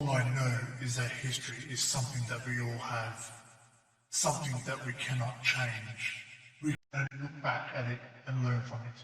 All I know is that history is something that we all have, something that we cannot change. We can look back at it and learn from it.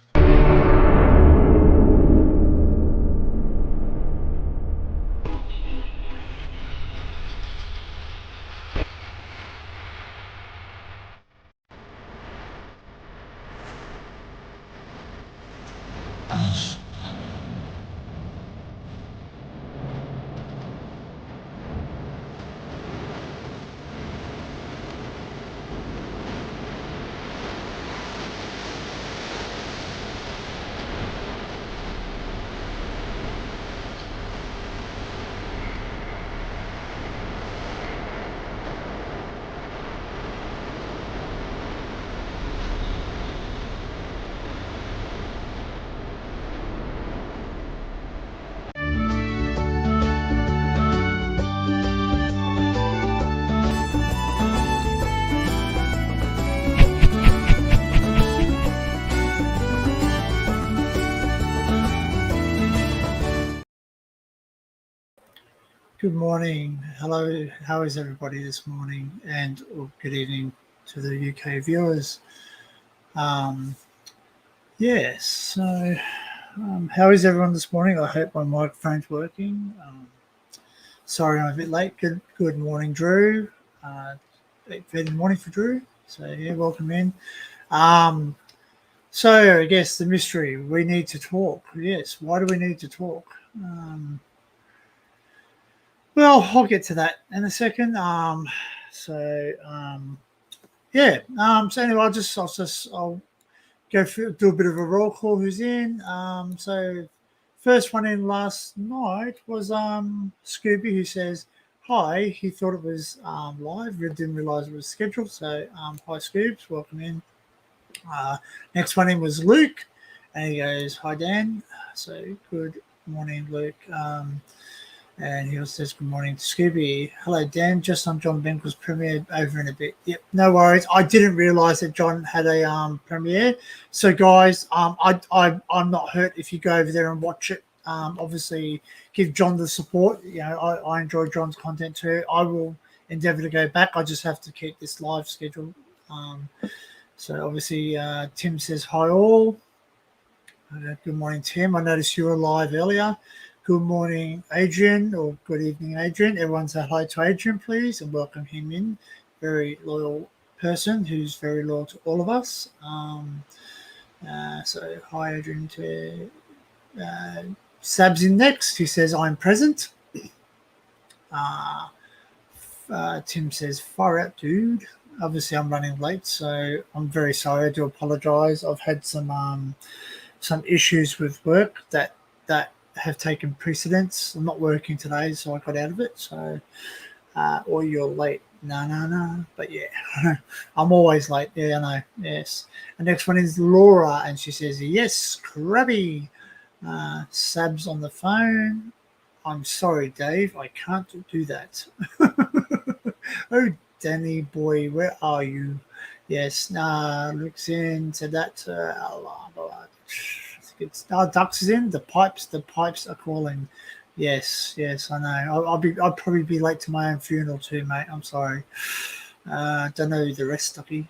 Good morning. Hello. How is everybody this morning? And good evening to the UK viewers. Yes. So, how is everyone this morning? I hope my microphone's working. Sorry, I'm a bit late. Good morning, Drew. Good morning for Drew. So yeah, welcome in. So I guess the mystery. We need to talk. Yes. Why do we need to talk? Well, I'll get to that in a second. Yeah. So anyway, I'll go through, do a bit of a roll call. Who's in? So first one in last night was Scooby, who says hi. He thought it was live. We didn't realise it was scheduled. So hi, Scoobs. Welcome in. Next one in was Luke, and he goes hi, Dan. So good morning, Luke. And he also says, good morning to Scooby. Hello, Dan. Just on John Benkel's premiere over in a bit. Yep, no worries. I didn't realise that John had a premiere. So, guys, I'm not hurt if you go over there and watch it. Obviously, give John the support. You know, I enjoy John's content too. I will endeavour to go back. I just have to keep this live schedule. So, obviously, Tim says, hi, all. Good morning, Tim. I noticed you were live earlier. Good morning, Adrian, or good evening, Adrian. Everyone say hi to Adrian, please, and welcome him in. Very loyal person who's very loyal to all of us. So hi, Adrian. To Sab's in next. He says, I'm present. Tim says, far out, dude. Obviously, I'm running late, so I'm very sorry. I do apologise. I've had some issues with work that have taken precedence. I'm not working today, so I got out of it. So, or you're late. No. But yeah, I'm always late. Yeah, I know. Yes. The next one is Laura, and she says, yes, Krabby. Sab's on the phone. I'm sorry, Dave. I can't do that. Oh, Danny boy, where are you? Yes, looks into that. Ducks is in. The pipes are calling. Yes, I know. I'll probably be late to my own funeral too, mate. I'm sorry. Don't know who the rest, Stucky.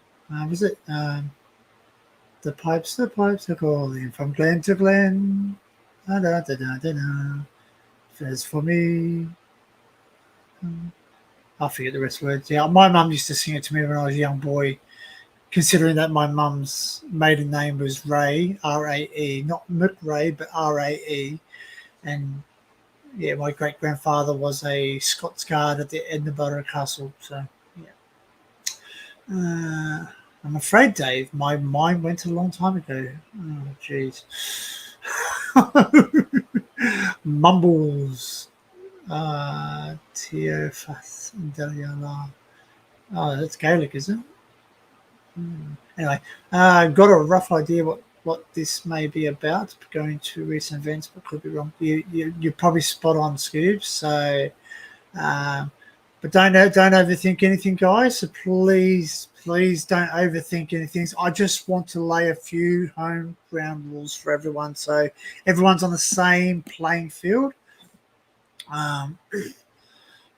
Was it? The pipes are calling from glen to glen. As for me, I forget the rest of the words. Yeah, my mum used to sing it to me when I was a young boy. Considering that my mum's maiden name was Ray, R-A-E, not McRae, but R-A-E. And, yeah, my great-grandfather was a Scots guard at the Edinburgh Castle. So, yeah. I'm afraid, Dave, my mind went a long time ago. Oh, jeez. Mumbles. Teofas Deliala. Oh, that's Gaelic, isn't it? Anyway, got a rough idea what this may be about. Going to recent events, but could be wrong. You're probably spot on, Scoobs. So, but don't overthink anything, guys. So please don't overthink anything. I just want to lay a few home ground rules for everyone, so everyone's on the same playing field.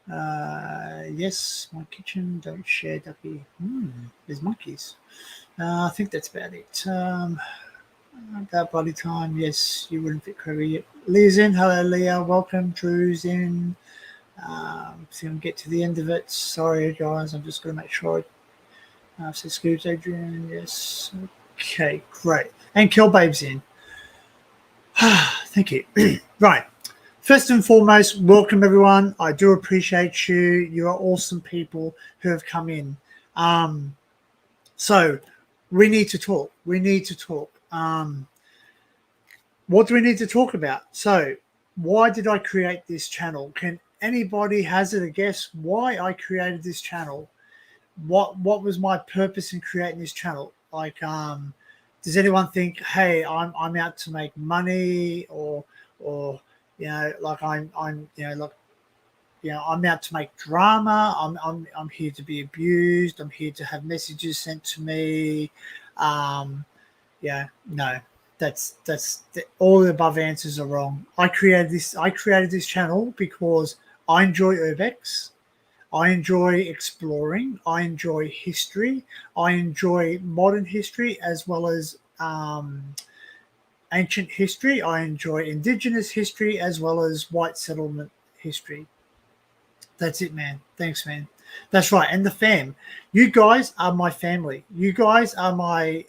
Yes, my kitchen, don't share, Ducky. There's monkeys. I think that's about it. About body time, yes, you wouldn't fit Kirby. Leah's in. Hello, Leah. Welcome. Drew's in. See if I can get to the end of it. Sorry, guys. I'm just going to make sure. So Scoops, Adrian. Yes. Okay, great. And Killbabe's in. Thank you. Right. First and foremost, welcome everyone. I do appreciate you. You are awesome people who have come in. So we need to talk. We need to talk. What do we need to talk about? So why did I create this channel? Can anybody hazard a guess why I created this channel? What was my purpose in creating this channel? Like, does anyone think, hey, I'm out to make money, or like I'm I'm out to make drama. I'm here to be abused. I'm here to have messages sent to me. No, that's all the above answers are wrong. I created this channel because I enjoy urbex. I enjoy exploring. I enjoy history. I enjoy modern history as well as ancient history. I enjoy indigenous history as well as white settlement history. That's it, man. Thanks, man. That's right. And the fam. You guys are my family. You guys are my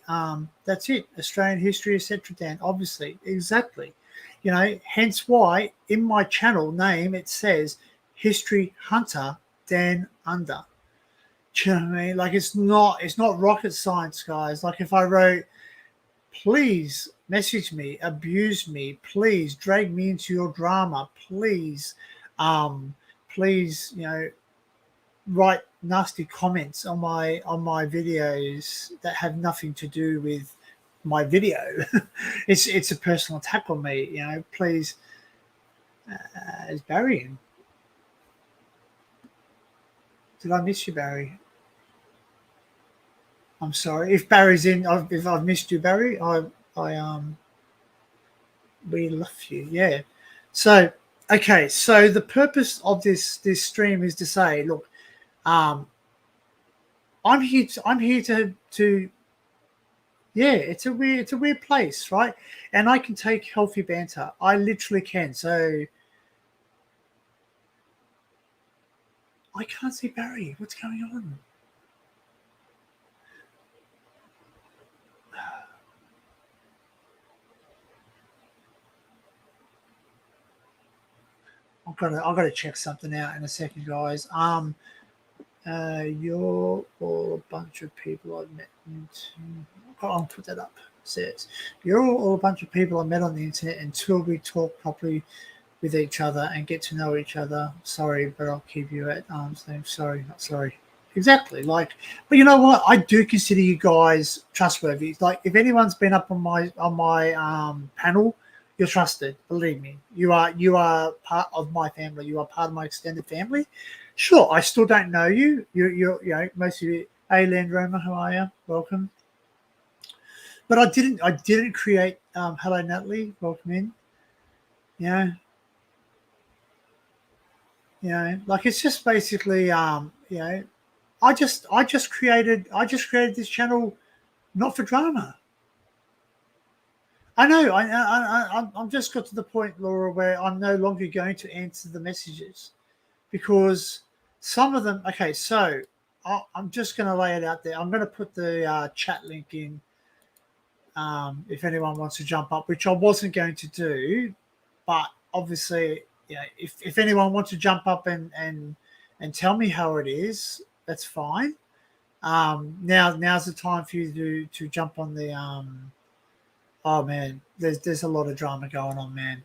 that's it. Australian history, etc. Dan, obviously. Exactly. Hence why in my channel name it says History Hunter Dan Under. Do you know what I mean? Like it's not rocket science, guys. Like if I wrote, please message me, abuse me, please drag me into your drama, please, please, write nasty comments on my videos that have nothing to do with my video. It's a personal attack on me. Please, is Barry in? Did I miss you, Barry? I'm sorry if Barry's in. If I've missed you, Barry, we love you. Yeah. So okay. So the purpose of this stream is to say, look, I'm here to yeah. It's a weird place, right? And I can take healthy banter. I literally can. So I can't see Barry. What's going on? I've got to check something out in a second, guys. You're all a bunch of people I've met. I'll put that up. It says you're all a bunch of people I met on the internet until we talk properly with each other and get to know each other. Sorry, but I'll keep you at arm's length. Sorry, not sorry. Exactly. But you know what? I do consider you guys trustworthy. Like if anyone's been up on my panel, you're trusted. Believe me. You are part of my family. You are part of my extended family. Sure, I still don't know you. You're most of you. Hey, Land Romer, how are you? Welcome. But I didn't create. Hello, Natalie. Welcome in. Like it's just basically. I just created this channel, not for drama. I know. I'm just got to the point, Laura, where I'm no longer going to answer the messages because some of them. Okay, so I'm just going to lay it out there. I'm going to put the chat link in if anyone wants to jump up, which I wasn't going to do, but obviously, if anyone wants to jump up and tell me how it is, that's fine. Now's the time for you to jump on the oh man, there's a lot of drama going on, man.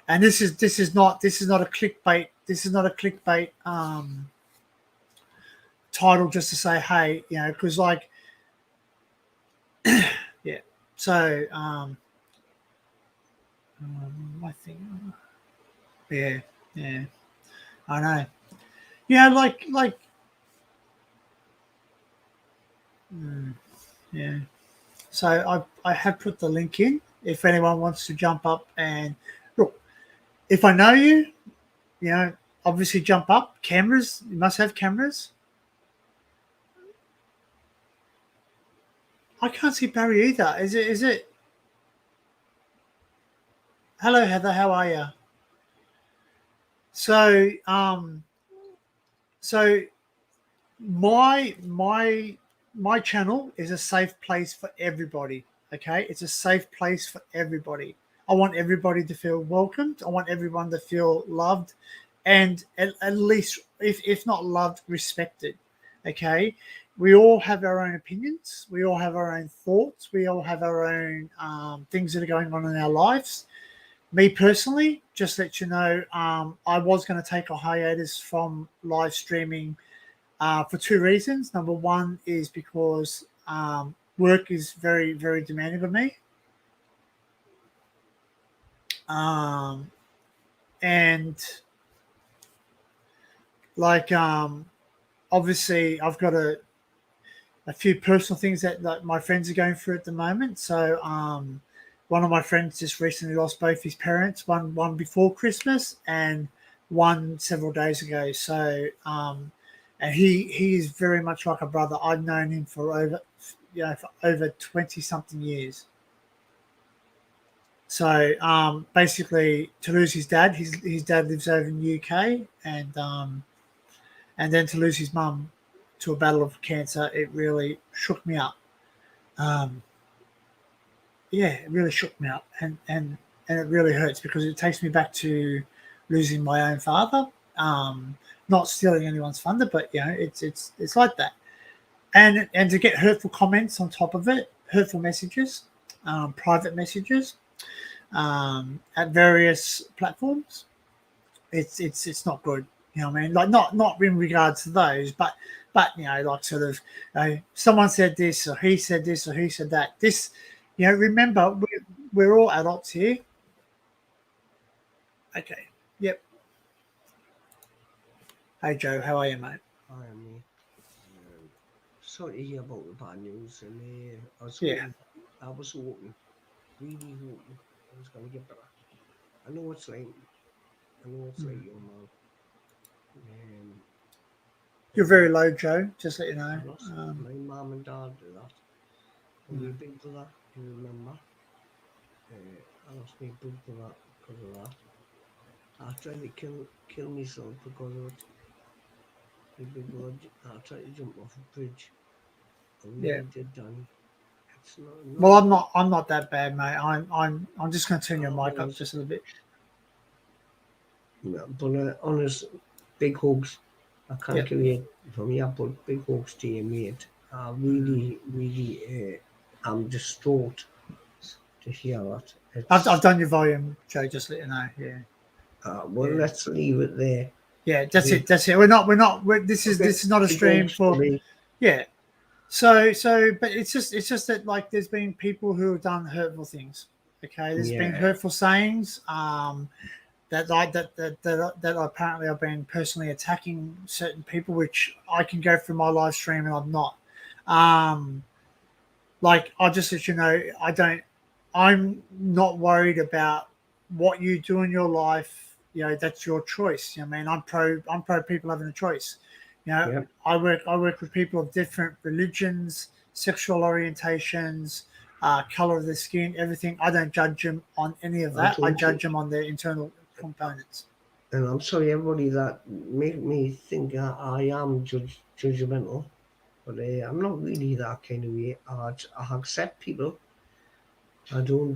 And this is not a clickbait. This is not a clickbait title just to say, hey, because like yeah. So I think yeah, I know. Yeah. So I have put the link in if anyone wants to jump up and look. If I know you, obviously jump up. Cameras, you must have cameras. I can't see Barry either. Is it? Hello, Heather. How are you? So, so my channel is a safe place for everybody. Okay, it's a safe place for everybody. I want everybody to feel welcomed. I want everyone to feel loved, and at least, if not loved, respected. Okay, we all have our own opinions. We all have our own thoughts. We all have our own things that are going on in our lives. Me personally, just let you know, I was going to take a hiatus from live streaming for two reasons. Number one is because work is very, very demanding of me. And like, obviously, I've got a few personal things that my friends are going through at the moment. So, one of my friends just recently lost both his parents, one before Christmas and one several days ago. So, and he is very much like a brother. I've known him for over 20 something years. So basically, to lose his dad, his dad lives over in the UK, and then to lose his mum to a battle of cancer, it really shook me up. Yeah, it really shook me up, and it really hurts because it takes me back to losing my own father. Not stealing anyone's thunder, but it's like that. And to get hurtful comments on top of it, hurtful messages, private messages at various platforms, it's not good. You know what I mean? Like not in regards to those, but like sort of someone said this or he said this or he said that. This, remember we're all adults here. Okay. Yep. Hey Joe, how are you, mate? Hi, mate. Sorry to hear about the bad news, and Yeah. I was hoping, really hoping, I was going to get better. I know it's like, your man. You're very low, Joe. Just let you know. I lost my mum and dad to that. And my big brother, you remember? I lost my big brother because of that. I tried to kill myself because of it. My big brother, I tried to jump off a bridge. I really did, Danny. It's not. Well, I'm not that bad, mate. I'm just going to turn your mic up just a little bit. Yeah, but honest, big hugs. I can't kill you from here, but big hugs to you, mate. I really, really, I'm distraught to hear that. I've done your volume, Joe. Just let you know. Yeah. Let's leave it there. Yeah, that's it. That's it. This is not a stream for. Yeah. So, but it's just that like there's been people who have done hurtful things. Okay, there's been hurtful sayings. That apparently I've been personally attacking certain people, which I can go through my live stream and I'm not. Like I'll just let you know, I'm not worried about what you do in your life. That's your choice. I mean, I'm pro people having a choice. I work with people of different religions, sexual orientations, color of their skin, everything. I don't judge them on any of that. I judge them on their internal components. And I'm sorry, everybody that made me think I am judgmental, but I'm not really that kind of way. I accept people. I don't,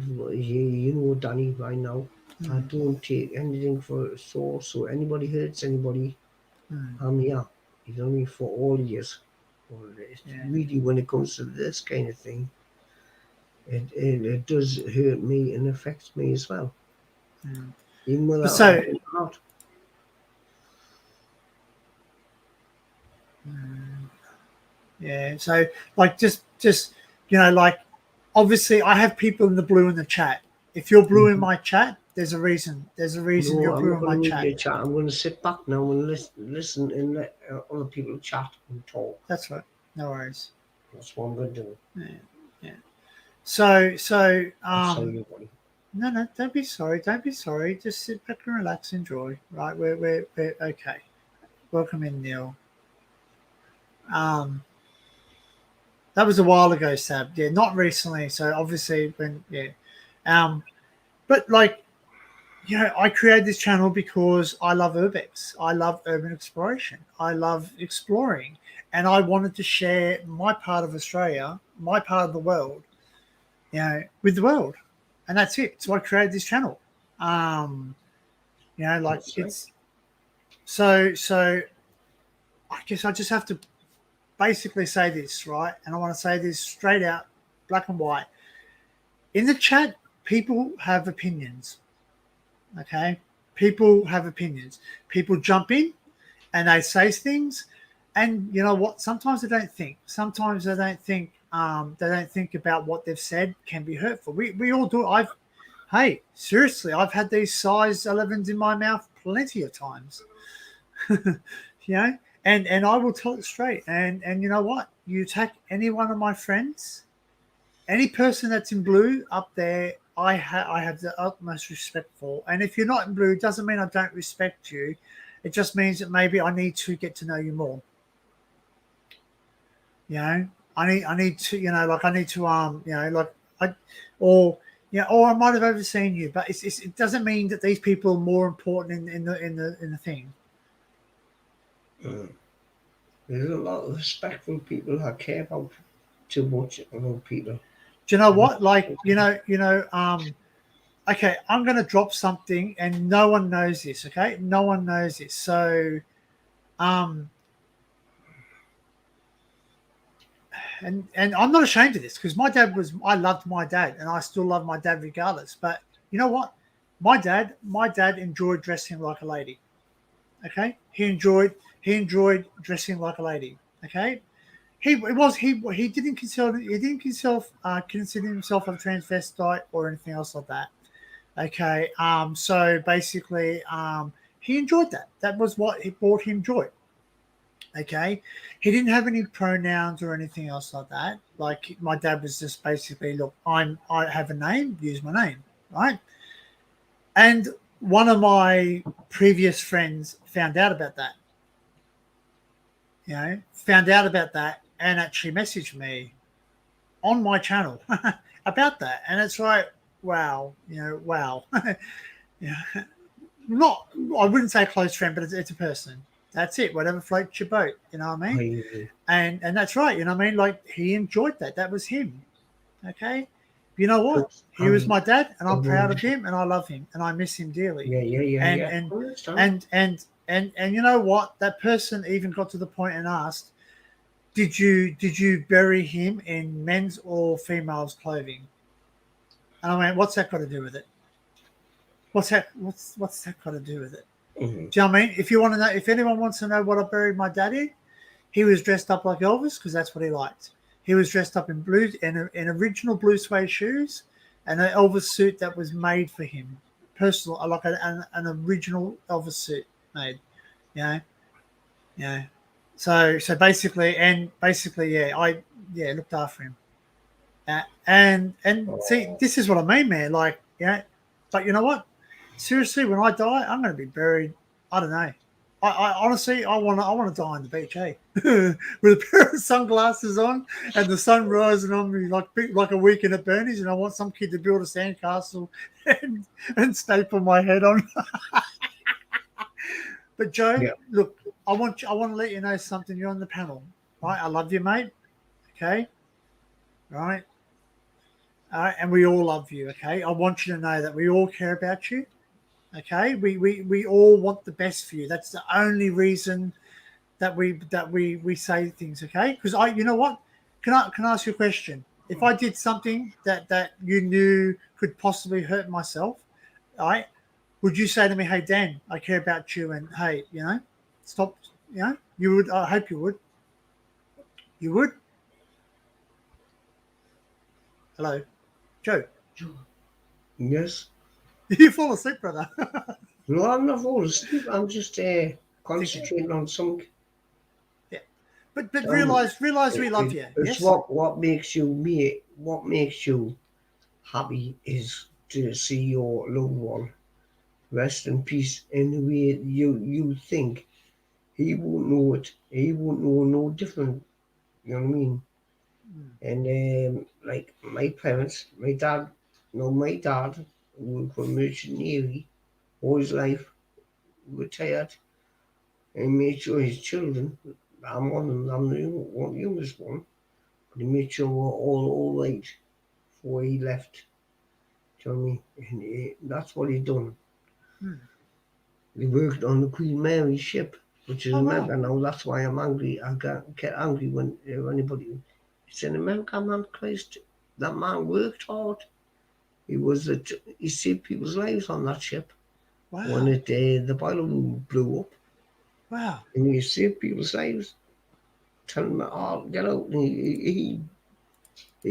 Danny, right now. I don't take anything for source. So anybody hurts anybody, I'm here. You know what I mean? For all years. Really, when it comes to this kind of thing, it does hurt me and affects me as well. Even without having out. Yeah. So like just like obviously I have people in the blue in the chat. If you're blue in my chat, there's a reason. There's a reason you're blue in my chat. I'm going to sit back now and listen and let other people chat and talk. That's right. No worries. That's what I'm going to do. Yeah. So sorry, everybody. No, don't be sorry. Don't be sorry. Just sit back and relax, enjoy. Right, we're okay. Welcome in, Neil. Um, that was a while ago, Sab. Yeah, not recently. So obviously, when yeah, um, but like I created this channel because I love urbex. I love urban exploration. I love exploring, and I wanted to share my part of Australia, my part of the world, with the world, and that's it. So I created this channel. Um, like That's right. it's so. I guess I just have to basically say this, right? And I want to say this straight out, black and white. In the chat, people have opinions. Okay, people have opinions. People jump in and they say things, and you know what? Sometimes they don't think. Sometimes they don't think. They don't think about what they've said can be hurtful. We all do. Hey, seriously, I've had these size 11s in my mouth plenty of times. And I will tell it straight. And you know what? You attack any one of my friends, any person that's in blue up there, I have the utmost respect for. And if you're not in blue, it doesn't mean I don't respect you. It just means that maybe I need to get to know you more. I need to, like I need to, like I, or or I might have overseen you, but it doesn't mean that these people are more important in the thing. There's a lot of respectful people that care about too much about people. Do you know what? Like, okay, I'm going to drop something and no one knows this, okay? No one knows this. So, um, and I'm not ashamed of this because I loved my dad and I still love my dad regardless. But you know what? My dad enjoyed dressing like a lady. Okay? He enjoyed dressing like a lady. Okay? He didn't consider himself a transvestite or anything else like that. Okay. So basically, he enjoyed that. That was what it brought him joy. Okay. He didn't have any pronouns or anything else like that. Like my dad was just basically, look, I have a name, use my name, right? And one of my previous friends found out about that. Found out about that and actually messaged me on my channel about that. And it's like, wow, wow. yeah. Not, I wouldn't say a close friend, but it's a person. That's it. Whatever floats your boat. You know what I mean? I And that's right. You know what I mean? Like he enjoyed that. That was him. Okay. You know what? He was my dad, and I'm proud of him, and I love him, and I miss him dearly. And yeah. and Understand. and you know what? That person even got to the point and asked, "Did you bury him in men's or females' clothing?" And I went, "What's that got to do with it? What's that? What's that got to do with it?" Mm-hmm. Do you know what I mean? If you want to know, if anyone wants to know what I buried my dad in, he was dressed up like Elvis because that's what he liked. He was dressed up in blue, in original blue suede shoes, and an Elvis suit that was made for him, personal, like an original Elvis suit made. You know. So basically, I looked after him. And see, this is what I mean, man. Like, but you know what? Seriously, when I die, I'm going to be buried. I don't know. I honestly, I want to die on the beach, hey, with a pair of sunglasses on and the sun rising on me like a weekend at Bernie's, and I want some kid to build a sandcastle and staple my head on. But Joe, Yeah. look, I want to let you know something. You're on the panel, right? I love you, mate. Okay, right. All right, and we all love you. Okay, I want you to know that we all care about you. Okay, we all want the best for you. That's the only reason that we say things. Okay, because you know what? Can I ask you a question? If I did something that you knew could possibly hurt myself, all right, would you say to me, "Hey Dan, I care about you," and hey, stop. You would. I hope you would. You would. Hello, Joe. Yes. You fall asleep, brother. No, I'm not falling asleep. I'm just Thinking. concentrating on something. Yeah, but realize we love you. It's Yes. what makes you me. What makes you happy is to see your loved one rest in peace in the way you think. He won't know it. He won't know no different. You know what I mean? And like my parents, my dad worked for Merchant Navy all his life, retired, and made sure his children, I'm one of them, I'm the youngest one, but he made sure we're all right before he left. Do you know what I mean? And that's what he done. He worked on the Queen Mary ship, which is America now. That's why I'm angry. I get angry when anybody. It's in America, man. Christ, that man worked hard. He saved people's lives on that ship. Wow. When the boiler room blew up. Wow. And he saved people's lives. Telling them, oh, get out. And he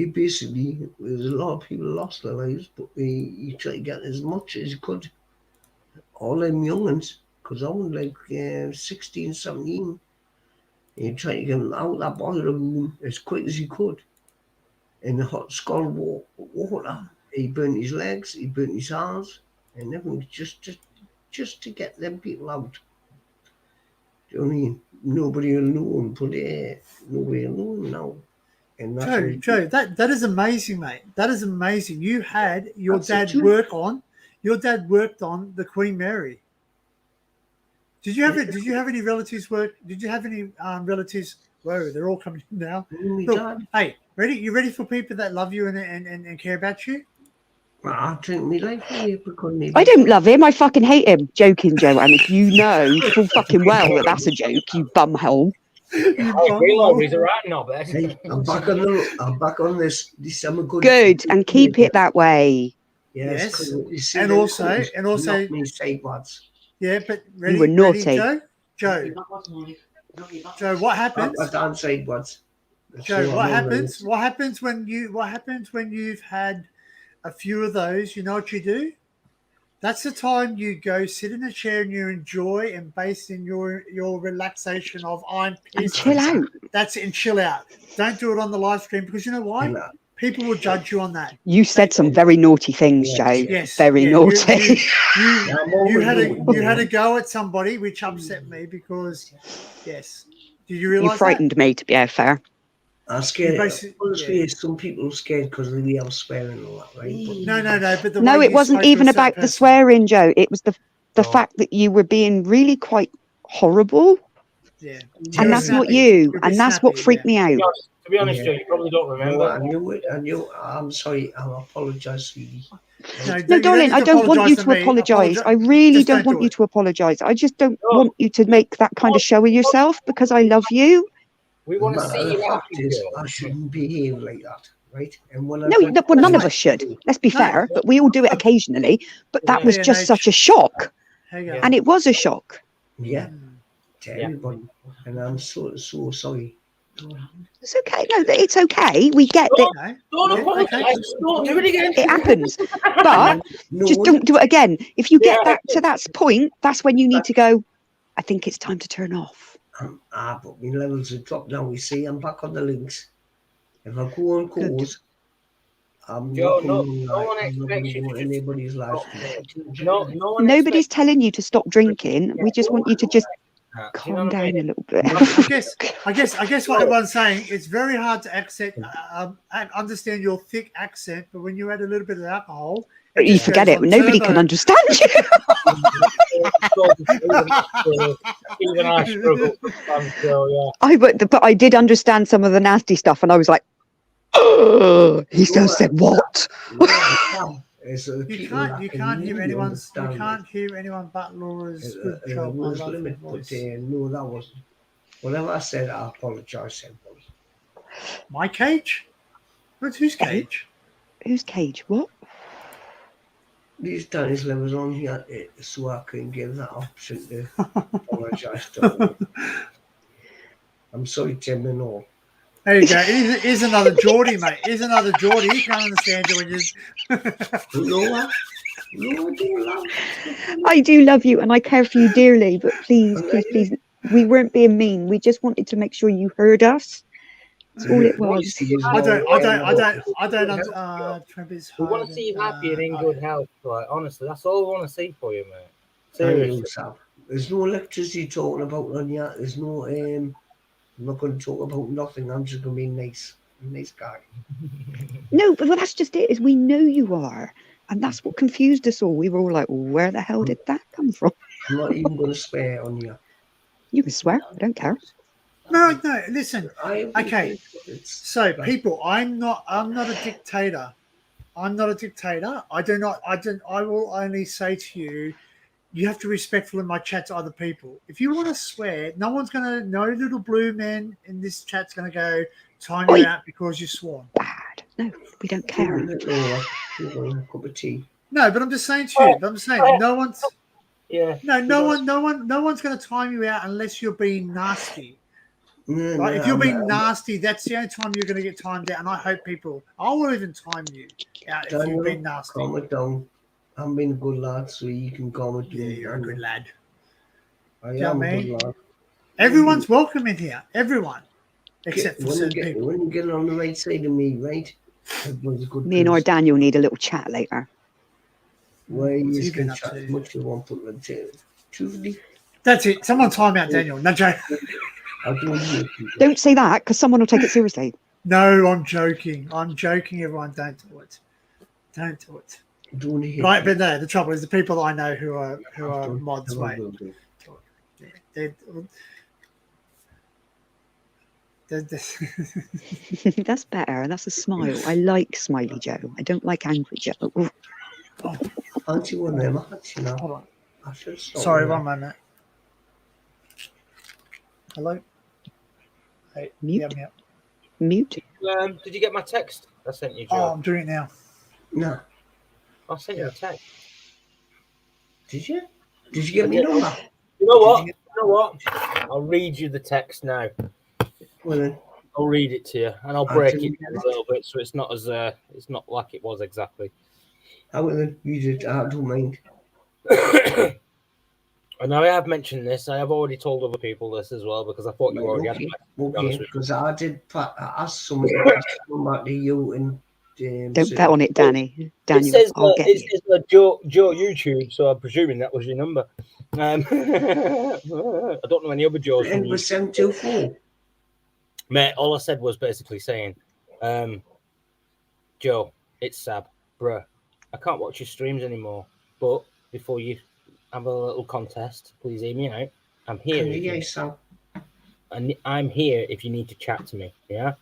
basically, there's a lot of people lost their lives, but he tried to get as much as he could. All them young'uns, because I was like 16, 17. He tried to get them out of that boiler room as quick as he could. In the hot scald water. He burnt his legs, he burnt his arms, and everything just to get them people out. Do you know what I mean? Nobody will know him, but nobody will know him now. And that's Joe, that is amazing, mate. That is amazing. You had your That's dad worked on the Queen Mary. Did you have any relatives work? Did you have any relatives? Whoa, they're all coming in now. Look, hey, ready? You ready for people that love you and care about you? I drink me life away because I don't love him. I fucking hate him. Joking, Joe. And if you know full fucking well that that's a joke, you bumhole. I realise he's a right knobhead. Hey, I'm back on this. I'm a good, and keep it that way. Yes. And also, not me say words. Yeah, but ready, you were naughty. Ready, Joe, what happens? I don't say words. Joe, what happens? What happens when you've had a few of those? You know what you do? That's the time you go sit in a chair and you enjoy and base in your relaxation of I'm pissed. And chill out. That's it, and chill out. Don't do it on the live stream because you know why? People will judge you on that. You said some very naughty things, Joe. Yes, very naughty. You had a go at somebody, which upset me because, yes. Did you realise you frightened me, to be fair. I'm scared. Some people are scared because of the way I'm swearing and all that, right? But no, it wasn't even about the swearing, Joe. It was the fact that you were being really quite horrible. Yeah. And that's not you. And that's what freaked me out. To be honest, Joe, you probably don't remember. I knew. I'm sorry. I apologise, sweetie. No, darling, I don't want you to apologise. I really don't want you to apologise. I just don't want you to make that kind of show of yourself because I love you. We want to see you happy. I shouldn't behave like that, right? And when none of us should. Let's be fair, but we all do it occasionally. But that was just such a shock, and it was a shock. Yeah, to everybody, and I'm so sorry. It's okay. No, it's okay. We get it. Don't apologise. Don't do it again. It happens, but just don't do it again. If you get that to that point, that's when you need to go. I think it's time to turn off. But my levels have dropped now. You see, I'm back on the links. If I go on calls, I'm Joe, not no one expects you to anybody's life. Nobody's telling you to stop drinking. We just want you to just calm down a little bit. I guess what everyone's saying, it's very hard to understand your thick accent, but when you add a little bit of alcohol, you forget it. Nobody can understand you. Even I struggle sometimes, so but I did understand some of the nasty stuff, and I was like, "Oh!" He still said what? You can't hear anyone but Laura's good job. Was limit, but no, that wasn't. Whatever I said, I apologise. My cage? But whose cage? Whose cage? What? These Danny's levels on here, so I can give that option to apologise to. I'm sorry, Tim and all. There you go. Here's another Geordie, mate. Here's another Geordie. He can't understand you when you. No, I do love you and I care for you dearly, but please, we weren't being mean. We just wanted to make sure you heard us That's all it was. Travis We want to see you happy and in good health. Like, honestly, that's all we want to see for you, mate. Seriously. There's no electricity talking about on yet. There's no I'm not going to talk about nothing. I'm just going to be nice guy. No, but that's just it. Is we know you are, and that's what confused us all. We were all like, "Where the hell did that come from?" I'm not even going to swear on you. You can swear. I don't care. No. Listen. Okay. So, people, I'm not a dictator. I'm not a dictator. I will only say to you, you have to be respectful in my chat to other people. If you want to swear, no little blue man in this chat's going to go time you out because you swore. Bad. No, we don't care. Cup of tea. No, but I'm just saying to you. No one's. Yeah. No one's going to time you out unless you're being nasty. Right? If you're being nasty, that's the only time you're going to get timed out. And I hope I will even time you out if you've been nasty. Calm it down. I'm being a good lad, so you can calm it down. Yeah, you're a good lad. I am a good lad. Everyone's welcome in here. Everyone. Except for certain people. When you get on the right side of me, right? Everyone's a good Me and our Daniel need a little chat later. Why you can chat as much as you want, but truthfully. That's it. Someone time out Daniel. No joke. Don't say that because someone will take it seriously. No, I'm joking. Everyone, don't do it. Right, but no, the trouble is the people that I know who are mods, mate. That's better. That's a smile. I like Smiley Joe. I don't like Angry Joe. Oh. Aren't you one of them? Hold on. Sorry, 1 moment. Hello? Hey, Mute. Yeah. Mute. Did you get my text I sent you, Joe? Oh, I'm doing it now. No. I sent you a text. Did you? Did you get me number? You know what? I'll read you the text now. Well then. I'll read it to you, and I'll break it down a little bit so it's not like it was exactly. I will then. You did. I don't mind. And I have mentioned this. I have already told other people this as well because I thought you already had it. Okay, because I did ask somebody to you and don't bet on it, Danny. Daniel, it says Joe YouTube, so I'm presuming that was your number. I don't know any other Joes. It was 724. Mate, all I said was basically saying, Joe, it's Sab, bruh. I can't watch your streams anymore, but before you have a little contest, please hear me out. I'm here. I'm here if you need to chat to me, yeah?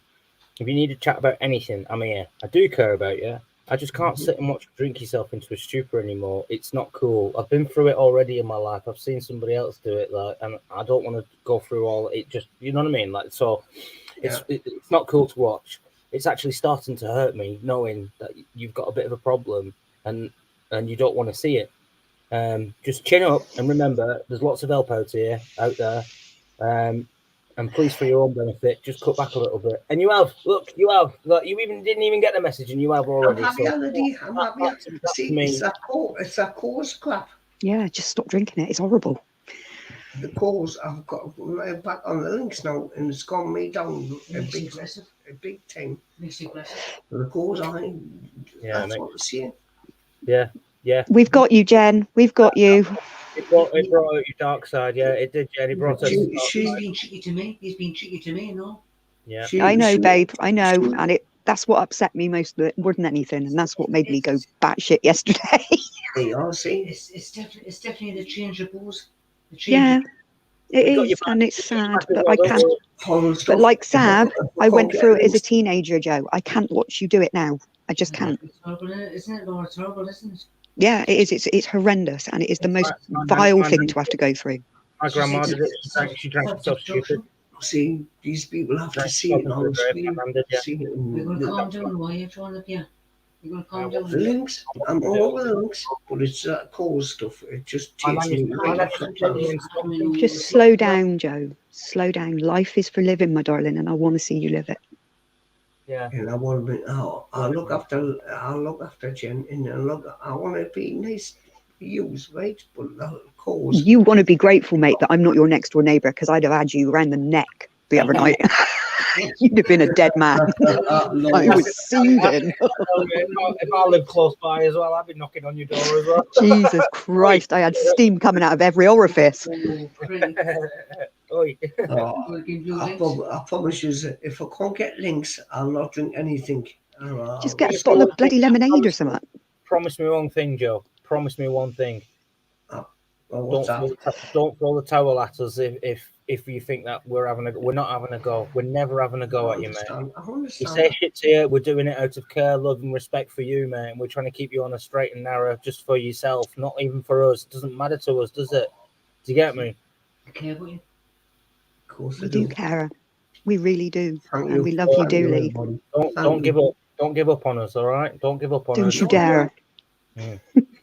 If you need to chat about anything, I'm here. I do care about you. I just can't sit and watch you drink yourself into a stupor anymore. It's not cool. I've been through it already in my life. I've seen somebody else do it, like, and I don't want to go through all it. Just, you know what I mean? Like, so it's not cool to watch. It's actually starting to hurt me knowing that you've got a bit of a problem and you don't want to see it. Just chin up and remember, there's lots of help out there. And please, for your own benefit, just cut back a little bit. And you have, like, you didn't even get the message, and you have already. I'm happy. See, it's that cause crap. Yeah, just stop drinking it. It's horrible. The cause, I've got back on the links now, and it's gone me down a big time. The cause, that's what I'm saying. Yeah. We've got you, Jen. We've got you. It brought out your dark side, yeah. It did, Jen. It brought us. She's been tricky to me. He's been tricky to me, no? Yeah. I know, babe. I know, and that's what upset me more than anything, and that's what made me go batshit yesterday. It's definitely the change of pose. Yeah, it is, and it's sad, but I can't. But like Sab, I went through it as a teenager, Joe. I can't watch you do it now. I just can't. It's horrible, isn't it? It's horrible, isn't it? Yeah, it is. It's horrendous, and it is the most vile thing to have to go through. My grandma did it. She drank herself stupid. See, these people have to see it on the screen. We're going to calm down. Why are you trying to be? You're going to calm down. The links, I'm all over the links, but it's that cause stuff. It just takes me. Just slow down, Joe. Slow down. Life is for living, my darling, and I want to see you live it. Yeah. And I want to be. I'll look after Jen, and I want to be nice to you, right? But the cause. You want to be grateful, mate, that I'm not your next door neighbour, because I'd have had you around the neck the other night. You'd have been a dead man. I was seething. If I lived close by as well, I'd be knocking on your door as well. Jesus Christ, I had steam coming out of every orifice. Oi. I promise you, if I can't get links, I'll not drink anything. Just get a bottle of bloody lemonade or something. Promise me one thing, Joe. Promise me one thing. Don't throw the towel at us if you think that we're not having a go. We're never having a go at you, mate. We say shit to you. We're doing it out of care, love, and respect for you, mate. And we're trying to keep you on a straight and narrow, just for yourself, not even for us. It doesn't matter to us, does it? Do you get me? I care about you. Of course We do care. We really do. Thank and you. we love you dearly. Don't give up. Don't give up on us, all right? Don't give up on us. Don't you dare.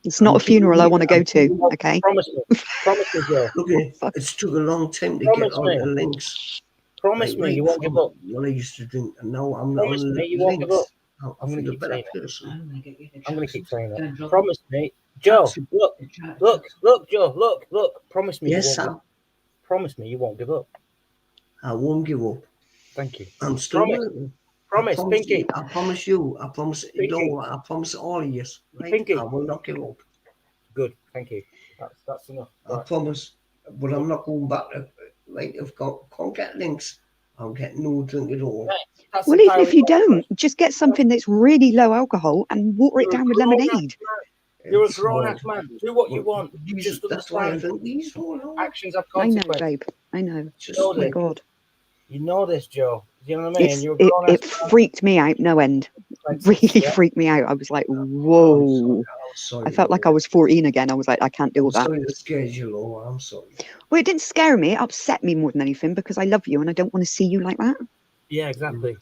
It's not a funeral I want to go to, okay? Promise me, Joe. Okay, it's took a long time to get all the links. Promise me you won't give up. What I used to drink, and now I'm not Promise on me you the won't give links. up. I'm going to keep saying I'm gonna get you the I'm going to keep saying Don't that. drop Promise me, Joe. Look, Joe. Look. Promise me. Yes, you won't Sam. Promise me you won't give up. I won't give up. Thank you. I'm still Promise. working. Promise, Pinky. I promise you. I promise. Pinky. No, I promise all of you. Right? Pinky. I will not give up. Good. Thank you. That's enough. I promise. But I'm not going back. Like, if I can't get links, I'll get no drink at all. Well, even if you don't, just get something that's really low alcohol and water it down with lemonade. You're a grown-ass man. Do what you want. Just That's why I understand. think these all Actions have I know, consequences. babe. I know. Just Oh my like, God. You know this, Joe. You know what I mean? It's, You're a grown-ass it freaked me out, no end. Really freaked me out. I was like, whoa. I'm sorry. I felt like I was 14 again. I was like, I can't do all that. Sorry to scare you, Laura. I'm sorry. Well, it didn't scare me. It upset me more than anything because I love you and I don't want to see you like that. Yeah, exactly.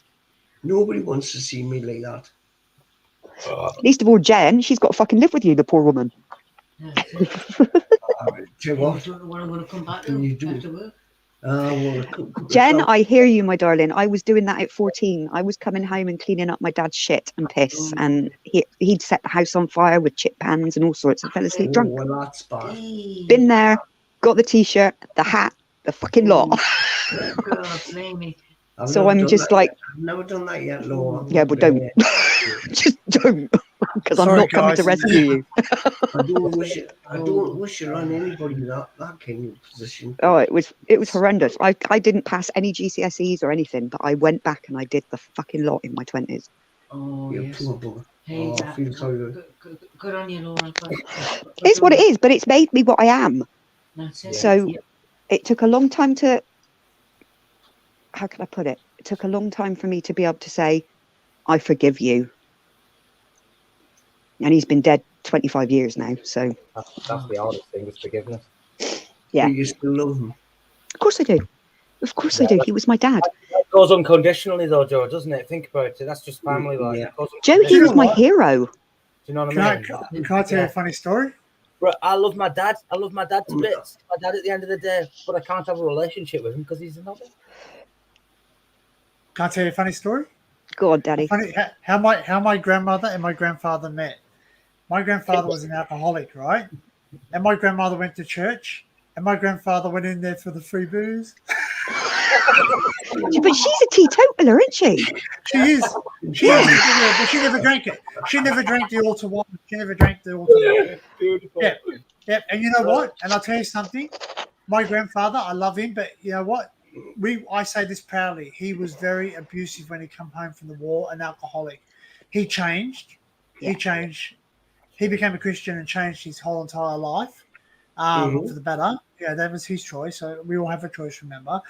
Nobody wants to see me like that. Least of all, Jen, she's got to fucking live with you, the poor woman. Tell you what, What I'm gonna come back Can you to do? after work. Jen, I hear you, my darling. I was doing that at 14. I was coming home and cleaning up my dad's shit and piss, and he'd set the house on fire with chip pans and all sorts. I fell asleep drunk. Well, that's bad. Been there, got the t-shirt, the hat, the fucking lot. God, blame me. So I'm just like, I've never done that yet, Laura. yeah, but don't. Just don't, because I'm Sorry, not coming to guys. rescue you. I don't wish it on anybody that kind of position. Oh, it was horrendous. I didn't pass any GCSEs or anything, but I went back and I did the fucking lot in my 20s. Oh, You yes. poor bugger. Hey, I feel sorry. good on you, Laura. It's what it is, but it's made me what I am. That's it. So Yep. it took a long time to, how can I put it? It took a long time for me to be able to say, I forgive you. And he's been dead 25 years now, so. That's the hardest thing, is forgiveness. Yeah. Do you still love him? Of course I do. Of course I do. He was my dad. It goes unconditionally, though, Joe, doesn't it? Think about it. That's just family, like. Yeah. It goes Joe, he unconditionally. was my hero. Do you know what Can I I, mean? can I tell you a funny story? Bro, I love my dad. I love my dad to bits. My dad at the end of the day, but I can't have a relationship with him because he's another. Can I tell you a funny story? Go on, Daddy. Funny how my grandmother and my grandfather met. My grandfather was an alcoholic, right? And my grandmother went to church, and my grandfather went in there for the free booze. But she's a teetotaler, isn't she? She is. She is. But she never drank it. She never drank the altar wine. She never drank the altar wine. Beautiful. Yeah. Yeah. And you know what? And I'll tell you something. My grandfather, I love him, but you know what? I say this proudly. He was very abusive when he came home from the war, an alcoholic. He changed. He changed. He became a Christian and changed his whole entire life for the better. Yeah, that was his choice. So we all have a choice, remember?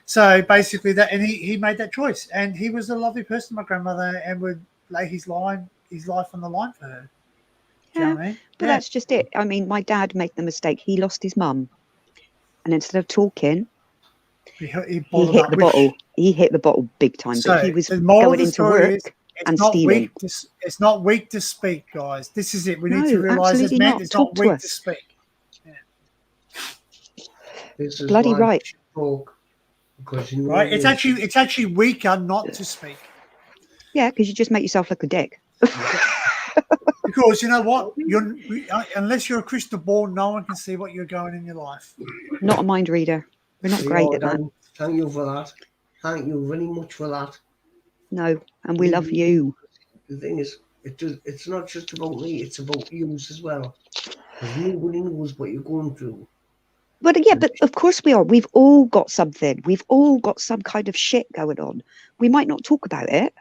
So basically that, and he made that choice. And he was a lovely person, my grandmother, and would lay his life on the line for her. Do you know what I mean? But that's just it. I mean, my dad made the mistake. He lost his mum. And instead of talking, he hit the bottle. He hit the bottle big time. So but he was the moral going of the into story work is, and stealing. It's not weak to speak, guys. This is it. We need No, to realise as absolutely men, not. it's Talk not to weak us. to speak. This is Bloody why right. you should talk, because you know Right? what It's actually weaker not to speak. Yeah, because you just make yourself look a dick. Because you know what? Unless you're a crystal ball, no one can see what you're going in your life. Not a mind reader. We're not great at that. Thank you for that. Thank you very much for that. No, and we love you. The thing is, it's not just about me, it's about you as well. Because nobody knows what you're going through. But yeah, but of course we are. We've all got something. We've all got some kind of shit going on. We might not talk about it.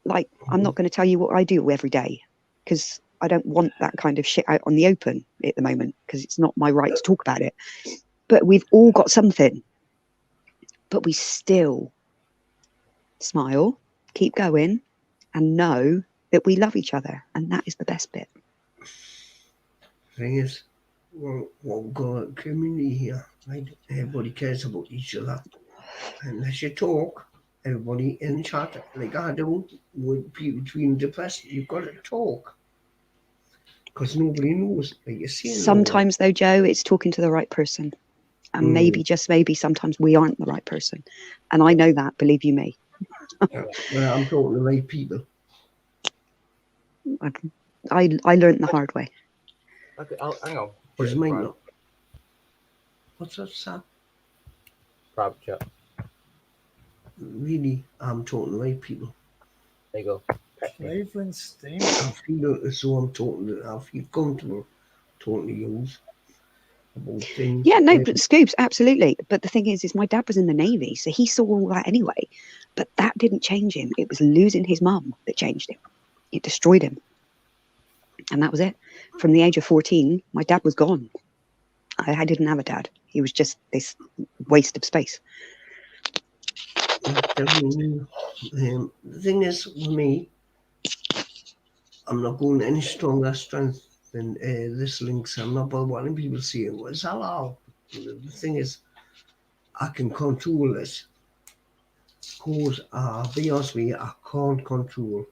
Like, I'm not going to tell you what I do every day because I don't want that kind of shit out on the open at the moment because it's not my right to talk about it. But we've all got something. But we still smile, keep going, and know that we love each other. And that is the best bit. Thing is, well, we've got a community here, right? Everybody cares about each other. Unless you talk, everybody in the chat, like I do, with people feeling depressed, you've got to talk. Because nobody knows. Like you see, Sometimes, though, Joe, it's talking to the right person. And maybe, just maybe, sometimes we aren't the right person. And I know that, believe you me. Well, I'm talking to the right people. I learned the hard way. Okay, hang on. What's mine not? What's that, Sam? Private chat. Really, I'm talking to the right people. There you go. Cleveland Steam. I feel as though I feel comfortable talking to you about things. Yeah, no, but Scoops, absolutely. But the thing is my dad was in the Navy, so he saw all that anyway. But that didn't change him. It was losing his mum that changed him. It destroyed him. And that was it. From the age of 14, my dad was gone. I didn't have a dad. He was just this waste of space. The thing is, with me, I'm not going any stronger strength than this links. I'm not about wanting people to see it. It's allowed. The thing is, I can control this. Because, I'll be honest with you, I can't control.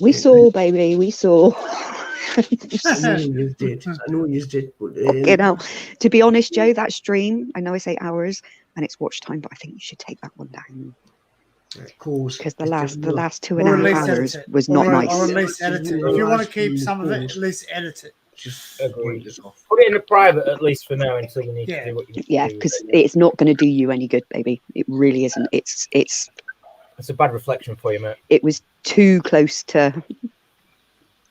We saw, baby, we saw. I know you did. But, you know, to be honest, Joe, that stream, I know I say hours and it's watch time, but I think you should take that one down. Of course. Because the last 2.5 hours was not nice. Or at least edit it. If you want to keep some of it, at least edit it. Just agree. Put it in a private at least for now until you need to do what you need to do. Yeah, because it's not going to do you any good, baby. It really isn't. It's a bad reflection for you, mate. It was too close to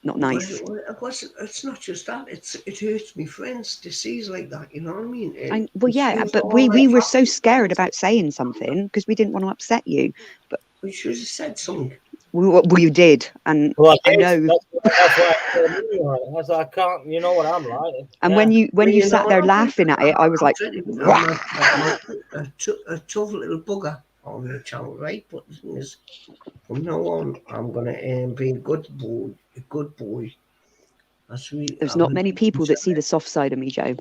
not nice. Of course, it's not just that. It hurts me friends to see like that. You know what I mean? Well, yeah, but we were so scared about saying something because we didn't want to upset you. But we should have said something. We did, and I know. That's I can't. You know what I'm like. And when you sat there laughing at it, I was like, a tough little bugger on the channel, right? But the thing is, from now on, I'm gonna be a good boy. There's not many people that see the soft side of me, Joe.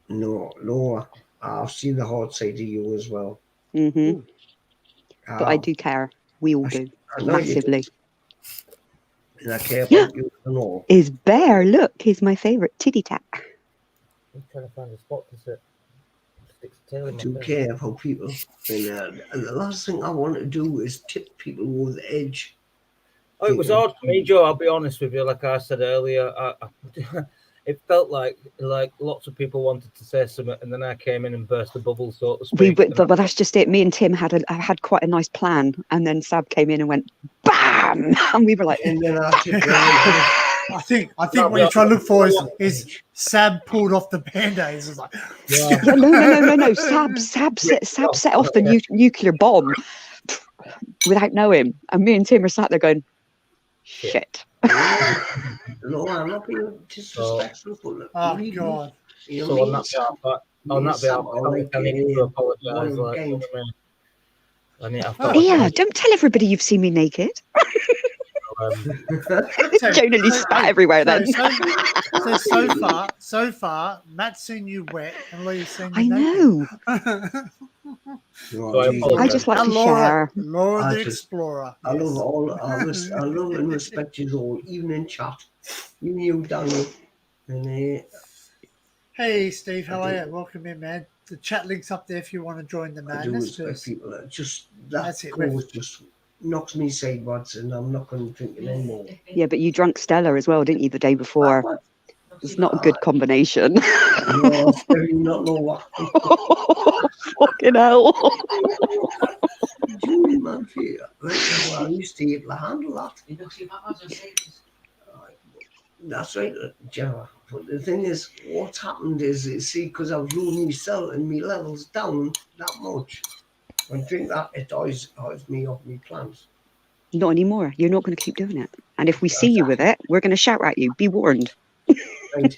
No, I've seen the hard side of you as well. Mm-hmm. But I do care. We all do. Massively. And I care about you and all. Is Bear, look, he's my favourite titty tat. I'm trying to find a spot to sit. I do care about people. And the last thing I want to do is tip people over the edge. Oh, it was hard for me, Joe. I'll be honest with you. Like I said earlier, it felt like lots of people wanted to say something, and then I came in and burst the bubble, so to speak. But that's just it. Me and Tim had quite a nice plan, and then Sab came in and went BAM, and we were like. And then I think what you're trying to look for is Sab pulled off the band-aids. It's like, no. Sab set off the nuclear bomb without knowing, and me and Tim are sat there going, shit. No, I'm not being disrespectful. Oh God! So on that bit, I need to apologise. Yeah, don't tell everybody you've seen me naked. Joe nearly spat everywhere then. So far, Matt's seen you wet and Lee's seen you I know. I just like to share. Laura the Explorer. I love and respect you all, even in chat. Even you, Daniel. And, hey, Steve, how are you? Welcome in, man. The chat link's up there if you want to join the madness. People. Just knocks me sideways, and I'm not going to drink it anymore. Yeah, but you drank Stella as well, didn't you, the day before? It's not a good combination. No, I not know what. Fucking hell. I used to be able to handle that. That's right, Gemma. But the thing is, what's happened is, see, because I've lowered my cell and my levels down that much, when I drink that, it hides me off my plants. Not anymore. You're not going to keep doing it. And if we see you with it, we're going to shout at you. Be warned. Right.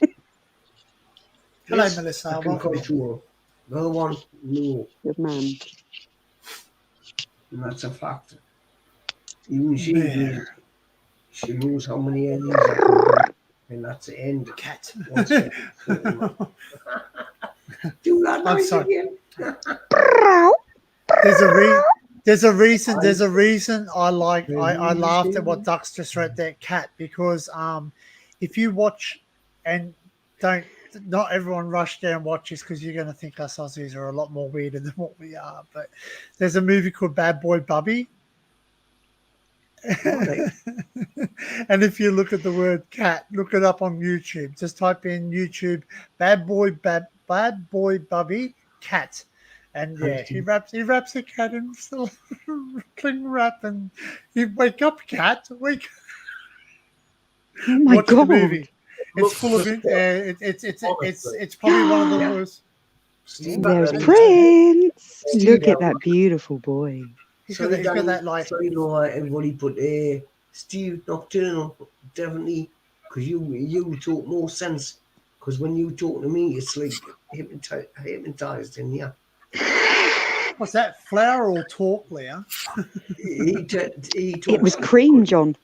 Hello, This Melissa. I can Welcome. control. The other one, no. Good man. And that's a fact. Even Bear. she knows how many of these I can do. And that's the end. Cat. Once it- Do that I'm noise sorry. again. There's a reason I laughed at what Ducks just read there, cat, because if you watch and not everyone rush there and watches, because you're going to think us Aussies are a lot more weirder than what we are, but there's a movie called Bad Boy Bubby. Right. And if you look at the word cat, look it up on YouTube. Just type in YouTube Bad Boy Bubby cat, and yeah, he wraps a cat in cling wrap, and you wake up, cat, wake. Oh my Watch God. the movie. It's full of it. It's probably one of the most. There's Prince. Look at that beautiful boy. He's got that like. So you know, everybody put Steve Nocturnal, definitely, because you talk more sense. Because when you talk to me, it's like hypnotized in here. What's that? Flower or talk, Leah? He It was cream, John.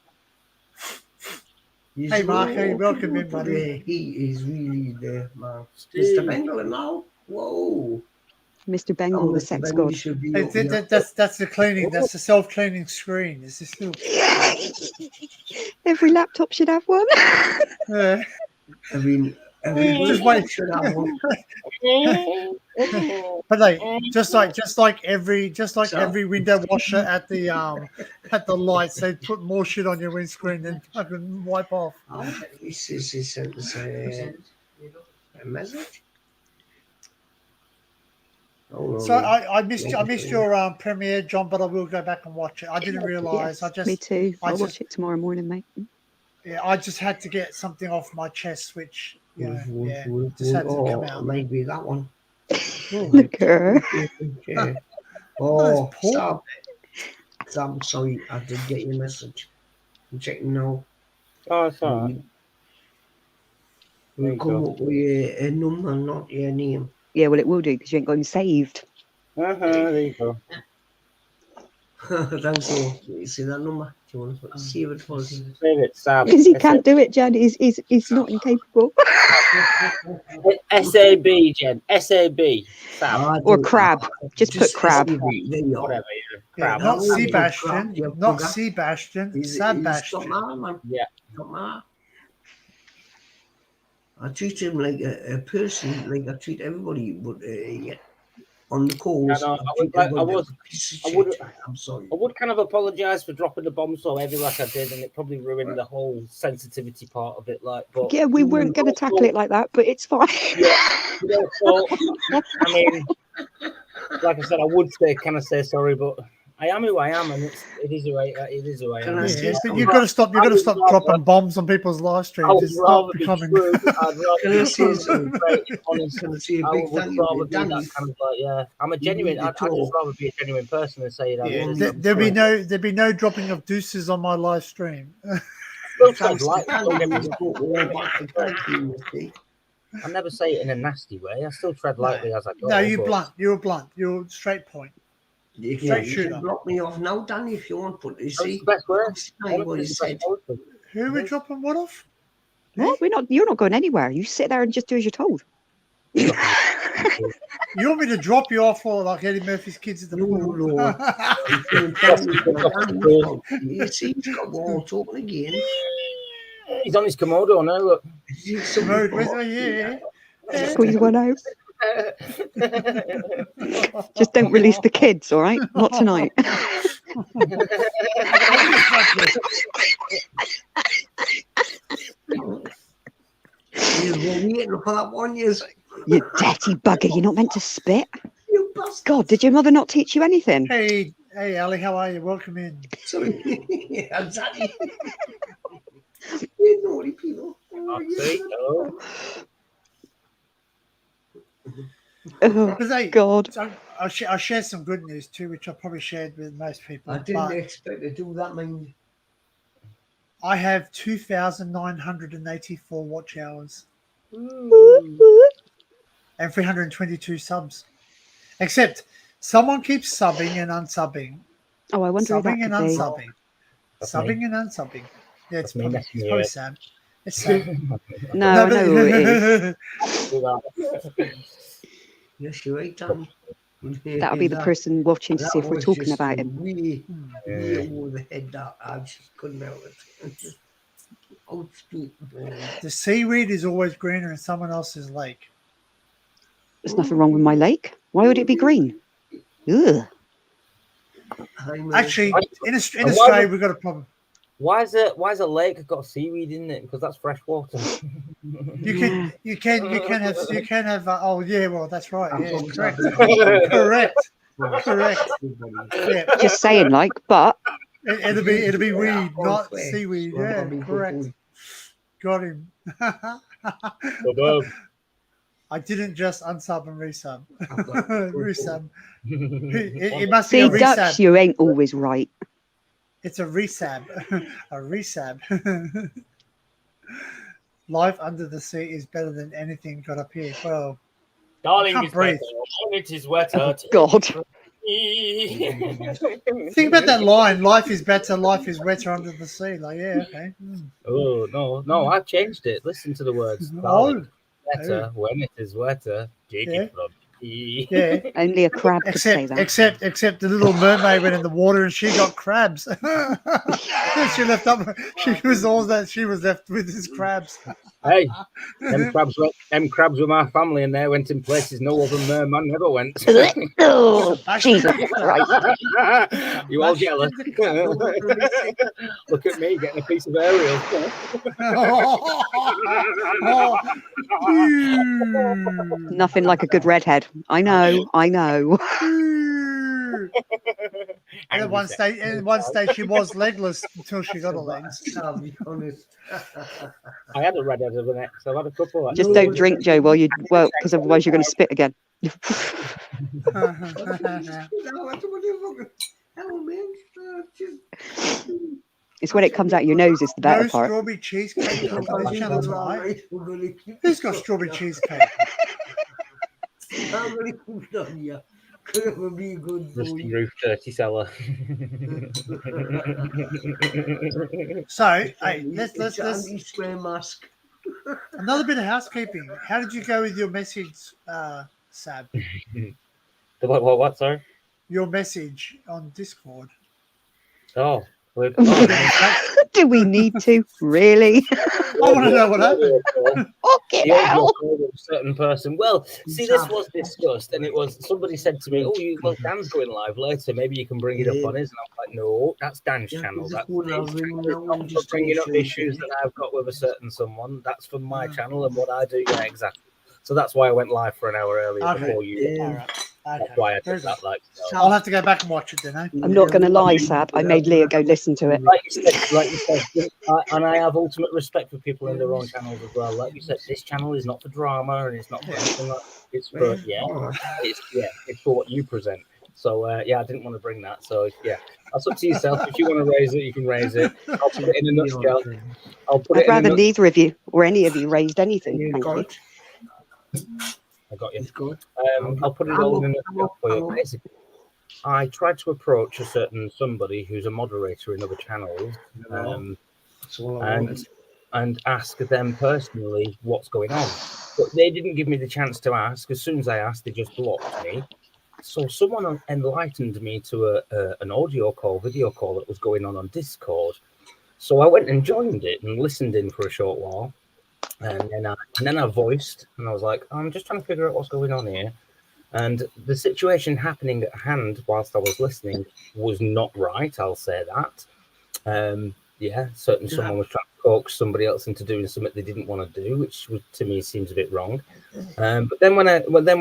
Hey, Mark, hey, welcome in, buddy. He is really there, man. Mr. Bengal now? Whoa. Mr. Bengal, the sex god. That's the cleaning. That's the self-cleaning screen. Is this still? Every laptop should have one. Yeah. I mean, Just wait. should have one. But like, just like every window washer at the lights, they put more shit on your windscreen than fucking wipe off. He sent us a message. Oh, So I missed your premiere, John, but I will go back and watch it. I didn't realise. Yes, me too. I'll watch it tomorrow morning, mate. Yeah, I just had to get something off my chest, which just had to come out. Maybe that one. Look at her. Okay. Oh, Sam, sorry, I did get your message. I'm checking now. Oh, it's all right. We'll come up with a number, not your name. Yeah, well, it will do because you ain't got him saved. There you go. Thanks, you see that number? Do you want to save it for us? Save it, Sam. Because he can't do it, Jen. He's not incapable. SAB, Jen. SAB. Sam. Or crab. Just put crab. There you are. Whatever, yeah. Crab. Not Crab. Sebastian. Crab. Not Sebastian. Sebastian. Don't matter, man. Yeah. Don't matter. I treat him like a person, like I treat everybody, but on the calls, I'm sorry. I would kind of apologise for dropping the bomb so heavy like I did, and it probably ruined the whole sensitivity part of it. But Yeah, we weren't going to tackle it like that, but it's fine. Yeah, so, I mean, like I said, I would say sorry, but I am who I am, and it is who I am. Yeah, but you've got to stop. You've got to stop dropping bombs on people's live streams. It's not becoming. I'd rather say honest. Can I say a I big would thank rather you, be that Danny? kind of like, I'm a genuine. I'd just rather be a genuine person and say that. Yeah, there'd be no dropping of deuces on my live stream. Still tread lightly. I never say it in a nasty way. I still tread lightly as I go. No, you're blunt. You're blunt. You're straight point. You can block me off now, Danny, if you want, but you see, the best word. what you said. Who are we dropping what off? What? You're not going anywhere. You sit there and just do as you're told. You want me to drop you off for like Eddie Murphy's kids at the pool? No. You see, he's got all talking again. He's on his Komodo now, look. Squeeze one out. Just don't release the kids, all right? Not tonight. You're waiting for that one, you dirty bugger. You're not meant to spit. God, did your mother not teach you anything? Hey, Hey, Ali, how are you? Welcome in. Sorry. Yeah, exactly. You naughty people. Hello. Oh, Hey, God. so I'll share some good news too, which I probably shared with most people. I didn't but expect to do that, man. I have 2,984 watch hours and 322 subs. Except someone keeps subbing and unsubbing. Oh, I wonder who that Subbing and could be. unsubbing. That's Subbing me. and unsubbing. Yeah, it's That's me probably, messing it's you probably up. Sam. It's Sam. No, I know who it is. Yes, you're right, Tom. That'll be the person watching to see if we're was talking just about him. way over the head. That I just couldn't help it. Outspeak. The seaweed is always greener in someone else's lake. There's nothing wrong with my lake. Why would it be green? Ugh. Actually, in And why Australia, would- we've got a problem. Why is a lake got seaweed in it? Because that's fresh water. You can have. Oh yeah, well that's right. Yeah, correct. Correct. Yeah, Just saying, like, but it'll be weed, not seaweed. Yeah, correct. Got him. I didn't just unsub and resub. Resub. It must be see, a Dutch, resub. you ain't always right. It's a resab. A resab. Life under the sea is better than anything got up here. Well, Darling, can't it's breathe. better when it is wetter. Oh, God. Think about that line. Life is better. Life is wetter under the sea. Like, yeah, okay. Oh no! I've changed it. Listen to the words. Oh, Darling, better when it is wetter. Take Yeah. it from me. yeah. Only a crab could say that. Except the little mermaid went in the water and she got crabs. She left up. She was left with his crabs. Hey, them crabs were my family, and they went in places no other merman never went. Oh, Jesus Christ. You all jealous? Look at me getting a piece of aerial. Nothing like a good redhead. I know. And at one stage, she was legless until she got her legs. I'll be honest. I had a redhead of an ex. I've had a couple. Just don't drink, Joe, because otherwise you're going to spit again. It's when it comes out your nose is the better No part. strawberry cheesecake on this channel tonight. Who's got strawberry cheesecake? I'm going to keep it on you. Could be a good Rusty roof, dirty cellar. So, hey, let's anti-swear mask. another bit of housekeeping. How did you go with your message, Sab? What? Sorry. Your message on Discord. Oh. Do we need to? Really? I want to know what happened. Fucking hell. A certain person. Well, see, this was discussed, and it was somebody said to me, "Oh, Dan's going live later. Maybe you can bring it up on his." And I'm like, "No, that's Dan's channel. That's not for bringing up issues that I've got with a certain someone. That's for my channel and what I do." Yeah, exactly. So that's why I went live for an hour earlier before you. All right. That's why I did that. I'll have to go back and watch it then. Eh? I'm not going to lie, Sab. I made Leah go listen to it. Like you said, and I have ultimate respect for people in their own channels as well. Like you said, this channel is not for drama and it's not for anything like that. It's for it's for what you present. So I didn't want to bring that. So that's up to yourself. If you want to raise it, you can raise it. I'll put it in a nutshell. I'd rather neither of you or any of you raised anything. Thank you. I got you. I'll put it all in a nutshell for you. Basically, I tried to approach a certain somebody who's a moderator in other channels, and ask them personally what's going on. But they didn't give me the chance to ask. As soon as I asked, they just blocked me. So someone enlightened me to an audio call, video call that was going on Discord. So I went and joined it and listened in for a short while. And then I voiced, and I was like, I'm just trying to figure out what's going on here. And the situation happening at hand whilst I was listening was not right, I'll say that. yeah, certainly someone was trying to coax somebody else into doing something they didn't want to do, which to me seems a bit wrong. But then when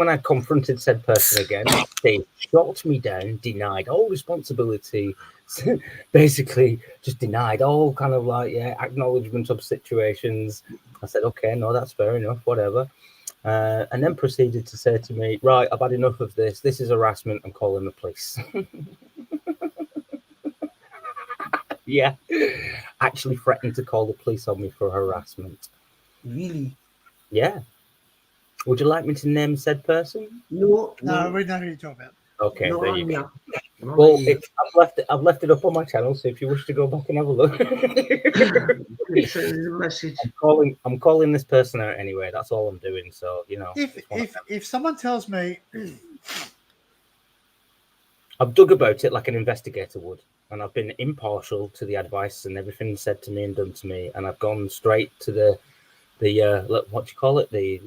I confronted said person again, they shot me down, denied all responsibility, basically just denied all kind of like acknowledgement of situations. I said, okay, no, that's fair enough, whatever. And then proceeded to say to me, right, I've had enough of this. This is harassment. I'm calling the police. Yeah, actually threatened to call the police on me for harassment. Really? Yeah. Would you like me to name said person? No, No, we know who you're talking about. Okay, no, there you go. no, Well, I've left it up on my channel, so if you wish to go back and have a look. message. I'm calling this person out anyway. That's all I'm doing. So If someone tells me, I've dug about it like an investigator would, and I've been impartial to the advice and everything said to me and done to me, and I've gone straight to the what do you call it, the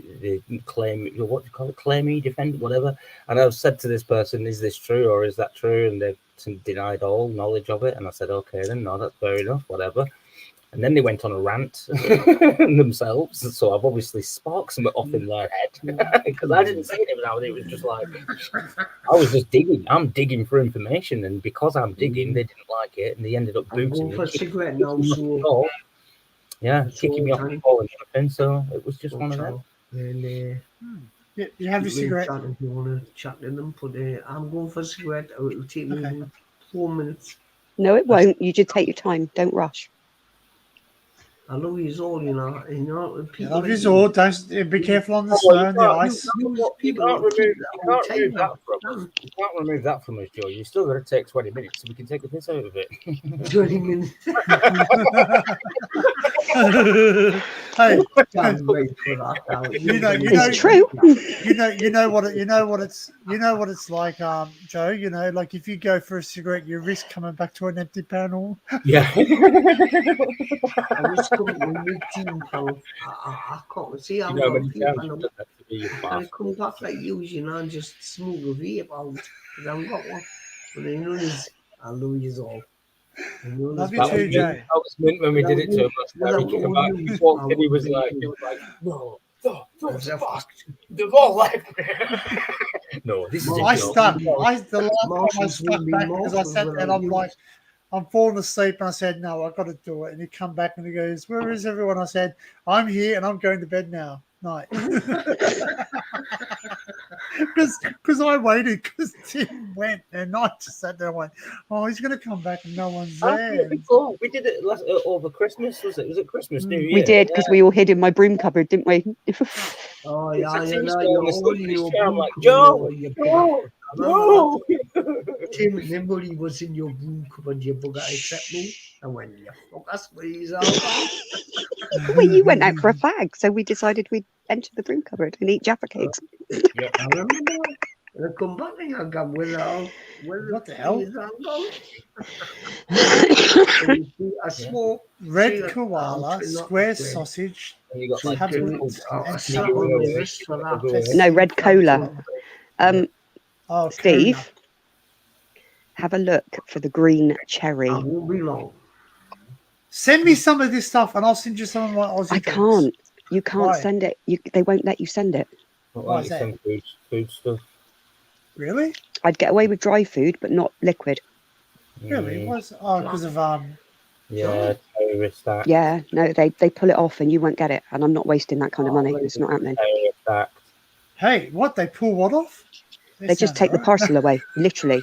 claim, what do you call it, claimee, defend, whatever, and I've said to this person, is this true or is that true, and they've denied all knowledge of it, and I said, okay then, no, that's fair enough, whatever. And then they went on a rant themselves, so I've obviously sparked something off in their head because I didn't say anything out. It was just like I was just digging. I'm digging for information, and because I'm digging, they didn't like it, and they ended up booting me. For a cigarette now, kicking me off the ball and everything. So it was just one of them. And you have your cigarette. If you want to chat to them, but I'm going for a cigarette. It'll take me about 4 minutes. No, it won't. You just take your time. Don't rush. I love you all, you know. People I love you all. Don't be careful on the snow and the ice. You can't remove that from us, Joe. You still got to take 20 minutes so we can take the piss out of it. 20 minutes. Hey, it's true. You know what it's like, Joe. You know, like if you go for a cigarette, you risk coming back to an empty panel. Yeah. I was coming to my team, pal. I can't see how I come back like you know, and just smoke a vape out. Because I haven't got one. But I know this, I love you all. Love you too, Jay. That was mint when we did it to him last time. He came back, he walked in, he was like, no, they've all left me. No, this is I stuck. The last time I stuck back because I sat there and I'm like, I'm falling asleep, and I said, no, I've got to do it. And he come back and he goes, where is everyone? I said, I'm here and I'm going to bed now. Night. Because I waited because Tim went and I just sat there and went, oh, he's going to come back and no one's there. We did it over Christmas, was it? Was it Christmas, New Year? We did, because we all hid in my broom cupboard, didn't we? Oh, yeah, I'm like, Joe, no. Tim, nobody was in your broom cupboard, you bugger, except me. And when you fuck us, please. Well, you went out for a fag, so we decided we'd enter the broom cupboard and eat Jaffa cakes. Yeah, I remember that. And I come back and I got what the hell? I swore. Red koala, square sausage. You got like no, red cola. Steve, cola. have a look for the green cherry. I won't be long. Send me some of this stuff and I'll send you some of my Aussie I can't. You can't send it. They won't let you send it. Why is that? Food stuff. Really? I'd get away with dry food, but not liquid. Really? Because of terrorist act. Yeah, no, they pull it off and you won't get it. And I'm not wasting that kind of money. It's not happening. Hey, what? They pull what off? They just take the parcel away, literally.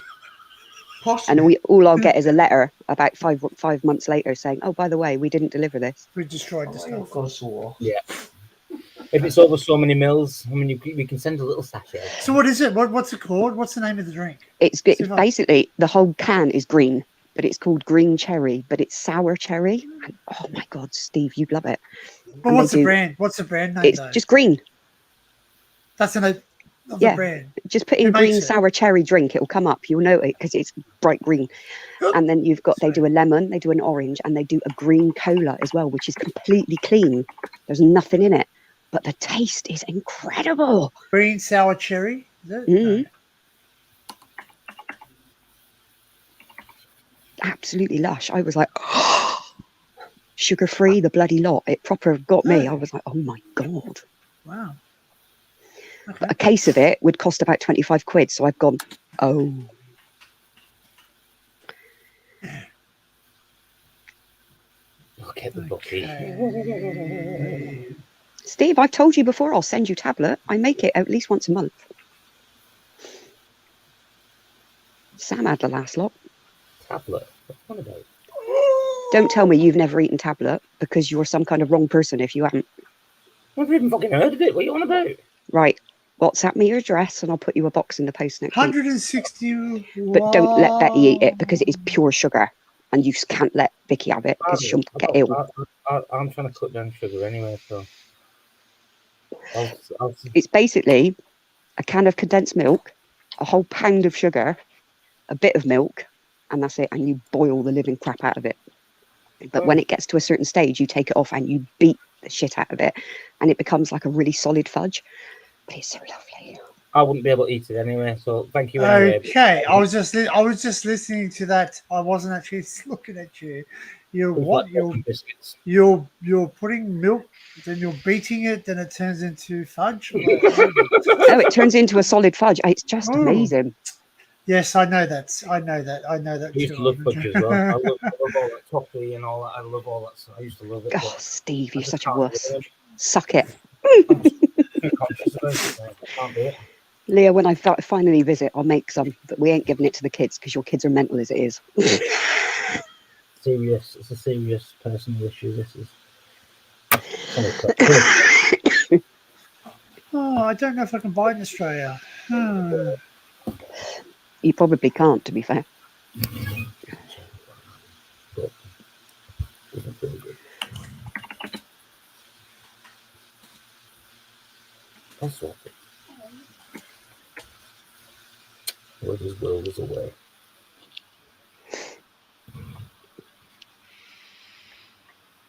And all I'll get is a letter about 5 months later saying, "Oh, by the way, we didn't deliver this. We destroyed the stuff." Yeah. If it's over so many mils, I mean, we can send a little sachet. So what is it? What's it called? What's the name of the drink? It's basically the whole can is green, but it's called green cherry, but it's sour cherry. And, oh my God, Steve, you'd love it. Well, what's the brand? What's the brand name? It's just green. That's the brand. Just put in green sour cherry drink. It will come up. You'll know it because it's bright green. And then they do a lemon, they do an orange, and they do a green cola as well, which is completely clean. There's nothing in it, but the taste is incredible. Green sour cherry. Is it? No. Absolutely lush. I was like, oh, sugar-free, the bloody lot. It proper got me. I was like, oh my God. Wow. Okay. A case of it would cost about 25 quid. So I've gone, oh. Look at the bookie. Okay. Steve, I've told you before, I'll send you tablet. I make it at least once a month. Sam had the last lot. Tablet? What's that about? Don't tell me you've never eaten tablet, because you're some kind of wrong person if you haven't. I've never even fucking heard of it. What are you on about? Right. WhatsApp me your address and I'll put you a box in the post next week. 160. But don't let Betty eat it because it is pure sugar. And you can't let Vicky have it because she'll get ill. I'm trying to cut down sugar anyway, so... It's basically a can of condensed milk, a whole pound of sugar, a bit of milk, and that's it. And you boil the living crap out of it. But when it gets to a certain stage, you take it off and you beat the shit out of it, and it becomes like a really solid fudge. But it's so lovely. I wouldn't be able to eat it anyway, so thank you anyway. Okay, I was just listening to that. I wasn't actually looking at you. You're putting milk, then you're beating it, then it turns into fudge. No, it turns into a solid fudge. It's just amazing. Yes, I know that. I used to love fudge as well. I love all that toffee and all that. I love all that. So I used to love it. Oh, Steve, you're such a wuss. Suck it. Leah, when I finally visit, I'll make some, but we ain't giving it to the kids because your kids are mental as it is. Serious. It's a serious personal issue. This is. Oh, I don't know if I can buy it in Australia. You probably can't, to be fair. That's what it. Where his world is away.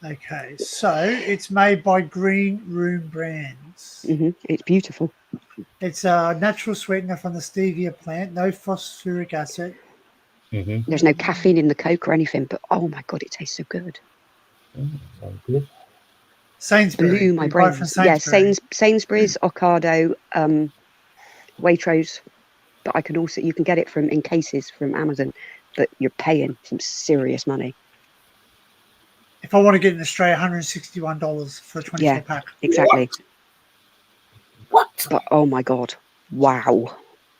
Okay, so it's made by Green Room Brands. It's beautiful. It's a natural sweetener from the stevia plant, no phosphoric acid. There's no caffeine in the Coke or anything, but oh my God, it tastes so good. Sounds good. Sainsbury's. Blew my brains. Yeah, Sainsbury's, Ocado, Waitrose. But I can also, you can get it in cases from Amazon, but you're paying some serious money. If I want to get it in Australia, $161 for a 24 pack. Exactly. What? But oh my God, wow.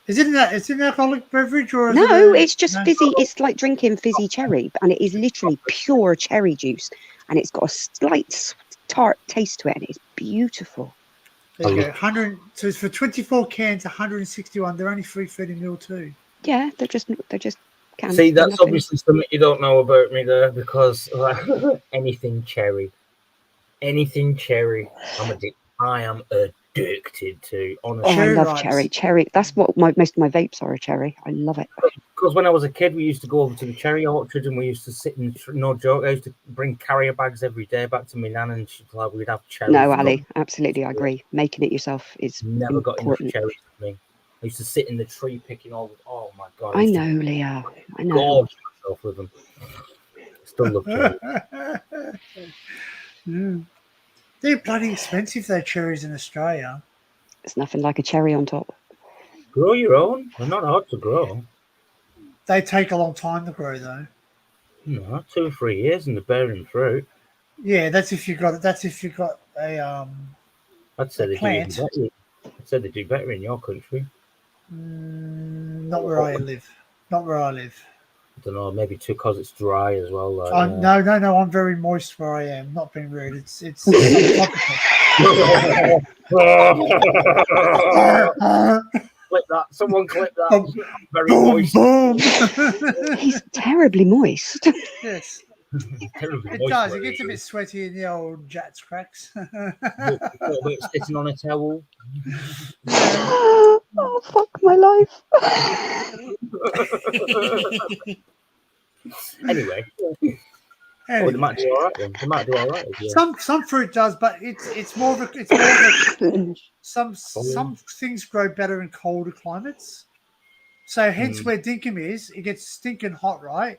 Is it an alcoholic beverage or? No, it's just fizzy. It's like drinking fizzy cherry, and it is literally pure cherry juice, and it's got a slight tart taste to it, and it's beautiful. There you go. 100. So it's for 24 cans, 161. They're only 330 ml too. Yeah, they're just cans. See, that's obviously something you don't know about me there, because anything cherry, I am addicted to. Honestly, I love cherry. That's what most of my vapes are. Cherry. I love it. Because when I was a kid, we used to go over to the cherry orchard and we used to sit in. No joke, I used to bring carrier bags every day back to my nan, and we'd have cherry. No, Ali, absolutely, I agree. Making it yourself is never got enough important. cherries for me. I used to sit in the tree picking all. Oh my God! I know, Leah. I know. Gorge myself with them. Still love cherries. They're bloody expensive, though, cherries in Australia. It's nothing like a cherry on top. Grow your own. They're not hard to grow. They take a long time to grow, though. No, 2 or 3 years and they're bearing fruit. Yeah, that's if you got a I'd say they plant. do better. I'd say they do better in your country. Not where I live. Not where I live. I don't know, maybe too because it's dry as well. Like, No. I'm very moist where I am. Not being rude. It's Clip that. Someone clip that. Very boom, moist. boom. He's terribly moist. Yes. Terribly It moist does. where It gets he a bit is. sweaty in the old Jats cracks. It's sitting on a towel. Oh, fuck my life. Anyway. Oh, they might do all right then. They might do all right. Yeah. Some fruit does, but it's more of a some things grow better in colder climates. So hence where dinkum is, it gets stinking hot, right?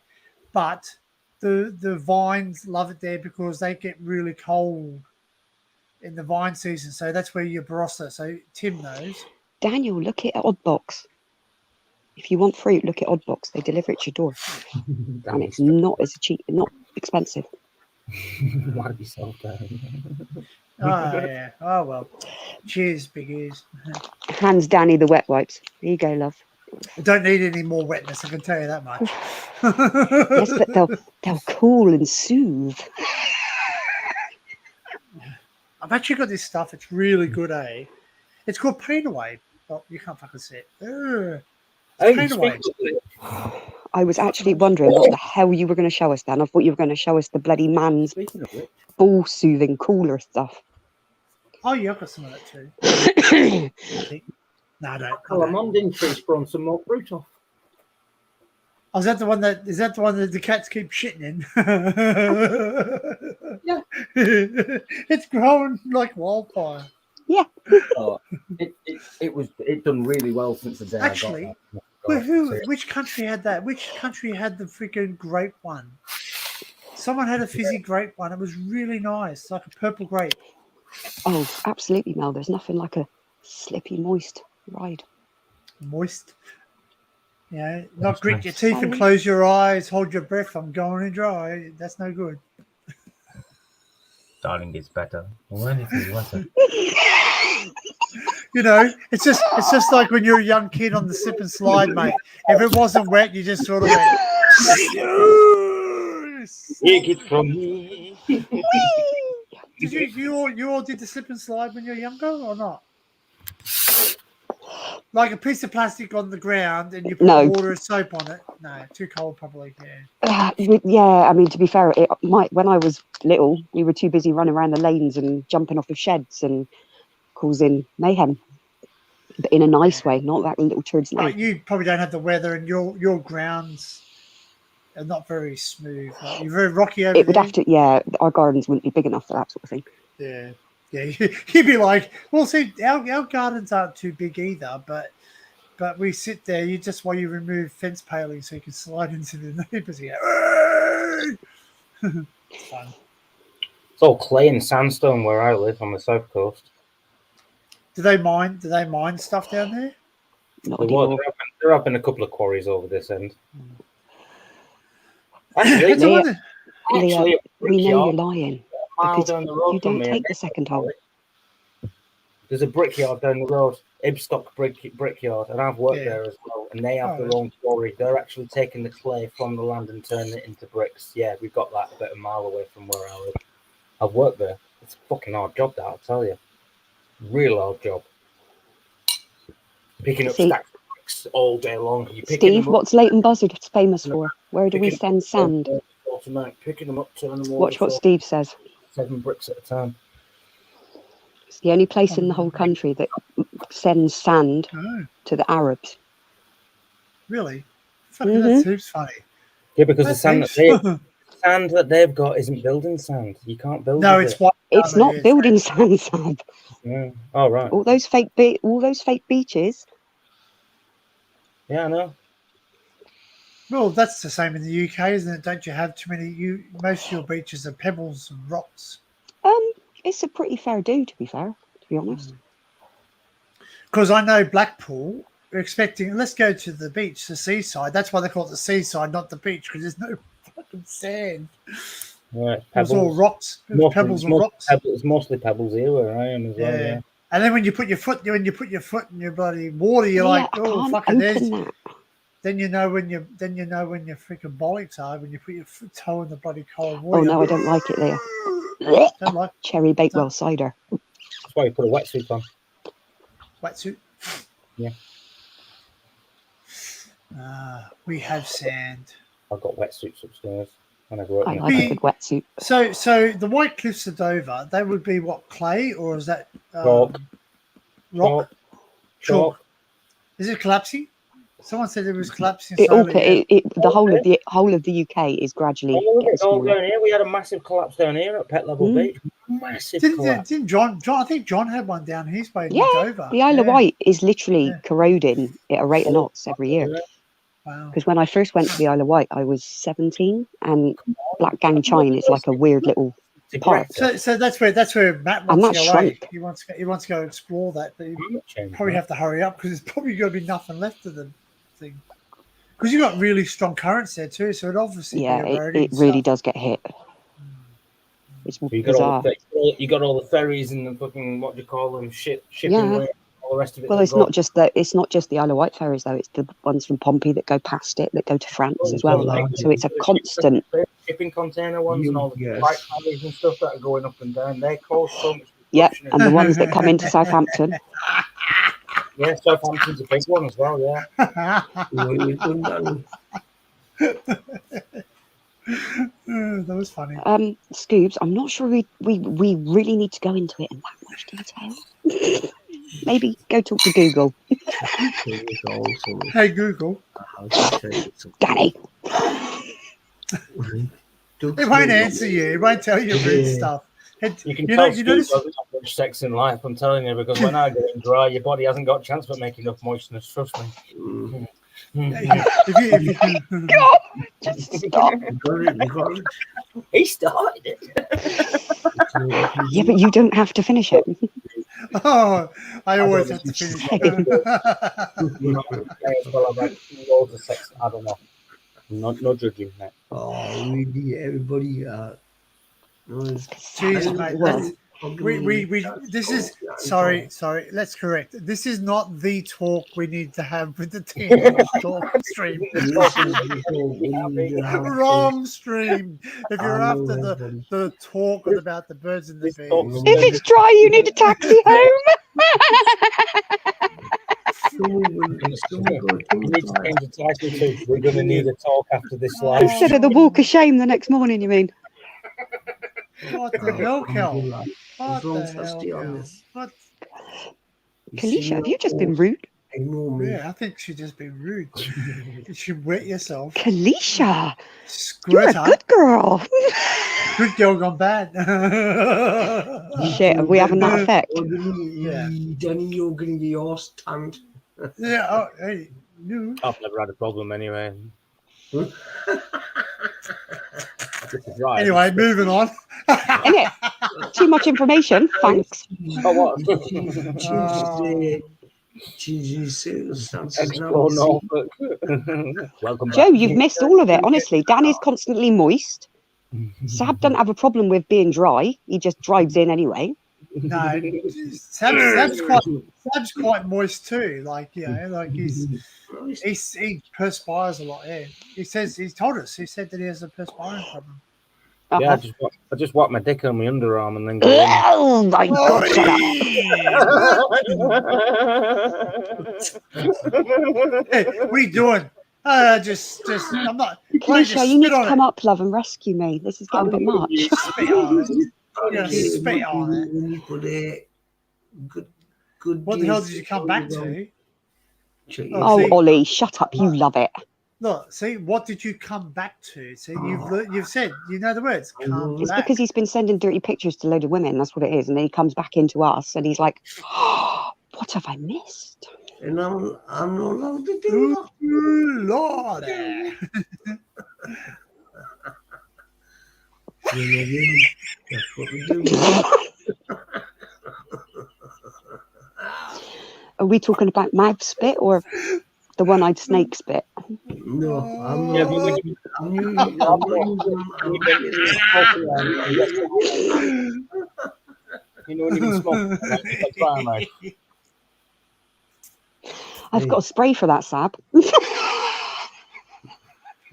But the vines love it there because they get really cold in the vine season. So that's where your barossa. So Tim knows. Daniel, look at Oddbox. If you want fruit, look at Oddbox. They deliver it to your door, and it's not as cheap, not expensive. Might be soft. Oh yeah. Oh well. Cheers, big ears. Hands Danny the wet wipes. There you go, love. I don't need any more wetness. I can tell you that much. Yes, but they'll cool and soothe. I've actually got this stuff. It's really good, eh? It's called Pain Away. Oh, you can't fucking see it. Pain Away. I was actually wondering what the hell you were going to show us, Dan. I thought you were going to show us the bloody man's ball soothing cooler stuff. Oh, yeah, I've got some of that too. No, I don't. Calamondin tree sprung some more fruit off. Oh, is that the one that the cats keep shitting in? Yeah. It's growing like wildfire. Yeah. Oh, it done really well since the day Actually, I got that. which country had that? Which country had the freaking grape one? Someone had a fizzy grape one. It was really nice, like a purple grape. Oh, absolutely, Mel. There's nothing like a slippy, moist ride. Moist. Yeah, not grit your teeth and close your eyes, hold your breath. I'm going to dry. That's no good. Darling gets better. Or anything you want to. You know, it's just like when you're a young kid on the slip and slide, mate. If it wasn't wet, you just sort of went. Take it from me. Did you all did the slip and slide when you were younger or not? Like a piece of plastic on the ground and you put water and soap on it? No, too cold probably. Yeah. Yeah, I mean, to be fair, when I was little, we were too busy running around the lanes and jumping off of sheds and causing mayhem. But in a nice way, not that little turds. Like you probably don't have the weather and your grounds are not very smooth. Like you're very rocky over It would have to, yeah, our gardens wouldn't be big enough for that sort of thing. Yeah. Yeah, you'd be like, well, see, our gardens aren't too big either, but we sit there. While you remove fence palings so you can slide into the neighbours here. It's fun. It's all clay and sandstone where I live on the south coast. Do they mine stuff down there? Not There anymore. have been a couple of quarries over this end. Leo, Actually, we know you're lying. Mile Because down the road you from don't me, take the second hole. There's a brickyard down the road, Ibstock brickyard, and I've worked there as well. And they have their own quarry. They're actually taking the clay from the land and turning it into bricks. Yeah, we've got that about a mile away from where I live. I've worked there. It's a fucking hard job, that I'll tell you. Real hard job. Picking up stacks of bricks all day long. Steve, what's Leighton Buzzard famous for? Where do we send sand? Picking them up, turning them over. Watch what Steve says. 7 bricks at a time. It's the only place in the whole country that sends sand to the Arabs. Really? Fucking that seems funny. Yeah, because the sand that they've got isn't building sand. You can't build. No, it's what. It's not building sand. Yeah. Oh right. All those fake beaches. Yeah, I know. Well, that's the same in the UK, isn't it? Don't you have too many? Most of your beaches are pebbles and rocks. It's a pretty fair do, to be fair. To be honest. Because I know Blackpool are expecting. Let's go to the beach, the seaside. That's why they call it the seaside, not the beach, because there's no fucking sand. Right, it's all rocks, pebbles and rocks. It's mostly pebbles here where I am as well. Yeah. And then when you put your foot in your bloody water, you're like, oh fucking there's. Then you know when your freaking bollocks are when you put your toe in the bloody cold water. Oh no, I don't like it, Leah. Don't like Cherry Bakewell cider. That's why you put a wetsuit on. Wetsuit. Yeah. We have sand. I've got wetsuits upstairs. I like a good wetsuit. So the White Cliffs of Dover, they would be what, clay or is that rock? Chalk. Is it collapsing? Someone said it was collapsing. The whole of the UK is gradually getting smaller. Down here. We had a massive collapse down here at Pet Level Beach. Massive collapse. Didn't John? I think John had one down his way in Dover. The Isle of Wight is literally corroding at a rate of knots every year. Wow. Because when I first went to the Isle of Wight, I was 17, and Black Gang Chine is like a weird little park. So that's where Matt And wants to that go away. shrunk. He wants to go explore that, but you probably have to hurry up because there's probably going to be nothing left of the thing. Because you've got really strong currents there too, so it obviously Yeah, be eroding it really stuff. does get hit. It's You bizarre. you got all the ferries and the fucking, what do you call them, shipping, Yeah. all the rest of it. Well, it's not just the Isle of Wight ferries though. It's the ones from Pompey that go past it, that go to France as well. So it's a constant. Shipping container ones and all the Yes. flight ferries and stuff that are going up and down. They cause so much Yep, disruption. and the ones that come into Southampton. Yeah, Southampton's a big one as well. Yeah. That was funny. Scoobs, I'm not sure we really need to go into it in that much detail. Maybe go talk to Google. Hey Google. Danny. It won't answer you. It won't tell you rude stuff. You can You tell know, Steve this- doesn't have much sex in life, I'm telling you, because when I get it dry, your body hasn't got a chance but make enough moistness, trust me. if you God, just stop. He started it. Yeah, but you don't have to finish it. Oh, I always have to finish. Well, I've had loads of sex. I don't know. No judging, mate. Oh, really? Everybody. Jeez, mate. Well, We this is sorry. Let's correct. This is not the talk we need to have with the team talk stream. Wrong stream. If you're after the talk about the birds and the bees. if it's dry, you need a taxi home. We're going to need a talk after this live. Instead of the walk of shame the next morning, you mean? What the hell, Kel? What the hell, Kel? What? Kalisha, have you just been rude? Yeah, I think she'd just been rude. You should wet yourself. Kalisha, Screw you're a her. good girl. Good girl gone bad. Shit, are we having that effect? Yeah. Danny, you're going to get your stand. Yeah. Oh, hey, no. I've never had a problem anyway. Anyway, moving on. Innit? Too much information. Thanks. Oh, what? Explore Norfolk. Welcome back. Joe, you've missed all of it, honestly. Danny's constantly moist. Sab doesn't have a problem with being dry. He just drives in anyway. No, Sab's quite moist too. Like, you know, like he perspires a lot. Yeah, he told us. He said that he has a perspiring problem. Yeah, I just wipe my dick on my underarm and then go in. Oh my God, shut up. Hey, what are you doing? Just I'm not. Kalisha, you need to come up, love, and rescue me. This is getting a bit much. Spit on it. You're gonna spit on it. What the hell did you come back to? Oh, see, Ollie, shut up. You love it. look, see, what did you come back to? See, you've said, you know the words. Come It's back. because he's been sending dirty pictures to a load of women. That's what it is. And then he comes back into us and he's like, oh, what have I missed? And I'm not allowed to do that. Ooh, Lord. That's what we do. Are we talking about mouth spit or the one-eyed snake spit? No, I'm Yeah, not. but I'm you know when you've been smoking, it's like fire knife. I've got a spray for that, Sab. You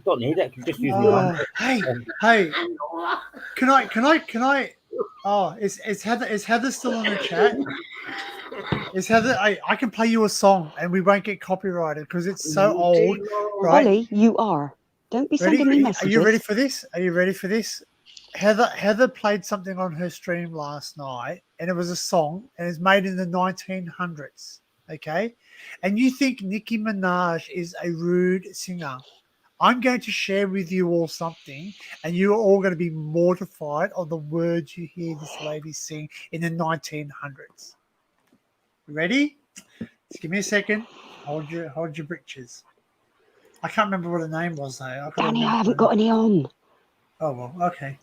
don't need it. You can just use the Hey, can I? Oh, is Heather still in the chat? Is Heather? I can play you a song and we won't get copyrighted because it's so old, right? Ollie, you are. Don't be sending me messages. Are you ready for this? Are you ready for this? Heather played something on her stream last night, and it was a song, and it's made in the 1900s. Okay, and you think Nicki Minaj is a rude singer? I'm going to share with you all something, and you are all going to be mortified of the words you hear this lady sing in the 1900s. Ready? Just give me a second. Hold your britches. I can't remember what her name was though. Danny, I haven't got any on. Oh well, okay.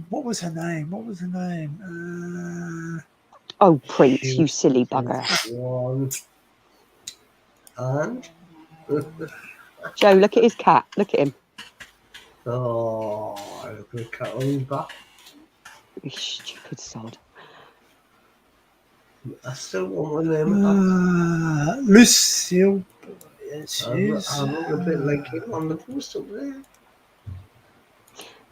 What was her name? What was her name? Oh, Prince, you silly bugger. One. And? Joe, look at his cat. Look at him. Oh, look at the cat on his back. You stupid sod. I still want one of them. Lucille. Yes, I look a bit like him on the post up there.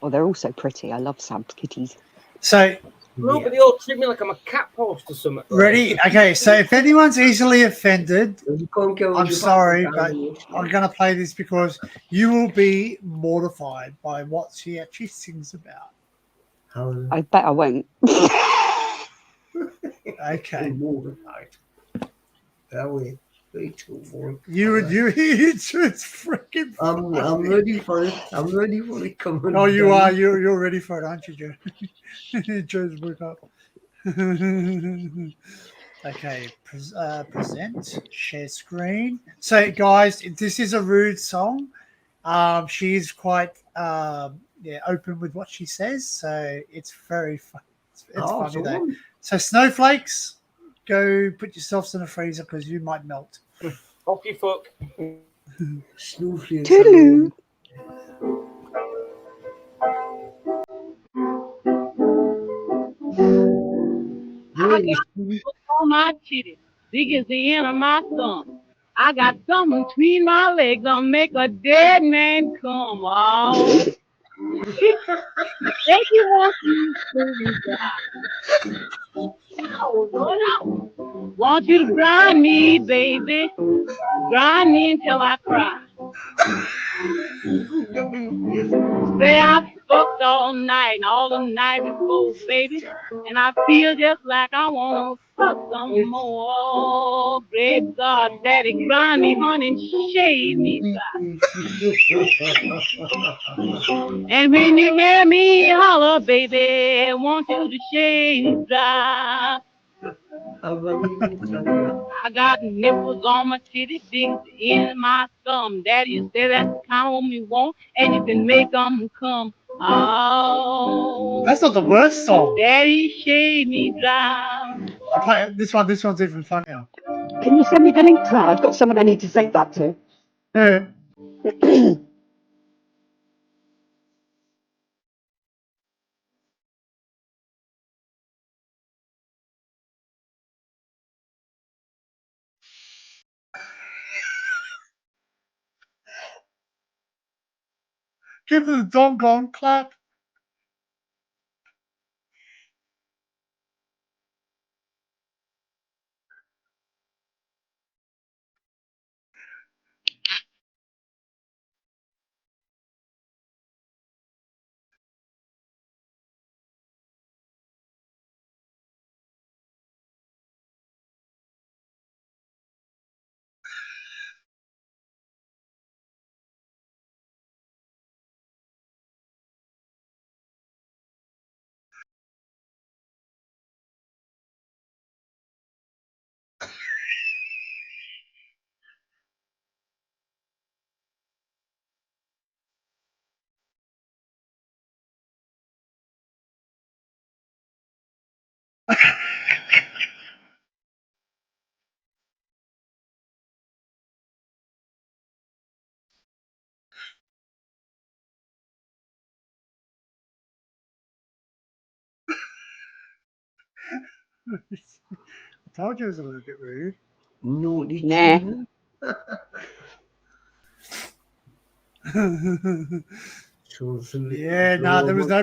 Oh, they're all so pretty. I love Sam's kitties. So, No, but they all treat me like I'm a cat post or something. ready? Okay, so if anyone's easily offended, You can't go with I'm your sorry, back but down. I'm going to play this because you will be mortified by what she actually sings about. How I bet I won't. Okay. mortified. That way. Way too boring. It's freaking. I'm ready for it. I'm ready for it coming. Oh, you are. You're ready for it, aren't you, Joe? Joe's woke up. Okay, present, share screen. So, guys, this is a rude song. She's quite open with what she says, so it's very fun. It's funny though. So, snowflakes, go put yourselves in a freezer because you might melt. Off you fuck. Snowflakes. Toodaloo. On my titty, big as the end of my thumb. I got something between my legs. I'll make a dead man come. Oh, thank you want want you to grind me, baby. Grind me until I cry. Say I fucked all night and all the night before, baby. And I feel just like I want to fuck some more. Great God, Daddy, grind me, honey, and shave me dry. And when you hear me holler, baby, I want you to shave me dry. I got nipples on my titty, big in my thumb. Daddy said that's the kind of woman you want, and you can make them come. Oh, That's not the worst song. Daddy, shave me dry. This one's even funnier. Can you send me the link to that? I've got someone I need to say that to. Yeah. Give them the doggone clap. I told you it was a little bit rude. Naughty Nah. children. Yeah, no, there was no.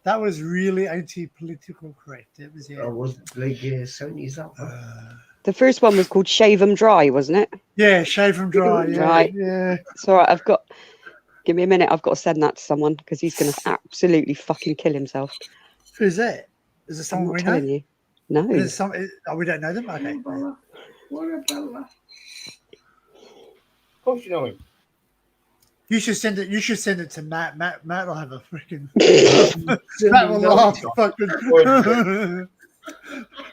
That was really anti-political correct. It was, yeah. I was like 70s that one. The first one was called Shave 'em Dry, wasn't it? Yeah, shave them dry. Yeah, Right. yeah. It's all right. Give me a minute. I've got to send that to someone because he's going to absolutely fucking kill himself. Who's that? Is it I'm someone not we know? telling you. No. Is it we don't know them. Okay. What about that? Of course you know him. You should send it. You should send it to Matt. Matt will have a freaking. Matt will laugh. Fucking.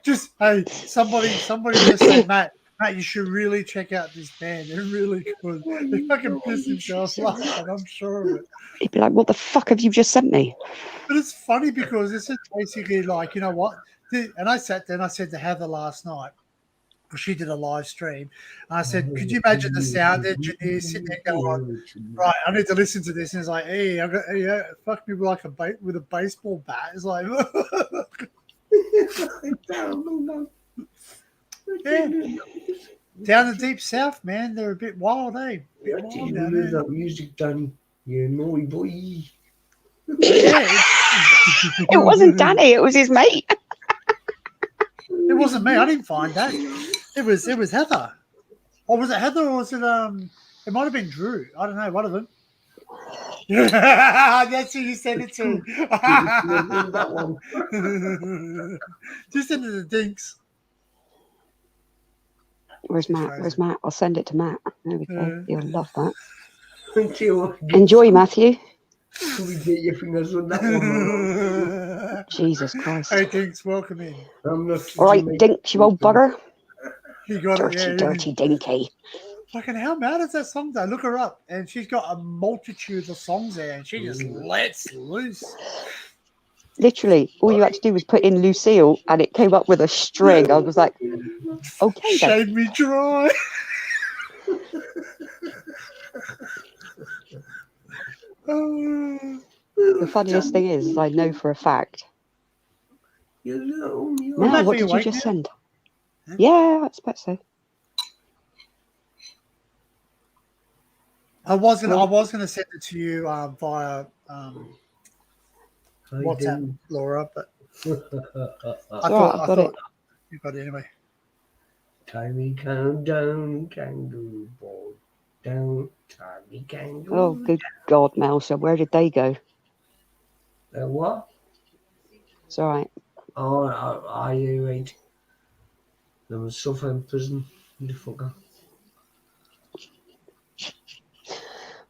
Just hey, somebody just say Matt. Mate, you should really check out this band. They're really good. They fucking piss himself laughing, I'm sure of it. He'd be like, "What the fuck have you just sent me?" But it's funny because this is basically like, you know what? And I sat there and I said to Heather last night, because she did a live stream, and I said, could you imagine the sound engineer sitting there going, right, I need to listen to this. And it's like, hey, I got, yeah, fuck me with with a baseball bat. It's like, yeah. Down the deep south, man, they're a bit wild, eh? Bit wild down there. That music, Danny. You naughty boy. Yeah, It wasn't Danny, it was his mate. it wasn't me. I didn't find that. It was Heather. Or was it Heather, or was it it might have been Drew. I don't know, one of them. That's who you sent it to. That one. Just into the dinks. Where's Matt? Where's Matt? I'll send it to Matt. There we go. You'll love that. Thank you. Enjoy, Matthew. We get your fingers on that one. Jesus Christ. Hey, Dinks, welcome in. I'm not All right, Dinks, you old bugger. You got Dirty, it, yeah. dirty dinky. Fucking how mad is that song though? Look her up, and she's got a multitude of songs there, and she just lets loose. Literally, all you had to do was put in Lucille, and it came up with a string. I was like, okay, then. Shade me dry. The funniest thing is, I know for a fact. Now, what did you just send? Yeah, I expect so. I was gonna send it to you via WhatsApp, Laura, but I thought you got it anyway. Tiny countdown, kangaroo ball down, tiny kangaroo. Oh, good God, Melsa, where did they go? What? It's all right. Oh, are you right? They were suffering in prison, the fucker.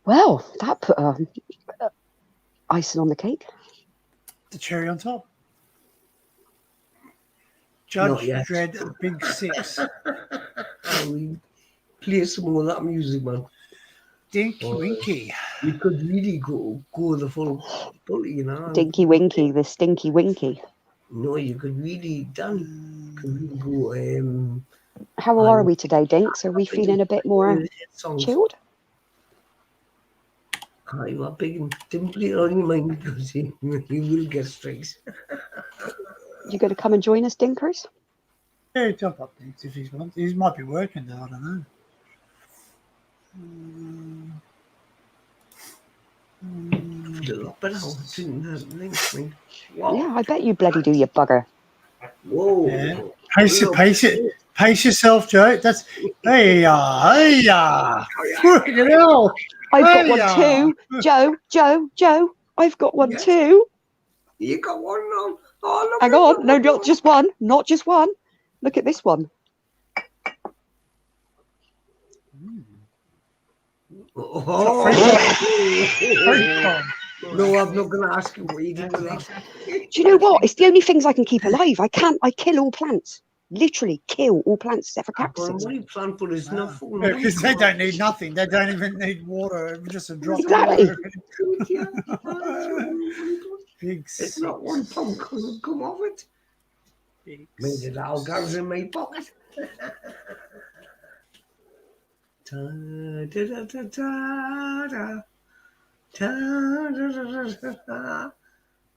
Well, that put icing on the cake. The cherry on top. Judge Dredd Big Six. We play some more of that music, man. Dinky Winky. You could really go the full bully, you know. Dinky Winky, the stinky winky. No, you could really go. How are we today, Dinks? Are we feeling a bit more chilled? You are big and simply on your mind because you will get strikes. You going to come and join us, Dinkers? Yeah, jump up, Dinks, if he's wants. He might be working though, I don't know. Yeah, I bet you bloody do, you bugger. Whoa. Yeah. Pace yourself, Joe. That's hey ya. Fucking hell. I've got one too. Joe. I've got one too. You got one on. Oh, hang on. No, not just one. Not just one. Look at this one. Oh. No, I'm not going to ask you what you did with that. Do you know what? It's the only things I can keep alive. I kill all plants. Literally kill all plants except for cactuses. Money plant, but it's not full. Because they don't need nothing. They don't even need water. Just a drop exactly. of water. It's not 1 pound could come off it. Made it all goes in my pocket.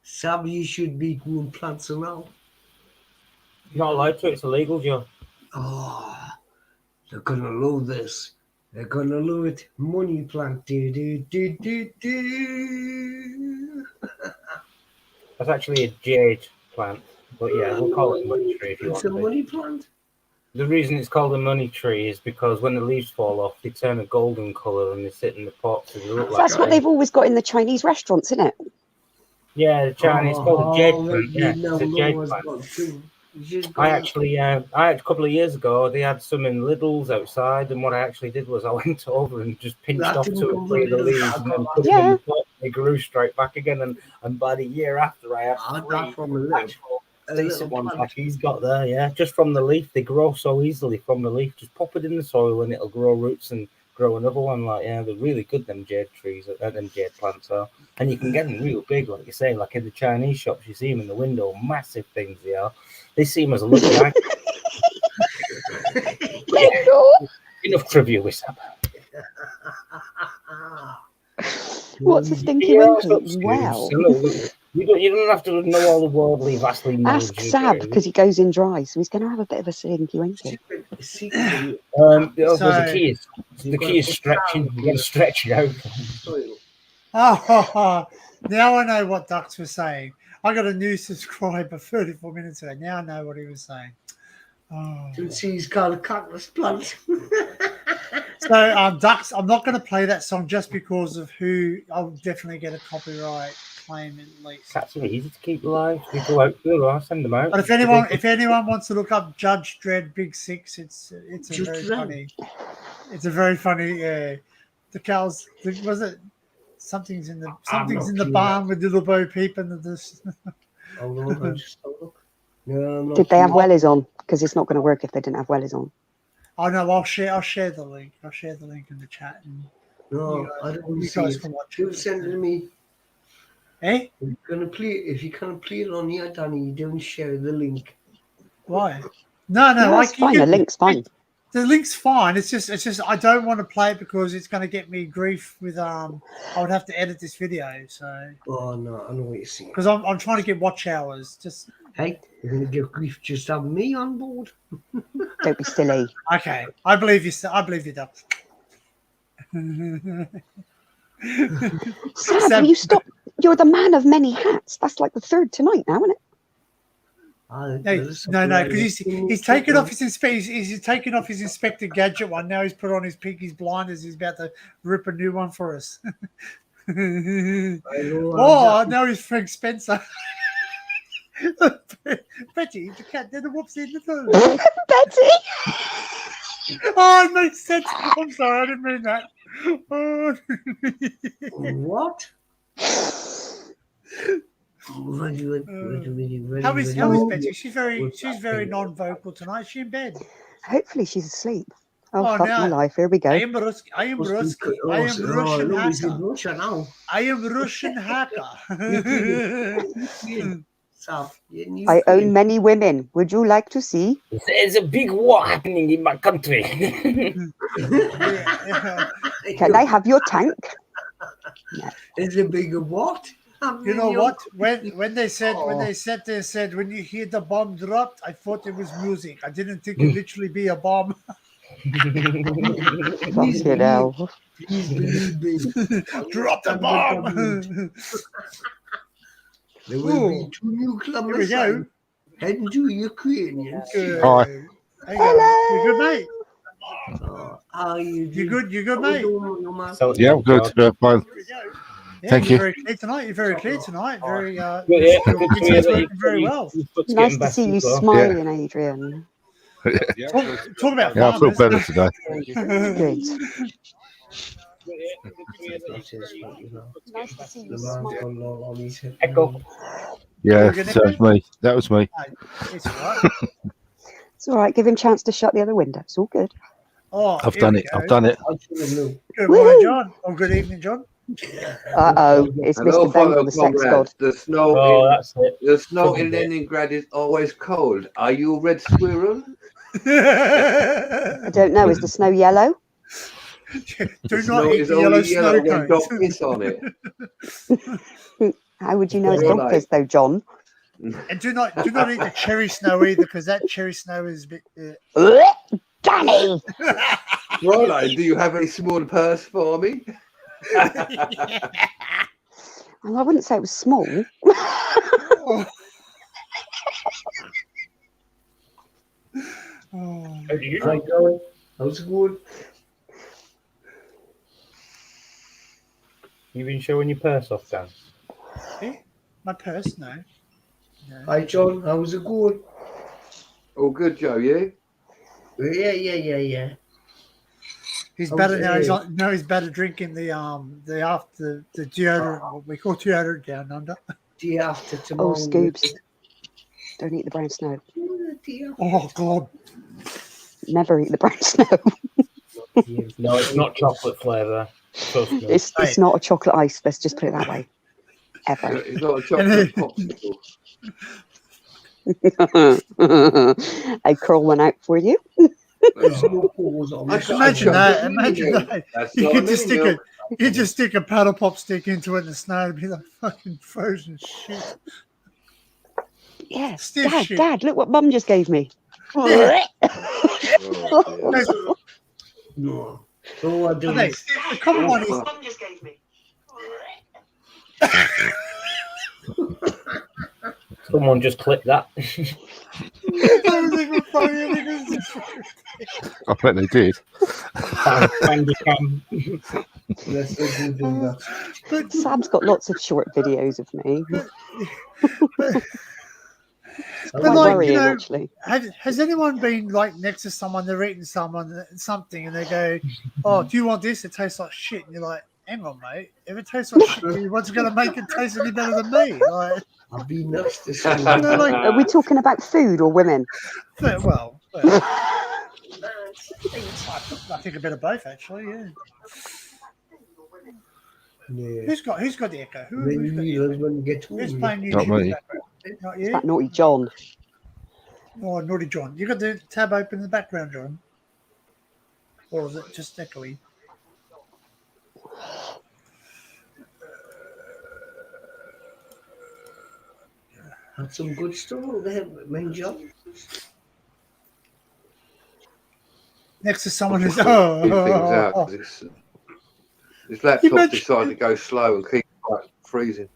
Sam, you should be growing plants now. You're not allowed to, it's illegal, Joe. Oh, they're gonna love this. They're gonna love it. Money plant. That's actually a jade plant, but yeah, we'll call it a money tree if you want. It's a money plant. The reason it's called a money tree is because when the leaves fall off, they turn a golden colour and they sit in the pots. And they look That's what they've always got in the Chinese restaurants, isn't it? Yeah, the Chinese called a jade plant. Yeah, it's a jade plant. I actually, a couple of years ago, they had some in Lidl's outside, and what I actually did was I went over and just pinched off 2 or 3 of the leaves and then put them in the pot. They grew straight back again, and about a year after, I had 3 decent ones like he's got there, yeah. Just from the leaf, they grow so easily from the leaf. Just pop it in the soil and it'll grow roots and grow another one. Like, yeah, they're really good, them jade trees, them jade plants are. And you can get them real big, like you say, like in the Chinese shops, you see them in the window, massive things they are. They seem as a look like. Enough trivia with that. What's a stinky winky? Well, you don't have to know all the worldly, vastly knowledge. ask Sab because he goes in dry, so he's going to have a bit of a stinky winky. The key is stretching. You got to stretch it out. Oh, now I know what Dux was saying. I got a new subscriber 34 minutes ago. Now I know what he was saying. Oh. He's got a cactus plant. So, Dux, I'm not going to play that song just because of who. I'll definitely get a copyright claim at least. Cats are easy to keep alive. People out there, I'll send them out. But if anyone wants to look up Judge Dredd Big Six, it's a very funny. It's a very funny. The cows. Was it? Something's in the barn with little Bo Peep and this. Did they have wellies on? Because it's not going to work if they didn't have wellies on. Oh no, I'll share the link. I'll share the link in the chat. And I don't want to see it. You send it to me. Eh? If you can't play it on here, Danny, you don't share the link. Why? No, it's fine. The link's fine. The link's fine. It's just I don't want to play it because it's going to get me grief with I would have to edit this video. So. Oh no, I know what you're saying. Because I'm trying to get watch hours. Just. Hey, you're going to get grief. Just have me on board. Don't be silly. Okay, I believe you. I believe you, Doc. Sam, you stop. You're the man of many hats. That's like the third tonight now, isn't it? No, because he's taken off he's taken off his Inspector Gadget one. Now he's put on his Pinky's blinders. He's about to rip a new one for us. Now he's Frank Spencer. Betty, the cat did a whoopsie in the phone. Betty. Oh, it makes sense. I'm sorry, I didn't mean that. Oh. What? How is Betty? She's very non-vocal tonight. Is she in bed? Hopefully she's asleep. Oh fuck my life! Here we go. I am Russian hacker. I own many women. Would you like to see? There's a big war happening in my country. Can I have your tank? No. Is a big what? You know what? When they said when you hear the bomb dropped, I thought it was music. I didn't think it literally be a bomb. Please believe me. Drop the bomb. There will be 2 nuclear missiles heading to Ukraine. Hi. Hello. You good, mate? You good, mate? Yeah, I'm good. Fine. Yeah, Thank you. Very clear tonight. You're very clear tonight. Very, very well. Nice to see you smiling, Adrian. Talk about I feel better today. Good. Nice to see you smiling. Echo. Yeah, that was me. That was me. It's all right. It's all right. Give him a chance to shut the other window. It's all good. Oh, I've done it. I've done it. Good morning, John. Or good evening, John. It's Mr. Ben, the sex god. The snow in Leningrad is always cold. Are you a red squirrel? I don't know. Is the snow yellow? Do not eat the yellow when don't piss on it. How would you know it's dog piss though, John? And do not eat the cherry snow either, because that cherry snow is a bit. Danny. Roland, do you have a small purse for me? Well, I wouldn't say it was small. How do you like going? How's it going? You've been showing your purse off, Dan? Eh? My purse? No. Hi, John. How's it going? All good, Joe. You? Yeah. He's better now. He's better drinking the deodorant. What we call deodorant down under. Day after tomorrow. Oh, Scoops. Don't eat the brown snow. Oh God. Never eat the brown snow. No, it's not chocolate flavour. Trust me. It's not a chocolate ice. Let's just put it that way. Ever. It's not a chocolate popsicle. I curl one out for you. Imagine that. Imagine that. You could just stick a paddle pop stick into it in the snow and be like fucking frozen shit. Yeah. Stiff shit. Dad, look what Mum just gave me. Yeah. No. Oh, I do. The common one is. Mum just gave me. Someone just clicked that. I bet they did. Sam's got lots of short videos of me. But quite like, worrying, you know, actually. has anyone been like next to someone, they're eating something and they go, "Oh, do you want this? It tastes like shit." And you're like, "Hang on, mate. If it tastes like shit, what's going to make it taste any better than me?" Like, I'll be next to Are we talking about food or women? well, I think a bit of both, actually. Yeah. Yeah. Who's got the echo? Who's playing music? Not me. In the background? Not It's you? that naughty John. Oh, naughty John. You got the tab open in the background, John? Or is it just echoey? Had some good stuff over there, main job. Next to someone who's Things out 'cause this laptop decided to go slow and keep freezing.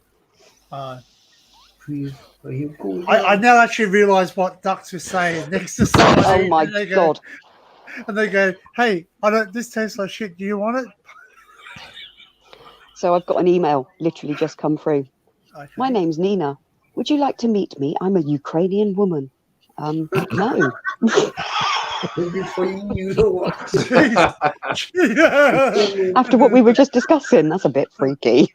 Please, are you cool? I now actually realise what Dux was saying. Next to someone, Oh my God. And they go, "Hey, this tastes like shit. Do you want it?" So I've got an email literally just come through. Okay. My name's Nina. Would you like to meet me? I'm a Ukrainian woman. No. Before you knew the what. After what we were just discussing, that's a bit freaky.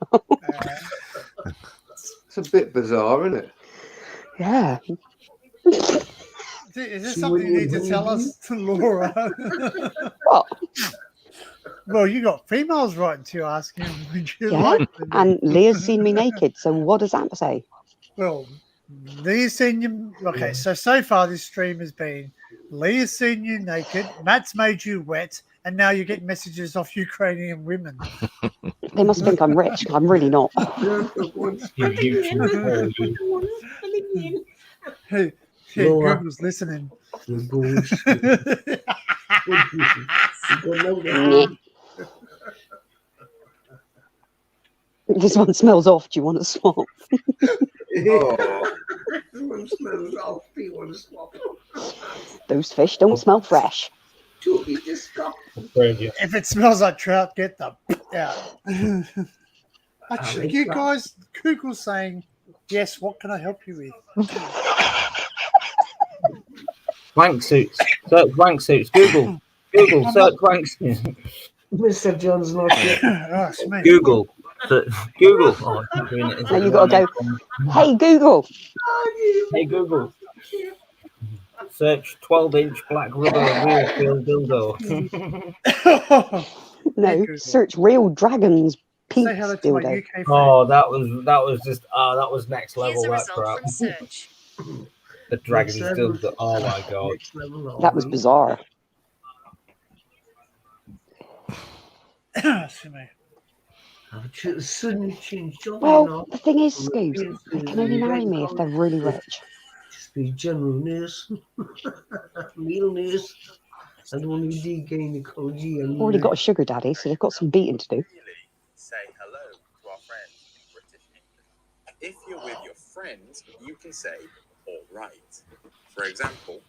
It's a bit bizarre, isn't it? Yeah. Is there something you need to tell us, Laura? What? Well, you got females writing to you asking, would you Yeah. like to And Leah's seen me naked. So what does that say? Well, Leah's seen you. Okay, so far this stream has been Leah's seen you naked, Matt's made you wet, and now you're getting messages off Ukrainian women. They must think I'm rich. I'm really not. Hey, Laura. Google's listening. This one smells off. Do you want to swap? Those fish don't smell fresh. If it smells like trout, get them out. Actually, you guys, Google's saying, yes, what can I help you with? Wank suits. Search wank suits. Google, search wank suits. Mr. John's not here. Google. Google. Oh, I keep doing it. Now you got to go, hey, Google. Hey, Google. Search 12-inch black rubber real feel dildo. No, search real dragons peaks dildo. Oh, that was next level. That crap. The dragon's dildo. Oh my God. That was bizarre. Well, the thing is, Scoobs, they can only marry me if they're really rich. Just be general nurse, meal nurse, and only gynecology. And Already got a sugar daddy, so they've got some beating to do. Say hello to our friends in British English. If you're with your friends, you can say all right. For example,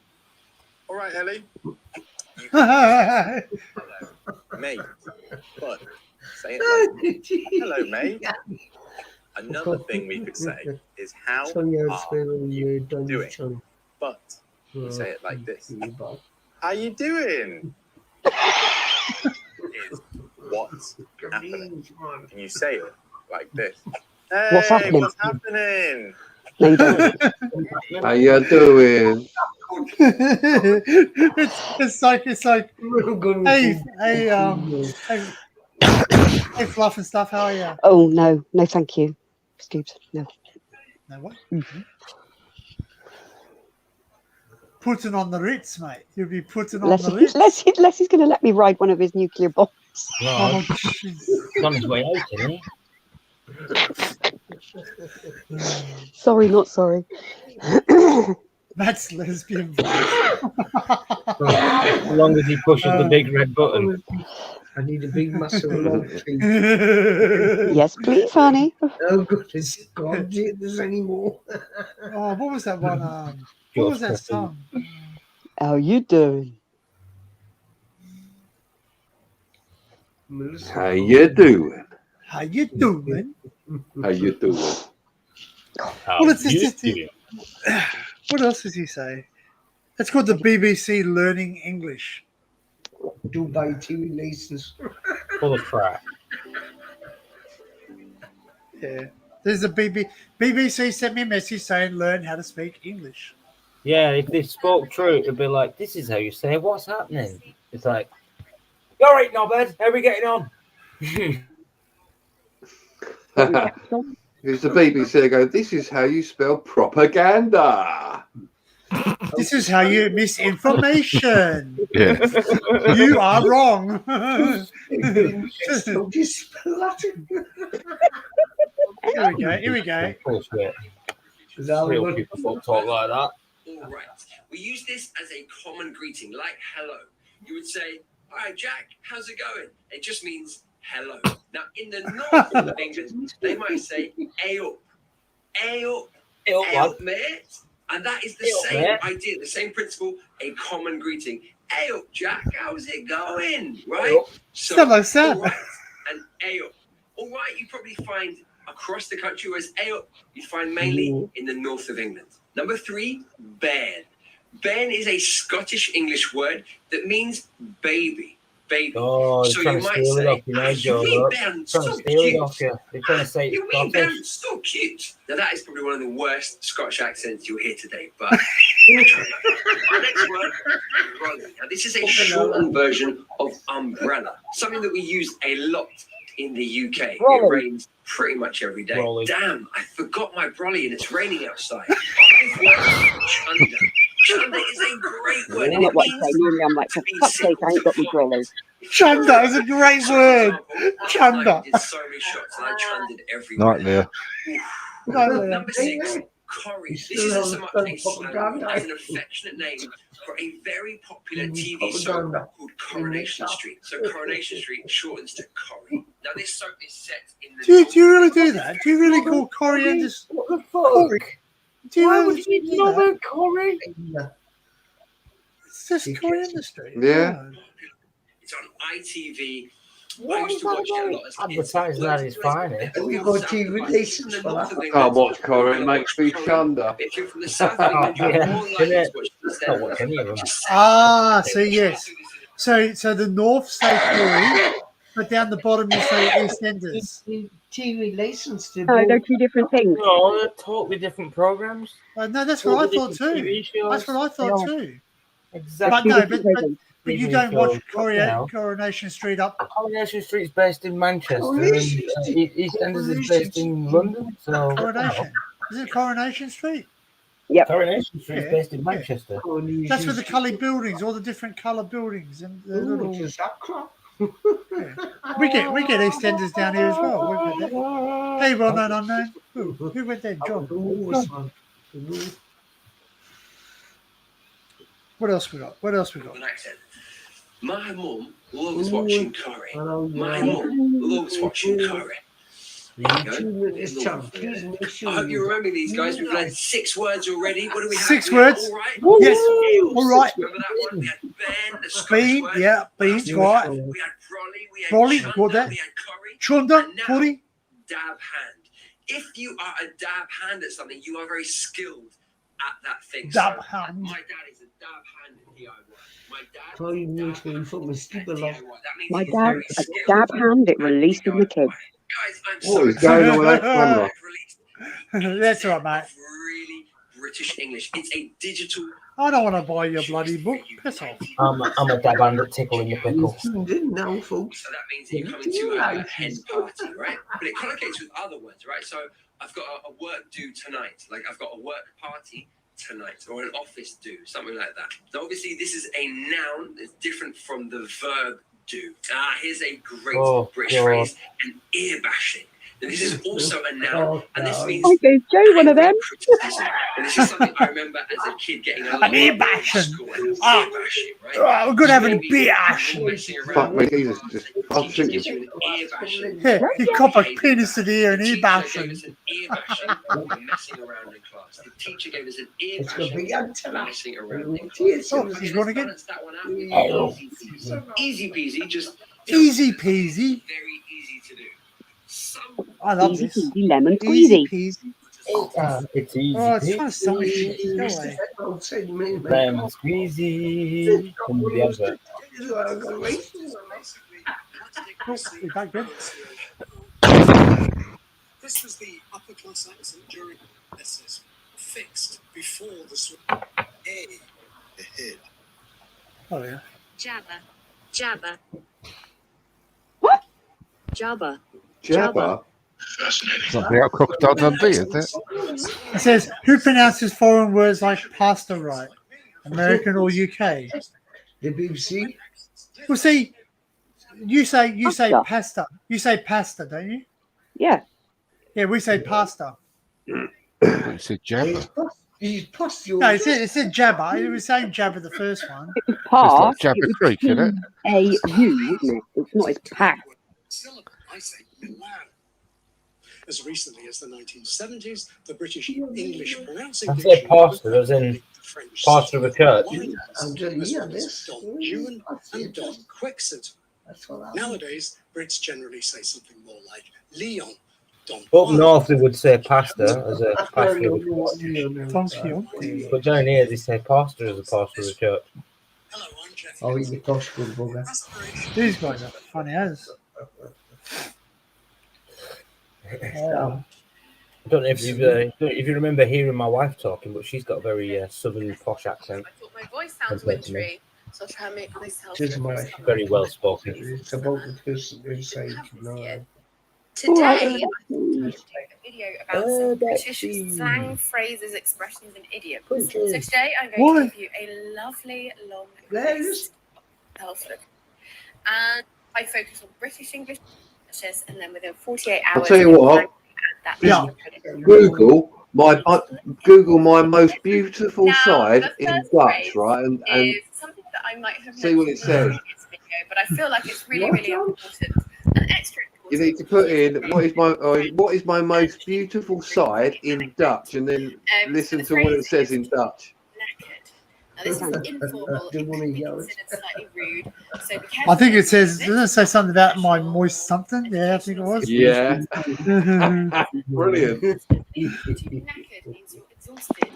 all right, Ellie. You can say, hello, mate. But say it like, hello, mate. Another thing we could say is how are you doing? But we say it like this. How you doing? Is what's happening? And you say it like this. Hey, What's happening? What's happening? No, you don't. How you doing? it's like hey Fluff and stuff. How are you? Oh no, thank you, Scoobs. No. No what? Putting on the Ritz, mate. You'll be putting on the Ritz. Leslie's going to let me ride one of his nuclear bombs. No, he's on his way out, isn't he? Sorry, not sorry. That's lesbian. As long as he pushes the big red button. I need a big massive log tree. Yes, please, honey. Oh goodness, can't do this anymore. Oh, what was that one? What was that song? How you doing? How you doing? How you doing? How you doing? Well, it's what else does he say? It's called the BBC Learning English. Dubai TV license. Full of crap. Yeah. There's a BBC sent me a message saying learn how to speak English. Yeah, if they spoke true, it'd be like, this is how you say, what's happening? It's like, all right, knobhead, how are we getting on? Who's the BBC? They go, this is how you spell propaganda. This is how you misinformation. Yeah. You are wrong. Don't you spell Latin? Here we go. Bullshit. Real people talk like that. All right. We use this as a common greeting, like hello. You would say, all right, Jack, how's it going? It just means hello. Now, in the north of England, they might say, hey up, hey up, hey up, mate. And that is the same idea, the same principle, a common greeting. Hey up, Jack, how's it going? Right? So, all right, and hey up. All right, you probably find across the country, whereas hey up, you find mainly in the north of England. Number 3, bairn. Bairn is a Scottish English word that means baby. Baby. Oh, so you might say, bairn, so cute. They're trying to say You mean bairn, so cute. Now that is probably one of the worst Scottish accents you'll hear today, but our next word, brolly. Now this is a shortened version of umbrella, something that we use a lot in the UK. It rains pretty much every day. Damn, I forgot my brolly and it's raining outside. Our fifth word, chunder. Chunder is a great word. I'm not what I say. Normally I'm like, for fuck's sake, I ain't got my brolly. Chunder is a great word. Chunder. I did so many shots and I chundered everywhere. Nightmare. Number 6, Corrie. This is as much a slang as an affectionate name for a very popular TV soap called Coronation Street. So Coronation Street shortens to Corrie. Now this soap is set in the... Do you really do that? Do you really call coriander? What the fuck? Do you Why really would you know about Corrie? It's just coriander street. Yeah. It's on ITV. I used to watch it a lot as kids. Advertising that is fine. We've got TV relations for that. I can't watch Corrie, it makes me chunder. If you're from the south of England, you're more likely to watch this. Ah, so yes. So the north say Corrie, but down the bottom you say EastEnders. TV license to Oh, they're two different things. No, they're totally different programs. No, that's what I thought too. That's what I thought too. Exactly. But you don't watch Coronation Street up. Coronation Street is based in Manchester. EastEnders is based in London. So Coronation. Is it Coronation Street? Yeah. Coronation Street is based in Manchester. That's with the coloured buildings, all the different colour buildings, and the little. Yeah. We get EastEnders down here as well. We've got that. Hey, well known unknown. Who went there? John. What else we got? My mum loves watching Corrie. My mum loves watching Corrie. I hope you remember these guys. We've learned 6 words already. What do we have? 6 words? All right. Yes. All right. Remember that one? We had Ben, the Bean, yeah, Bean's right. We had Brolly, we had Brolly, Chunder, got that. we had Corrie. Chunder, And now, Corrie. dab hand. If you are a dab hand at something, you are very skilled at that thing. Dab hand. My dad is a dab hand at DIY. My dad. Probably means when you put my stupid off. My dad, a dab hand, it released in the kids. Guys, I'm What is going on with that camera? That's all right, mate. Really British English. It's a digital. I don't want to buy your bloody book. Piss off. I'm a dab hand at tickling the pickle. Tuned in now, folks. So that means that you're coming to a hen party, right? But it collocates with other words, right? So I've got a work due tonight. Like I've got a work party tonight, or an office do, something like that. Now, obviously, this is a noun that's different from the verb do. Here's a great British phrase, an ear bashing. Now, this is also a noun, and this means I gave Joe one of them. criticism. And this is something I remember as a kid getting a lot An ear of bashing. school, ear bashing, right? Oh, we're gonna have a bash. Fuck me, Jesus. I'm thinking. Gives you an ear bashing. Yeah, you cop a penis to the ear and ear Teacher bashing. gave us an ear bashing for messing around in class. The teacher gave us an ear bashing for messing around in class. Oh, he's running again. Balance that one out with easy peasy, just Easy peasy. very easy to do. I love Easy this. peasy, lemon Easy squeezy. peasy. It's easy. Oh, it's trying to sell me shit. Go away. Lemon squeezy. From the advert. We're back good. This was the upper class accent during SS, fixed before the switch. A, the head. Oh yeah. Jabba. Jabba. What? Jabba. Jabba? Something out of Crocodile Dundee, is it? It says, who pronounces foreign words like pasta right? American or UK? The BBC. Well, see, you say pasta. You say pasta, don't you? Yeah. Yeah, we say pasta. You said Jabba. No, it said Jabba. It was saying Jabba the first one. If it's pa, It's like Jabba Creek, isn't it? A-U, isn't it? It's not as pa. I say Milan. As recently as the 1970s, the British English pronouncing I say pasta, as in pastor of a church. Don Ewan and Don Quixote. Nowadays, Brits generally say something more like Leon. Up north they would say pasta as a pastor of a church. But down here they say pastor as a pastor of a church. Oh, he's a posh good bugger. These guys are funny as. I don't know if you remember hearing my wife talking, but she's got a very southern posh accent. I thought my voice sounds wintry, so I'll try and make myself Very well spoken. It's about the person who say no. Today, I'm going to do a video about some British slang phrases, expressions, and idioms. So today, I'm going to give you a lovely long list of them. And I focus on British English, and then within 48 hours, I'll tell you what. Google my most beautiful side in Dutch, right? And something that I might have see what it says. video, but I feel like it's really, really important and extra important. You need to put in what is my most beautiful side in Dutch, and then listen to what it says in Dutch. Now, this is informal. It could be considered slightly rude. So be careful. I think it says, doesn't it say something about my moist something? Yeah, I think it was. Yeah. Brilliant. To be knackered means you're exhausted.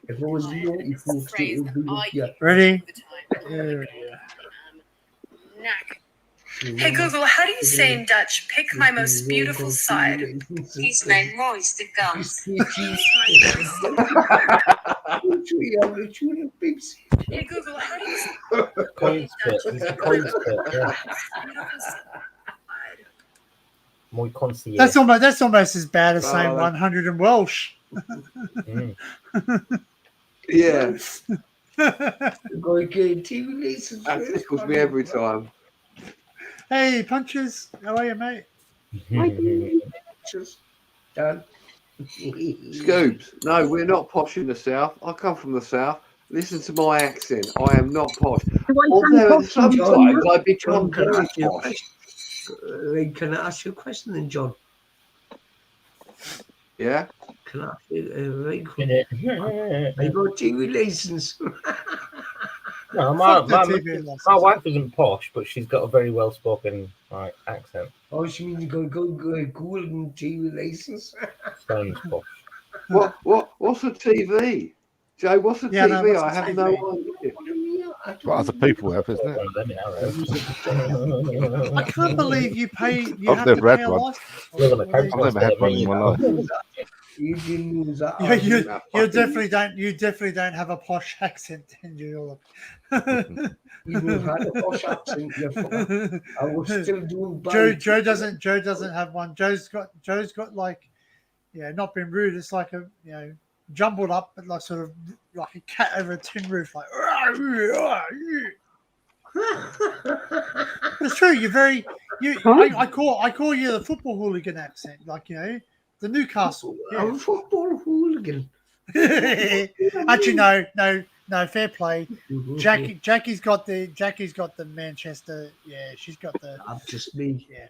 If it was naughty folks, it would be Ready? Knackered. Hey Google, how do you say in Dutch, pick my most beautiful side? Kies mijn mooiste kant. Hey Google, how do you say Coin spit. Muy concierge. That's almost as bad as saying 100 in Welsh. Yeah. That tickles me every time. Hey, Punches, how are you, mate? Scoops, no, we're not posh in the south. I come from the south. Listen to my accent. I am not posh. Although sometimes I become very posh. Can I ask you a question then, John? Yeah? Can I ask you a very quick? I got TV license. No, my wife isn't posh, but she's got a very well spoken accent. Oh, she means you go Google and TV license. Sounds posh. What's a TV? Joe, what's a TV? I have no idea. What other people have, isn't it? I can't believe you pay. I've never had one. I've never had one in my life. You didn't use that. Yeah, you definitely don't have a posh accent, and you You had a posh accent, you fucker. I was still doing Joe doesn't have one. Joe's got like, not being rude. It's like a jumbled up, but like sort of like a cat over a tin roof, like. But it's true. You're very I call you the football hooligan accent, like the Newcastle. Yeah. I'm a football hooligan. Actually, no. Fair play. Jackie's got the Manchester. Yeah, she's got the. I'm just me. Yeah.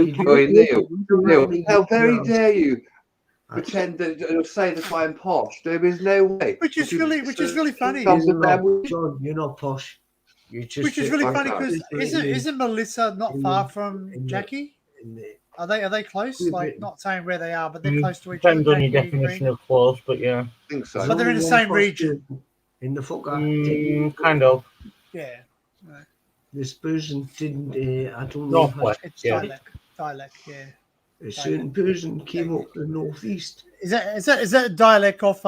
Neil, how very dare you pretend that you'll say that I'm posh? There is no way. Which is really funny. John, you're not posh. Which is really funny because isn't Melissa not far from Jackie? Are they close? Like, not saying where they are, but they're close to each other. Depends on your definition of close, but yeah. I think so. But they're in the same region. In the fucker. Kind of. Yeah. Right. This person didn't. I don't know. Northwest. It's Yeah. dialect. Yeah. A certain person came up the northeast. Is that a dialect of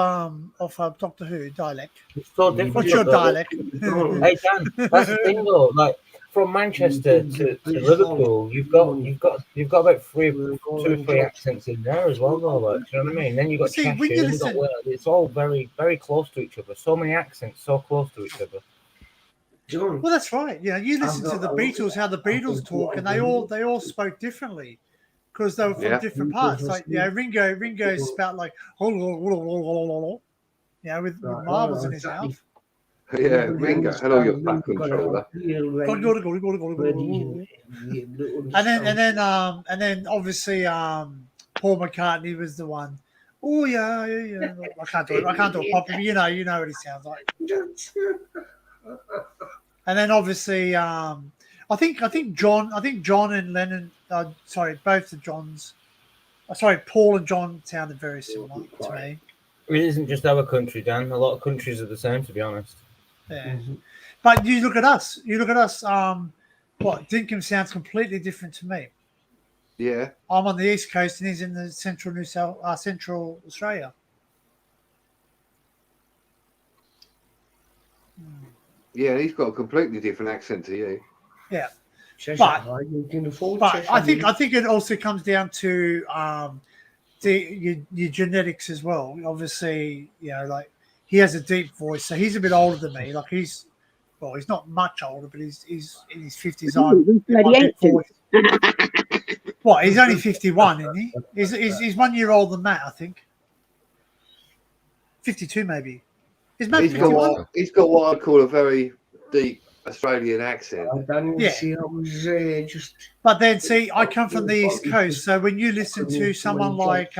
Doctor Who dialect? It's so different. What's your dialect? Hey Dan, that's the thing though. Like from Manchester to Liverpool, you've got about two or three accents in there as well though. Like, do you know what I mean? Then you've got Cheshire, and you've got Wales. It's all very, very close to each other. So many accents, so close to each other. John, well, that's right. You listen to the Beatles, how the Beatles talk, and they all spoke differently. Because they were from different parts. Like, Ringo's spout like, with marbles in his mouth. Yeah, Ringo. Hello, your back controller. And then obviously Paul McCartney was the one. Oh yeah. I can't do it properly. You know what he sounds like. And then obviously I think John and Lennon. Both the Johns. Paul and John sounded very similar to me. It isn't just our country, Dan. A lot of countries are the same, to be honest. Yeah, but you look at us. Dinkum sounds completely different to me. Yeah, I'm on the East Coast and he's in the Central Australia. Yeah, he's got a completely different accent to you. Yeah. But I think it also comes down to your genetics as well. Obviously, like he has a deep voice, so he's a bit older than me. Like he's not much older, but he's in his 50s on. What? He's only 51, isn't he? He's 1 year older than Matt, I think. 52 maybe. Is Matt 51? He's got what I call a very deep Australian accent. But then see, I come from the East Coast, so when you listen to someone like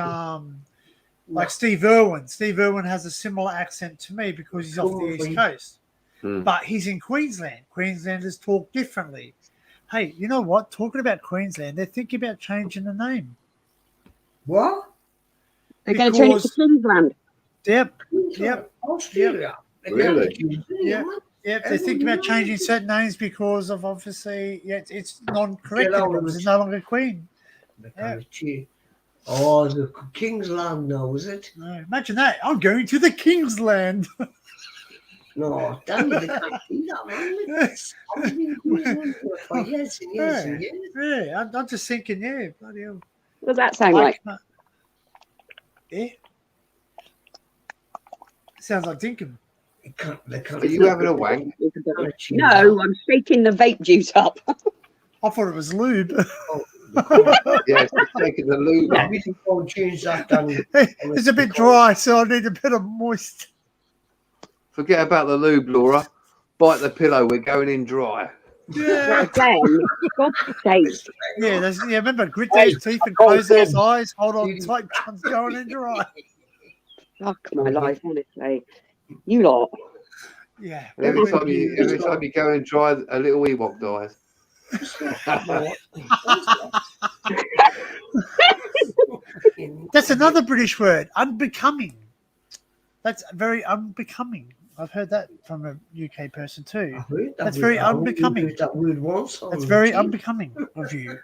Steve Irwin has a similar accent to me because he's off the East Coast. But he's in Queensland. Queenslanders talk differently. Hey, you know what? Talking about Queensland, they're thinking about changing the name. What? They're going to change it to Queensland. Yep. Australia. Really? Yep, they think about changing certain names because of obviously, it's non-correct. It's no longer Queen. Oh, the King's Land now, is it? No, imagine that. I'm going to the King's Land. No, damn it, they can't do that, man. I've been going for years and years and years. Yeah, I'm just thinking, bloody hell. What does that sound like? Yeah. Sounds like Dinkum. Are you having a wank? No, I'm shaking the vape juice up. I thought it was lube. Yeah, it's taking the lube. It's a bit dry, so I need a bit of moist. Forget about the lube, Laura. Bite the pillow. We're going in dry. Yeah. Again, God's sake. Yeah, remember, grit those teeth and close those eyes. Hold on tight, John's going in dry. Fuck my life, honestly. You lot. Yeah. Every time you go and dry, a little Ewok dies. That's another British word, unbecoming. That's very unbecoming. I've heard that from a UK person too. That's very unbecoming. That's very unbecoming of you.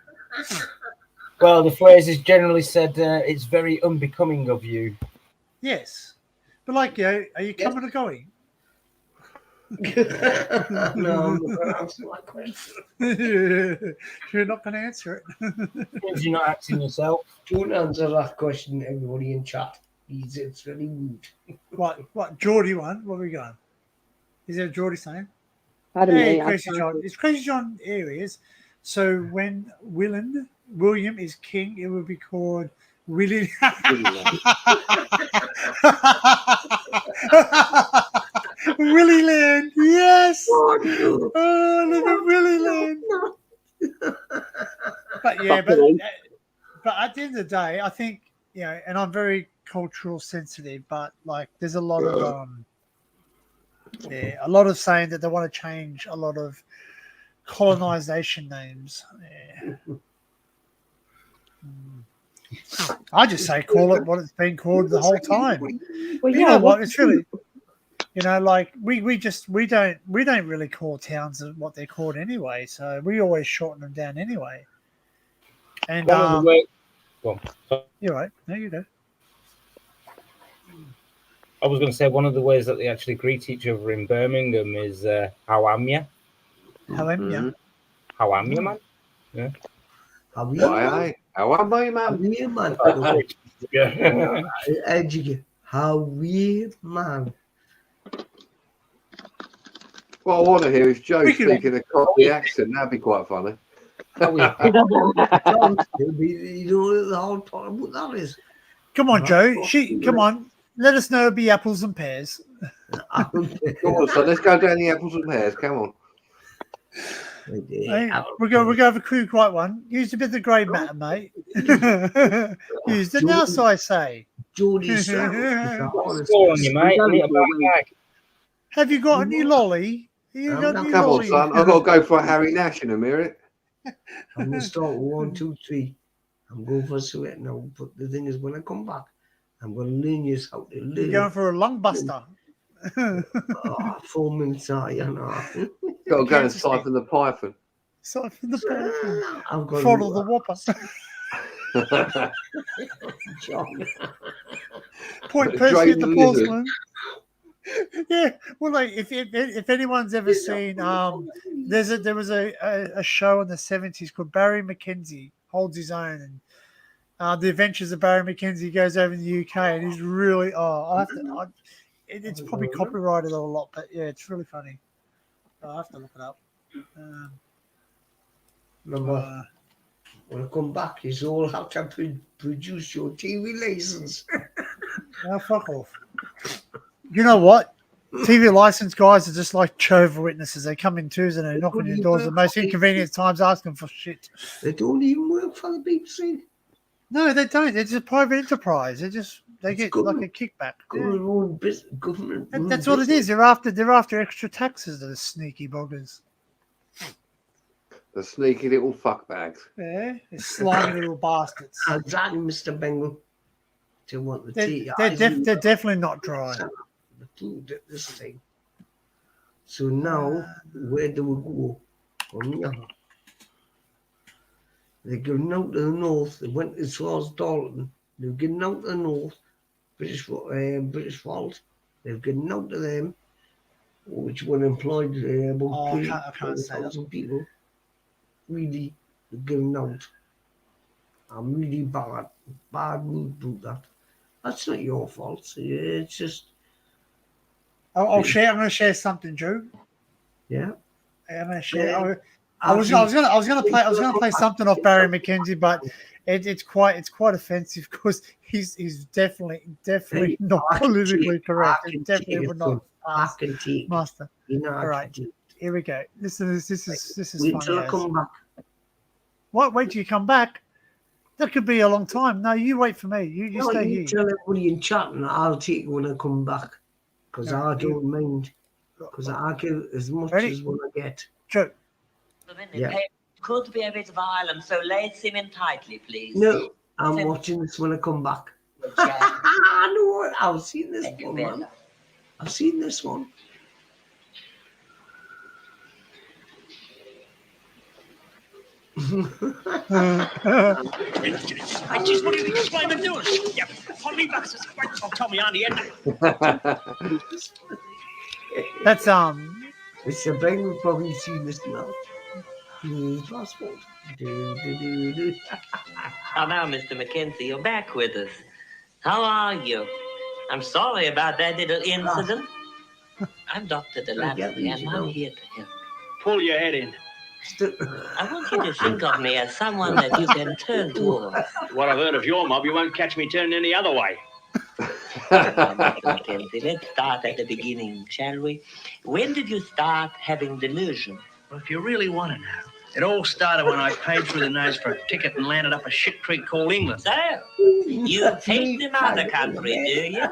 Well, the phrase is generally said, it's very unbecoming of you. Yes. But like, are you coming or going? No, I'm not going to answer that question. You're not going to answer it. Because you're not acting yourself. Don't answer that question, everybody in chat. It's very rude. What? Geordie one? What are we going? Is there a Geordie saying? Pardon Hey, me. Crazy John. It's Crazy John areas. So when William is king, it will be called Willie. Willie Land, yes. Oh, look at Willie Land. But yeah, but at the end of the day, I think and I'm very cultural sensitive, but like, there's a lot of a lot of saying that they want to change a lot of colonization names. Yeah. I just say call it what it's been called the whole time. Well, you know what? It's really, like we don't really call towns what they're called anyway. So we always shorten them down anyway. And you're right. No, you go. I was going to say one of the ways that they actually greet each other in Birmingham is "How am ya?" How am ya? How am ya, man? Yeah. How am I? How am I, man? How we, man? What I want to hear is Joe speaking a Cockney accent. That'd be quite funny. You know the whole part of what that is. Come on, Joe. Come on. Let us know it'll be apples and pears. Come on, son. Let's go down the apples and pears. Come on. Hey, we're going to have a crew quite one. Use a bit of the grey matter, mate. Use the nuts, I say. Geordie's on you, mate. I need a bag. Have you got any lolly? Come on, son. I've got to go for a Harry Nash in a minute. I'm going to start with 1, 2, 3. I'm going for a sweat now. But the thing is, when I come back, I'm going to learn you how to live. You're going for a lung buster. 4 minutes out, Got to go and siphon the python. Siphon the python. I've got Throttle the whopper. Point Percy at the porcelain. Yeah, well, like if anyone's ever seen, there was a show in the 70s called Barry McKenzie Holds His Own, and the Adventures of Barry McKenzie goes over in the UK, and he's really it's probably copyrighted a lot, but yeah, it's really funny. I'll have to look it up. Remember, when I come back, it's all how to produce your TV license. Now, fuck off. You know what? TV license guys are just like Jehovah's Witnesses. They come in twos and they knock on your doors at the most inconvenient times asking for shit. They don't even work for the BBC. No, they don't. They're just a private enterprise. They get like a kickback. Government. That's what it is. They're after extra taxes, those sneaky buggers. The sneaky little fuckbags. Yeah, they're slimy little bastards. Exactly, Mr. Bengal. To want the tea. They're definitely not dry. This thing. So now, where do we go from here? They're going out to the north. They went as far as Dalton. They're getting out to the north. British Falls. They're getting out to them, which would employ about 3,000 people. Really, they're getting out. I'm really bad mood about that. That's not your fault. It's just. I'm going to share something, Joe. Yeah. I'm going to share. I was going to play something off Barry McKenzie, but it's quite offensive because he's definitely not politically correct. It definitely would not pass muster. All right, here we go. This is Wait funny. till I come back. What? Wait till you come back? That could be a long time. No, you wait for me. You stay here. Tell everybody in chat, and I'll take it when I come back. Because I don't mind. Because I get as much as what I get. True. Yeah. It could be a bit violent, so let's him in tightly, please. No, I'm watching this when I come back. I know what. I've seen this one, man. I've seen this one. I just want to explain the doing. Yeah, on me back, I'll tell me on the end. That's Mr. Brain will probably see this now. His passport. Oh, now, Mr. Mackenzie, you're back with us. How are you? I'm sorry about that little incident. I'm Dr. Delapley, and I'm here to help. Pull your head in. I want you to think of me as someone that you can turn towards. What I've heard of your mob, you won't catch me turning any other way. Mr. Mackenzie, let's start at the beginning, shall we? When did you start having delusion? Well, if you really want to know, it all started when I paid through the nose for a ticket and landed up a shit creek called England. So, you hate the mother country, do you?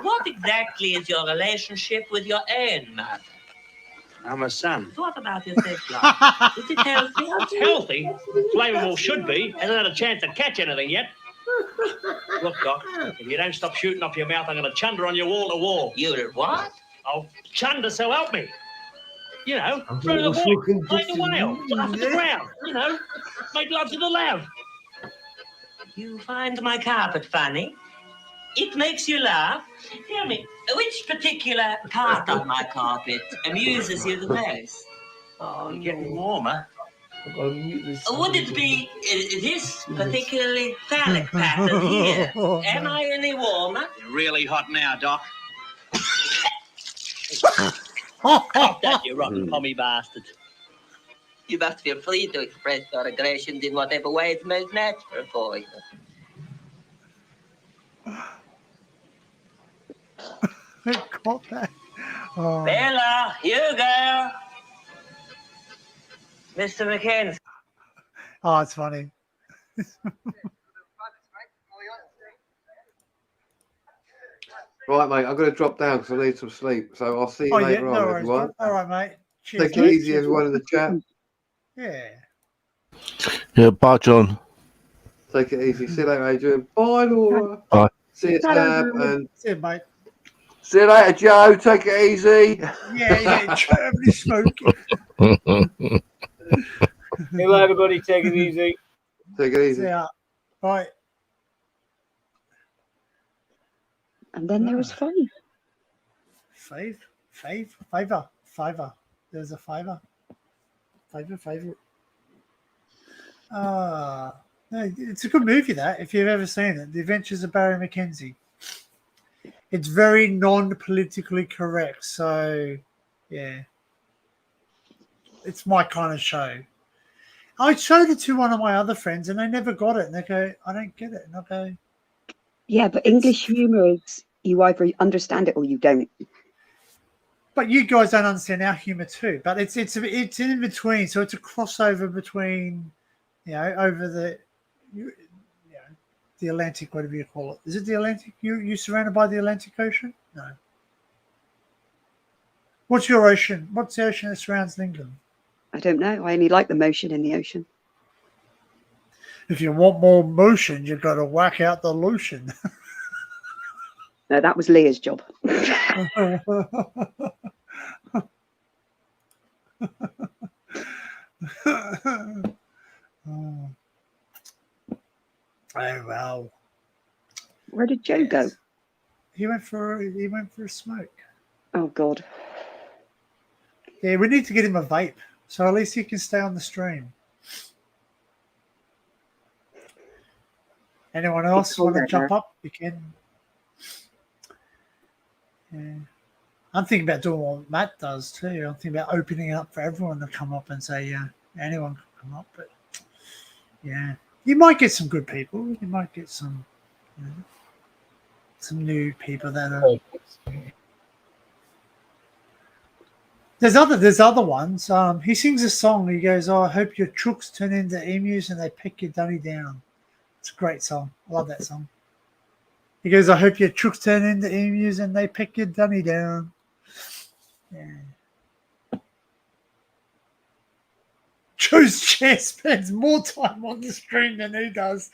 What exactly is your relationship with your own mother? I'm a son. What about your sex life? Is it healthy? It's healthy. Flammable should be. Hasn't had a chance to catch anything yet. Look, Doc, if you don't stop shooting off your mouth, I'm going to chunder on you wall to wall. You'll what? I'll chunder, so help me. You know, through the void, like the whale, off the ground. You know, make love to the loud. You find my carpet funny? It makes you laugh? Tell me, which particular part of my carpet amuses you the most? Oh, you're getting warmer. Would it be this particularly phallic pattern here? Am I any warmer? You're really hot now, Doc. Cough that, you rotten pommy bastard. You must feel free to express your aggressions in whatever way is most natural for you. Caught that. Oh. Bella, you go. Mr. Mackenzie. Oh, it's funny. Right, mate, I'm going to drop down because I need some sleep. So I'll see you later on, worries, everyone. All right, mate. Cheers, Take it easy, everyone in the chat. Yeah. Yeah, bye, John. Take it easy. See you later, Adrian. Bye, Laura. Bye. See you, Tab. And see you, mate. See you later, Joe. Take it easy. Yeah, terribly smoky. Hello, everybody. Take it easy. Take it easy. See ya. Bye. And then there was Favor. There's a favor. No, it's a good movie, that, if you've ever seen it. The Adventures of Barry Mackenzie. It's very non-politically correct, so yeah. It's my kind of show. I showed it to one of my other friends and they never got it. And they go, I don't get it. And I go, yeah, but English humor is you either understand it or you don't. but you guys don't understand our humor too. But it's in between, so it's a crossover between, over the, the Atlantic, whatever you call it. Is it the Atlantic? You surrounded by the Atlantic Ocean? No. What's your ocean? What's the ocean that surrounds England? I don't know. I only like the motion in the ocean. If you want more motion, you've got to whack out the lotion. No, that was Leah's job. Oh, wow. Where did Joe go? He went for a smoke. Oh God. Yeah, we need to get him a vape, so at least he can stay on the stream. Anyone else want to jump up? You can. Yeah. I'm thinking about doing what Matt does too. I'm thinking about opening it up for everyone to come up and say, yeah, anyone can come up. But yeah, you might get some good people. You might get some new people that are. There's other ones. He sings a song. He goes, "Oh, I hope your chooks turn into emus and they peck your dunny down." It's a great song. I love that song. He goes, "I hope your chooks turn into emus and they peck your dunny down." Yeah. Joe's chair spends more time on the stream than he does.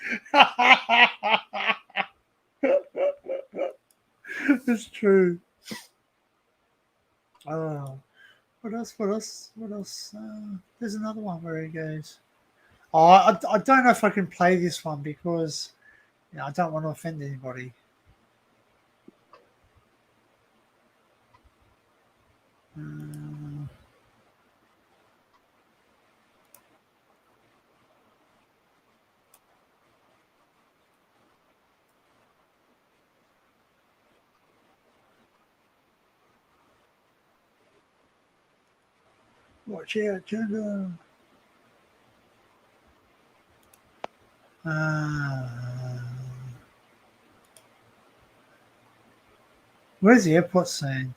It's true. Oh, what else? There's another one where he goes, I don't know if I can play this one because I don't want to offend anybody. Watch out, Jungle. Where's the airport scene?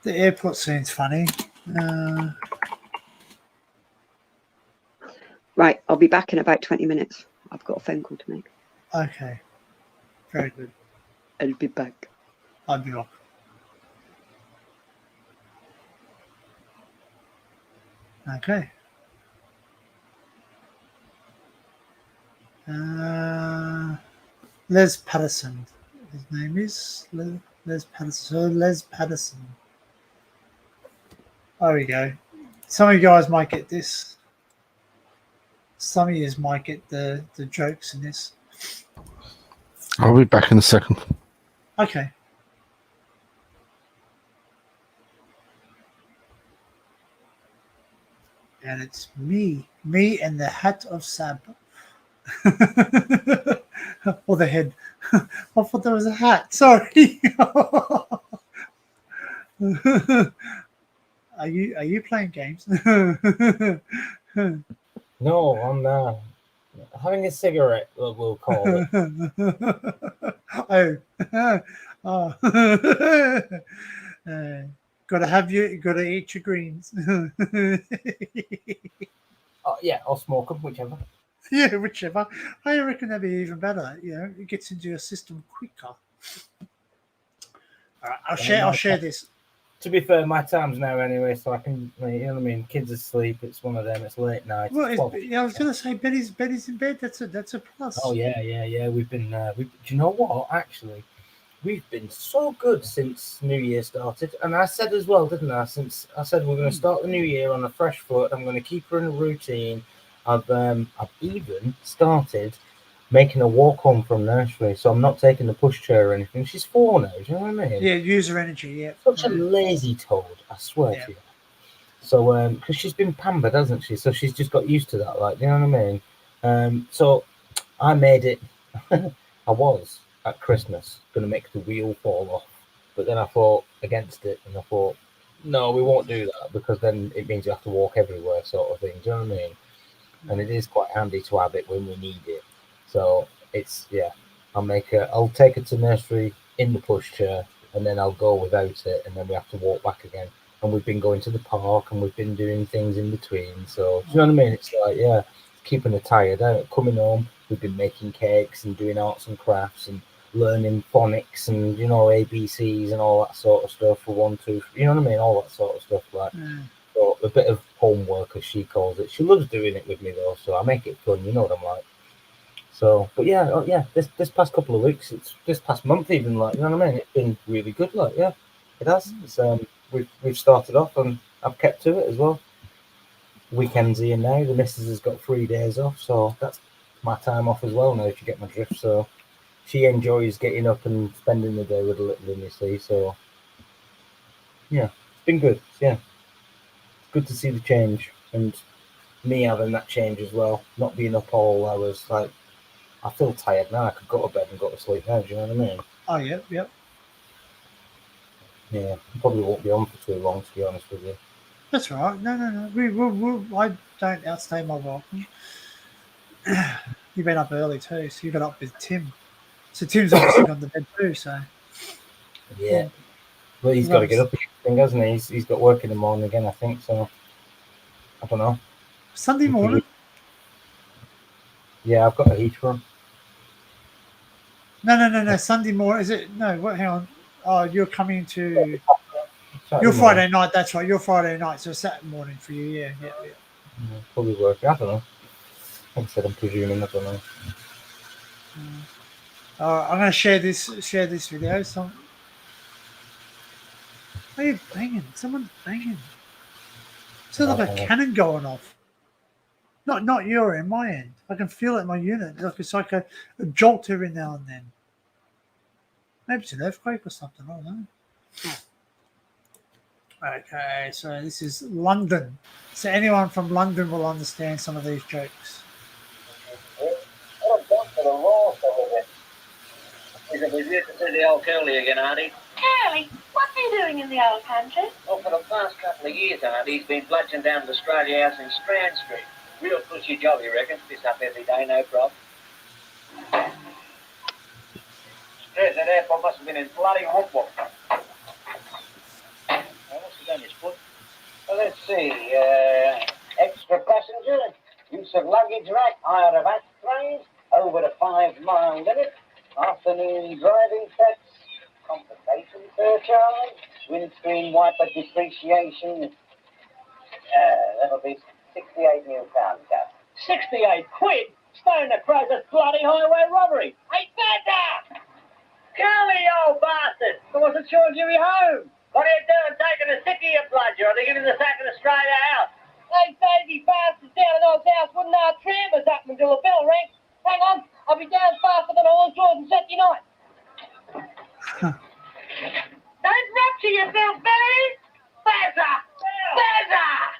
The airport scene's funny. Right, I'll be back in about 20 minutes. I've got a phone call to make. Okay. Very good. I'll be back. I'll be back. Okay. Les Patterson. His name is Les Patterson. So Les Patterson. There we go. Some of you guys might get this. Some of you might get the jokes in this. I'll be back in a second. Okay. And it's me and the hat of Sab. Or the head. I thought there was a hat. Sorry. Are you playing games? No, I'm having a cigarette, we'll call it. Gotta eat your greens. Yeah, I'll smoke them, whichever. Yeah, whichever. I reckon that'd be even better. It gets into your system quicker. All right, I'll share this. To be fair, my time's now anyway, so I can. You know what I mean? Kids asleep. It's one of them. It's late night. Well, I was gonna say Betty's in bed. That's a plus. Oh yeah. We've been. Do you know what? Actually, we've been so good since New Year started, and I said as well, didn't I? Since I said we're going to start the new year on a fresh foot, I'm going to keep her in a routine. I've even started making a walk home from nursery, so I'm not taking the pushchair or anything. She's 4 now, do you know what I mean? Yeah, user energy, yeah. Such a lazy toad, I swear to you. So, because she's been pampered, hasn't she? So she's just got used to that, like, you know what I mean? So I made it, I was at Christmas going to make the wheel fall off, but then I thought against it, and I thought, no, we won't do that, because then it means you have to walk everywhere, sort of thing, do you know what I mean? And it is quite handy to have it when we need it. So it's, I'll take her to nursery in the pushchair, and then I'll go without it, and then we have to walk back again. And we've been going to the park, and we've been doing things in between. So, do you know what I mean? It's like, keeping her tired. Coming home, we've been making cakes and doing arts and crafts and learning phonics and, ABCs and all that sort of stuff for 1, 2, 3, you know what I mean? All that sort of stuff, like. So a bit of homework, as she calls it. She loves doing it with me, though, so I make it fun, you know what I'm like. So, but this past couple of weeks, it's this past month even, like, you know what I mean? It's been really good, like, it has. It's, we've started off, and I've kept to it as well. Weekends here now. The missus has got 3 days off, so that's my time off as well now, if you get my drift. So she enjoys getting up and spending the day with the little one, you see. So it's been good. It's good to see the change, and me having that change as well, not being up all hours. Like, I feel tired now. I could go to bed and go to sleep now. Do you know what I mean? Oh, yep. Yeah, probably won't be on for too long, to be honest with you. That's all right. No. I don't outstay my welcome. You've been up early too, so you got up with Tim. So Tim's obviously gone to bed too. So yeah. Well, he's got to get up again, hasn't he? He's got work in the morning again, I think. So I don't know. Sunday morning. Yeah, I've got a heat for him. No. Sunday morning. Is it? No. What? Hang on. Oh, you're coming to. Saturday Friday night. That's right. Your Friday night. So Saturday morning for you. Yeah. Probably working. I don't know. Like I said, I'm presuming. I don't know. I'm going to share this video. So Why are you banging? Someone's banging. Sounds like a cannon going off. Not your end, my end. I can feel it in my unit. It's like a jolt every now and then. Maybe it's an earthquake or something. I don't know. Okay, so this is London. So anyone from London will understand some of these jokes. Is it with you to see the old Curly again, Auntie? Curly, what's he doing in the old country? Well, for the past couple of years, Auntie, he's been bludgeoned down to the Australia House in Strand Street. Real cushy job, you reckon? This up every day, no problem. Straight at airport must have been in bloody whoop-whoop. What's he done, his foot? Well, let's see. Extra passenger, use of luggage rack, hire of ashtrays, over the 5-mile limit, afternoon driving tax, compensation surcharge, windscreen wiper depreciation. That'll be £68 new pounds, Cap. 68 quid? Stone the crows, that's bloody highway robbery. Hey, Santa! Curly, old bastard! I wasn't sure you were home. What are you doing taking a sickie, you bludger? Or are they giving the sack of the Australia House? Hey, baby bastards down at old house wouldn't our trammers up until the bell rang. Hang on, I'll be down faster than a horse Jordan Saturday night. Don't rupture yourself, Billy! Bazza! Bazza!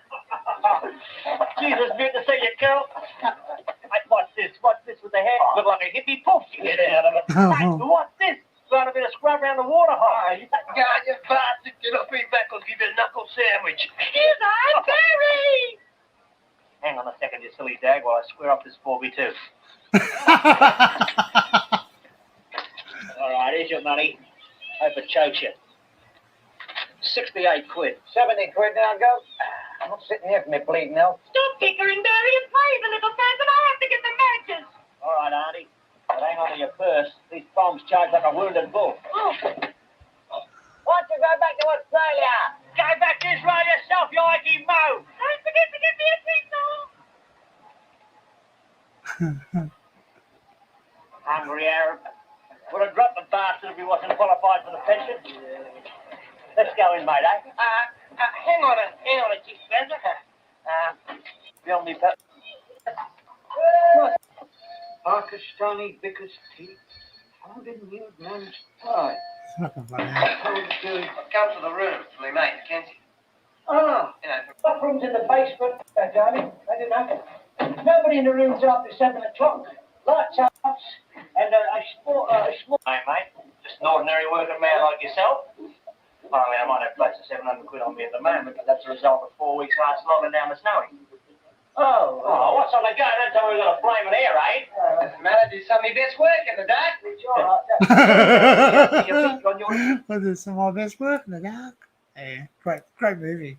Jesus, good to see you, Curl. Hey, what's this? What's this with the hair? Look like a hippie poof. Get out of it. Hey, what's this? Got a bit of scrub around the water hole. God, you bastard, get off me back, I'll give you a knuckle sandwich. Here's Aunt Mary! Hang on a second, you silly dag, while I square up this 4v2. All right, here's your money. Hope it chokes you. 68 quid. 70 quid now, go. I'm not sitting here for me bleeding now. Stop pickering, Barry, and play the little person. I have to get the matches. All right, Auntie. But hang on to your purse. These bombs charge like a wounded bull. Oh. Why don't you go back to Australia? Go back to Israel yourself, you Ikey Mo. Don't forget to give me a signal. Hungry Arab. Would have dropped the bastard if he wasn't qualified for the pension. Let's go in, mate, eh? Hang on a chief Spencer. Film me, Pep. Pakistani Vickers tea. How didn't you manage to tie? Come to the room, my mate, Kenzie. Oh, You know, what room's in the basement, Johnny? I didn't know. Nobody in the room's after 7 o'clock. Lights up, and a small. Hey, mate, just an ordinary working man like yourself. Well, I mean, I might have close to 700 quid on me at the moment, but that's a result of 4 weeks hard slogging down the snowy. Oh, What's on the go? Don't tell me we've got a flaming air, eh? doesn't matter. Do some of your best work in the dark. It's all right. I'll do some of my best work in the dark. Yeah, great movie.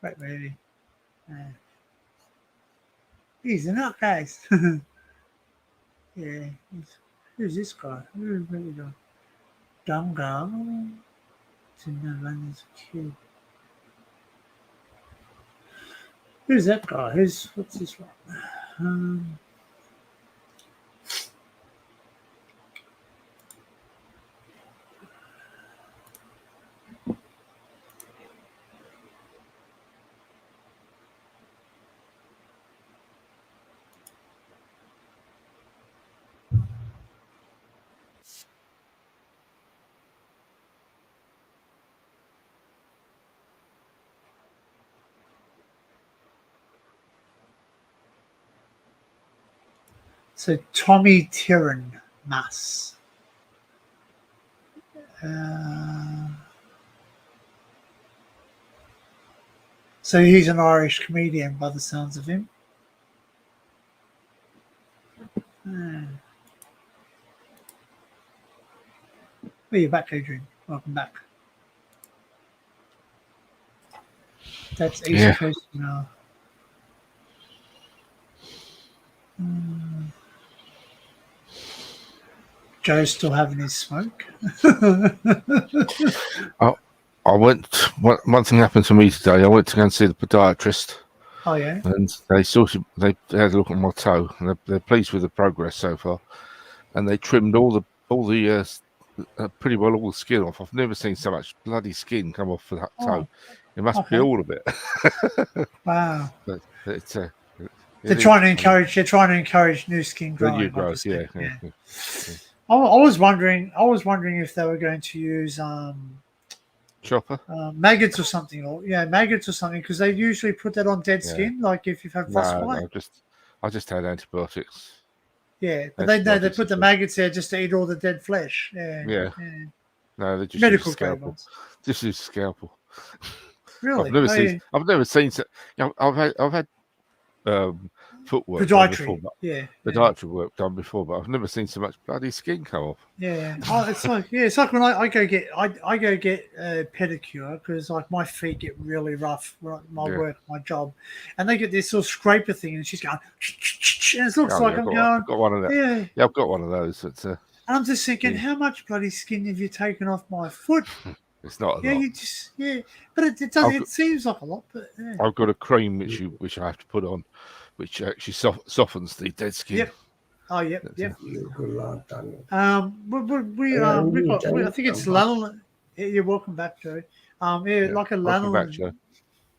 Great movie. He's a nutcase. Yeah. Who's this guy? Who's really doing? Dumb girl. To know London's kid. Who's that guy? What's this one? So Tommy Tyrren Mass. So he's an Irish comedian by the sounds of him. Oh, you're back, Adrian. Welcome back. That's East Coast now. Joe's still having his smoke. I went. One thing happened to me today. I went to go and see the podiatrist. Oh yeah. And they had a look at my toe, and they're pleased with the progress so far. And they trimmed all the pretty well all the skin off. I've never seen so much bloody skin come off the toe. It must be okay. all of it. Wow. But it's They're trying to encourage new skin growing. new like growth. you said, Yeah. I was wondering if they were going to use Chopper, maggots or something, maggots or something, because they usually put that on dead skin, like if you've had frostbite. No, I just had antibiotics. Yeah, but they put the maggots there just to eat all the dead flesh. Yeah. No, they just medical use scalpel. Just use scalpel. Really? I've never seen. I've had footwork podiatry. Before, Podiatry work done before, but I've never seen so much bloody skin come off. Yeah. It's like when I go get a pedicure, because like my feet get really rough. My work, my job, and they get this little scraper thing, and she's going, and it looks like I've got one of that. Yeah, I've got one of those. And I'm just thinking, how much bloody skin have you taken off my foot? It's not a lot. You just but it does. It seems like a lot, but I've got a cream which I have to put on, which actually softens the dead skin. Yep. Oh, yep. Good lad, Daniel. I think it's lanolin. You're welcome back, Joe. Like a lanolin. Welcome back, Joe.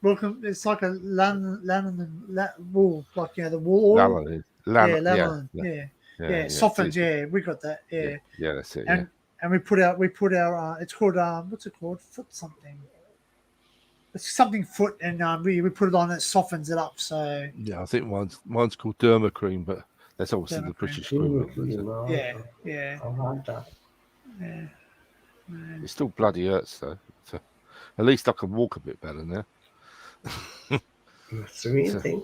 Welcome. It's like a lanolin wool, like the wool oil. Lanolin. Yeah, softens. Yeah, we got that. Yeah, that's it. And we put our it's called what's it called, foot something. It's something foot, and we put it on. It softens it up. So yeah, I think mine's called Derma Cream, but that's obviously the British equivalent. Yeah. I've had that. Yeah. It still bloody hurts though. So at least I can walk a bit better now. That's the main thing.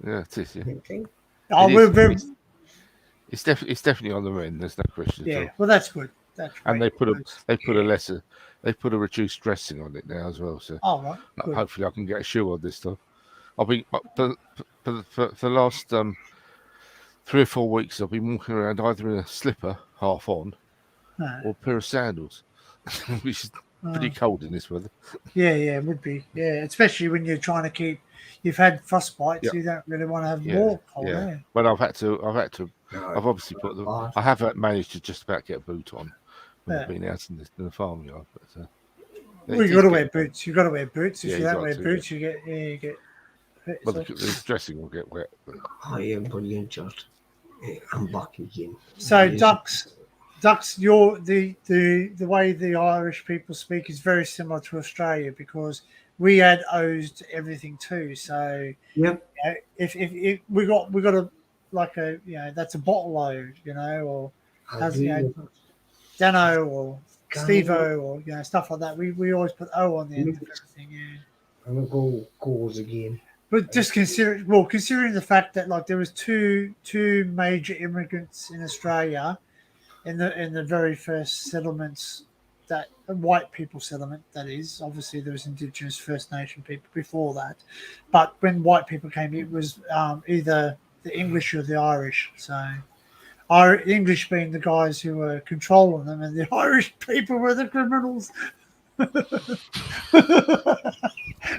Yeah, it is. Yeah. It's definitely on the mend. There's no question. Yeah. Well, that's good. And they put a reduced dressing on it now as well. So hopefully I can get a shoe on this time. I've been for the last 3 or 4 weeks. I've been walking around either in a slipper, half on, or a pair of sandals, which is pretty cold in this weather. Yeah, it would be. Yeah, especially when you're trying to keep. You've had frostbite, so you don't really want to have more cold air. But I've had to. I've obviously put them. I have managed to just about get a boot on when I've been out in the farmyard. But you've got to wear boots. You've got to wear boots. If you don't wear boots, you get. Well, the dressing will get wet. But... I am brilliant, Jot. I'm back again. So ducks. The way the Irish people speak is very similar to Australia, because we add O's to everything too. So if we got a that's a bottle O, or Dano or Steve-O or stuff like that. We always put O on the end of everything. Yeah. I'm gonna goes again. But just considering the fact that there was two major immigrants in Australia in the very first settlements, that white people settlement, that is. Obviously there was Indigenous First Nation people before that, but when white people came, it was either the English or the Irish. So English being the guys who were controlling them, and the Irish people were the criminals. But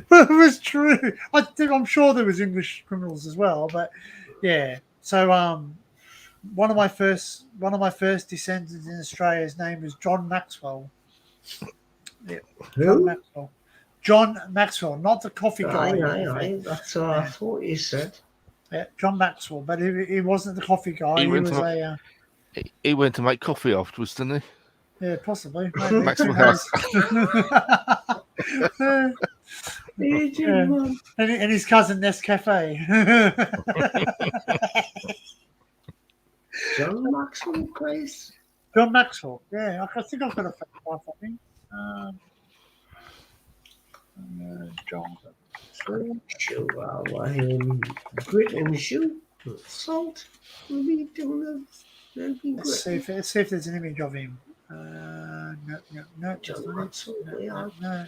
it was true. I'm sure there was English criminals as well, but yeah. So one of my first descendants in Australia, his name was John Maxwell. Yeah, John Maxwell, not the coffee guy. Aye. That's what I thought you said. Yeah, John Maxwell, but he wasn't the coffee guy. He went to make coffee afterwards, didn't he? Yeah, possibly. Maxwell House. And his cousin Nescafe. John Maxwell, Grace. John Maxwell. Yeah, I think I've got a fact for him. John. Shoe, grit and shoe, salt. We'll be doing that. Let's see if there's an image of him. No. John Maxwell. No.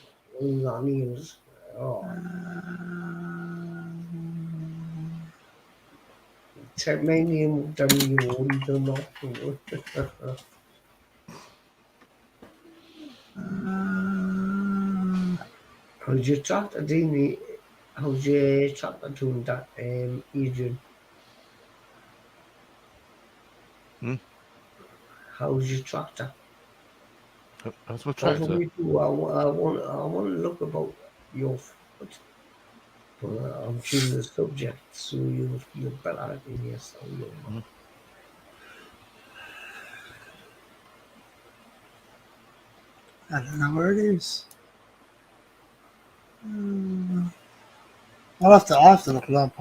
Tasmanian W. How's your tractor doing? How's your tractor doing that, Adrian? How's your tractor? That's my That's what tractor. we do. I want to look about your foot. But I'm changing the subject so you'll feel better in yourself. I don't know where it is. I'll have to look it up.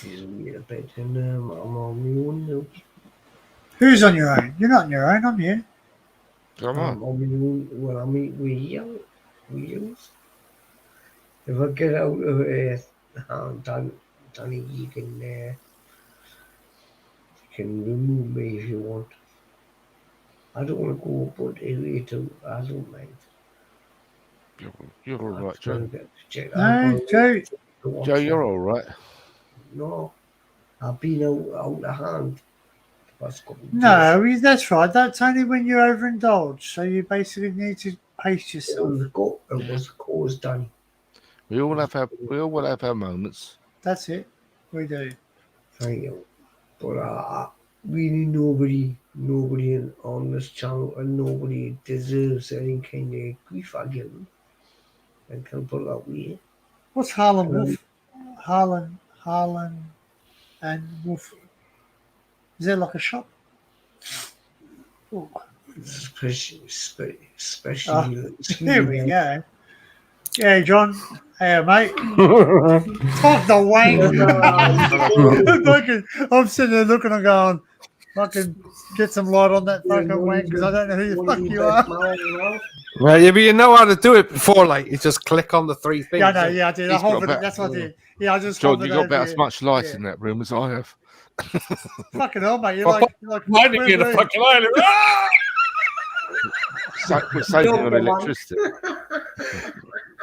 He's a bit and I'm on my own now. Who's on your own? You're not on your own, are you? Come on. On my own. Well, I mean, we use. If I get out of here, Danny, you can remove me if you want. I don't want to go, but if you do, I don't mind. You're all right, Joe. No, Joe. Joe, you're all right. No, I've been out of hand. No, that's right. That's only when you overindulge. So you basically need to pace yourself. It was caused, Danny. We all have our moments. That's it. We do. Thank you. But really nobody on this channel and nobody deserves any kind of grief I give them. I can put it that way. What's Harlan Wolf? Harlan and Wolf. Is there like a shop? Oh. Especially. Here we go. Yeah, John. Hey, mate. Talk the wank. I'm sitting there looking and going, fucking get some light on that fucking wank because I don't know who the fuck you are. Well, yeah, but you know how to do it before, like you just click on the three things. Yeah, I know, yeah, I did. That's what I did. Yeah, I just. John, you got about as much light in that room as I have. Fucking hell, mate. You're like blinding me in the fucking island. We're saving on electricity.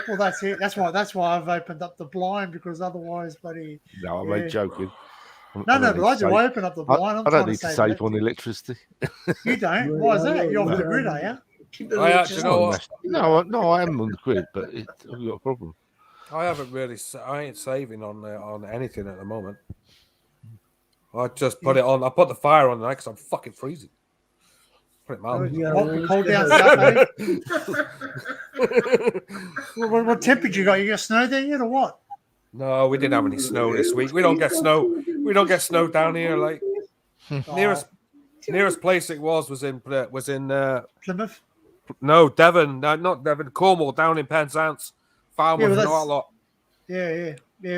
Well, that's it. That's why I've opened up the blind because otherwise, buddy. No, I'm only joking. No, but I do. I open up the blind. I don't need to save on electricity. You don't? Why is that? You're off the grid, are you? I actually know what. No, I am on the grid, but I've got a problem. I haven't really. I ain't saving on anything at the moment. I just put it on. I put the fire on tonight because I'm fucking freezing. Put it mild. Cold down south, what temperature you got? You got snow there yet or what? No, we didn't have any snow this week. We don't get snow. We don't get snow down here. Like nearest place it was in Plymouth. No, Devon. No, not Devon. Cornwall, down in Penzance. Farmers and all that lot. Yeah.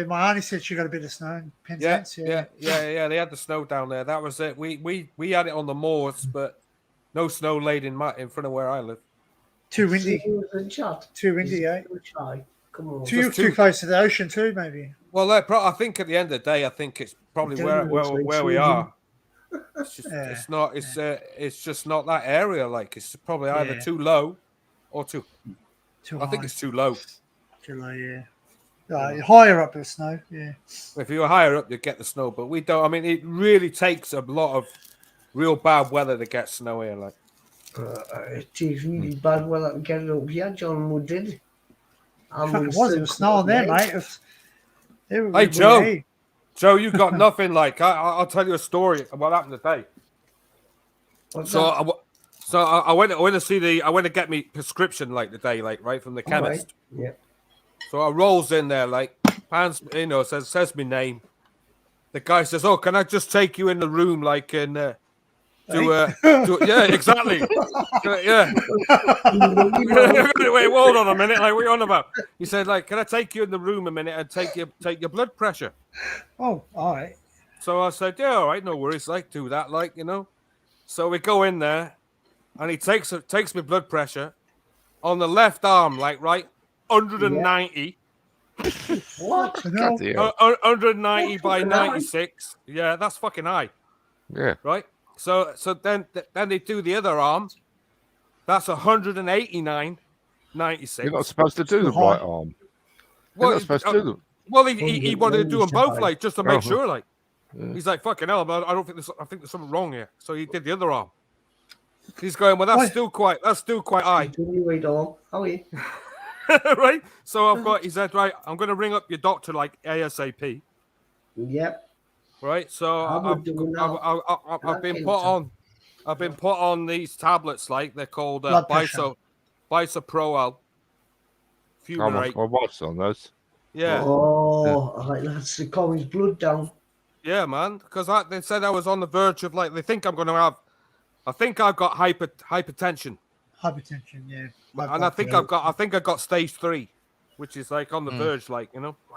My auntie said she got a bit of snow in Penzance. Yeah. They had the snow down there. That was it. We had it on the moors, but no snow laid in front of where I live. Too windy. Too windy, eh? Come on. Too close to the ocean too, maybe. Well, I think at the end of the day, I think it's probably where we are. It's just, it's not. It's just not that area. Like it's probably either too low or too high. I think it's too low. Too low, yeah. Higher up the snow, yeah. If you were higher up, you'd get the snow, but we don't. I mean, it really takes a lot of real bad weather to get snow here. Like it takes really bad weather to get it up here. John Wood did. It was snowing there, mate. Hey, Joe. Joe, you got nothing. Like I'll tell you a story of what happened today. I went to see I went to get me prescription like today, like right from the chemist. Right. Yeah. So I rolls in there, like pans, says my name. The guy says, "Oh, can I just take you in the room, like, and yeah, exactly, yeah." Wait, hold on a minute. Like, what are you on about? He said, "Like, can I take you in the room a minute and take your blood pressure?" Oh, all right. So I said, "Yeah, all right, no worries. Like, do that, like, you know." So we go in there, and he takes my blood pressure on the left arm, like right. 190. What? 190 by 96. Yeah, that's fucking high. Yeah. Right. So then they do the other arm. That's 189, 96. You're not supposed to do the right arm. You're not supposed to do them. Well, he wanted to do them both, like just to make sure, like. Yeah. He's like, fucking hell, I don't think I think there's something wrong here. So he did the other arm. He's going, well, that's still quite high. How are you? Right, so he said, right, I'm going to ring up your doctor like ASAP. Yep. Right, so I've been put on. I've been put on these tablets, like they're called bisoprolol. My wife's on those. Yeah. Oh, that's to calm his blood down. Yeah, man. Because they said I was on the verge of they think I'm going to have. I think I've got hypertension. Hypertension, yeah. And I think I got stage 3, which is on the verge, Have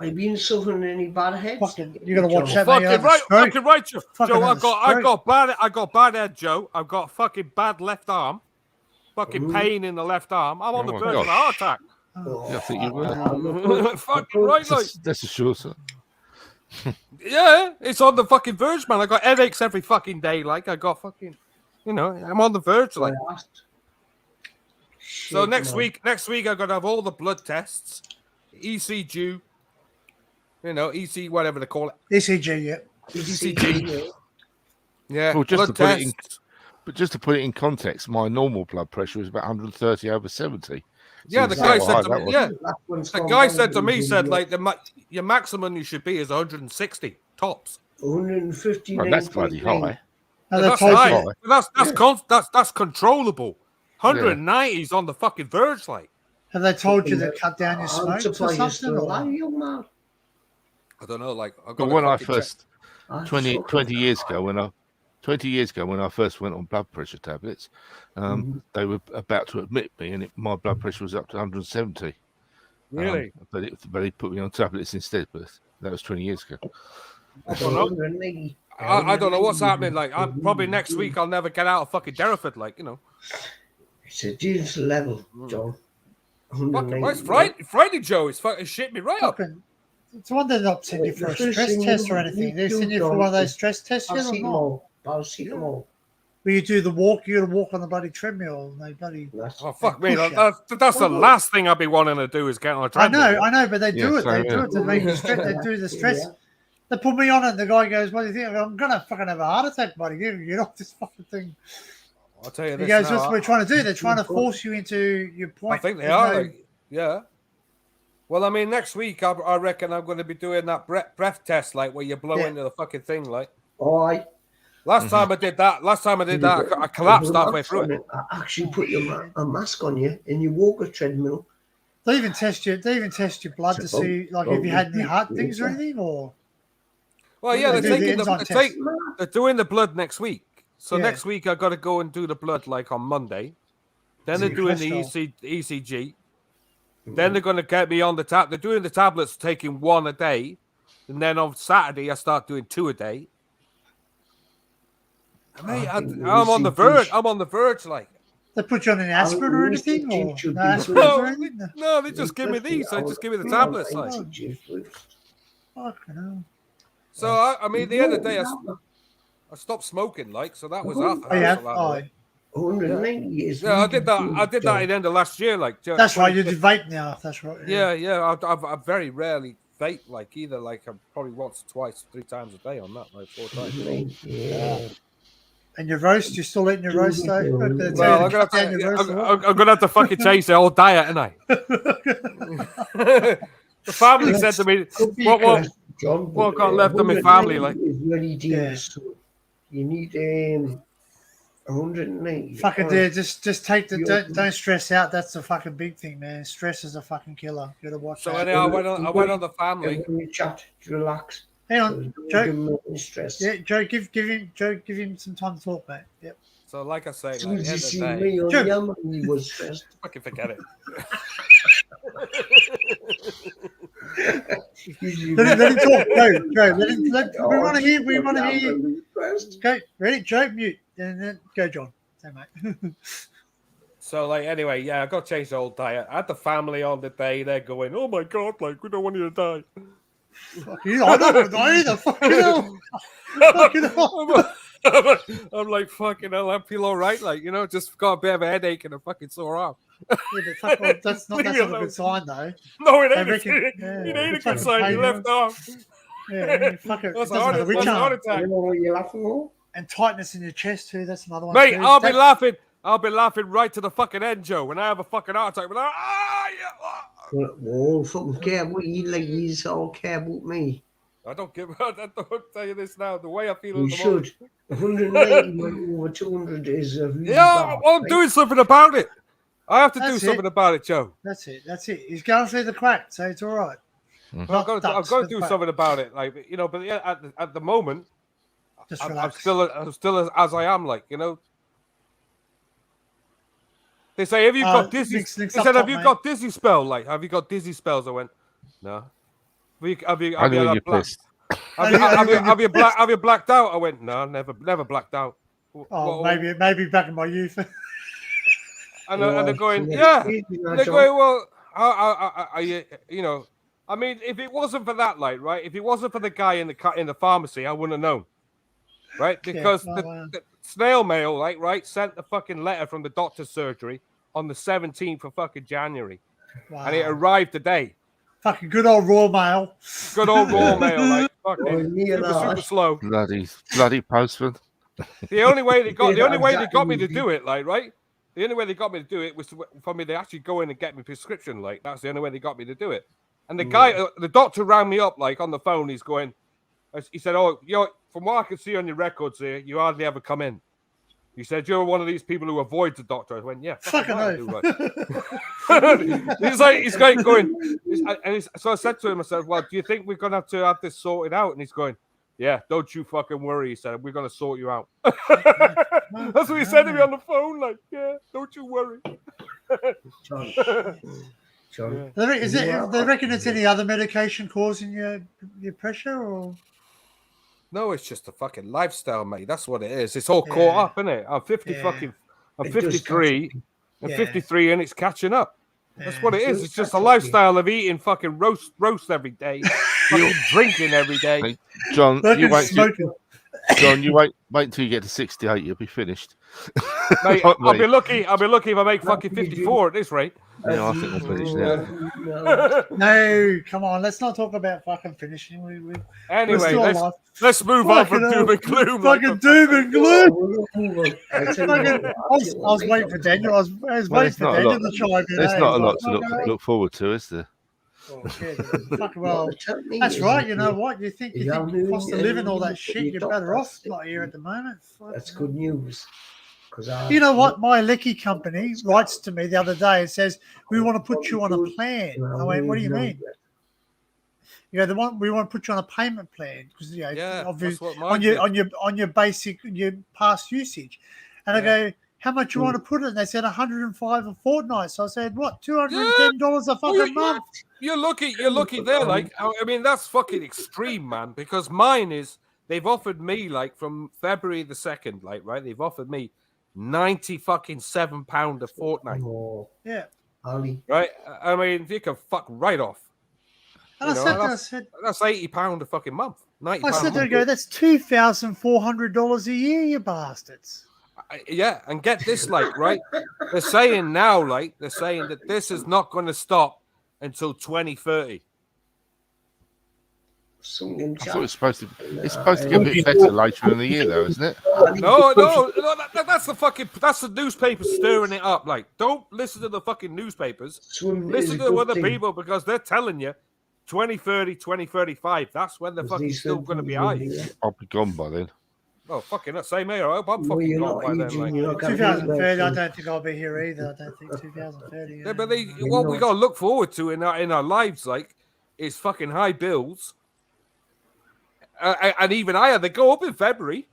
you been suffering any bad heads? You gotta watch that. Fucking right, Joe. I got bad head, Joe. I've got fucking bad left arm. Fucking pain in the left arm. I'm on the verge of a heart attack. I think you will. Fucking right, that's a sure, sir. Yeah, it's on the fucking verge, man. I got headaches every fucking day. I got fucking, I'm on the verge, So next week I'm gonna have all the blood tests, ECG, EC whatever they call it. ECG, yeah. ECG. Yeah. Well, just to put it in context, my normal blood pressure is about 130 over 70. Yeah, the guy said to me. Yeah, the guy said to me, your maximum you should be is 160 tops. 150. Well, that's bloody high. That's high. That's controllable. 190 is on the fucking verge, Have they told you to cut down your smoke or something? I don't know. But when I first 20 years ago, when I first went on blood pressure tablets, they were about to admit me, and my blood pressure was up to 170. Really? But they put me on tablets instead. But that was 20 years ago. I don't know what's happening. I'm probably next week I'll never get out of fucking Derriford. It's a dangerous level, John. It's frightening, Joe. It's fucking shit me right up. It's one they're not sending you for a stress test or anything. They're sending you for one of those stress tests yet or not? Paracetamol. Where you do the walk, you got to walk on the bloody treadmill. And they bloody. Oh fuck me! That's the last thing I'd be wanting to do is get on a treadmill. I know, but they do it. They do it to make you stress. They do the stress. Yeah. They put me on it, and the guy goes, "What do you think?" I'm gonna fucking have a heart attack, buddy. Get off this fucking thing. I'll tell you this. He goes, "That's what we're trying to do. They're trying to force you into your point." I think they are. Yeah. Well, I mean, next week I reckon I'm going to be doing that breath test, where you blow into the fucking thing, All right. Last time I did that, I collapsed halfway through it. I actually put a mask on you, and you walk a treadmill. They even test your blood to see if you had any heart things or anything, or. Well, yeah, they're doing the blood next week. So next week I got to go and do the blood on Monday. Then they're doing the ECG. Then they're going to get me on the tab. They're doing the tablets, taking 1 a day, and then on Saturday I start doing 2 a day. Mate, I'm on the verge. I'm on the verge, They put you on an aspirin or anything? No, they just give me these. They just give me the tablets, Fucking hell. So I mean, the end of the day, I stopped smoking, so that was after. 190 years. Yeah, I did that. I did that at the end of last year, That's right. You did vape now. That's right. Yeah. I very rarely vape, either. I'm probably once, twice, 3 times a day on that, 4 times. Yeah. And your roast, you're still eating your roast, though? Well, I'm gonna have to fucking change the whole diet, ain't I? The family said to me, "What got left of my family?" Is really dangerous. You need 190. Fucking dude, just take the don't stress out. That's the fucking big thing, man. Stress is a fucking killer. You gotta watch. So anyhow, I went on the family. Chat, relax. Hang on, Joe. Stress. Yeah, Joe, give him some time to talk, mate. Yep. So like I say, as soon as you see me on Joe. He was stressed. Fucking forget it. Let him talk. Joe. We want to hear you. Go, ready? Joe, mute. And then go, John. Say, mate. So, anyway, I got to change the whole diet. I had the family on the day. They're going, "Oh my god, we don't want you to die." Fuck you! I don't want to die either. Fucking hell. Fucking hell. I'm like, fucking hell, I feel all right. Just got a bit of a headache and a fucking sore arm. Yeah, but that's not a good sign, though. No, it ain't. It ain't a good sign. You left arm. Yeah, fuck it. That's a heart attack. You know what you're laughing for? And tightness in your chest too. That's another one. Mate, I'll be laughing. I'll be laughing right to the fucking end, Joe. When I have a fucking heart attack, Whoa, fucking care about you like you all care about me. I don't give. I don't tell you this now. The way I feel. You should. 180 went over 200 is a really bad. Well, I'm doing something about it. I have to do something about it, Joe. That's it. That's it. He's going through the crack, so it's all right. I've got to do something about it, like, you know. But yeah, at the moment, I'm still as I am, like, you know. They say, "Have you got dizzy?" They said, "Have you got dizzy spell?" Like, have you got dizzy spells? I went, "No." Have you blacked out? I went, "No, never blacked out." Maybe back in my youth. And they're going, yeah. They're going, well, are you, you know, I mean, if it wasn't for that, like, right? If it wasn't for the guy in the pharmacy, I wouldn't have known, right? Because the snail mail, like, right, sent the fucking letter from the doctor's surgery on the 17th of fucking January, and it arrived today. Fucking good old raw mail. Good old raw mail, like, fucking super slow. Bloody postman. The only way they got me to do it, like, right? The only way they got me to do it was for me to actually go in and get my prescription. Like, that's the only way they got me to do it. And the guy, the doctor rang me up, like, on the phone. He said, "Oh, from what I can see on your records here, you hardly ever come in." He said, "You're one of these people who avoids the doctor." I went, "Yeah, fucking right, I do, right." he's going, so I said to him, I said, "Well, do you think we're gonna have this sorted out?" And he's going, "Yeah, don't you fucking worry." He said, "We're going to sort you out." That's what he said to me on the phone. Like, "Yeah, don't you worry." John. They reckon it's any other medication causing your pressure, or? No, it's just a fucking lifestyle, mate. That's what it is. It's all caught up, isn't it? I'm 53. I'm 53 and it's catching up. That's what it is. It's just a lifestyle of eating fucking roast every day, fucking drinking every day. Hey, John, you wait until you get to 68. You'll be finished. Mate, I'll be lucky if I make fucking 54 at this rate. Yeah, I think we'll finish now. No, come on. Let's not talk about fucking finishing. Anyway, let's move on from doom and gloom. Fucking doom and gloom. I was waiting for Daniel. I was waiting for Daniel to chime in. There's not a lot to look forward to, is there? Well, that's right. You know what? You think the cost of living, all that shit, you're better off not here at the moment. That's good news. You know what? My Lecky company writes to me the other day and says, "We want to put you on a plan." I went, "What do you mean?" We want to put you on a payment plan because obviously on your basic past usage. And I go, "How much you want to put it?" And they said $105 a fortnight. So I said, "What? $210 a fucking month?" You're lucky there. Like, I mean, that's fucking extreme, man. Because mine is, they've offered me, like, from February the 2nd, like, right? They've offered me £97 a fortnight. Yeah. Right? I mean, you can fuck right off. And I said, that's £80 a fucking month. I said to go, "That's $2,400 a year, you bastards." Yeah, and get this, like, right? They're saying now, like, that this is not going to stop until 2030. I thought it's supposed to get a bit better later in the year, though, isn't it? No, that's the newspapers stirring it up. Like, don't listen to the fucking newspapers. Listen to other people, because they're telling you 2030, 2035. That's when they're fucking still going to be high. I'll be gone by then. Oh, fucking same here. I hope I'm fucking gone by then. Like. 2030, I don't think I'll be here either. I don't think 2030. Yeah, but what we got to look forward to in our lives, like, is fucking high bills. And even higher, they go up in February.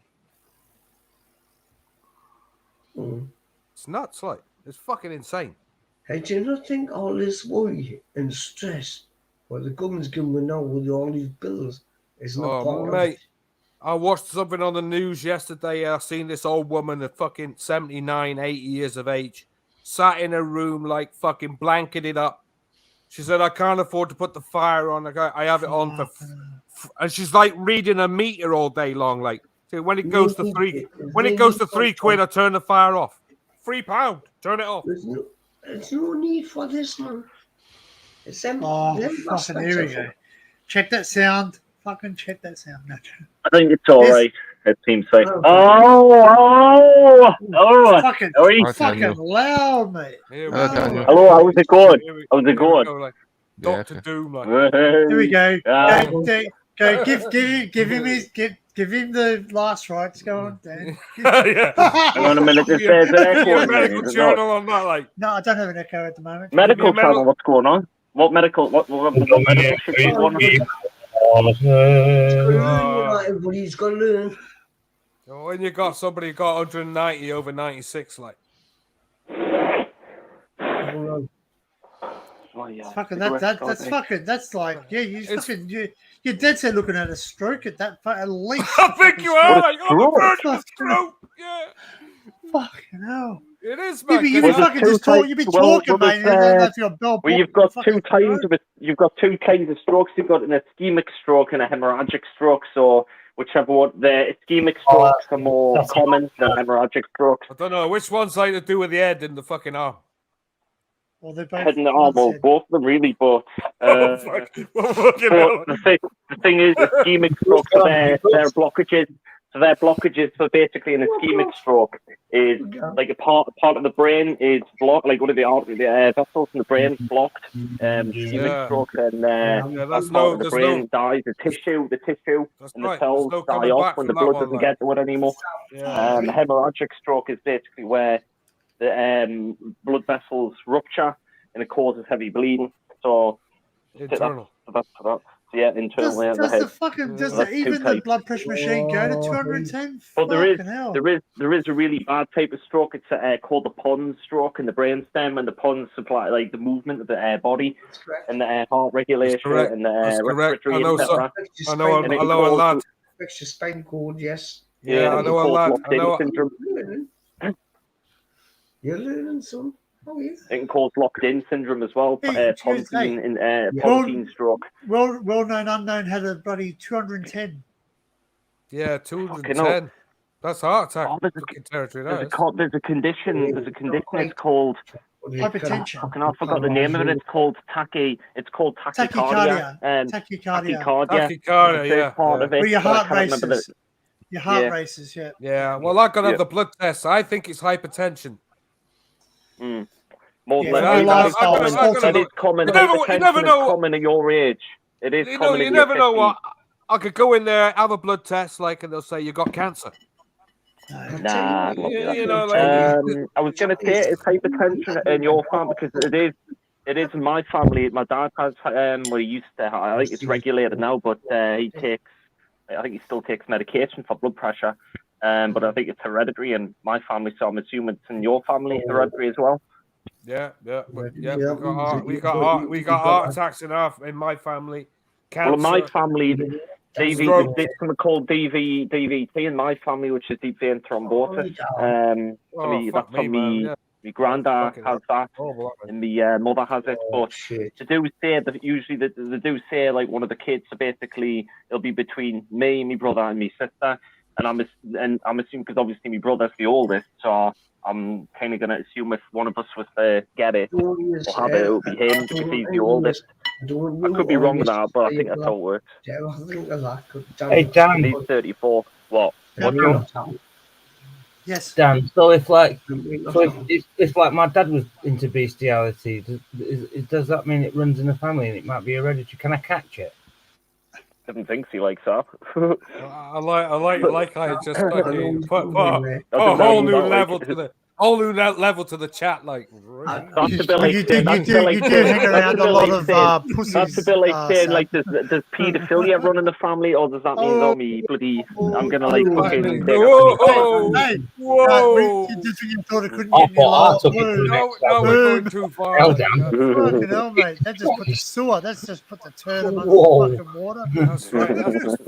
It's nuts, like, it's fucking insane. Hey, do you not think all this worry and stress what the government's giving now with all these bills is not part of it? I watched something on the news yesterday. I seen this old woman at fucking 79, 80 years of age, sat in a room, like, fucking blanketed up. She said, "I can't afford to put the fire on. I have it on for..." And she's, like, reading a meter all day long. Like, so when it goes to £3, I turn the fire off. £3, turn it off. There's no need for this, man. It's fucking here we go. Check that sound. Fucking check that sound. I think it's all right. It seems like. Fucking loud, mate. Hello, how's it going? Dr. Doom. Like. Here we go. Go, give him the last rights. Go on, Dan. Yeah. Hang on a minute. Is there an echo? Medical journal on that, like. No, I don't have an echo at the moment. Medical channel. What's going on? What medical? What medical shit is going on? Everybody's got to learn. When you got somebody got 190 over 96, like. Fucking that's fucking that's like you're dead set looking at a stroke at that at least. I think you are like a stroke. Yeah. Fucking hell. It is, man. You've been fucking just talking. You've been talking, mate. Well, you've got two kinds of strokes. You've got an ischemic stroke and a hemorrhagic stroke. So whichever one, the ischemic strokes are more common than hemorrhagic strokes. I don't know which one's like to do with the head and the fucking arm. Well, they're both head and the arm, well, both of them really, but the thing is, ischemic strokes are their blockages. So their blockages for basically an ischemic stroke is like a part of the brain is blocked, like one of the vessels in the brain is blocked. Ischemic stroke and part of the brain dies. The tissue and the cells die off when the blood doesn't get to it anymore. Hemorrhagic stroke is basically where the blood vessels rupture and it causes heavy bleeding. So internal. That's for that. So yeah, internal. Does even the blood pressure machine go to 210? Well, there is a really bad type of stroke. It's called the pons stroke in the brainstem, and the pons supply like the movement of the body and the heart regulation and the respiratory, etc. I know a lad. Fix your spine cord, yes. Yeah, I know a lad. You're learning, son. Oh, yeah. It can cause locked-in syndrome as well. Pontine stroke. Well-known unknown had a bloody 210. Yeah, 210. That's heart attack territory. There's a condition. It's called hypertension. I forgot the name of it. It's called tachycardia. Tachycardia. Yeah. Part of it. Well, your heart races. Your heart races. Yeah. Yeah. Well, I got to have the blood test. I think it's hypertension. More than that is common. You never know. Common at your age. It is common. You never know what. I could go in there, have a blood test, like, and they'll say you got cancer. Nah. I was going to say it's hypertension in your family because it is in my family. My dad has. He used to. I think it's regulated now, but he takes. I think he still takes medication for blood pressure. But I think it's hereditary in my family, so I'm assuming it's in your family hereditary as well. Yeah. We got heart attacks in my family. Cancer. Well, in my family, there's something called DVT in my family, which is deep vein thrombosis. That's on me. My granddad has that, and my mother has it. But they do say that usually they do say like one of the kids. So basically, it'll be between me, my brother, and my sister. And I'm assuming because obviously my brother's the oldest, so I'm kind of going to assume if one of us was to get it or have it, it would be him because he's the oldest. I could be wrong with that, but I think that's how it works. Hey, Dan. He's 34. What? Yes. Dan, so if like my dad was into bestiality, does that mean it runs in the family and it might be hereditary? Can I catch it? Didn't think he likes that. I like how you just put a whole new level to the level to the chat. Like you do hang around a lot of pussies. That's a bit like saying like does paedophilia run in the family, or does that mean me bloody I'm gonna like fucking whoa. You thought it couldn't get no, we're going too far. Fucking hell, mate. That just put the sewer. That's just put the turd amongst the fucking water. That's right. That's just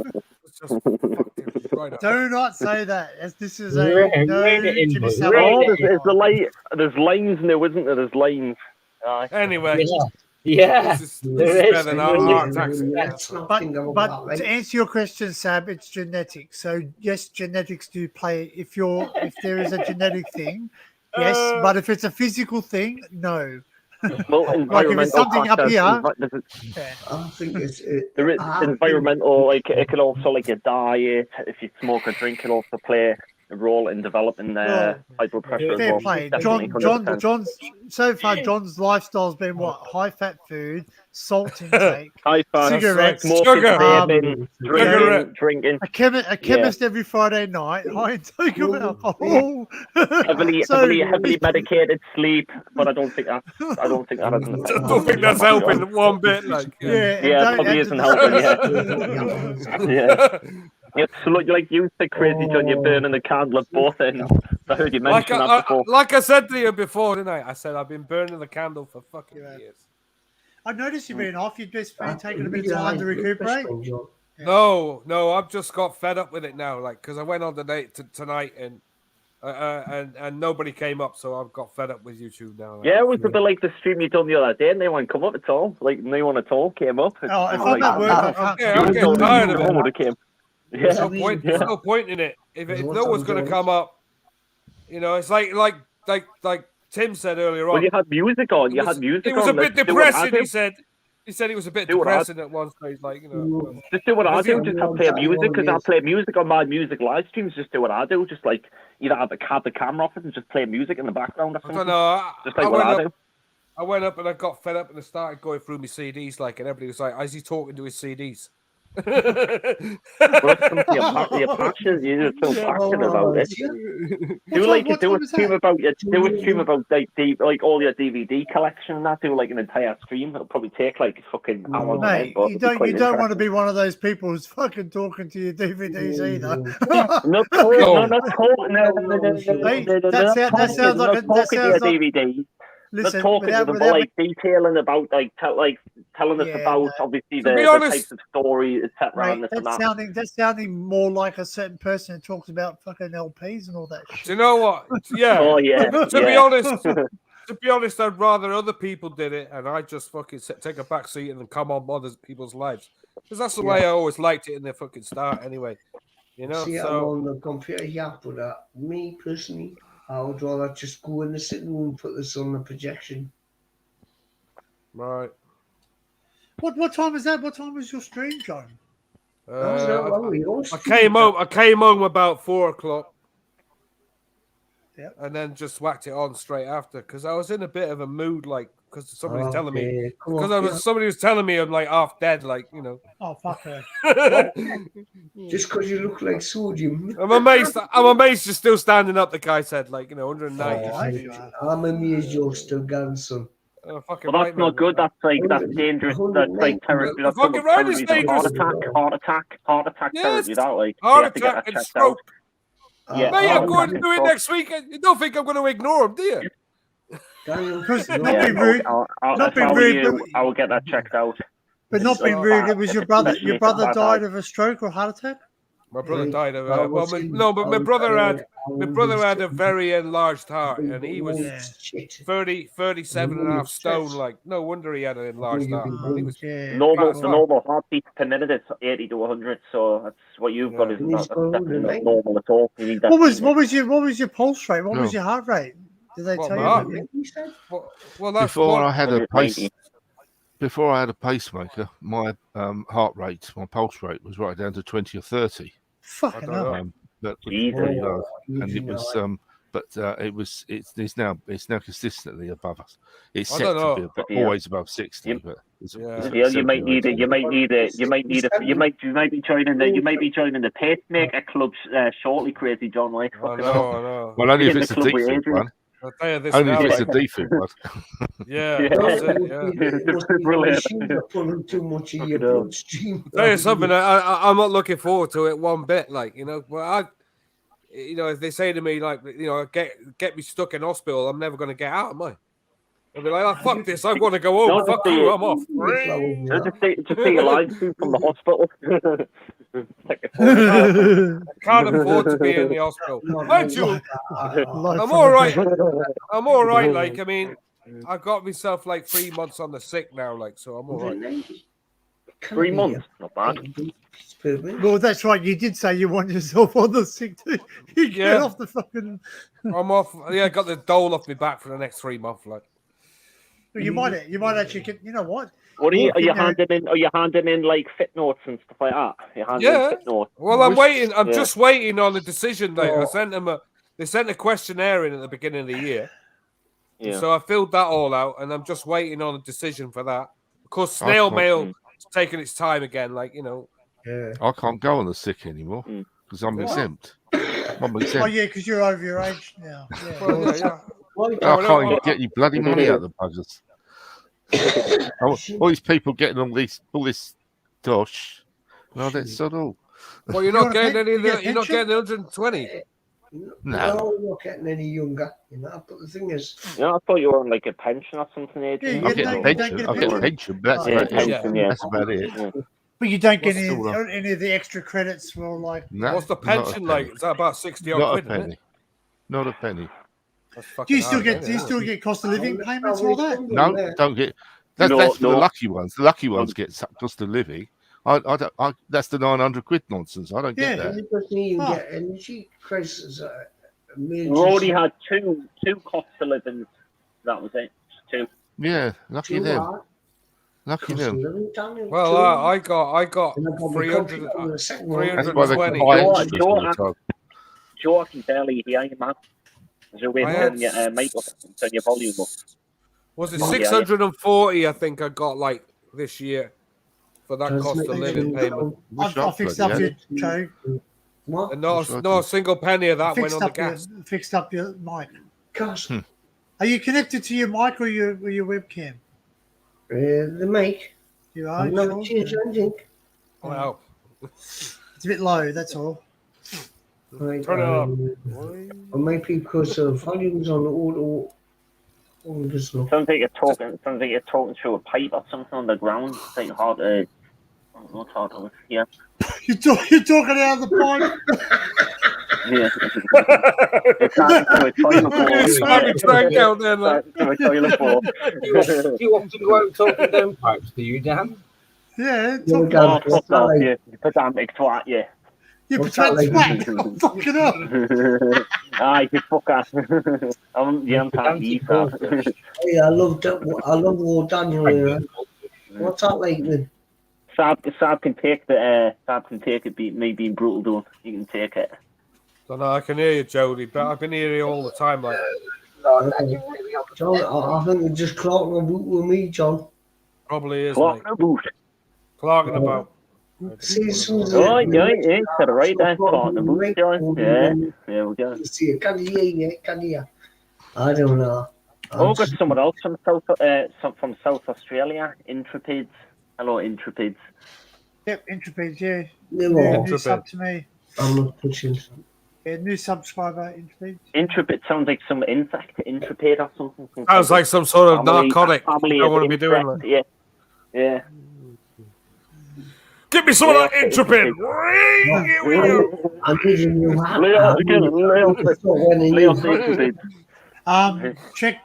right. Do not say that. As this is a there's lines now, isn't there? There's lines. Anyway. Yeah. This is better than our heart attacks. But to answer your question, Sab, it's genetics. So yes, genetics do play. If there is a genetic thing, yes. But if it's a physical thing, no. Well, like if it's something up here, I think there is environmental. Like it can also like your diet. If you smoke or drink, can also play role in developing high blood pressure as Fair well. play. Definitely, 100%. John's so far. John's lifestyle's been what? High fat food, salt intake, high fat, cigarettes, smoking, vaping, drinking. A chemist every Friday night. High intake of alcohol. Heavily medicated sleep, but I don't think that. I don't think that. I don't think that's helping one bit. Like, yeah, it probably isn't helping. Yeah. It's like you said, Crazy John, you're burning the candle at both ends. I heard you mention that before. Like I said to you before, didn't I? I said I've been burning the candle for fucking years. I noticed you've been off. You've just been taking a bit of time to recuperate. No, I've just got fed up with it now. Like, because I went on the date tonight and nobody came up, so I've got fed up with YouTube now. Yeah, it was a bit like the stream you done the other day, and no one come up at all. Like, no one at all came up. If I'm at work, I'm getting tired of it. There's no point in it. If no one's going to come up, it's like Tim said earlier on. Well, you had music on. It was a bit depressing. He said it was a bit depressing at one stage. Just do what I do. Just play music, because I play music on my music live streams. Just do what I do. Just like either have the camera off it and just play music in the background. I don't know. Just like what I do. I went up and I got fed up and I started going through my CDs, and everybody was like, "Is he talking to his CDs?" Well, you're passionate. You're so passionate about it. Do a stream about like all your DVD collection and that. Do like an entire stream. It'll probably take like fucking hours. Mate, you don't want to be one of those people who's fucking talking to your DVDs either. Not talking. That sounds like a DVD. Listen, like detailing about telling us about obviously the types of stories, etc. That's sounding more like a certain person who talks about fucking LPs and all that shit. Do you know what? Yeah. Oh yeah. To be honest, I'd rather other people did it, and I just fucking take a back seat and come on other people's lives, because that's the way I always liked it in the fucking start. Anyway, See, I'm on the computer, but me personally, I would rather just go in the sitting room and put this on the projection. Right. What time is that? What time was your stream, John? I came home about 4:00. Yeah. And then just whacked it on straight after, because I was in a bit of a mood, because somebody's telling me, somebody was telling me I'm like half dead, Oh fuck her. Just because you look like sodium. I'm amazed you're still standing up. The guy said 190. I'm amazed you're still going, son. Well, that's not good. That's dangerous. That's like territory. That's fucking right, it's dangerous. Heart attack territory. That heart attack and stroke. Yeah. Mate, I'm going to do it next week. You don't think I'm going to ignore him, do you? Because not being rude. Not being rude. I will get that checked out. But not being rude. It was your brother. Your brother died of a stroke or heart attack. My brother died of my brother had a very enlarged heart, and he was 37 and a half stone. No wonder he had an enlarged heart. He was the normal heartbeat per minute is 80 to 100. So that's what you've got. Is not definitely not normal at all. What was your pulse rate? What was your heart rate? Did they tell you? Well, that's before I had a pacemaker, my heart rate, my pulse rate was right down to 20 or 30. Fucking hell. That was very low, and it was it's now consistently above us. It's set to be always above 60. But you might be joining the pacemaker club shortly, Crazy John. I know. Well, only if it's a decent one. Only if it's a defib one. Yeah. Brilliant. Too much in your bloodstream. Tell you something, I'm not looking forward to it one bit. But if they say to me get me stuck in hospital, I'm never going to get out, am I? I'll be like, fuck this, I want to go home. Fuck you, I'm off. Just say your life from the hospital. I can't afford to be in the hospital. Mind you, I'm all right. I got myself 3 months on the sick now, so I'm all right. 3 months, not bad. Well, that's right. You did say you want yourself on the sick too. You get off the fucking. I'm off. Yeah, I got the dole off my back for the next 3 months. Well, you might actually get. You know what? What are you handing in? Are you handing in like fit notes and stuff like that? You're handing in fit notes. Well, I'm waiting. I'm just waiting on a decision. Like I sent them they sent a questionnaire in at the beginning of the year. Yeah. So I filled that all out, and I'm just waiting on a decision for that. Of course, snail mail is taking its time again. Like I can't go on the sick anymore because I'm exempt. I'm exempt. Oh yeah, because you're over your age now. Yeah. I can't even get you bloody money out of the buggers. All these people getting all this dosh. No, that's not all. Well, you're not getting any. You're not getting 120. No, you're not getting any younger. You know, but the thing is, I thought you were on like a pension or something. I get a pension. I get a pension. But that's about it. But you don't get any of the extra credits for like. No, what's the pension like? Is that about 60 odd quid? Not a penny. Not a penny. Do you still get cost of living payments and all that? No, don't get. That's for the lucky ones. The lucky ones get cost of living. That's the 900 quid nonsense. I don't get that. It doesn't even get energy crisis. We already had two cost of living. That was it. Two. Yeah, lucky them. Lucky them. Well, I got 300. Joe, I can barely hear you, man. Is there a way to turn your mic up and turn your volume up? Was it 640? I think I got like this year for that cost of living payment. I fixed up your Joe. What? And no single penny of that went on the gas. Fixed up your mic. Gosh. Are you connected to your mic or your webcam? The mic. You are. I've never changed anything. Wow. It's a bit low. That's all. Right, turn it up. Or maybe because the volume's on auto. Sounds like you're talking through a pipe or something on the ground. It's like hard to. What's hard to hear? You're talking out of the pipe. Yeah. Do you often go out talking down pipes? Do you, Dan? Yeah. Fuck off, you pedantic twat, yeah. You pedantic twat. Fucking up. Aye, you fucker. I'm tanky. Yeah, I love Lord Daniel here. What's that like then? Sab can take it. Me being brutal, though. You can take it. So no, I can hear you, Jody, but I've been hearing you all the time. Like, John, I think you're just clocking a boot with me, John. Probably is. Clocking a boot. Clocking about. See, oh, yeah, said it right there. Clocking a boot, John. Yeah, there we go. See, can you hear? I don't know. Got someone else from South Australia. Intrepids. Hello, Intrepids. Yep, Intrepids, yeah. New sub to me. I'm not pushing. Yeah, new subscriber, Intrepid. Intrepid sounds like some insect, Intrepid or something. Sounds like some sort of narcotic. I don't want to be doing that. Yeah. Give me some of that Intrepid. I'm giving you Leo, check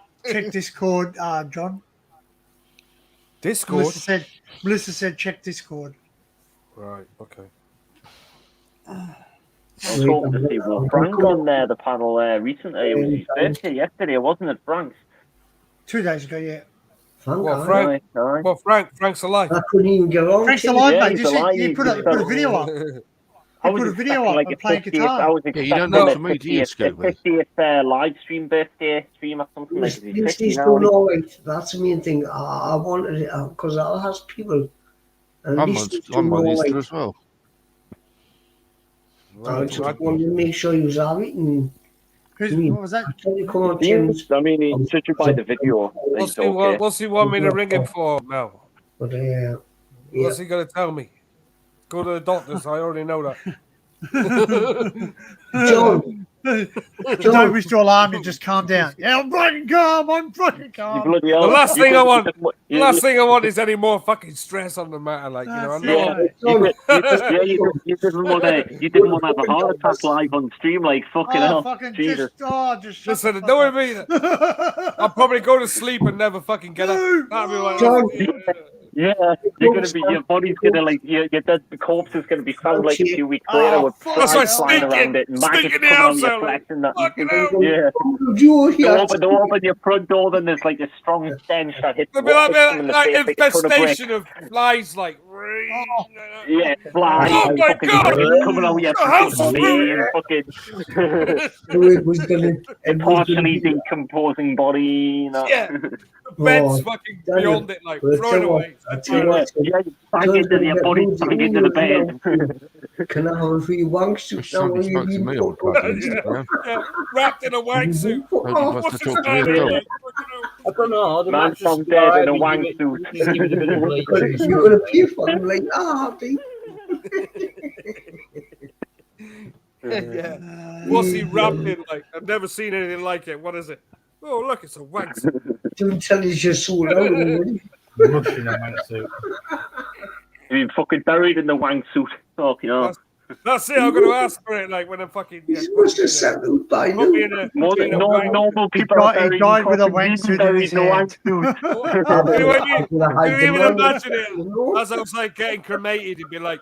Discord, John. Discord? Melissa said check Discord. Right, okay. I was hoping to see Frank on the panel recently. It was his birthday yesterday, wasn't it, Frank? 2 days ago, yeah. Frank's alive. I couldn't even go on. Frank's alive, mate. He put a video up. He put a video up like of playing guitar. You don't know to me, do you, 50th live stream birthday stream or something like that. That's the main thing. I wanted it because I'll ask people. I'm on Easter as well. I just wanted to make sure you was having. What was that? I mean, should you buy the video? What's he want me to ring him for now? But, what's he going to tell me? Go to the doctors. I already know that. John. Don't withdraw alarm and just calm down. Yeah, I'm fucking calm. The last thing I want is any more fucking stress on the matter. Like, you didn't want to have a heart attack live on stream. Like, fucking hell. Jesus. Listen, know what I mean? I'll probably go to sleep and never fucking get up. That'd be like, Yeah, you're gonna be. Your body's gonna like your dead corpse is gonna be found like a few weeks later with flies flying around it and maggots coming out of your flesh and that. Yeah. They open your front door, then there's like a strong stench that hits them in the face like a ton of bricks. Infestation of flies, like. Yeah, flies. Oh my God! Coming out your body and fucking partially decomposing body. You know? Yeah, the bed's fucking beyond it, like throw it away. Back into your body, back into the bed. Can I have a free wank suit? Somebody spoke to me on Instagram. Wrapped in a wank suit. What's to talk to me at all? I don't know. The Man mattress from is dead alright, in a but wank you suit. just give it a bit of bleach. You're gonna pay for them like happy. Yeah. What's he wrapped in like? I've never seen anything like it. What is it? Oh, look, it's a wank suit. Don't tell us you're sold out already. Mush in a wank suit. You're fucking buried in the wank suit. Oh, you know. That's it. I'm going to ask for it. Like when I'm fucking. Yeah, He's must have settled by now. Normal people are buried. He died with a wank suit in his hand. Can you even imagine it? As I was like getting cremated, he'd be like,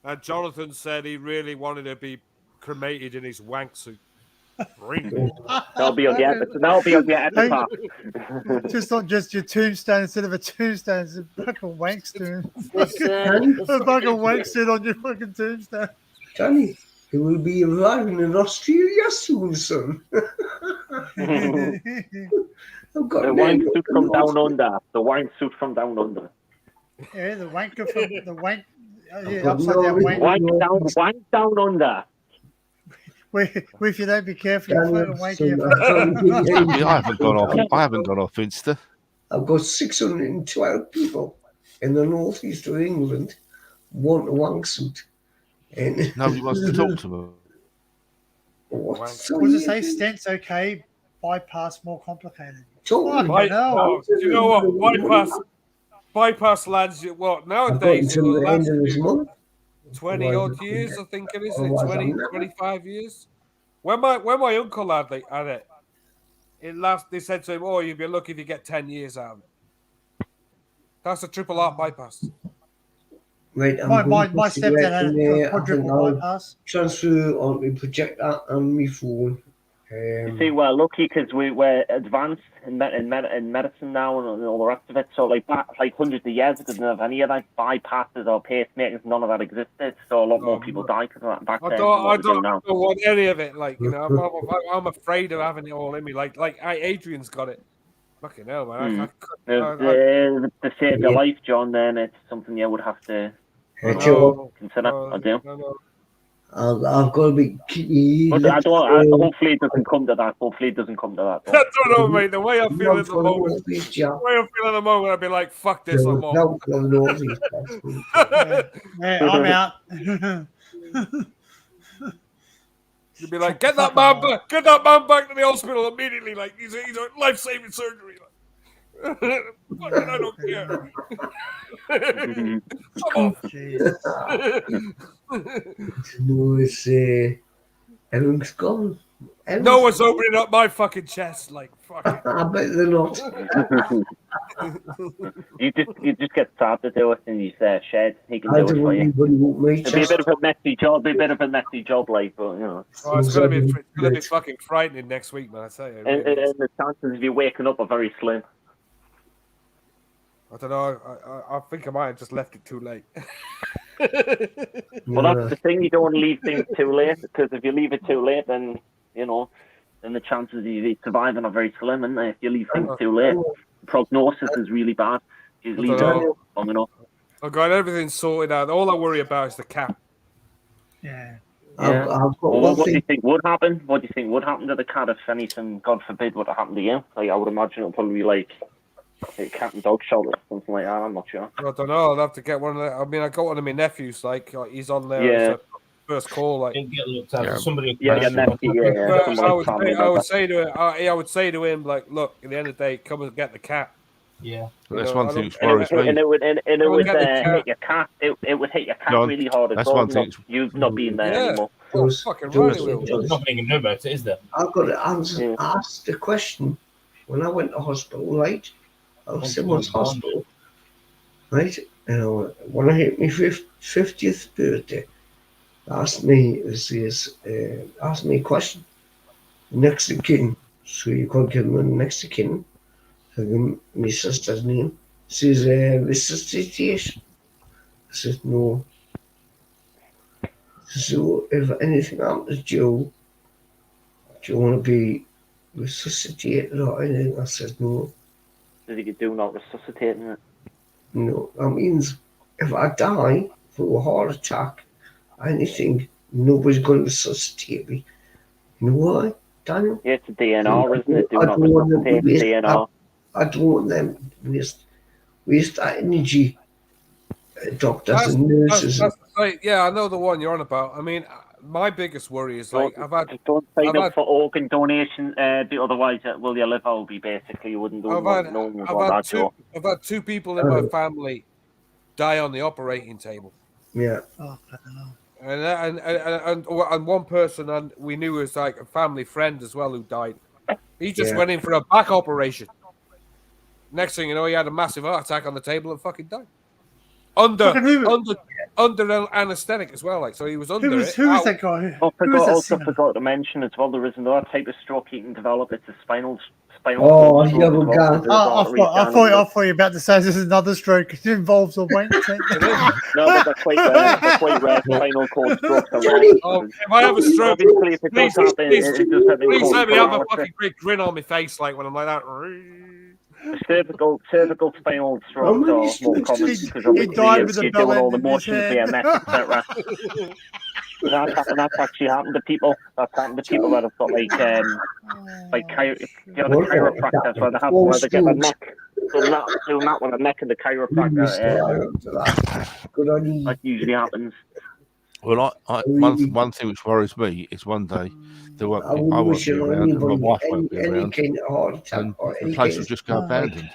and Jonathan said he really wanted to be cremated in his wank suit. That'll be on the epitaph. Just not just your tombstone instead of a tombstone, it's a fucking wank stone. A fucking wank suit on your fucking tombstone. Johnny, he will be arriving in Australia soon, son. The wank suit from down under. The wank suit from down under. Yeah, the wanker from the wank. Yeah, upside down wank. Wank down under. If you don't be careful, you'll fucking wank I haven't gone off Insta. I've got 612 people in the northeast of England want a wank suit. And nobody wants to talk to them. What does it say? Stents okay, bypass more complicated. Do you know what? Bypass lads, what nowadays? Until the end of this month. 20 odd years, I think it is. 20, 25 years. When my uncle had it, they said to him, "Oh, you'll be lucky if you get 10 years out of it." That's a triple R bypass. Right, my stepdad had a quadruple bypass. Transfer on my projector and my phone. You see, we're lucky because we're advanced in medicine now and all the rest of it. So, like hundreds of years ago, didn't have any of that bypasses or pacemakers. None of that existed. So a lot more people died because of that back then. I don't want any of it. Like, you know, I'm afraid of having it all in me. Like Adrian's got it. Fucking hell, man! To save your life, John, then it's something you would have to consider. I do. I've got to be. Hopefully, it doesn't come to that. I don't know, mate. The way I feel at the moment, I'd be like, "Fuck this!" I'm off. I'm out. You'd be like, "Get that man back to the hospital immediately!" Like he's a life-saving surgery. Fucking, I don't care. Come on. No, it's everything's gone. No one's opening up my fucking chest. Like, fuck it. I bet they're not. You just get Saab to do it in his shed. He can do it for you. It'll be a bit of a messy job, like, but you know. Oh, it's gonna be fucking frightening next week, man. I tell you. And the chances of you waking up are very slim. I don't know. I think I might have just left it too late. Well, that's the thing. You don't want to leave things too late, because if you leave it too late, then the chances of you surviving are very slim. And if you leave things too late, the prognosis is really bad. You leave it long enough. I've got everything sorted out. All I worry about is the cat. Yeah. What do you think would happen? What do you think would happen to the cat if anything, God forbid, would have happened to you? Like, I would imagine it would probably be like a cat and dog shelter or something like that. I'm not sure. I don't know. I'll have to get one of the. I mean, I got one of my nephews. Like he's on there. Yeah. First call. Like somebody. I would say to him, like, look, at the end of the day, come and get the cat. Yeah. That's one thing that worries me. And it would hit your cat. It would hit your cat really hard. That's one thing. You've not been there anymore. Oh, fucking right. There's nothing you can do about it, is there? I've got to ask the question. When I went to hospital, right? Someone's hospital. right? When I hit my 50th birthday, asked me a question. Next of kin, so you can't give me next of kin. I give him my sister's name. Says, resuscitation. I said, no. So if anything happens to you, do you want to be resuscitated or anything? I said, no. Did you do not resuscitating it? No, that means if I die through a heart attack, anything, nobody's going to resuscitate me. You know why, Daniel? Yeah, it's a DNR, isn't it? Do not resuscitate DNR. I don't want them to waste that energy. Doctors and nurses. Yeah, I know the one you're on about. I mean, my biggest worry is like don't sign up for organ donation. Otherwise, will you live? I'll be basically you wouldn't do. I've had two people in my family die on the operating table. Yeah. And one person we knew was like a family friend as well who died. He just went in for a back operation. Next thing you know, he had a massive heart attack on the table and fucking died. Under anesthetic as well, like so he was under it. Who was that guy? I forgot to mention as well. There is another type of stroke you can develop. It's a spinal. Oh, yeah, we got. I thought you were about to say this is another stroke. It involves a wank. No, but they're quite rare. Spinal cord strokes. If I have a stroke, please let me have a fucking great grin on my face, like when I'm like that. Cervical spinal strokes are more common because obviously you're doing all the motions, VMS, etc. That's actually happened to people. That's happened to people that have got the chiropractors where they get the neck doing that with the neck and the chiropractor. That usually happens. Well, one thing which worries me is one day I won't be around and my wife won't be around, and the place will just go abandoned.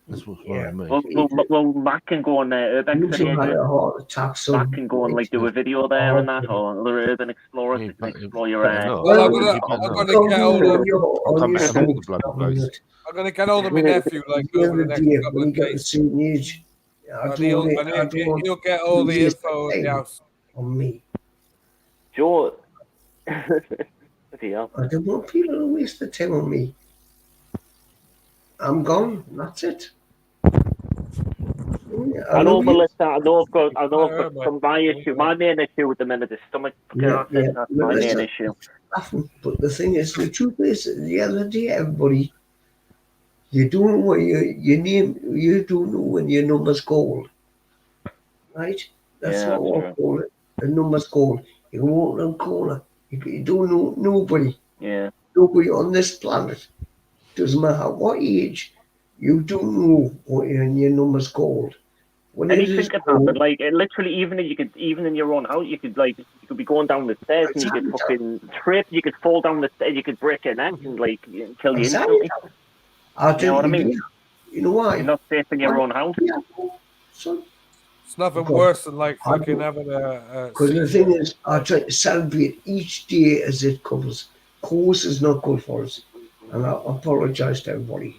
That's what's worrying me. Well, Matt can go on Urbex today. Matt can go and do a video there and that, or other urban explorers that can explore your area. I'm gonna get hold of my nephew over the next couple of days. He'll get all the info in the house. On me. Joe. I don't want people to waste the time on me. I'm gone. That's it. I know, Melissa. I know I've got some my issue. My main issue with the minute is stomach. That's my main issue. But the thing is, the truth is, the other day, everybody, you don't know what your name. You don't know when your number's called, right? That's what I call it. The number's called. You can walk around the corner. You don't know nobody. Yeah. Nobody on this planet. Doesn't matter what age. You don't know what your number's called. When anything could happen. Like literally, even in your own house, you could be going down the stairs and you could fucking trip. You could fall down the stairs. You could break your neck and kill you instantly. You know what I mean? You know why? You're not safe in your own house. It's nothing worse than fucking having a. Because the thing is, I try to celebrate each day as it comes. Course is not good for us, and I apologise to everybody.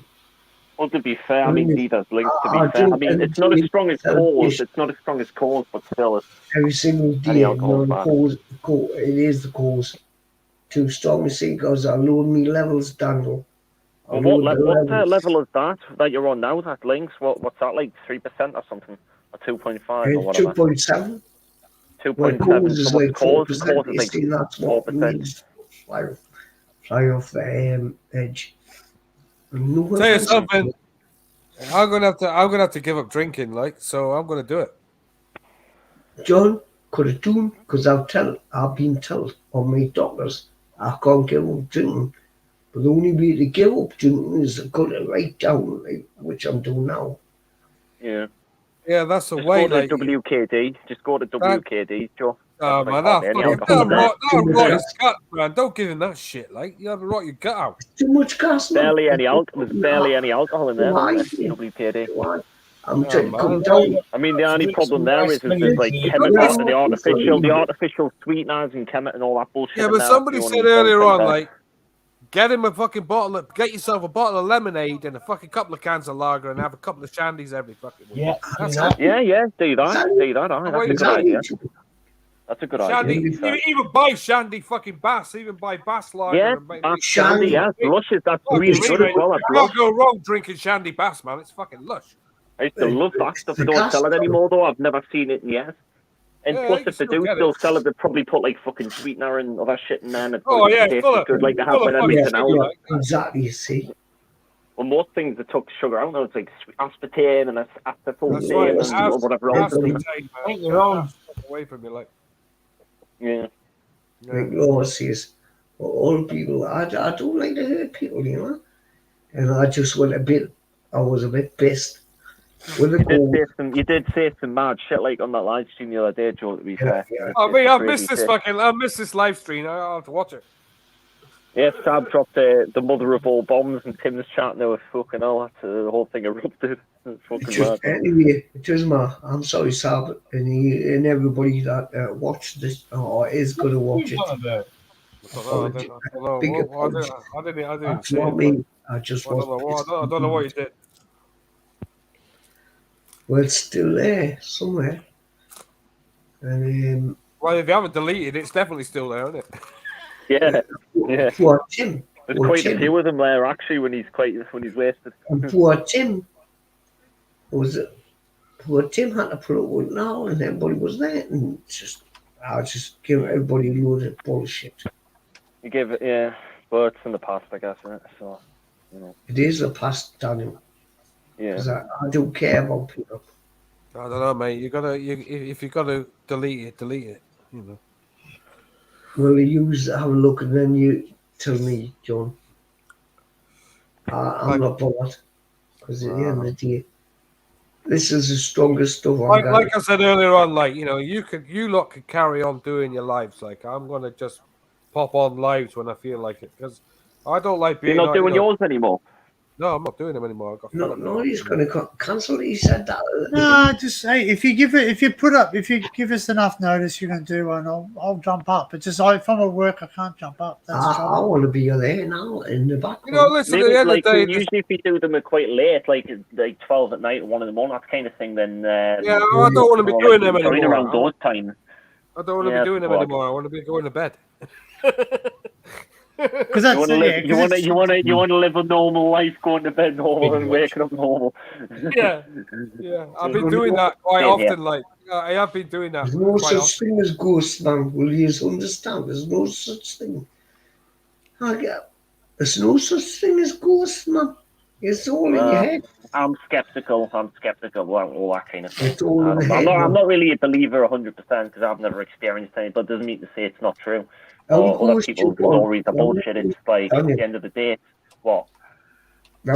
Well, to be fair, I mean, Peter's linked. To be fair, I mean, it's not as strong as cause. It's not as strong as cause, but still, it's every single day. It is the cause. Too strong to see because I load me levels, Daniel. Well, what level is that you're on now? That links. What's that like? 3% or something? Or 2.5 or whatever? 2.7. 2.7. Cause is like 4%. Fly off the edge. Tell you something. I'm gonna have to give up drinking, so I'm gonna do it. John could have done because I've been told on my doctors I can't give up drinking. But the only way to give up drinking is to cut it right down, which I'm doing now. Yeah. Yeah, that's the way. Go to WKD. Just go to WKD, Joe. Oh man, rot his gut, man. Don't give him that shit. You have to rot your gut out. Too much gas, man. There's barely any alcohol in there. WKD. I'm trying to come down. I mean, the only problem there is there's chemicals, the artificial sweeteners and all that bullshit. Yeah, but somebody said earlier on, Get him a fucking bottle. Get yourself a bottle of lemonade and a fucking couple of cans of lager, and have a couple of shandies every fucking week. Yeah, do that. Do that. That's a good idea. That's a good idea. Even buy shandy fucking Bass. Even buy Bass lager. Yeah, and shandy. Yeah, luscious. That's really good as well. You can't go wrong drinking shandy Bass, man. It's fucking lush. I used to love that stuff. They don't sell it anymore, though. I've never seen it yet. And plus, if they do still sell it, they probably put like fucking sweetener and other shit in there. And good, like they have with everything else. Exactly, you see. Well, most things that took sugar out, it's like aspartame and acetylsane and whatever else. Ain't your own away from you, like. Yeah. Like Laura says, all people, I don't like to hurt people, you know. And I just went I was a bit pissed. You did say some mad shit like on that live stream the other day, Joe, to be fair. I missed this live stream. I'll have to watch it. Yeah, Sab dropped the mother of all bombs, and Tim's chatting there with fucking hell. The whole thing erupted. Anyway, I'm sorry, Sab, and everybody that watched this or is going to watch it. I didn't see it. I don't know what you did. Well, it's still there somewhere. And well, if you haven't deleted it, it's definitely still there, isn't it? Yeah. Poor Tim. There's quite a few of them there actually when he's wasted. And poor Tim poor Tim had to put up with it now, and everybody was there, and I just give everybody a load of bullshit. You give it, but it's in the past, I guess, isn't it? So, you know. It is the past, Daniel. Yeah. Because I don't care about people. I don't know, mate. If you gotta delete it, you know. Well, you have a look and then you tell me, John. I'm not bothered. Because at the end of the day, this is the strongest stuff I've got. Like I said earlier on, like, you know, you lot could carry on doing your lives. Like, I'm gonna just pop on lives when I feel like it. Because I don't like being. You're not doing yours anymore. No, I'm not doing them anymore. No, he's going to cancel it. He said that. No, just say if you give us enough notice, you're going to do one. I'll jump up. But just if I'm at work, I can't jump up. That's I want to be there now in the back. You know, listen. Maybe, at the end like, of the day, usually if you do them quite late, like 12 at night or 1 in the morning, that kind of thing, then I don't want to be doing them anymore. Around those times. I don't want to be doing them anymore. I want to be going to bed. Because that's you want to live a normal life, going to bed normal and waking up normal. Yeah. I've been doing that quite often. Like I have been doing that. There's no quite such often. thing as ghosts, man. Will you understand? There's no such thing. There's no such thing as ghosts, man. It's all in your head. I'm skeptical about all that kind of thing. It's all in the head. I'm not really a believer 100% because I've never experienced any, but it doesn't mean to say it's not true. Other people's stories are bullshit. It's like at the end of the day, what? You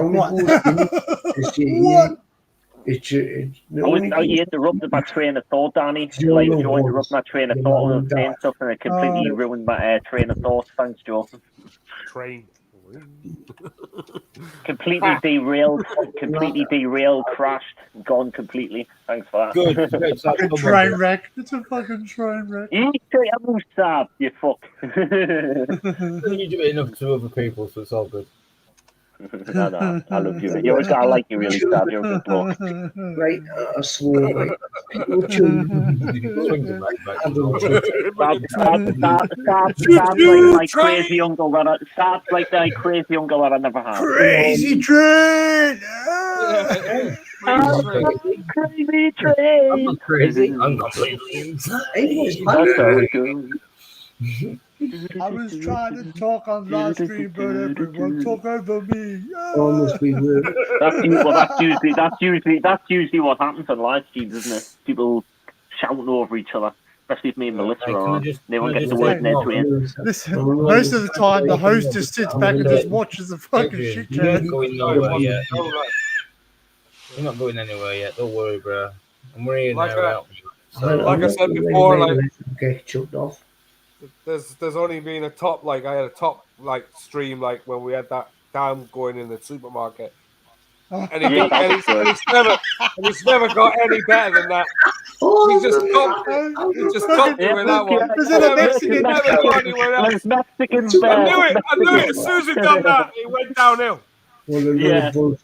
interrupted my train of thought, Danny. Like, you interrupted my train of thought and saying stuff, and it completely ruined my train of thought. Thanks, Joseph. Completely derailed, crashed, gone completely. Thanks for that. Good train wreck. It's a fucking train wreck. You fuck. You do it enough to other people, so it's all good. No, I love you. I like you really, Stab. You're a good bloke. Right, I swore, right. Stab's like crazy uncle that I never had. Crazy train! Crazy train! I'm not crazy. I'm completely insane. I was trying to talk on live stream, but everyone talk over me. That's usually what happens on live streams, isn't it? People shouting over each other, especially if me and Melissa are on. They won't get the word in their train. Listen, most of the time, the host just sits back and just watches the fucking shit. You're not going nowhere yet. You're not going anywhere yet. Don't worry, bro. I'm worrying now. Like I said before, like get chucked off. There's only been a top, like I had a top like stream like when we had that dam going in the supermarket, And he's never got any better than that. He just stopped it with that one. He never got anywhere else. Mexican I knew it. As soon as he done that, he went downhill. Yeah. Look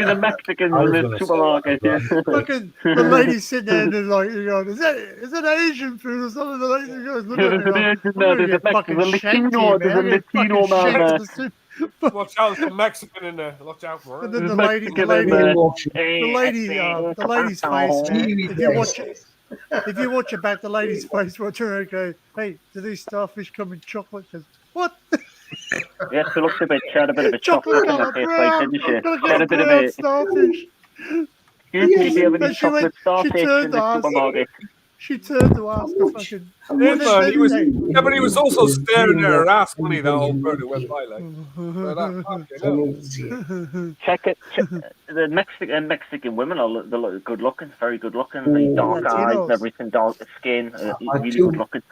at the Mexicans in the supermarket. Yeah. Fucking the lady sitting there and they're like, you know, is that Asian food or something? The lady goes, look at me. There's a Latino man there. Watch out, there's a Mexican in there. Watch out for it. And then the lady's face, man. If you watch it back, the lady's face, watch her and go, hey, do these starfish come in chocolate? She goes, what? Yes, she looked a bit. She had a bit of a chocolate in her face, like, didn't she? She had a bit of a starfish. Excuse me, do you have any chocolate starfish in the supermarket? She turned to ask the fucking. But he was also staring at her ass when that old bird who went by. Like, check it. The Mexican women are good looking, very good looking. Like dark eyes and everything, dark skin, really good looking.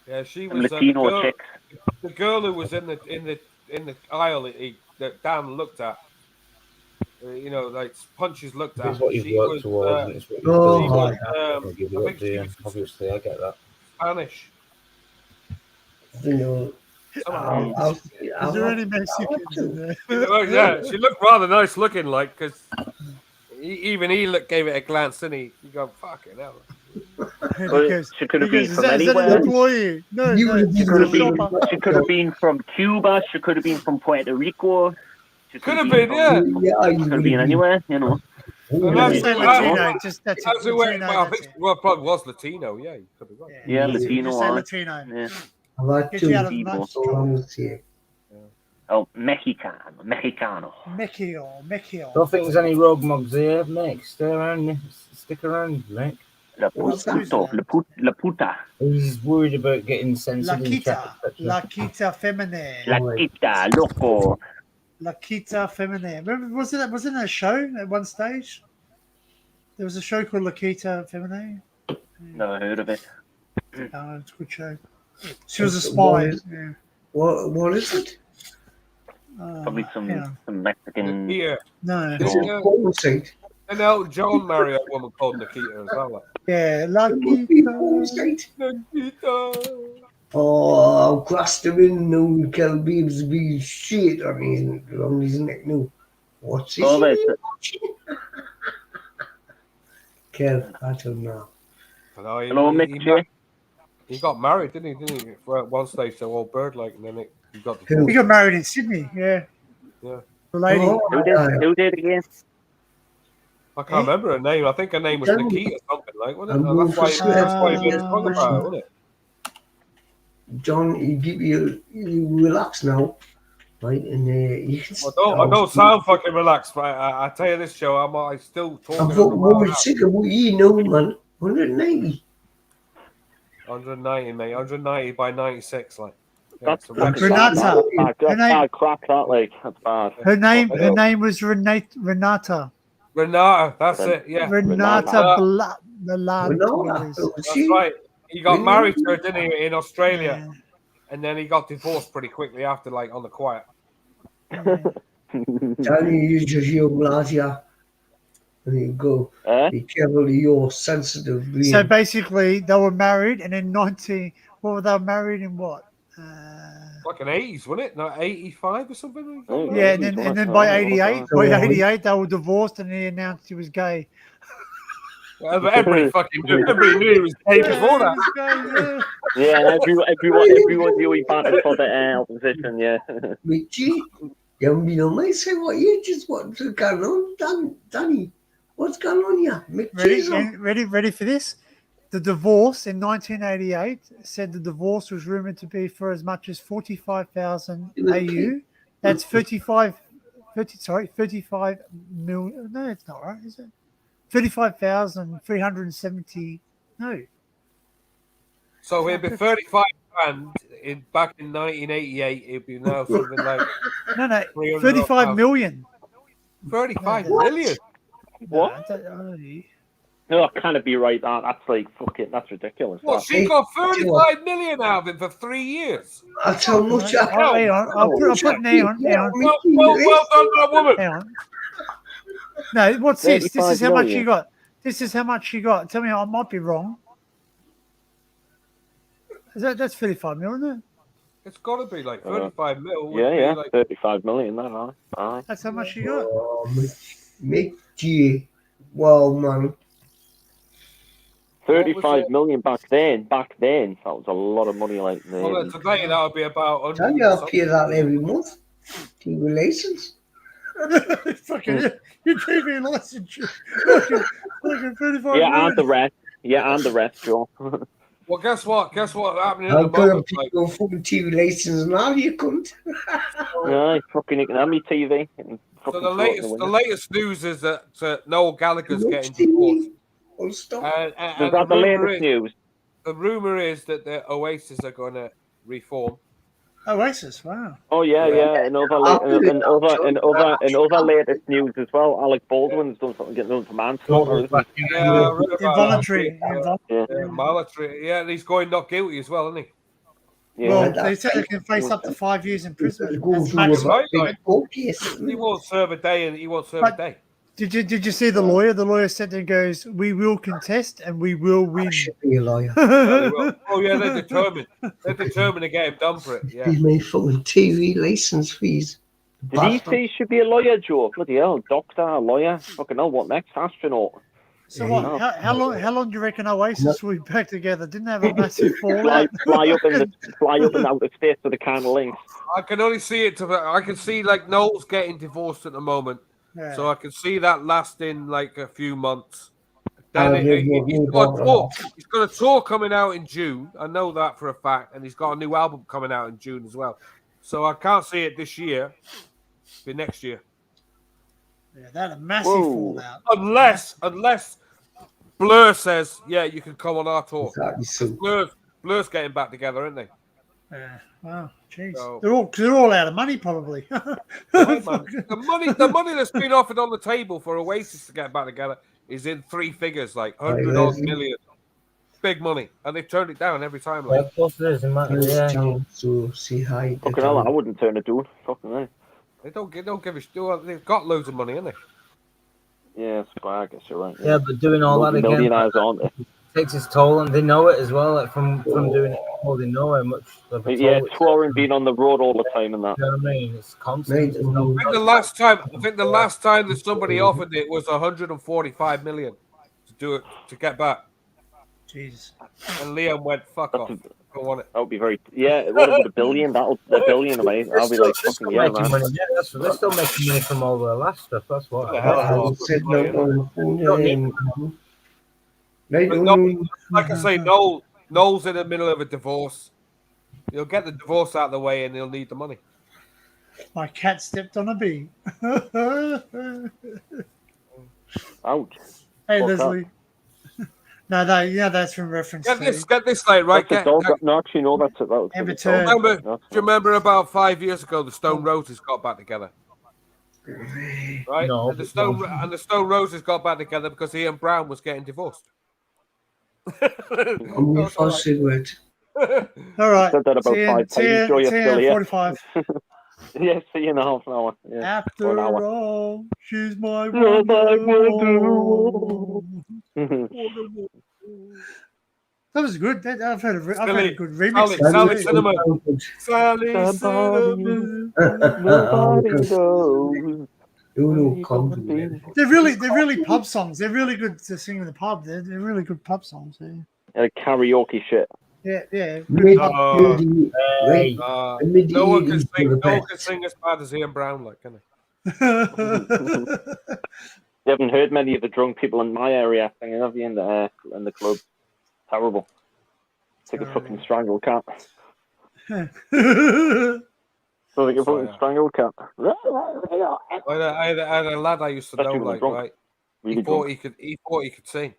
Yeah, she was Latino chicks. The girl who was in the aisle that Dan looked at. You know, like Punches looked at. It's what you've worked towards. Obviously, I get that. Spanish. Is there any Mexicans in there? Yeah, she looked rather nice looking, like, because even he gave it a glance, and he go, fucking hell. She could have been from anywhere. No, she could have been from Cuba. She could have been from Puerto Rico. Could have been, yeah. Could have been anywhere, you know. Latino, just that's it. Well, probably was Latino, yeah. You could be right. Yeah, Latino. Just say Latino. Yeah. Get you out of the nuts. Oh, Mexicano. Don't think there's any rogue mugs here, Nick. Stick around, Nick. La puta. He's worried about getting censored. La Quita Feminine. La Quita, loco. La Quita Feminine. Remember, was it a show at one stage? There was a show called La Quita Feminine. Never heard of it. Oh, it's a good show. She was a spy. What is it? Probably some Mexican. Yeah. No. And Elton John married a woman called Nikita as well. Yeah, La Nikita. Oh, crossed him in no Kel Beebs be shit on his neck now. What's his name? Kel, I don't know. Hello, Mick J. He got married, didn't he? At one stage, so old bird like, and then he got divorced. He got married in Sydney, yeah. Yeah. The lady. Who did again? I can't remember her name. I think her name was Nikita something like, wasn't it? That's why he was talking about it, wasn't it? John, you relax now, right? And you can. I don't sound fucking relaxed, but I tell you this, Joe, I still talking. I'm more sick of what you know, man. 190. 190, mate. 190 by 96, like. That's Renata. Bad crap, that, like. That's bad. Her name was Renata. Renata, that's it, yeah. Renata. That's right. He got married to her, didn't he, in Australia? Yeah. And then he got divorced pretty quickly after, like, on the quiet. Danny, you just young lad, yeah. There you go. Be careful, you're sensitive. So basically, they were married, and in they were married in what? Like an 80s, wasn't it? No, 85 or something? Yeah, and then by 88, they were divorced, and he announced he was gay. Well, everybody fucking knew. Everybody knew he was gay before that. Yeah, everyone knew he batted for the opposition. Yeah. Richie, you haven't been on my side. What's going on, Danny? What's going on here? Ready for this? The divorce in 1988 said the divorce was rumored to be for as much as 45,000 AU. That's 35 million. No, it's not right, is it? 35,370. No. So it'd be 35 grand back in 1988. It'd be now something like 35 million. 35 million. What? No, that can't be right. That's like fucking. That's ridiculous. Well, she got 35 million out of him for 3 years. That's how much. I'll put Neon. Well done, that woman. Hang on. No, what's this? This is how much million. you got. This is how much you got. Tell me, I might be wrong. That's 35 million, isn't it? It's got to be like 35 mil. Yeah, like... 35 million. That aye. That's how much you got. Mickey, well, man. 35 million back then. That was a lot of money. Like well, today that would be about 100. Tell you I'll pay that every month. TV license. Fucking your TV license. Fucking 35 million. And the rest. Yeah, and the rest, Joe. Well, guess what? Guess what happened in I'm the gonna moment? pick your fucking TV license now, you cunt. Yeah, fucking economic TV. So the latest news is that Noel Gallagher's getting divorced. Is that the latest news? The rumor is that the Oasis are going to reform. Oasis, wow. Oh yeah. In other latest news as well, Alec Baldwin's done something, getting done for manslaughter. Involuntary. Involuntary. Yeah, and he's going not guilty as well, isn't he? Yeah. Well, they said they can face up to 5 years in prison. He won't serve a day, and he won't serve a day. Did you see the lawyer? The lawyer said and goes, "We will contest and we will win." I should be a lawyer. Oh yeah, they're determined. They're determined to get him done for it. Yeah. He's made fucking TV license fees. Did he say he should be a lawyer, Joe? Bloody hell, doctor, lawyer. Fucking hell, what next? Astronaut. So what? How long do you reckon Oasis will be back together? Didn't have a massive fallout. fly up in outer space with a can of links. I can only see it. I can see like Noel's getting divorced at the moment. Yeah. So I can see that lasting like a few months. Then he's got a tour. He's got a tour coming out in June. I know that for a fact, and he's got a new album coming out in June as well. So I can't see it this year. It'll be next year. Yeah, that's a massive fallout. Unless Blur says, "Yeah, you can come on our tour." Exactly. Blur's getting back together, aren't they? Yeah. Wow. Jeez. So, they're all out of money, probably. The money that's been offered on the table for Oasis to get back together is in 3 figures, like 100 odd million. Big money, and they've turned it down every time. Like. Of course, there is. So see how. Fucking hell, I wouldn't turn it down. Fucking hell. They don't give a shit. They've got loads of money, haven't they? Yeah, I guess you're right. Yeah, but doing all that again. Millionaires, aren't they? Takes its toll, and they know it as well. Like from doing it, they know how much. Touring, being on the road all the time, and that. You know what I mean? It's constant. I think the last time that somebody offered it was 145 million to do it to get back. Jesus. And Liam went, "Fuck off." I want it. That would be very. Yeah, what about $1 billion? A billion, mate. I'll be like, fucking yeah, man. Money. Yeah, they're still making money from all the last stuff. That's what. Like I say, Noel's in the middle of a divorce. He'll get the divorce out of the way, and he'll need the money. My cat stepped on a bee. Ouch. Hey, Leslie. No, that's from reference. Get this right, right? No, actually, no, that's it. Do you remember about 5 years ago the Stone Roses got back together? Right? No, and the Stone Roses got back together because Ian Brown was getting divorced. I'm for cigarette. All right. Said that about 5 times. Enjoy your still here. 45. Yeah, see you in a half an hour. Yeah. After all, she's my You're my That was good. I've heard a good remix. Sally Cinnamon. Sally Cinnamon. They're really pub songs. They're really good to sing in the pub. They're really good pub songs. Yeah. And karaoke shit. Yeah. No one can sing as bad as Ian Brown, like, can You haven't heard many of the drunk people in my area singing, have you, in the club? Terrible. It's like a fucking strangled cat. So like a fucking strangled cat. I had a lad I used to know, like, right? He thought he could sing.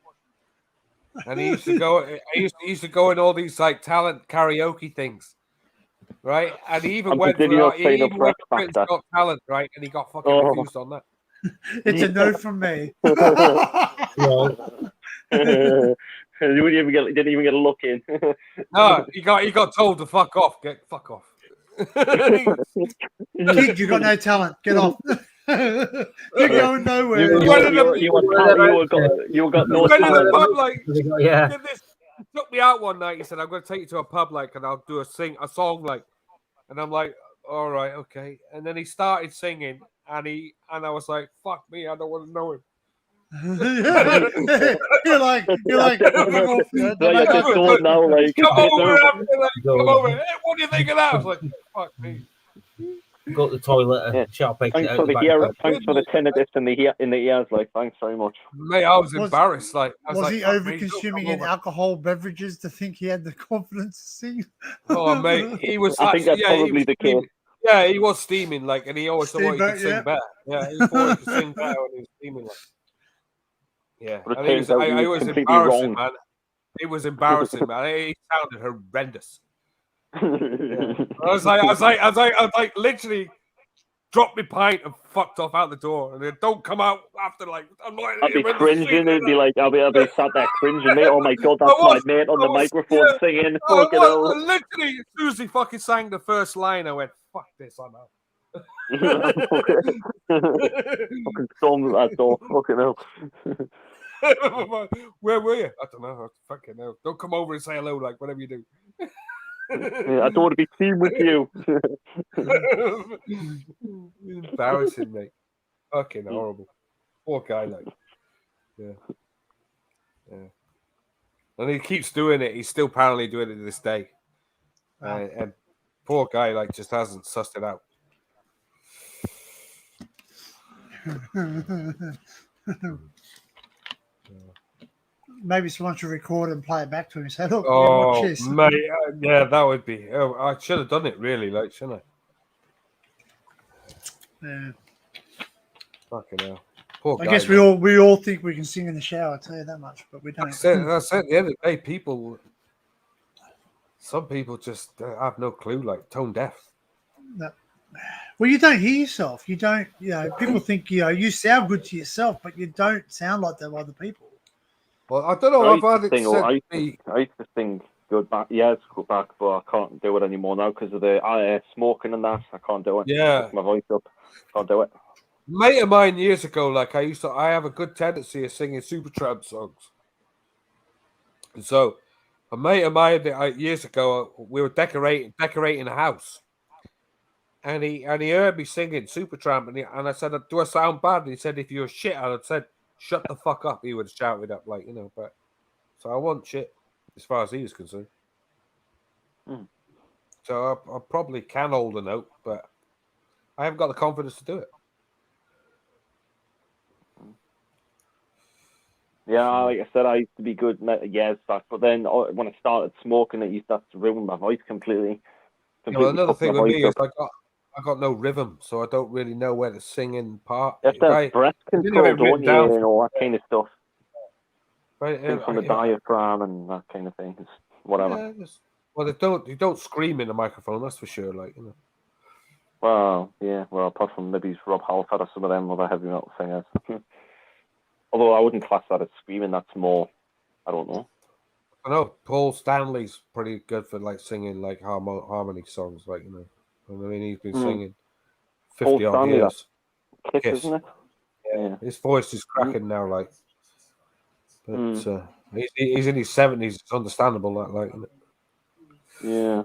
And he used to go. He used to go in all these like talent karaoke things, right? And he even went for Britain's Got Talent, right? And he got fucking refused on that. It's a no from me. You didn't even get a look in. No, he got told to fuck off. Fuck off. Kid, you got no talent. Get off. You're going nowhere. You got no talent. Pub, like, yeah. Get this. He took me out one night. He said, "I'm going to take you to a pub, like, and I'll do a song, like." And I'm like, "All right, okay." And then he started singing, and I was like, "Fuck me, I don't want to know him." you're like, I just don't know, like, come over. Hey, what do you think of that? I was like, "Fuck me." Go to the toilet and sharp Thanks for the 10 of this in the ears, like, thanks very much. Mate, I was embarrassed. Like, was he over consuming in alcohol beverages to think he had the confidence to sing? Oh, mate, he was. I think that's probably the case. Yeah, he was steaming, like, and he always thought he could sing better. Yeah, he thought he could sing better when he was steaming, like. Yeah, but and I was embarrassing, man. It was embarrassing, man. He sounded horrendous. Yeah. I was like, literally dropped my pint and fucked off out the door, and then don't come out after, like, I'm not. I'd be cringing. It'd be like I'll be sat there cringing, mate. Oh my god, that's my mate on the microphone singing. Fucking hell. Literally, as soon as he fucking sang the first line, I went, "Fuck this, I'm out." Fucking stormed at that door. Fucking hell. Where were you? I don't know. Fucking hell. Don't come over and say hello, like, whatever you do. Yeah, I don't want to be team with you. Embarrassing, mate. Fucking horrible. Poor guy, like. Yeah. And he keeps doing it. He's still apparently doing it to this day. And poor guy, like, just hasn't sussed it out. Maybe someone should record and play it back to him and say, "Look, oh, watch this." Mate, yeah, that would be. Oh, I should have done it, really, like, shouldn't I? Yeah. Fucking hell. Poor I guy, guess we all think we can sing in the shower. I'll tell you that much, but we don't. That's it. At the end of the day, some people just have no clue, like, tone deaf. No. Well, you don't hear yourself. You don't. People think you sound good to yourself, but you don't sound like that with other people. Well, I don't know. I used to sing good back. Yeah, it's good back, but I can't do it anymore now because of the smoking and that. I can't do it. Yeah, my voice up. Can't do it. Mate of mine years ago, like, I have a good tendency of singing Supertramp songs. And so, a mate of mine years ago, we were decorating a house, and he heard me singing Supertramp, and I said, "Do I sound bad?" And he said, "If you're shit," and I said, "Shut the fuck up," he would have shouted up, like, but so I want shit as far as he was concerned. So I probably can hold a note, but I haven't got the confidence to do it. Yeah, like I said, I used to be good years back, but then when I started smoking, it used to ruin my voice completely. Well, another thing with me is I got no rhythm, so I don't really know where to sing in part. You have to have breath control, don't you, and all that kind of stuff. Right, from the diaphragm and that kind of thing. It's whatever. Yeah, well, you don't scream in the microphone, that's for sure. Like, Well, yeah. Well, apart from maybe Rob Halford or some of them other heavy metal singers. Although I wouldn't class that as screaming. That's more. I don't know. I know Paul Stanley's pretty good for, like, singing, like, harmony songs, like, I mean, he's been singing 50 odd years. Kiss, isn't it? Yeah. His voice is cracking now, like. But he's in his 70s. It's understandable, like, isn't it? Yeah.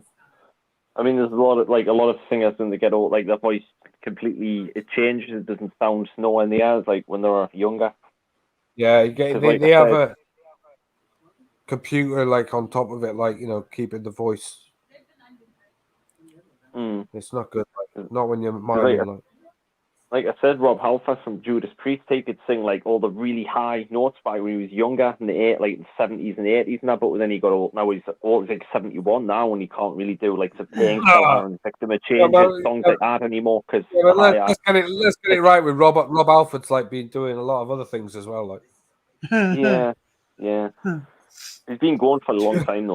I mean, there's a lot of singers when they get old, like, their voice completely changes. It doesn't sound nowhere near as like when they were younger. Yeah, they have a computer, like, on top of it, like, keeping the voice. It's not good. Like, not when you're mining. Like I said, Rob Halford from Judas Priest, he could sing, like, all the really high notes by when he was younger in the 70s and 80s and that, but then he got old. Now he's like 71 now, and he can't really do, like, the Painkiller and Victim of Change songs like that anymore. Cause let's get it right with Rob Halford's, like, been doing a lot of other things as well, like. Yeah. He's been going for a long time though.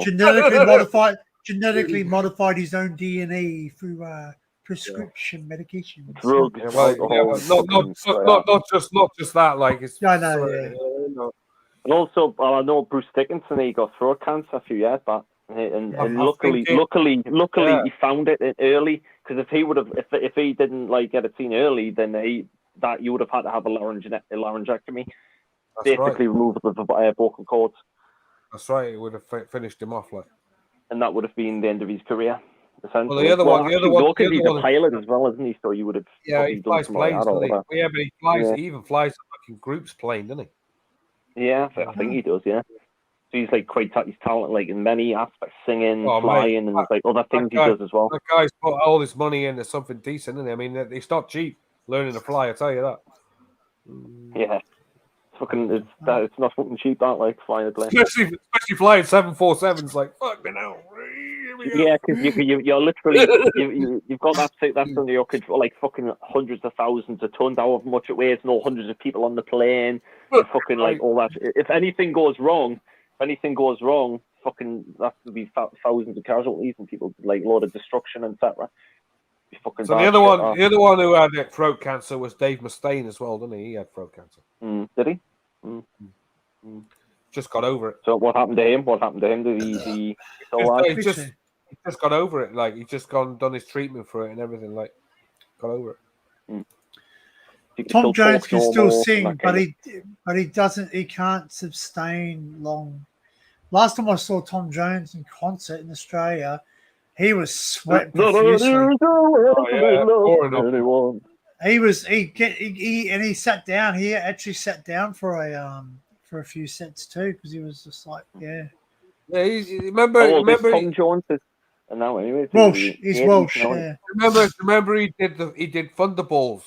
Genetically modified his own DNA through prescription medication. Not just that. Like, it's. I know. And also, I know Bruce Dickinson, he got throat cancer a few years back, and luckily he found it early. Because if he didn't like get it seen early, then you would have had to have a laryngectomy, basically removal of the vocal cords. That's right. It would have finished him off, like, and that would have been the end of his career. Well, the other one, he's a pilot as well, isn't he? So you would have. Yeah, he flies planes, doesn't he? Yeah, but he flies. Yeah. He even flies a fucking group's plane, doesn't he? Yeah, I think he does. Yeah. So he's like he's talented, like in many aspects, singing, flying, and like other things he does as well. That guy's put all this money into something decent, isn't he? I mean, it's not cheap learning to fly. I tell you that. Yeah. It's not fucking cheap, that, like flying a plane. Especially flying 747s, like fuck me now. Yeah, because you're literally you've got that's under your control, like fucking hundreds of thousands of tons, however much it weighs, no hundreds of people on the plane, and fucking like all that. If anything goes wrong, fucking that would be thousands of casualties and people like load of destruction, etc. So the other one who had throat cancer was Dave Mustaine as well, didn't he? He had throat cancer. Did he? Just got over it. So what happened to him? Did he just got over it. Like, he's just done his treatment for it and everything. Like, got over it. Tom Jones can still sing, but he doesn't. He can't sustain long. Last time I saw Tom Jones in concert in Australia, he was sweating profusely. He sat down. He actually sat down for a few sets too, because he was just like, yeah. Yeah, remember Tom Jones is now anyway. Welsh. He's Welsh. Yeah. Remember he did Thunderballs,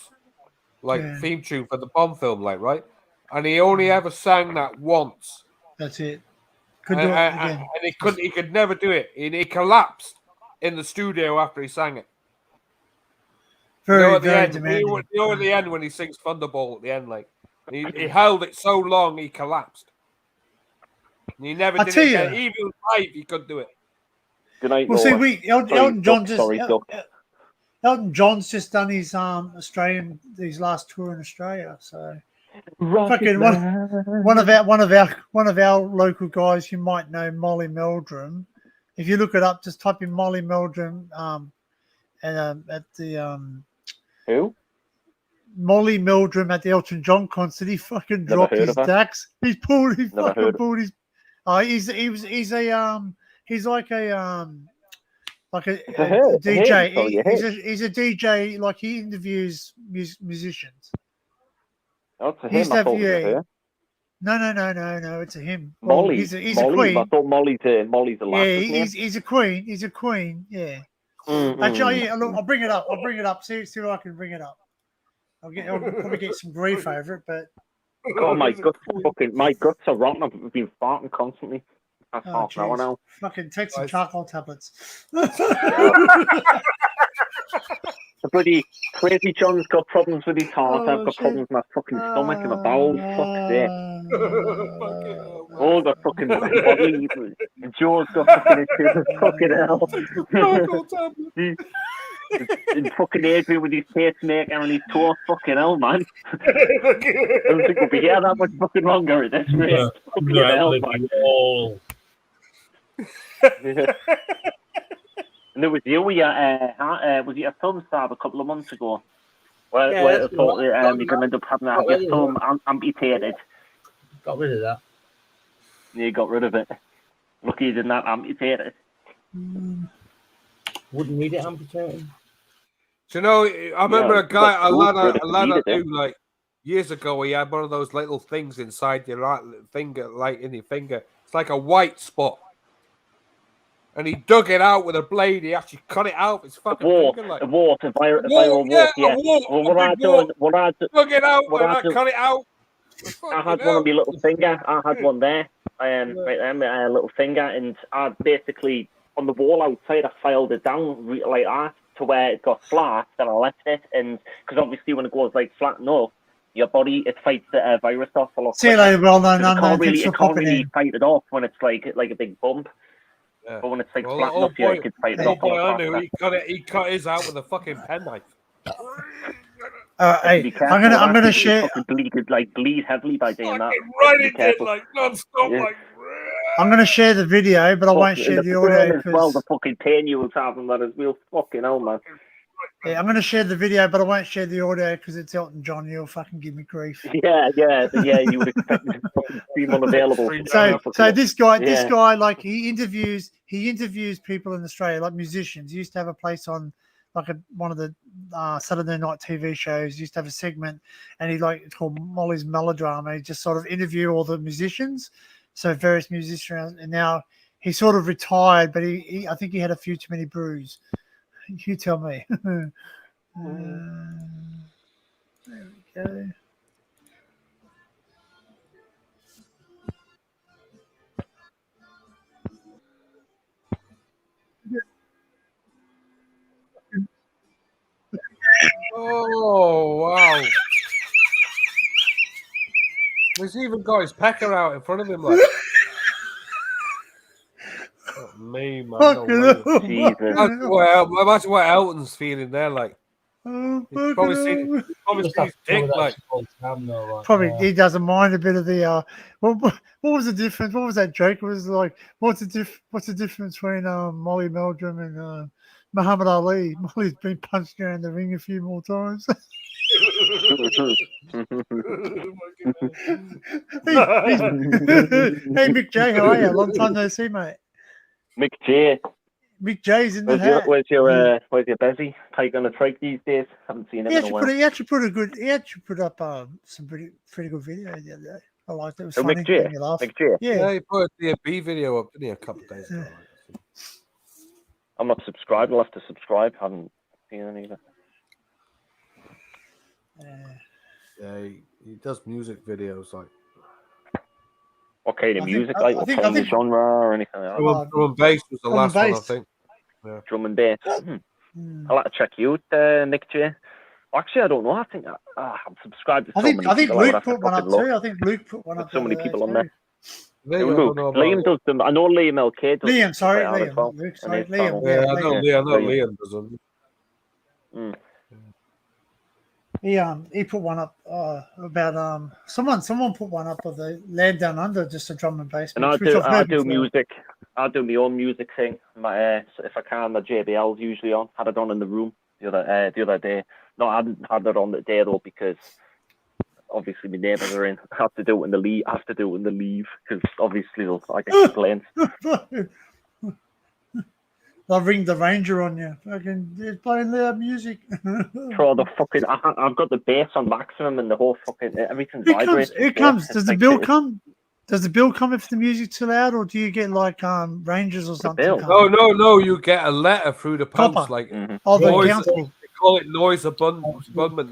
like theme tune for the Bond film, like, right? And he only ever sang that once. That's it. Couldn't do it again. And he could never do it. He collapsed in the studio after he sang it. Very at the demanding. end when he sings Thunderball at the end, like he held it so long he collapsed. And he never did it again. Even live, he couldn't do it. Good night. Well, see, Elton John's just done his his last tour in Australia. So fucking one of our local guys you might know, Molly Meldrum. If you look it up, just type in Molly Meldrum at the who? Molly Meldrum at the Elton John concert. He fucking dropped his dax. He's pulled his. He's like a DJ. He's a DJ. Like, he interviews musicians. Oh, it's a him. I thought it was her. No. It's a him. Molly. He's a queen. I thought Molly's a lass. Yeah, he's a queen. He's a queen. Yeah. Actually, look, I'll bring it up. See if I can bring it up. I'll probably get some grief over it, but. Oh, my guts are rotten. I've been farting constantly. That's half an hour now. Fucking take some charcoal tablets. The bloody Crazy John's got problems with his heart. I've got problems with my fucking stomach and my bowels. Fuck's sake. All got fucking body. And Joe's got fucking issues. Fucking hell. And fucking Adrian with his pacemaker and his toe. Fucking hell, man. I don't think we'll be here that much fucking longer at this rate. Fucking hell, man. Yeah. And there was you, was it a film star a couple of months ago? Where I thought you're going to end up having your thumb amputated. Got rid of that. Yeah, you got rid of it. Lucky you didn't have amputated. Wouldn't need it amputated. Do you know, I remember a lad I knew, like, years ago, he had one of those little things inside your right finger, like in your finger. It's like a white spot. And he dug it out with a blade. He actually cut it out. It's fucking finger, like. A viral wart, yeah. What I dug it out and I cut it out. I had one on my little finger. I had one there. Right there, my little finger. And I basically, on the wall outside, I filed it down like that to where it got flat, and I left it. And because obviously when it goes like flat enough, your body, it fights the virus off a lot. See you later, well done. It can't really fight it off when it's like a big bump. Yeah. But when it's like flat enough, you can fight it off. I knew he cut his out with a fucking penknife. Hey, be careful. I'm gonna share. Bleed heavily by doing that. Right into it, like non-stop, like. I'm gonna share the video, but I won't share the audio as well. The because fucking pain you was having that is real fucking hell, man. yeah, I'm gonna share the video, but I won't share the audio because it's Elton John. You'll fucking give me grief. Yeah. You would expect me to fucking be unavailable. So this guy, like he interviews people in Australia, like musicians. He used to have a place on like one of the Saturday night TV shows. He used to have a segment, and it's called Molly's Melodrama. He just sort of interview all the musicians, so various musicians. And now he sort of retired, but he I think he had a few too many brews. You tell me. There we go. Oh wow! He's even got his pecker out in front of him, like. Not me, man. No way. Imagine what Elton's feeling there, like. He's probably seen his dick, like. Probably he doesn't mind a bit of the. What was the difference? What was that joke? It was like, what's the difference between Molly Meldrum and Muhammad Ali? Molly's been punched around the ring a few more times. Hey Mick J, how are you? Long time no see, mate. Mick J. Mick J's in the hat. Where's your busy? Take on a trike these days? Haven't seen him in a while. He actually put up some pretty good video the other day. I liked it. It was funny. Mick J. Mick J. Yeah, he put a D&B video up, didn't he, a couple of days ago? I'm not subscribed. I'll have to subscribe. Haven't seen any either. Yeah, he does music videos, like. What kind of music? What kind of genre or anything like that? Drum and bass was the last one, I think. Yeah. Drum and bass. I'll have to check you out, Mick J. Actually, I don't know. I think I'm subscribed to so many people. I think Luke put one up too. I think Luke put one up. So many people on there. Liam does them. I know Liam LK does. Liam, sorry, Liam. Well. Luke, sorry, Liam. Yeah, I know Liam does them. He put one up about someone put one up of the Land Down Under, just a drum and bass. And I do music. I do my own music thing. So if I can, the JBL's usually on. Had it on in the room the other day. No, I hadn't had it on the day though because obviously my neighbours are in. I have to do it in the leave. Because obviously I get complaints. They'll ring the ranger on you. Fucking playing loud music. Throw the fucking. I've got the bass on maximum and the whole fucking everything's vibrating. It comes. Does the bill come? Does the bill come if the music's too loud, or do you get like rangers or something? No. You get a letter through the post, like oh, the noise. council. They call it noise abundant notice.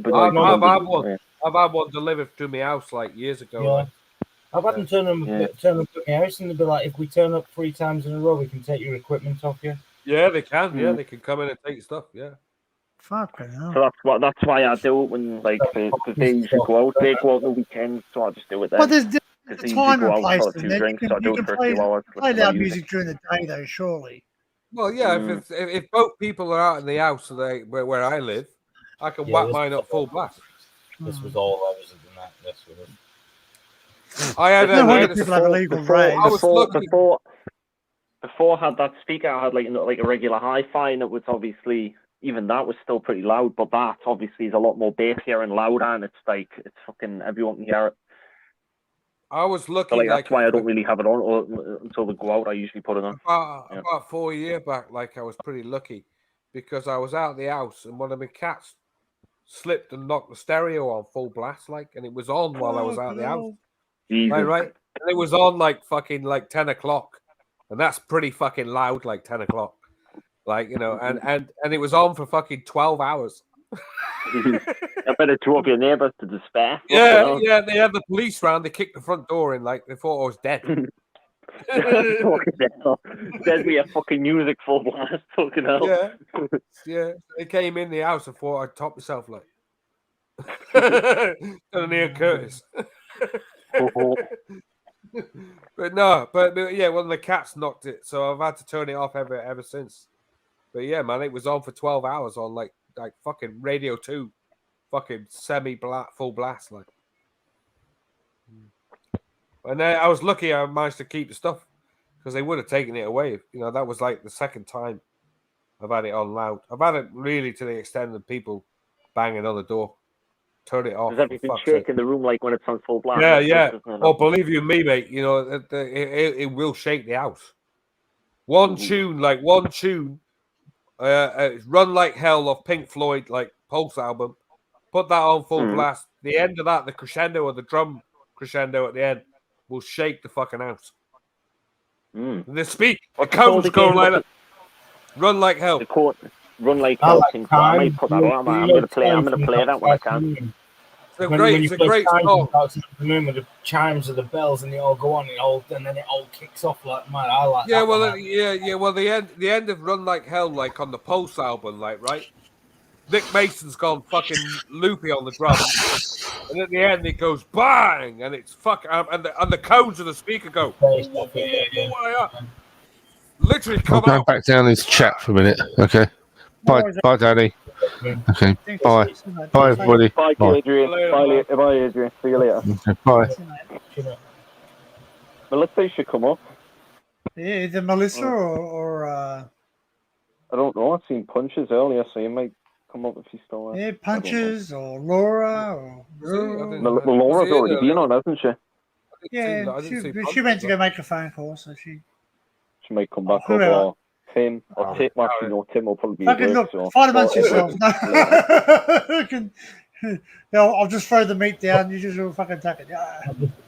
I've had one delivered to my house like years ago. Yeah. Like. I've had them turn up at my house, and they'll be like, "If we turn up 3 times in a row, we can take your equipment off you." Yeah, they can. Yeah, they can come in and take stuff. Yeah. Fucking hell. So that's why I do it when because they usually go out. They go out on the weekends, so I just do it then. But there's a time and place, so you can play loud music during the day, though. Surely. Well, yeah. If both people are out in the house, where I live, I can whack mine up full blast. This was all I was than that. This was. I had before I had that speaker, I had like a regular hi-fi, and it was obviously even that was still pretty loud. But that obviously is a lot more bassier and louder, and it's fucking everyone can hear it. I was looking so, that's why I don't really have it on until they go out. I usually put it on. About 4 years back, I was pretty lucky because I was out of the house and one of my cats slipped and knocked the stereo on full blast, and it was on while I was out of the house. Right. And it was on fucking 10 o'clock. And that's pretty fucking loud, 10 o'clock. And it was on for fucking 12 hours. I better drove your neighbours to despair. Yeah, they had the police round, they kicked the front door in, they thought I was dead. There's me a fucking music full blast, fucking hell. Yeah. They came in the house and thought I'd top myself and near Curtis. But yeah, one of the cats knocked it, so I've had to turn it off ever since. But yeah, man, it was on for 12 hours on like fucking Radio 2 fucking full blast, like. And then I was lucky I managed to keep the stuff because they would have taken it away. You know, that was like the second time I've had it on loud. I've had it really to the extent of people banging on the door. Turn it off. Does everything shake in the room like when it's on full blast? Yeah. Oh, believe you me, mate. You know, it will shake the house. One tune, Run Like Hell of Pink Floyd, like Pulse album. Put that on full blast. The end of that, the crescendo or the drum crescendo at the end will shake the fucking house. The codes going like that. Run Like Hell. Run Like Hell. I might put that on. I'm gonna play that when I can. It's a great song. With the chimes of the bells and they all go on, and then it all kicks off like mad. I like that. Well, the end of Run Like Hell, like on the Pulse album, like right. Nick Mason's gone fucking loopy on the drums, and at the end it goes bang, and it's and the codes of the speaker go. Literally come I'm going back down his chat for a minute. Okay. Bye, Danny. Okay. Bye, everybody. Bye, Adrian. Bye, Adrian. See you later. Okay, bye. Melissa should come up. Yeah, either Melissa or I don't know. I've seen Punches earlier, so you might come up if she's still there. Yeah, Punches or Laura or Laura's already been on, hasn't she? Yeah, she went to go make a phone call, so she might come back up, or Tim, or Tim. Actually, no, Tim will probably be at work, so fight amongst yourselves. I'll just throw the meat down. You just fucking take it.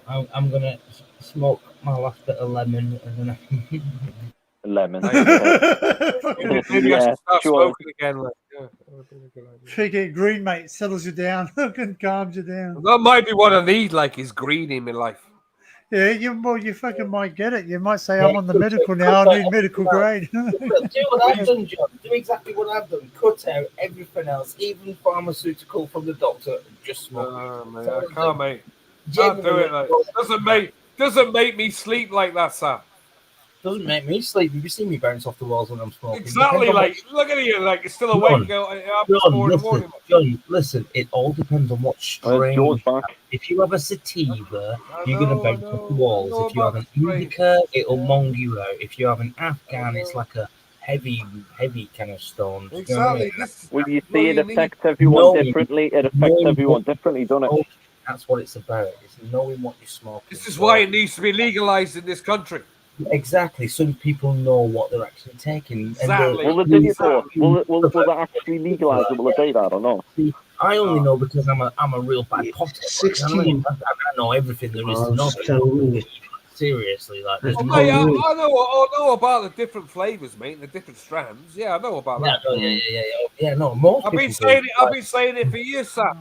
I'm gonna smoke my last bit of lemon, and then lemon. Maybe I should start smoking again. Like, green, mate, settles you down, calms you down. That might be what I need. Like, is green in my life. Yeah, you fucking might get it. You might say, I'm on the medical now. I need medical grade. Do what I've done, John. Do exactly what I've done. Cut out everything else, even pharmaceutical from the doctor. Just smoke. Man, I can't, mate. Can't do it. Like, doesn't make me sleep like that, Sam. Doesn't make me sleep. You see me bounce off the walls when I'm smoking. Exactly. Like, look at you. Like, you're still awake. John, listen. It all depends on what strain. If you have a sativa, you're going to bounce off the walls. If you have an indica, it'll mong you out. If you have an Afghan, it's like a heavy kind of stone. Exactly. When you say it affects everyone differently, it affects everyone differently, doesn't it? That's what it's about. It's knowing what you're smoking. This is why it needs to be legalized in this country. Exactly, so people know what they're actually taking. Exactly. Will they do it? Will they actually legalise it? Will they do that or not? See, I only know because I'm a real bad potter. 16. I know everything there is to know. Seriously, like there's I know about the different flavors, mate, the different strands. Yeah, I know about that. Yeah. No, most I've been saying it for years, Sam.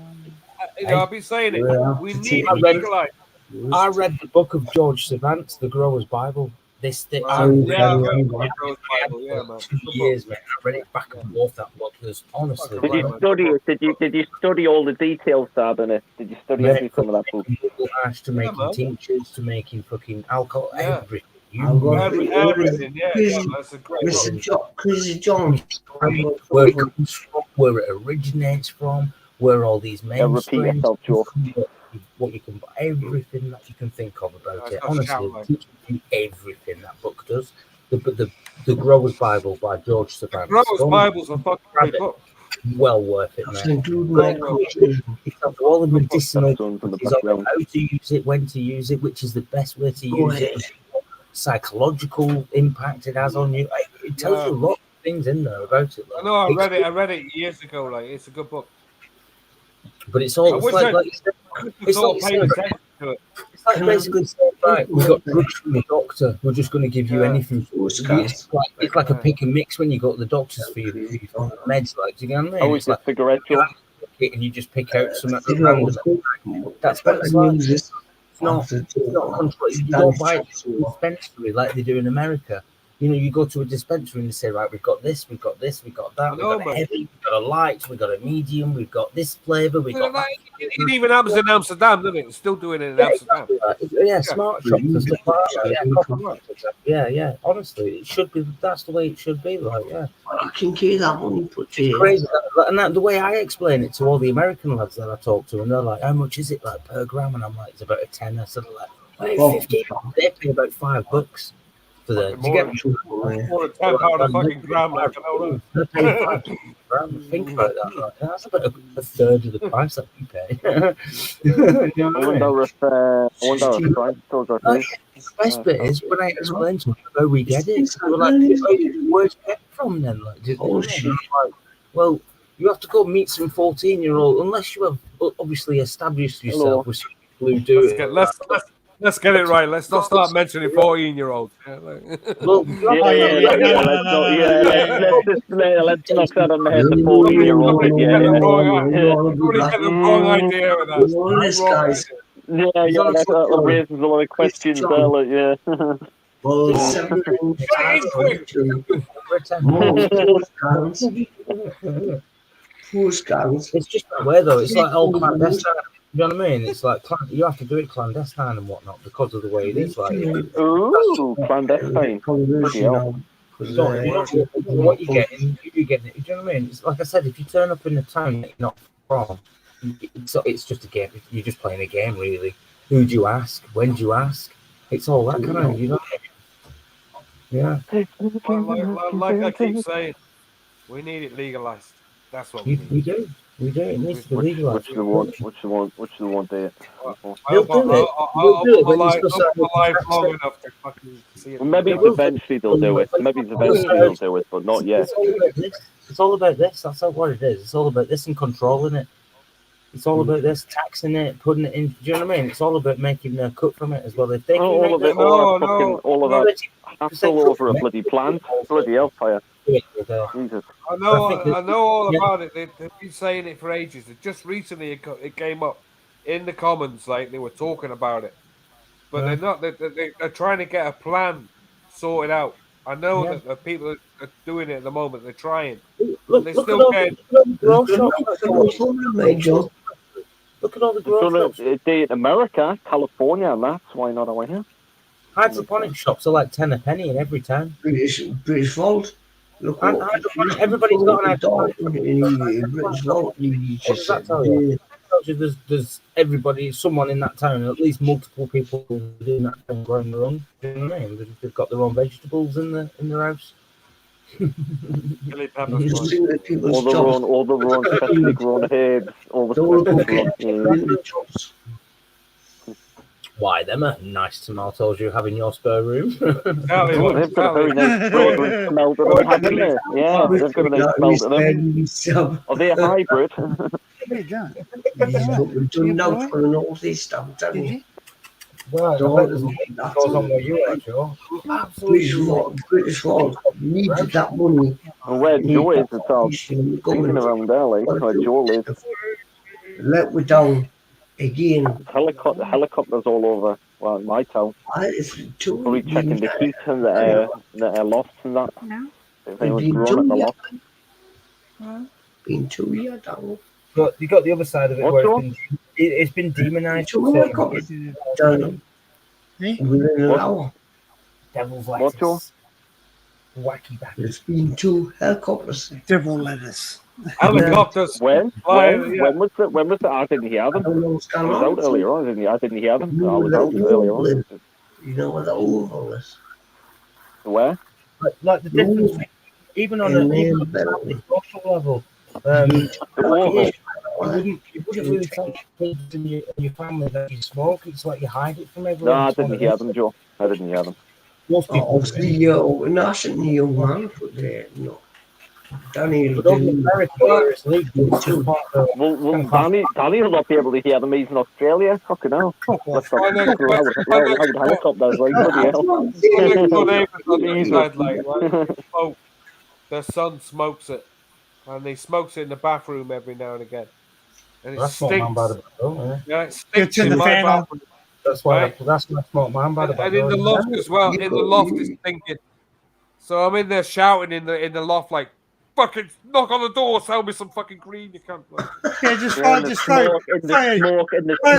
I've been saying it. We need to legalize. I read the book of George Savant's, The Grower's Bible. This thing, I read man. 2 years, man. I read it back and forth. That book was honestly. Did you study it? Did you study all the details, Dad, in it? Did you study everything of that book? Ash to making tinctures, to making fucking alcohol, everything. Everything. Yeah, that's a great book. Crazy John. Where it comes from, where it originates from, where all these repeat yourself, Joe. What you can, everything that you can think of about it. Honestly, it teaches you everything that book does. The Grower's Bible by George Savant. Grower's Bible's a fucking great book. Well worth it, man. It's got all the medicinal things on how to use it, when to use it, which is the best way to use it, psychological impact it has on you. It tells you a lot of things in there about it. I know. I read it years ago. Like, it's a good book. But it's all it's like basically saying, right, we got drugs from the doctor. We're just going to give you anything. It's like a pick and mix when you go to the doctors for your meds. Like, do you get what I mean? Oh, it's like cigarette, and you just pick out some random. That's what it's like. It's not controlled. You don't buy it dispensary like they do in America. You know, you go to a dispensary and they say, right, we've got this, we've got this, we've got that, we've got a heavy, we've got a light, we've got a medium, we've got this flavour, we've got that. It even happens in Amsterdam, doesn't it? It's still doing it in Amsterdam. Exactly. Yeah, smart shops and stuff like that. Yeah, honestly, it should be. That's the way it should be, like, yeah. You can keep that money put to you. Crazy. And the way I explain it to all the American lads that I talk to, and they're like, how much is it, like, per gram? And I'm like, it's about a tenner. So they're like, 15. They pay about $5 for the. More than £10 a fucking gram, like, I know that. Think about that. Right? That's about a third of the price that we pay. I wonder if Frank still got this. The best bit is when I explain to them how we get it. We're like, where's it get from then? Like, like, well, you have to go meet some 14-year-old unless you have obviously established yourself with some people who do it. Let's get it right. Let's not start mentioning 14-year-olds. Let's knock that on the head. The 14-year-old. Everybody get the wrong idea with that. Yeah, that raises a lot of questions. It's just that way though. It's like all clandestine. You know what I mean? It's like you have to do it clandestine and whatnot because of the way it is. Like, ooh, clandestine. What you're getting, you get it. Do you know what I mean? It's like I said, if you turn up in a town that you're not from, it's just a game. You're just playing a game, really. Who do you ask? When do you ask? It's all that kind of, you know. Yeah. Like I keep saying, we need it legalized. That's what we need. We do. It needs to be legalized. Which the one day? I'll be alive long enough to fucking see it. Well, maybe eventually they'll do it. But not yet. It's all about this. That's what it is. It's all about this and controlling it. It's all about this, taxing it, putting it in. Do you know what I mean? It's all about making a cut from it as well. If they all of that hassle over a bloody plant, bloody hellfire. Jesus. I know all about it. They've been saying it for ages. Just recently it came up in the comments, like they were talking about it, but they're not. They're trying to get a plan sorted out. I know that the people are doing it at the moment. They're trying. Look at all the grow shops. In America, California, and that's why not away here. Hydroponic shops are like 10 a penny in every town. British Vault. Look, everybody's got an hydroponic. British Vault. What does that tell you? There's everybody, someone in that town, at least multiple people in that town growing their own. Do you know what I mean? They've got their own vegetables in their house. all the wrong specially grown herbs, all the jobs. Why, them are nice tomatoes you have in your spare room. They've got a very nice fragrant smell to them, haven't they? Yeah, they've got a nice smell to them. Are they a hybrid? We've done now for the northeast stuff, haven't we? Well, goes on where you are, Joe. British Vault needed that money. And where Joe is, it's all thinking around there, like where Joe lives. Let me down again. Helicopters all over my town. Probably checking the heat and the air lofts and that. If anyone's grown at the loft. Been 2 years down. But you got the other side of it where it's been demonized. Within an hour. Devil's lettuce. Wacky back. It's been 2 helicopters. Devil lettuce. Helicopters. When was it? I didn't hear them. I was out earlier on. I didn't hear them. I was out earlier on. You know what the Oval is? Where? Like the difference, even on a social level. You wouldn't really tell kids in your family that you smoke. It's like you hide it from everyone. No, I didn't hear them, Joe. I didn't hear them. Most people obviously, I shouldn't hear one, but no. Danny will Danny will not be able to hear them. He's in Australia. Fucking hell. Let's go. Helicopters, like, their son smokes it. And he smokes it in the bathroom every now and again. And it stinks. Yeah, it stinks in my bathroom. That's why I smoke mine by the bathroom. And in the loft as well. In the loft it's stinking. So I'm in there shouting in the loft like, "Fucking knock on the door, sell me some fucking green, you can't." Like, yeah, just Yeah,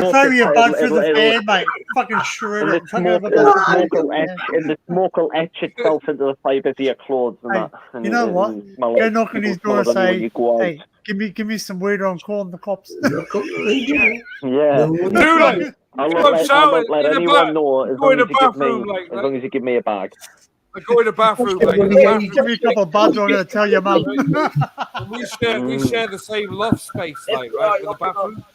throw your bud through the fan, mate. Fucking shred it. And the smoke will etch itself into the pipe of your clothes and that. And You know what? Go knock on his door and say, "Hey, give me some weed on corn the cops." Yeah. Dude, I'll not let anyone know as long as you give me a bag. I go in the bathroom. Like, Give me a couple of buds, or I'm going to tell your mum. We share the same loft space, like right in the bathroom.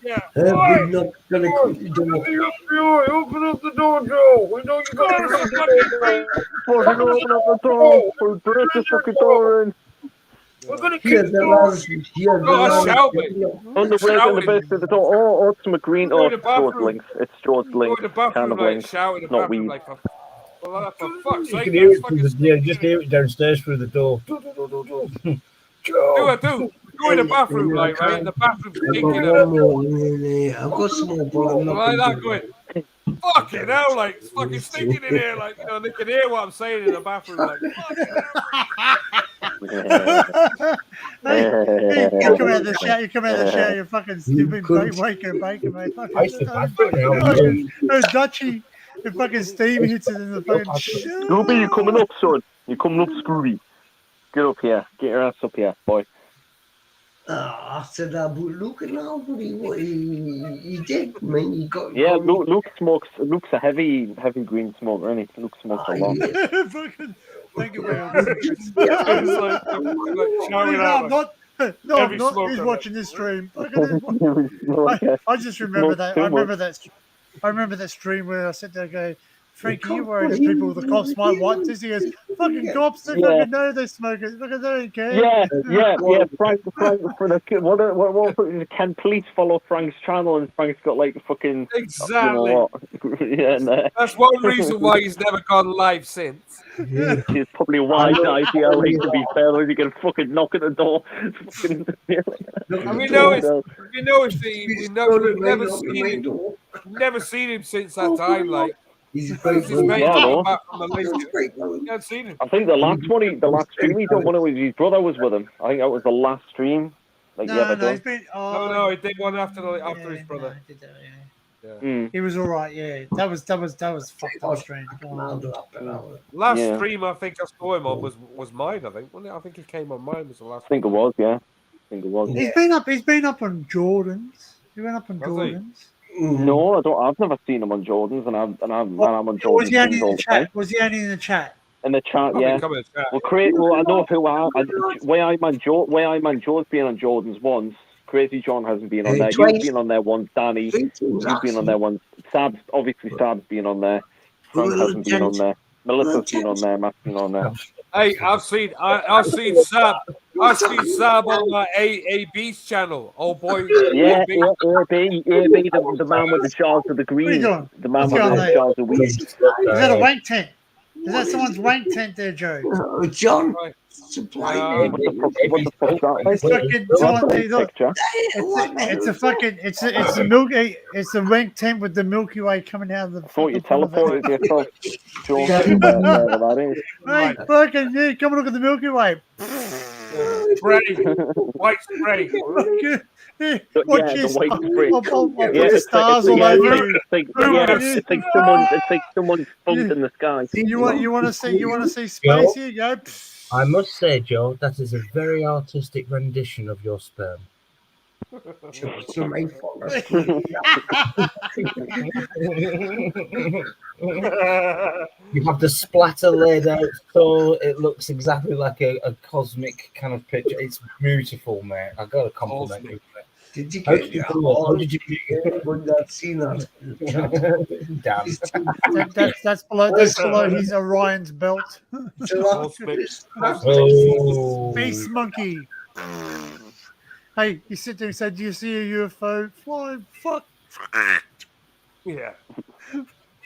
Yeah. We're not gonna quit the door. Open up the door, Joe. We know you got to Fucking open up the door. We'll break the fucking door in. We're gonna Hear the lads. On the way in the base of the door. Oh, it's McGreen. Oh, it's George Links. It's George Links. Kind of Links. Not weed. Well, for fuck's sake, you can hear it through just hear it downstairs through the door. I do. Go in the bathroom, like, right? In the bathroom, thinking of I've got some more, but I'm not like that going. Fucking hell, like, it's fucking stinking in here, like, you know, they can hear what I'm saying in the bathroom, like. Hey, you come out of the shower, you fucking stupid waker, mate. Those Dutchie, the fucking steam hits it in the fucking Scooby, you coming up, son? You coming up, Scooby? Get up here. Get your ass up here, boy. After that, but look at now, buddy, what he did, man. He got. Yeah, Luke smokes. Luke's a heavy green smoker, and Luke smokes a lot. Thank you very much. No, I'm not. He's watching this stream. I just remember that. I remember that stream where I sat there and go, Frankie, you worry people the cops might want this. He goes, fucking cops, they fucking know they're smokers. Look, they don't care. Yeah. Frank for the what can police follow Frank's channel? And Frank's got like fucking exactly. You know what? That's one reason why he's never gone live since. It's probably a wise idea. Like, to be fair, you can fucking knock at the door. And we've never seen him since that time. Like. I think the last stream he done when his brother was with him. I think that was the last stream. Like, no, he did one after his brother. He was all right. Yeah, that was fucked up stream. Last stream I think I saw him on was mine. I think. I think he came on mine. Was the last. I think it was. Yeah, I think it was. He's been up on Jordan's. He went up on Jordan's. No, I don't. I've never seen him on Jordan's, and I'm on Jordan's. Was he only in the chat? Was he only in the chat? In the chat, yeah. Well, I know who I. Way I man Joe's been on Jordan's once. Crazy John hasn't been on there. You've been on there once, Danny. You've been on there once. Sab's been on there. Frank hasn't been on there. Melissa's been on there. Matt's been on there. Hey, I've seen Sab. I've seen Sab on my AB's channel. Oh boy. Yeah, AB, the man with the jars of the green. The man with the jars of weed. Is that a wank tent? Is that someone's wank tent there, Joe? John. It's a wank tent with the Milky Way coming out of the. I thought you teleported yourself. Hey, fucking yeah, come and look at the Milky Way. Spray, white spray. Watch the white spray. I'll put the stars all over you. It's like someone's bumped in the sky. You want to see space? Here you go. I must say, Joe, that is a very artistic rendition of your sperm. You have the splatter laid out so it looks exactly like a cosmic kind of picture. It's beautiful, mate. I got to compliment you. Did you get it? How did you get it? That's seen that. Damn. That's below his Orion's belt. Space monkey. Hey, you sit there and say, "Do you see a UFO flying?" Fuck. Yeah.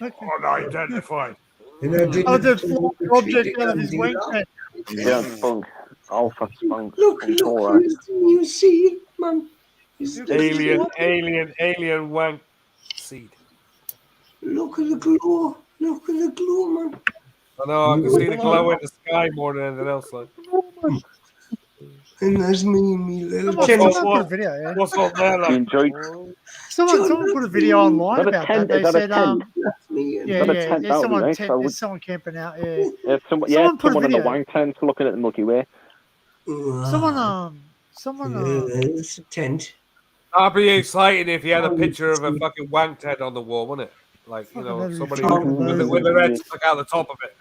Unidentified. The object out of his wing. Yeah, spunk. Alpha spunk. Look, you see, man. Alien wank seed. Look at the glow. Look at the glow, man. I know, I can see the glow in the sky more than anything else. Like. And there's me little Someone put a video. Yeah. What's up there? Like? Someone put a video online about that. They said, there's someone camping out. Yeah, someone put a video. In the wank tent looking at the Milky Way. Someone. It's a tent. That'd be exciting if you had a picture of a fucking wank tent on the wall, wouldn't it? Like, you know, somebody with their head stuck out the top of it.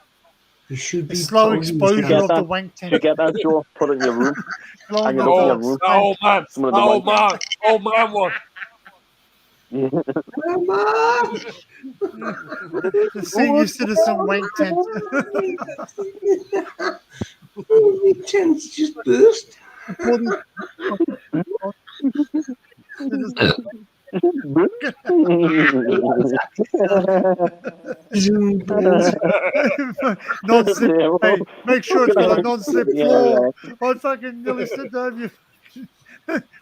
You should be slow exposure of the wank tent. You get that, Joe? Put it in your room. Hang it up in your room. Old man one. The senior citizen wank tent. The tent's just burst. Non-slip. Hey, make sure it's got a non-slip floor. I fucking nearly slipped over you.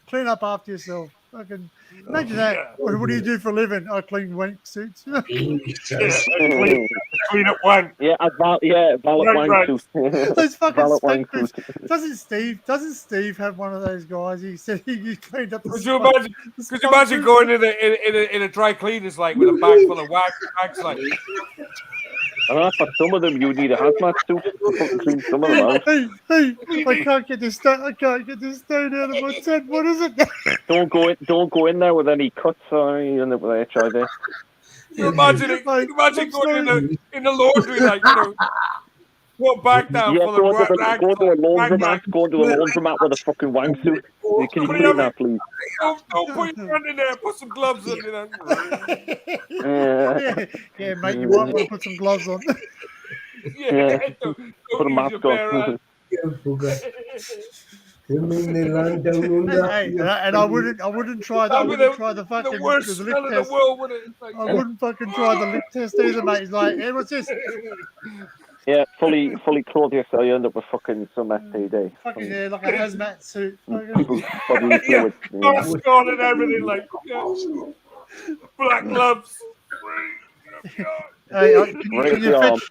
Clean up after yourself. Fucking imagine that. What do you do for a living? I clean wank suits. Clean up wank. Yeah, valet wank suits. Those fucking specters. Doesn't Steve have one of those guys? He said he cleaned up. Could you imagine going in a dry cleaners like with a bag full of wax like? I know for some of them you need a hazmat suit to fucking clean some of them out. Hey, I can't get this stain out of my tent. What is it? Don't go in there with any cuts or you end up with HIV. Imagine going in the laundry like, you know, put back down for the rags. Go to a laundromat with a fucking wank suit. Can you clean that, please? Don't put your hand in there. Put some gloves on. You know. Yeah, mate. You might want to put some gloves on. Don't put a mask on. You mean they land down under? Hey, and I wouldn't try that. I wouldn't try the fucking worst smell in the world, wouldn't it? Like, I wouldn't fucking try the lick test either, mate. He's like, hey, what's this? Yeah, fully clothed yourself, you end up with fucking some STD. Fucking like a hazmat suit. Mask on and everything, like black gloves. Hey,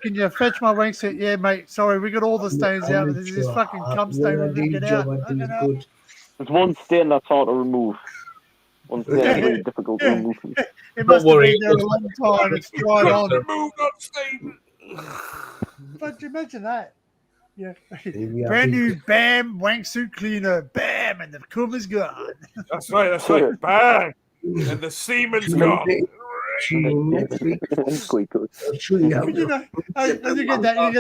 can you fetch my wank suit? Yeah, mate. Sorry, we got all the stains out. But there's this fucking cum stain we didn't get out. There's one stain that's hard to remove. One stain is really difficult to remove. It must have been there a long time. It's dried on. Remove that stain. But you imagine that. Yeah. Brand new BAM wank suit cleaner. BAM, and the cum is gone. That's right. Bang. And the semen's gone. But you know, you get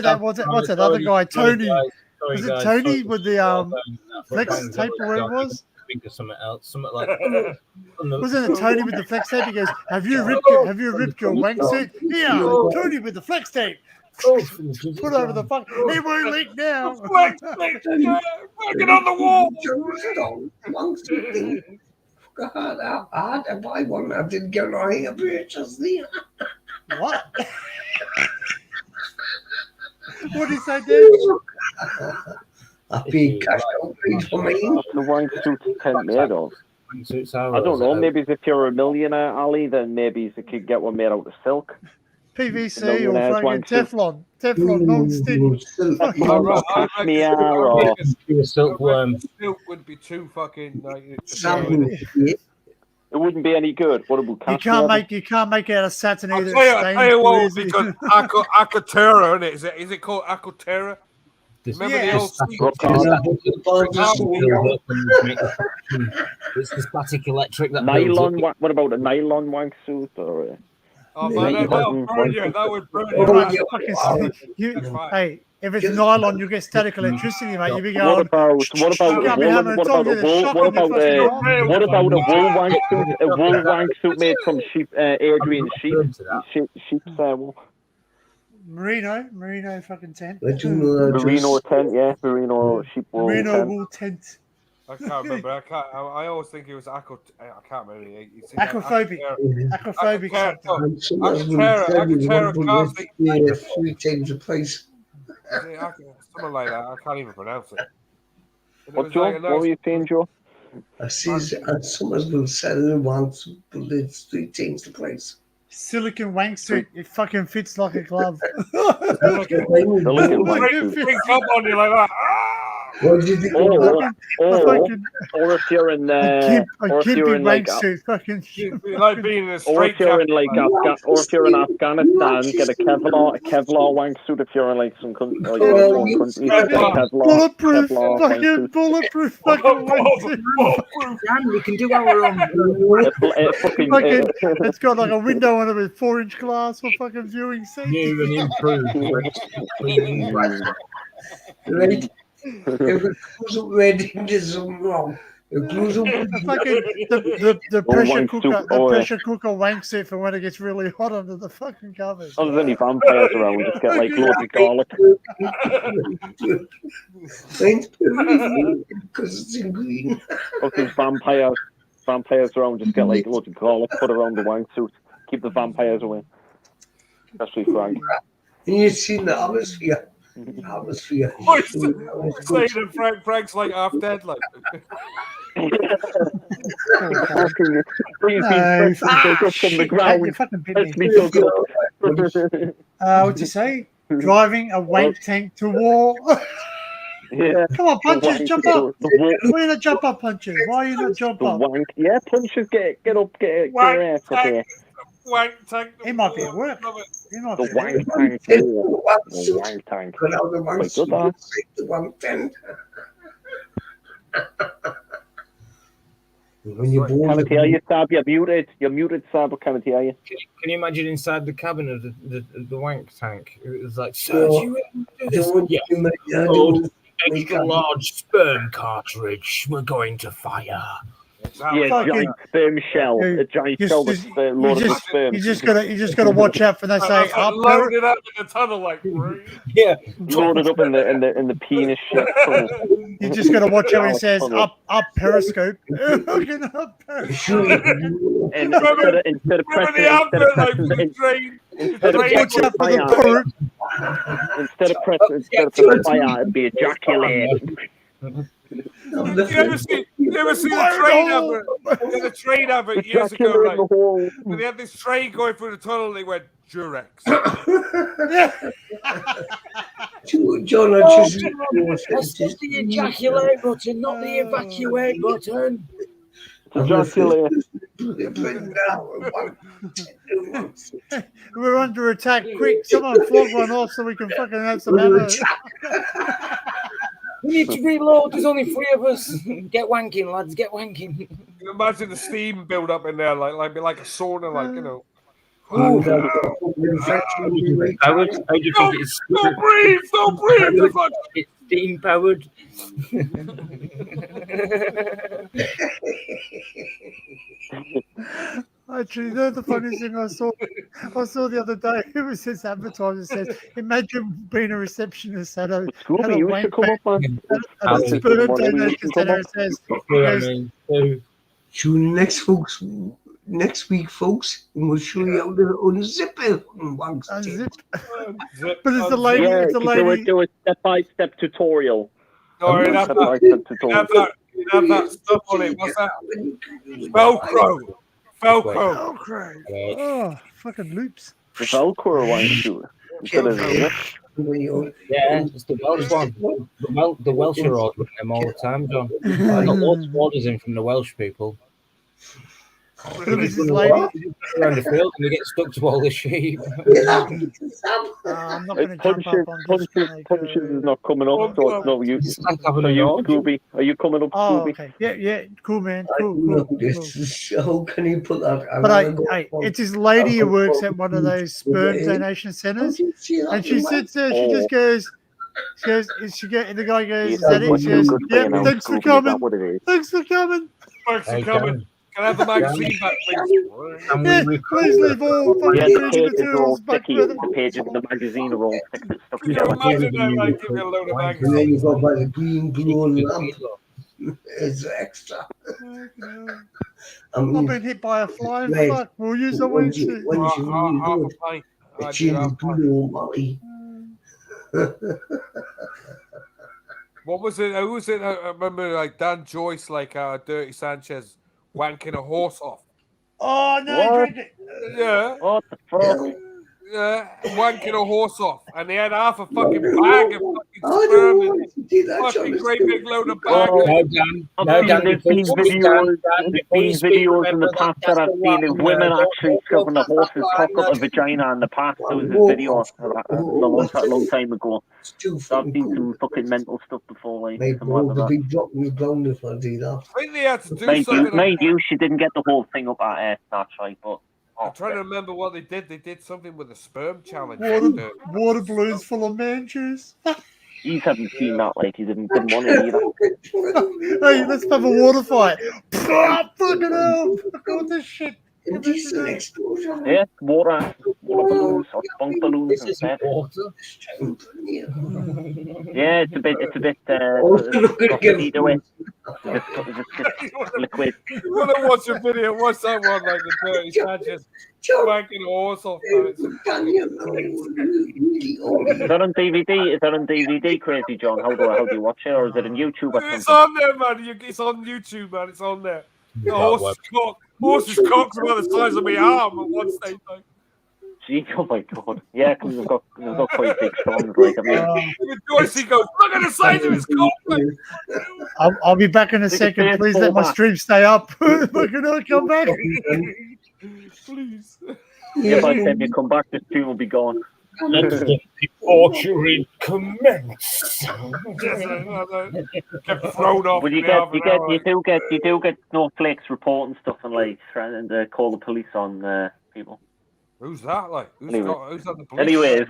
that. What's that other guy? Tony. Was it Tony with the flex tape or whatever it was? Think of something else. Something like. Wasn't it Tony with the flex tape? He goes, "Have you ripped your wank suit?" Yeah, Tony with the flex tape. Put over the fuck. He won't leak now. Fucking on the wall. God, I had to buy one. I didn't get any purchase there. What? What did he say, dude? A big cash out for me. The wank suit's tent made of. I don't know. Maybe if you're a millionaire, Ali, then maybe you could get one made out of silk. PVC or fucking Teflon non-stick. A silkworm. Silk would be too fucking. It wouldn't be any good. What about you can't make it out of satin either. I'll tell you what, because Aquaterra, isn't it? Is it called Aquaterra? Remember the old it's the static electric that nylon. What about a nylon wank suit or? Oh man, that would burn you. Hey, if it's nylon, you get static electricity, mate. You be going. What about a wool wank suit? A wool wank suit made from Adrian sheep's wool. Merino fucking tent. Merino tent, yeah, merino sheep wool. Merino wool tent. I can't remember. I always think it was I can't remember. Aquaphobic. Aquaterra. 3 times a place. Something like that. I can't even pronounce it. What were you saying, Joe? I see someone's been selling once, but it's 3 times the place. silicon wank suit. It fucking fits like a glove. Bring up on you like that. What did you think? Or if you're in, wank suit, fucking. Like being in a or if you're in like or if you're in Afghanistan, get a Kevlar wank suit. If you're in like some country, bulletproof, fucking bulletproof, fucking wank suit. We can do our own. It's got like a window on it with 4-inch glass for fucking viewing seats. New and improved. Right. If it goes up red, there's something wrong. It goes up the pressure cooker wank suit for when it gets really hot under the fucking covers. Oh, there's any vampires around, just get like loads of garlic. Because it's in green. Oh, there's vampires around, just get like loads of garlic put around the wank suit. Keep the vampires away. Especially Frank. And you've seen the atmosphere. Atmosphere. Saying Frank's like half dead, like. What'd you say? Driving a wank tank to war. Yeah. Come on, punches, jump up. Why are you not jump up, punches? Why are you not jump up? Yeah, punches, get up, get your ass up here. Wank tank. He might be at work. The wank tank. The wank tank. The wank tank. When you're born, can't hear you, Sab. You're muted, Sab. I can't hear you. Can you imagine inside the cabin of the wank tank? It was like, extra large sperm cartridge. We're going to fire. Yeah, giant sperm shell. A giant shell that's loaded with sperm. You just gotta watch out for they say loaded up in the tunnel, like yeah, loaded up in the penis shit. You just gotta watch out when it says up periscope. Up periscope. And instead of pressing fire, it'd be ejaculate. You ever see the train advert years ago, right? When they had this train going through the tunnel, and they went Durex. John, that's just the ejaculate button, not the evacuate button. Ejaculate. We're under attack. Quick, someone flog one off so we can fucking have some ammo. We need to reload. There's only 3 of us. Get wanking, lads. Get wanking. You can imagine the steam build up in there, like a sauna, like, you know. How do you think it's? Don't breathe! It's steam powered. Actually, you know the funniest thing I saw the other day? It was this advertiser says, "Imagine being a receptionist at a wank bank, at a sperm donation center." It says, next week, folks, we'll show you how to unzip it. But it's a lady. Yeah, it's a lady. Do a step-by-step tutorial. Sorry, have that stuff on it. What's that? Velcro. Oh, fucking loops. The Velcro one, too. Yeah, it's the Welsh one. The Welsh are ordering them all the time, John. I got lots of orders in from the Welsh people. This is lady around the field and they get stuck to all the sheep. I'm not going to jump up on Punches is not coming up, so it's no use. Scooby? Are you coming up, Scooby? Okay. Yeah, cool, man. Cool. How can you put that? But it's this lady who works at one of those sperm donation centers, and she sits there. She just goes. And the guy goes, "Is that it?" She goes, "Yeah, thanks for coming. Thanks for coming. Can I have the magazine back, please? Please leave all fucking materials back with the pages of the magazine are all stuck together. Can you imagine that, like, give me a load of magazines? And then you got by the green, blue, and lamp. It's extra. I've been hit by a flying fuck. We'll use a windshield. It's in blue, Molly. What was it? Who was it? I remember, like, Dan Joyce, like Dirty Sanchez, wanking a horse off. Oh no! Yeah. What the fuck? Yeah, wanking a horse off, and they had half a fucking bag of fucking sperm in it. Fucking great big load of bag. There's been videos in the past that I've seen of women actually shoving a horse's cock up a vagina in the past. There was a video of that a long time ago. So I've seen some fucking mental stuff before, like something like that. Big drop in the ground if I do that. I think they had to do something. Mind you, she didn't get the whole thing up at air, that's right, but. I'm trying to remember what they did. They did something with a sperm challenge. Water balloons full of man juice. You haven't seen that, like you didn't want it either. Hey, let's have a water fight. Fucking hell! Look at this shit. Indecent explosion. Yeah, water balloons or spunk balloons and stuff. Yeah, it's a bit liquid. You want to watch a video? Watch that one, like the dirty Sanchez wanking a horse off. Is that on DVD? Is that on DVD, Crazy John? How do you watch it, or is it on YouTube? It's on there, man. It's on YouTube, man. It's on there. The horse's cock's about the size of my arm at one stage. Like. Gee, oh my god! Yeah, because we've got quite big songs. Like I mean, Joyce goes, look at the size of his cock. I'll be back in a second. Please let my stream stay up. Fucking hell, come back. Please. Yeah, by the time you come back, the stream will be gone. Let the torturing commence. Get thrown off. Well, you do get snowflakes reporting stuff and like trying to call the police on people. Who's that? Like, who's that? The police? Anyways,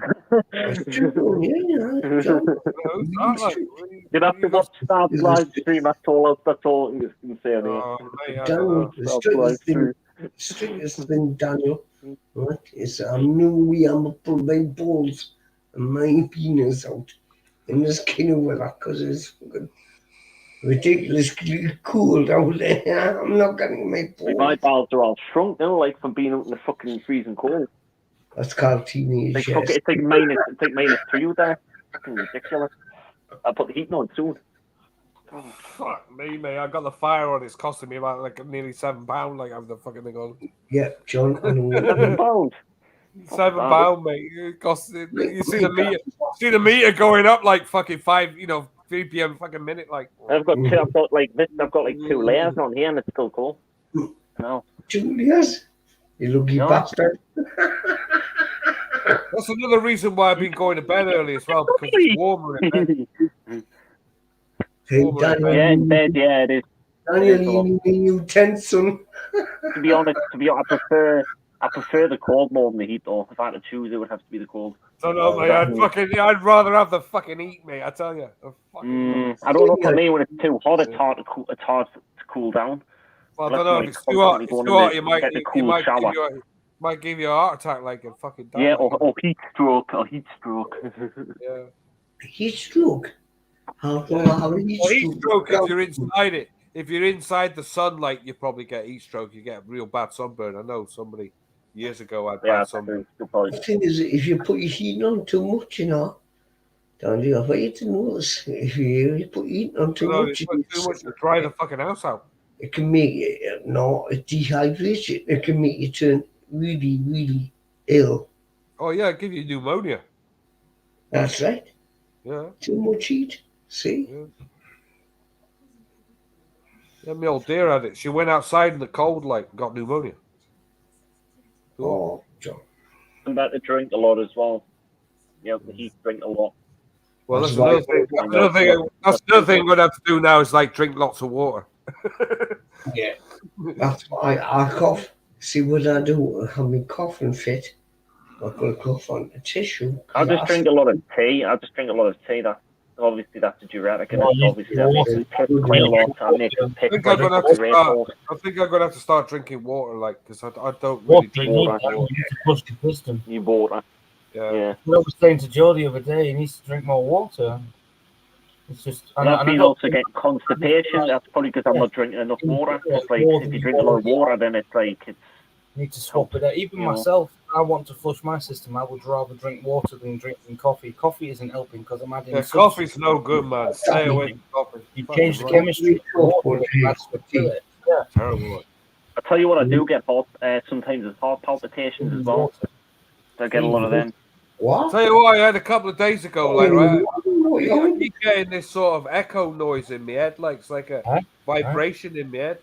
you'd have to watch Stab's live stream. That's all you can say. Daniel, the strictest thing, Daniel, right, is I know we am to pull my balls and my penis out in this kind of weather because it's fucking ridiculously cold out there. I'm not getting my balls. My balls are all shrunk now, like from being out in the fucking freezing cold. That's called teenage. It's like -3 out there. Fucking ridiculous. I'll put the heating on soon. Oh, fuck me, mate. I got the fire on. It's costing me about like nearly £7. Like having the fucking thing on. Yeah, John. £7. £7, mate. It costs. You see the meter. See the meter going up like fucking 3 p.m. fucking minute. Like I've got 2 layers on here, and it's still cool. No. 2 layers. You lucky bastard. That's another reason why I've been going to bed early as well, because it's warmer in bed. Daniel, in bed, it is. Daniel, you tense, son. To be honest, I prefer the cold more than the heat, though. If I had to choose, it would have to be the cold. Don't know, mate. I'd rather have the fucking heat, mate. I tell you. I don't know. For me, when it's too hot, it's hard to cool down. Well, I don't know. If it's too hot, you might give you a heart attack, like a fucking. Yeah, or heat stroke. Yeah. Heat stroke. Heat stroke if you're inside it. If you're inside the sunlight, you probably get heat stroke. You get a real bad sunburn. I know somebody years ago had bad sunburn. The thing is, if you put your heat on too much, don't you? I want you to notice if you put heat on too much, to dry the fucking house out. It can make it dehydrates it. It can make you turn really, really ill. Oh yeah, give you pneumonia. That's right. Yeah. Too much heat. See? Yeah, my old dear had it. She went outside in the cold, like, got pneumonia. Oh, John. I'm about to drink a lot as well. Yeah, the heat drink a lot. Well, that's another thing. That's another thing I'm going to have to do now is, like, drink lots of water. Yeah. That's why I cough. See what I do? I'm in coughing fit. I've got to cough on a tissue. I just drink a lot of tea. Obviously, that's a diuretic, and obviously that makes me piss quite a lot. I think I'm going to have to start drinking water, like, because I don't really drink water. You water. Yeah. I was saying to Joe the other day, he needs to drink more water. It's just. I've been also getting constipation. That's probably because I'm not drinking enough water. It's like if you drink a lot of water, then it's like it's. You need to swap it out. Even myself, I want to flush my system. I would rather drink water than drinking coffee. Coffee isn't helping because I'm adding. Yeah, coffee's no good, man. Stay away from coffee. You change the chemistry. Yeah, terrible. I tell you what, I do get heart. Sometimes it's heart palpitations as well. I get a lot of them. What? I'll tell you what I had a couple of days ago, like, right? I keep getting this sort of echo noise in my head, like it's like a vibration in my head.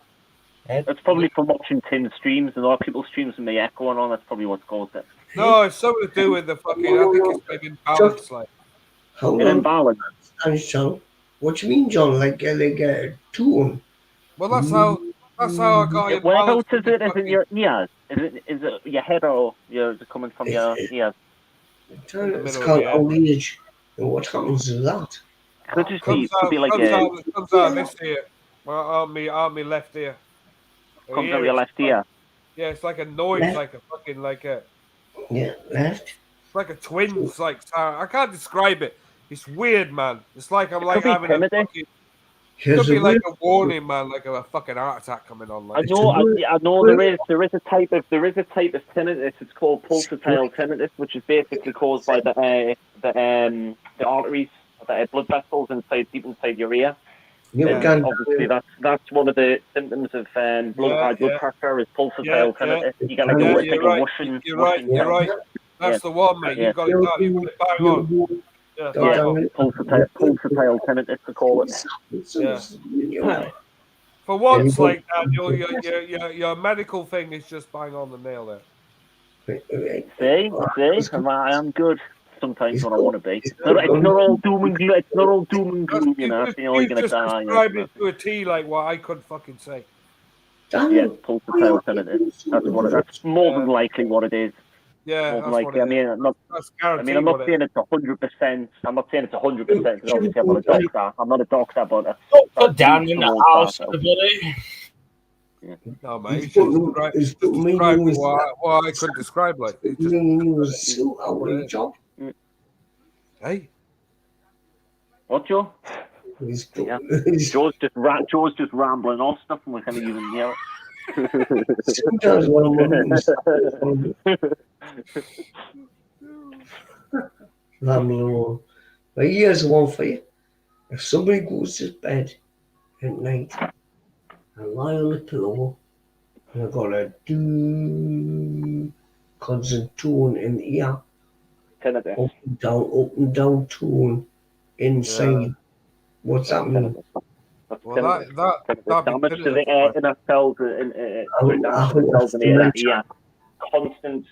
That's probably from watching Tim's streams and other people's streams and me echoing on. That's probably what's caused it. No, it's something to do with the fucking. I think it's like imbalance, like. Hold An on. imbalance. And John, what do you mean, John? Like a tune? Well, that's how I got it. Whereabouts is it? Is it your ears? Is it your head or is it coming from your ears? It's called old age. And what happens to that? Could just Comes be like comes out of this ear. Well, on me left ear. Comes out your left ear. Yeah, it's like a noise, Left. like a fucking left. It's like a twins, like sound. I can't describe it. It's weird, man. It's like I'm like having a fucking. Could be like a warning, man, like a fucking heart attack coming on. Like. I know there is a type of tinnitus. It's called pulsatile tinnitus, which is basically caused by the arteries, the blood vessels deep inside your ear. Obviously, that's one of the symptoms of high blood pressure is pulsatile tinnitus. You get like a whooshing. You're right. That's the one, mate. You've got it bang on. Yeah, pulsatile tinnitus to call it. Yeah. For once, like that, your medical thing is just bang on the nail there. See, I am good sometimes when I want to be. It's not all doom and gloom. It's not all doom and gloom, you know. You're gonna die. Describe it to a T, like what I couldn't fucking say. Yeah, pulsatile tinnitus. That's more than likely what it is. Yeah, more than likely. I'm not saying it's 100%. I'm not saying it's 100% because obviously I'm not a doctor. I'm not a doctor, but put down in the house, everybody. Yeah. No, mate. It's describe what I couldn't describe. Like, it just, job. Hey, what, Joe? Joe's just rambling off stuff, and we can't even hear it. Sometimes when rambling on. But here's one for you. If somebody goes to bed at night and lie on the pillow and I've got a constant tone in the ear, up and down tone inside. What's that mean? Well, that damage to the inner cells in the ear. Constant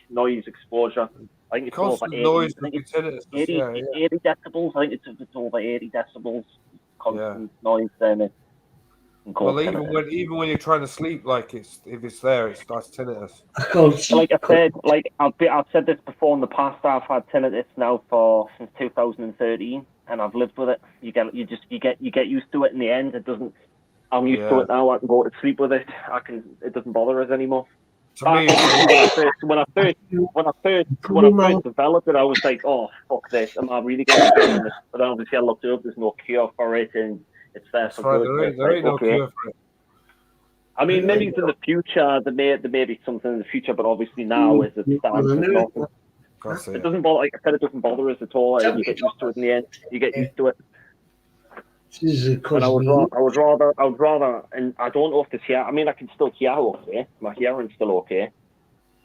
noise exposure. I think it's over 80. Noise, I think it's 80 decibels. I think it's over 80 decibels. Constant noise then. Well, even when you're trying to sleep, like if it's there, that's tinnitus. Like I said, I've said this before in the past. I've had tinnitus now since 2013, and I've lived with it. You get used to it in the end. It doesn't. I'm used to it now. I can go to sleep with it. It doesn't bother us anymore. When I first developed it, I was like, "Oh, fuck this! Am I really going to be doing this?" But obviously, I looked up. There's no cure for it, and it's there for good. There ain't no cure for it. I mean, maybe in the future there may be something in the future, but obviously now as it stands, there's nothing. It doesn't bother. Like I said, it doesn't bother us at all. You get used to it in the end. You get used to it. And I would rather, and I don't know if this here. I mean, I can still hear okay. My hearing's still okay.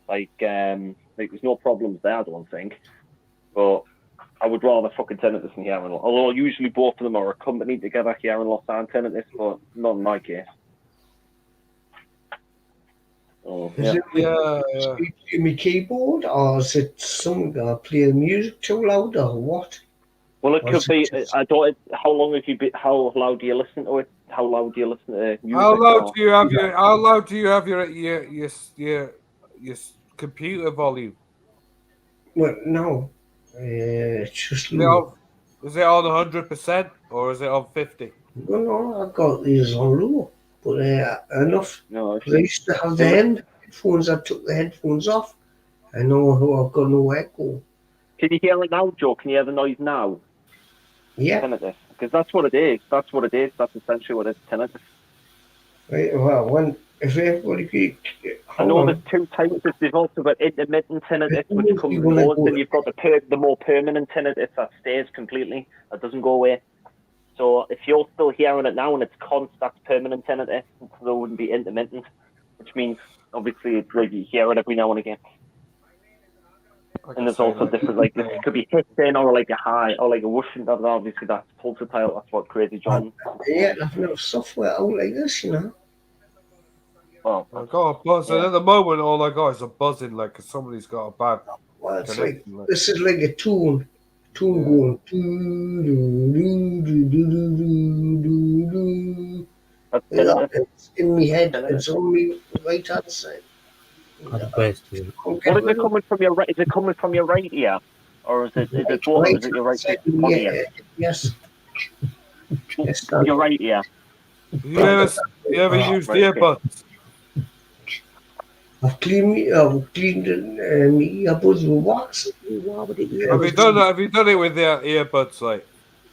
Like there's no problems there, I don't think. But I would rather fucking tinnitus than hearing loss. Although usually both of them are accompanied together, hearing loss and tinnitus, but not in my case. Oh, is it my keyboard, or is it something I play the music too loud, or what? Well, it could be. I don't. How loud do you listen to it? How loud do you listen to music? How loud do you have your computer volume? Well, no. It's just. Is it on 100% or is it on 50? No, I've got these on low, but enough. No, I used to have the headphones. I took the headphones off. I know how I've got no echo. Can you hear it now, Joe? Can you hear the noise now? Yeah. Tinnitus, because that's what it is. That's essentially what it is. Tinnitus. Right. Well, if everybody. I know there's two types. There's also got intermittent tinnitus, which comes and goes. Then you've got the more permanent tinnitus that stays completely. That doesn't go away. So if you're still hearing it now and it's constant, that's permanent tinnitus. So it wouldn't be intermittent. which means obviously it's like you hear it every now and again. And there's also different, like it could be hissing or like a high or like a whooshing. Obviously, that's pulsatile. That's what Crazy John. Yeah, I've no software out like this, you know. Well, I got a buzzing at the moment. All I got is a buzzing, like somebody's got a bad. Well, it's like this is like a tune going. It's in my head. It's on me right hand side. What is it coming from your right? Is it coming from your right ear, or is it both? Or is it your right ear? Yes. Your right ear. You ever used earbuds? I've cleaned my earbuds with wax. Have you done that? Have you done it with the earbuds? Like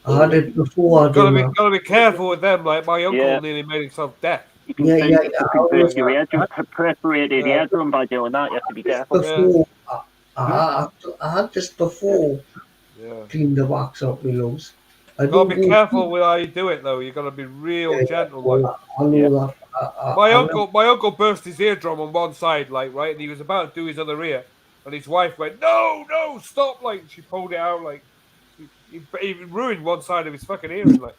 I had it before. Gotta be careful with them. Like my uncle nearly made himself deaf. You can burst your eardrum, perforated eardrum by doing that. You have to be careful. Before, I had this before. Clean the wax up my lungs. Gotta be careful with how you do it, though. You gotta be real gentle. Like I know that. My uncle burst his eardrum on one side, like right, and he was about to do his other ear, and his wife went, "No, stop!" Like she pulled it out, like he ruined one side of his fucking earring, like.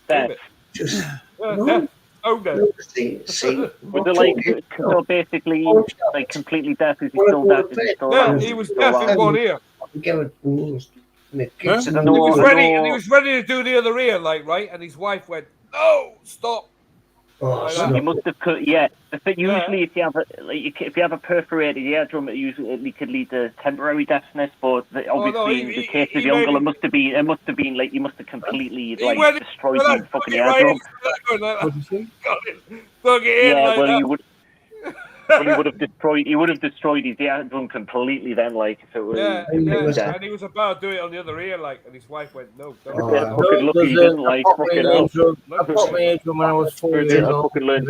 Deaf. Deaf. Oh, deaf. Was it like so basically like completely deaf? Is he still deaf? Yeah, he was deaf in one ear. He was ready to do the other ear, like right, and his wife went, "No, stop." You must have cut. Yeah, usually if you have a perforated eardrum, it could lead to temporary deafness. But obviously, in the case of the uncle, it must have been like you must have completely destroyed the fucking eardrum. Yeah, well, you would. Well, he would have destroyed his eardrum completely then, like if it was. And he was about to do it on the other ear, like, and his wife went, "No, don't." Fucking lucky he didn't, like, fucking hell. I popped my eardrum when I was 4 years old. I fucking learned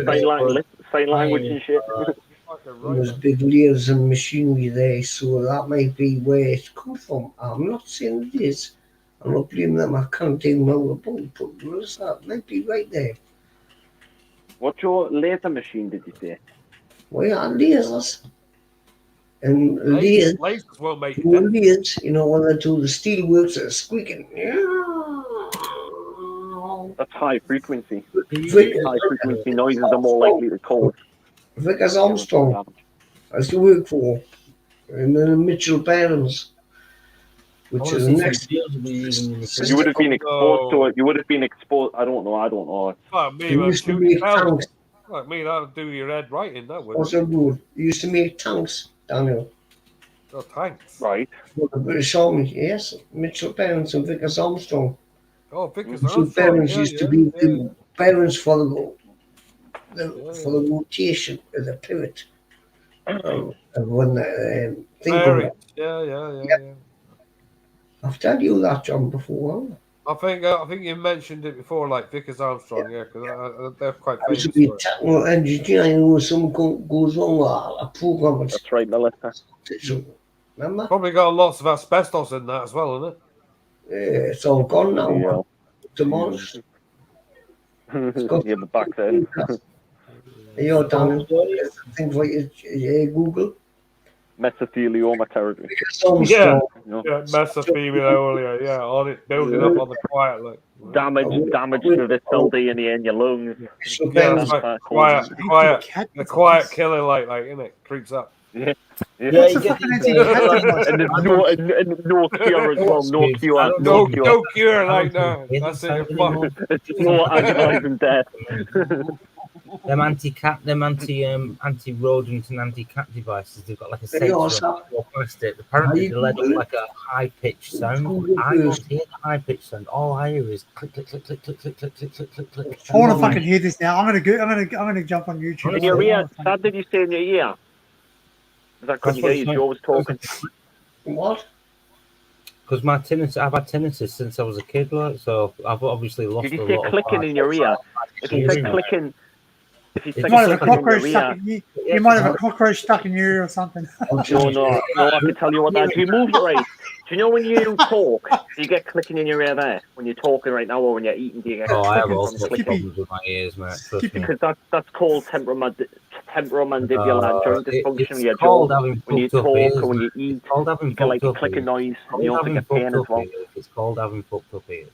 sign language and shit. There's big layers and machinery there, so that might be where it's come from. I'm not saying it is. I'm not blaming them. I can't even know about it, but that might be right there. What's your laser machine, did you say? Well, yeah, lasers. And lasers won't make it. Lasers, you know, when they do the steel works, they're squeaking. That's high frequency. High frequency noises are more likely to cause. Vickers Armstrong, I used to work for, and then Mitchell Barons, which is the next. You would have been exposed to it. You would have been exposed. I don't know. Well, me, used to make tanks. Like me, that would do your head right in that would. Also good. You used to make tanks, Daniel. Oh, tanks. Right. For the British Army, yes. Mitchell Barons and Vickers Armstrong. Oh, Vickers Armstrong. Barons used to be the Barons for the rotation of the pivot. When thing yeah. I've told you that, John, before. I think you mentioned it before, like Vickers Armstrong, because they're quite famous. It should be technical engineering, you know, when something goes wrong with a program. That's right, Melissa. Remember? Probably got lots of asbestos in that as well, isn't it? Yeah, it's all gone now. Yeah. Demolished. Yeah, but back then. You're done. Things like Google. Mesothelioma territory. Yeah, mesothelioma, yeah, on it, building up on the quiet, like damage to the cell DNA in your lungs. Yeah, the quiet killer, like, isn't it? Creeps up. Yeah. And there's no cure as well. No cure, like no. That's it. It's no agonizing death. Them anti-rodent and anti-cat devices, they've got like a sensor or plastic. Apparently they let up like a high-pitched sound. I don't hear the high-pitched sound. All I hear is click, click, click, click, click, click, click, click, click, click, click. I want to fucking hear this now. I'm gonna jump on YouTube. In your ear, Sad, did you say in your ear? Is that because you always talking? What? Because I've had tinnitus since I was a kid, like, so I've obviously lost. Did you say clicking in your ear? If you say clicking. You might have a cockroach stuck in you. You might have a cockroach stuck in your ear or something. No, I can tell you what that is. You move it right. Do you know when you talk, do you get clicking in your ear there? When you're talking right now or when you're eating, do you get I have all sorts of problems with my ears, mate. Because that's called temporomandibular joint dysfunction in your called jaw. having When you fucked up talk ears, or when you mate. eat, It's called having you get like a fucked up clicking ears. noise, It's and you called also having get pain fucked as up well. ears. It's called having fucked up ears.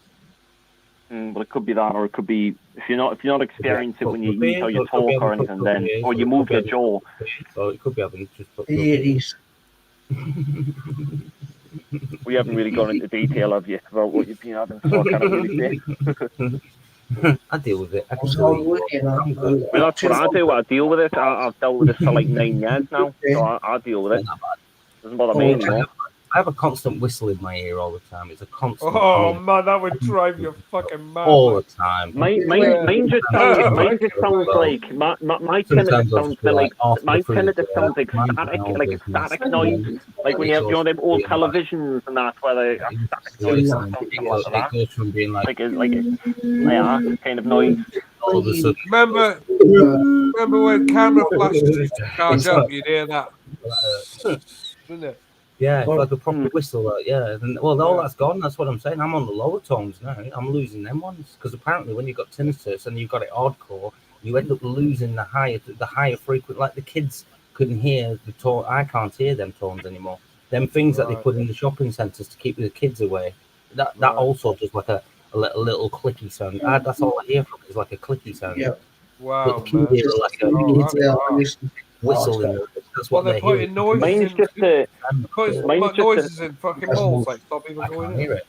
But it could be that, or it could be if you're not experiencing it when you eat or you It could be talk or having anything, fucked up then ears, or you it move could your be jaw. So it could be having just fucked up ears. We haven't really gone into detail of yet about what you've been having, so I can't really say. I deal with it. I can Well, still eat. That's what I do. I deal with it. I've dealt with it for like 9 years now, so I deal with it. Doesn't bother me anymore. I have a constant whistle in my ear all the time. It's a constant. Oh man, that would drive you fucking mad. All the time. Mine just sounds like my tinnitus sounds a bit like my tinnitus sounds like static noise. Like when you have them old televisions and that where they have static noise. It goes from being like kind of noise. All of a sudden. Remember when camera flashes used to charge up? You'd hear that. Didn't it? Yeah, it's like a proper whistle. Yeah, and, well, all that's gone. That's what I'm saying. I'm on the lower tones now. I'm losing them ones because apparently when you've got tinnitus and you've got it hardcore, you end up losing the higher frequent. Like the kids couldn't hear the tone. I can't hear them tones anymore. Them things that they put in the shopping centres to keep the kids away. That also does like a little clicky sound. That's all I hear from it is like a clicky sound. Yeah. Wow, but the kids hear like a whistle in there. That's what they're putting noises in fucking malls, like stop people going in.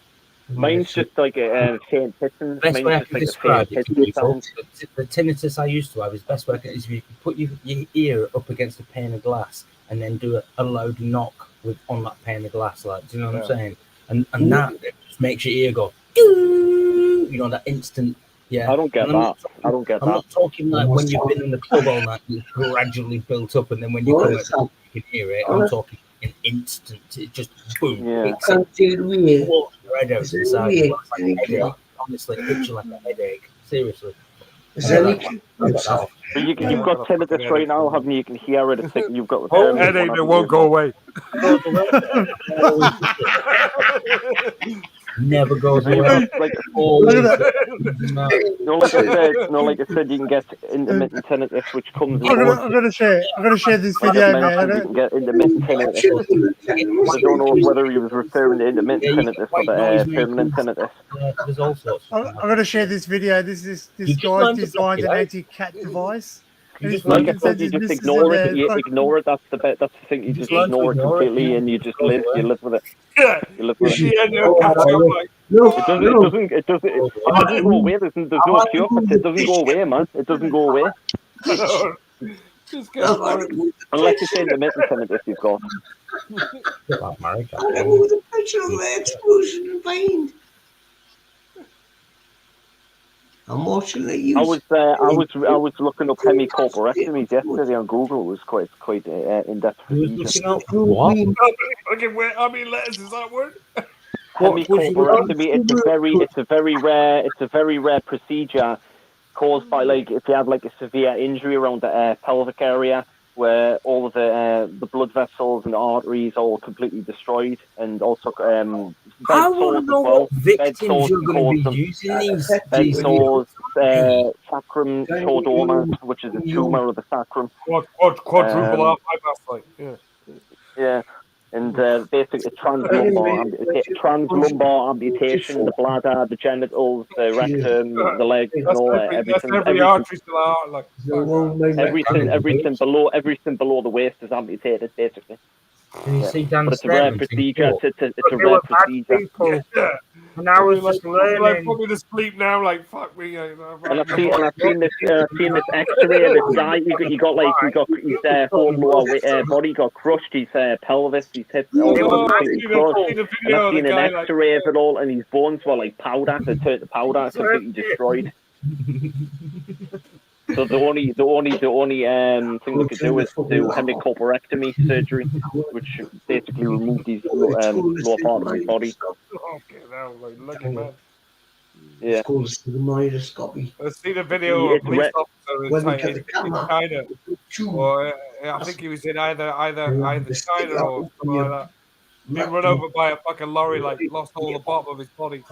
Mine's just like a faint hissing. Best way I can describe it to hissing people, the tinnitus I used to have is best way is if you put your ear up against a pane of glass and then do a loud knock on that pane of glass, like, do you know what I'm saying? And that just makes your ear go, you know, that instant. Yeah, I don't get that. I'm not talking like when you've been in the club all night, it's gradually built up, and then when you come out, you can hear it. I'm talking an instant. It just boom. Yeah. It's like red out inside. Honestly, it hits you like a headache. Seriously. But you've got tinnitus right now, haven't you? You can hear it. It's like you've got headache that won't go away. Never goes away. Like I said, you can get intermittent tinnitus, which comes. I'm gonna share this video, man. You can get intermittent tinnitus. I don't know whether he was referring to intermittent tinnitus or the permanent tinnitus. There's all sorts. I'm gonna share this video. This guy's designed an anti-cat device. Like I said, you just ignore it. You ignore it. That's the bit. That's the thing. You just ignore it completely, and you just live. You live with it. You live with it. It doesn't go away. There's no cure for it. It doesn't go away, man. It doesn't go away. Unless it's intermittent tinnitus you've got. I know the picture of the explosion in pain. Unfortunately, I was looking up hemicorporectomies yesterday on Google. It was quite in depth. What? Okay, how many letters is that word? Hemicorporectomy. It's a very rare procedure caused by if you have like a severe injury around the pelvic area where all of the blood vessels and the arteries are all completely destroyed, and also I want to know what victims you're going to be using these. Bed sores, sacrum chordomas, which is a tumor of the sacrum. Quadruple yeah. And basically, translumbar amputation, the bladder, the genitals, the rectum, the legs, and all everything. Everything below the waist is amputated, basically. Can you see Dan? But it's a rare procedure. It's a rare procedure. And I was just learning. Like, put me to sleep now, like fuck me. And I've seen this X-ray of this guy. He got his whole lower body got crushed. His pelvis, his hips, all completely crushed. And I've seen an X-ray of it all, and his bones were like powder. They turned to powder, completely destroyed. So the only thing they could do is do hemicorporectomy surgery, which basically removed his lower part of his body. Okay, now like lucky man. Yeah. It's called sigmoidoscopy. I see the video of a police officer in China. Or I think he was in either China or something like that. Being run over by a fucking lorry, like lost all the bottom of his body.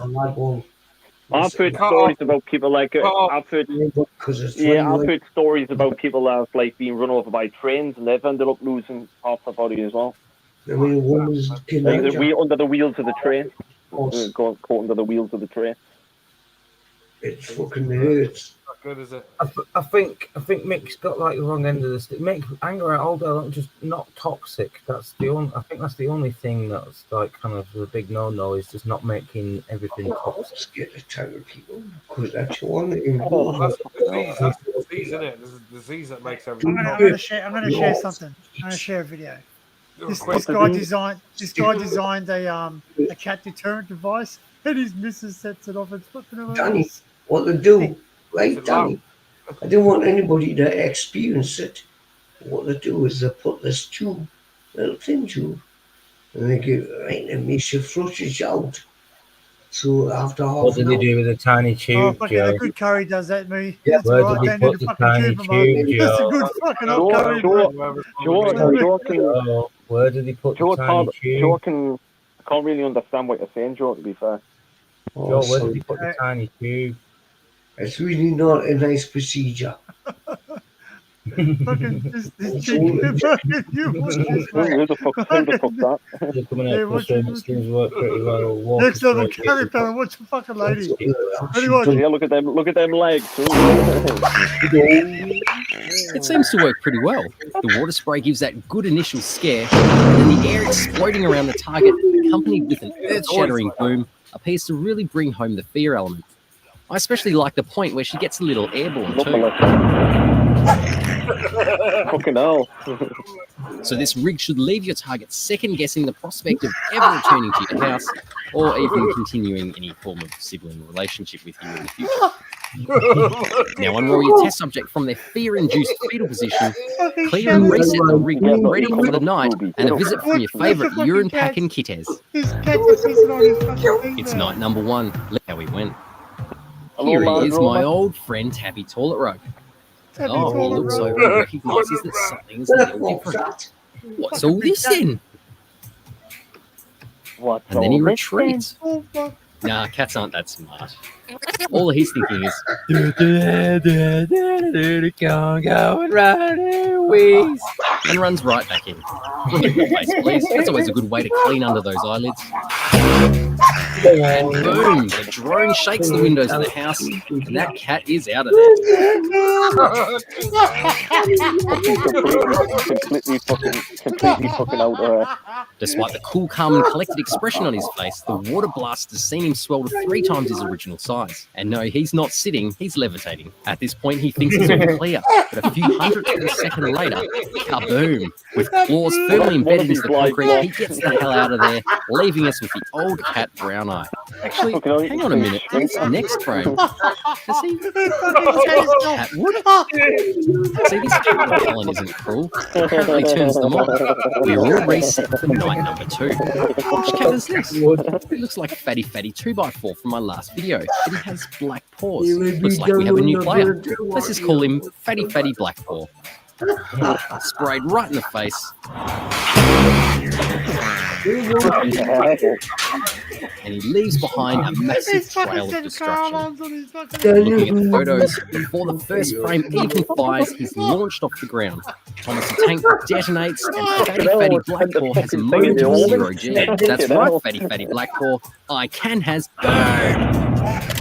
I've heard stories about people like I've heard stories about people that have like been run over by trains and they've ended up losing half their body as well. I mean, one was under the wheels of the train, caught under the wheels of the train. It fucking hurts. How good is it? I think Mick's got like the wrong end of the stick. Mick, anger at all day, just not toxic. That's the only. I think that's the only thing that's like kind of the big no is just not making everything toxic. Scared to tell people because that's one thing. That's the disease, isn't it? There's a disease that makes everything. I'm going to share something. I'm going to share a video. This guy designed a cat deterrent device, and his missus sets it off and flipping it. Danny, what they do, right, Danny? I don't want anybody to experience it. What they do is they put this tube, little thin tube, and they get right and makes you flush it out. So after half what did they do with a tiny tube, Joe? A good curry does that, me. Yeah, that's where right. did he put the tiny tube, Joe? That's a good fucking old curry. Where did he put the tiny tube? I can't really understand what you're saying, Joe, to be fair. Joe, where did he put the tiny tube? It's really not a nice procedure. Who the fuck that? Next level curry pan, what's the fucking lady? Yeah, look at them legs. It seems to work pretty well. The water spray gives that good initial scare, and then the air exploding around the target, accompanied with an earth-shattering boom, appears to really bring home the fear element. I especially like the point where she gets a little airborne too. Fucking hell. So this rig should leave your target second-guessing the prospect of ever returning to your house, or even continuing any form of sibling relationship with you in the future. Now unroll your test subject from their fear-induced fetal position, clear and reset the rig ready for the night, and a visit from your favourite urine pack and kitters. It's night number 1. Look how we went. Here he is, my old friend Tabby Toilet Rope. Oh, he looks over and recognises that something is a little different. What's all this then? And then he retreats. Nah, cats aren't that smart. All he's thinking is, go and run away, and runs right back in. Face, please. That's always a good way to clean under those eyelids. And boom, the drone shakes the windows of the house, and that cat is out of there. completely fucking out there. Despite the cool, calm, and collected expression on his face, the water blast has seen him swell to 3 times his original size. And no, he's not sitting, he's levitating. At this point, he thinks it's all clear, but a few hundredths of a second later, kaboom! With claws firmly embedded into the concrete, he gets the hell out of there, leaving us with the old cat brown eye. Actually, hang on a minute, this next frame, does he? Cat wood? See, this cat Helen isn't cruel, apparently turns them on. We're all reset for night number 2. Which cat is this? It looks like Fatty 2x4 from my last video, but he has black paws. Looks like we have a new player. Let's just call him Fatty Black Paw. Sprayed right in the face. And he leaves behind a massive trail of destruction. Looking at the photos, before the first frame even fires, he's launched off the ground. Thomas the Tank detonates, and Fatty Blackpaw has a moment of 0 G. That's right, Fatty Blackpaw. I can has burned.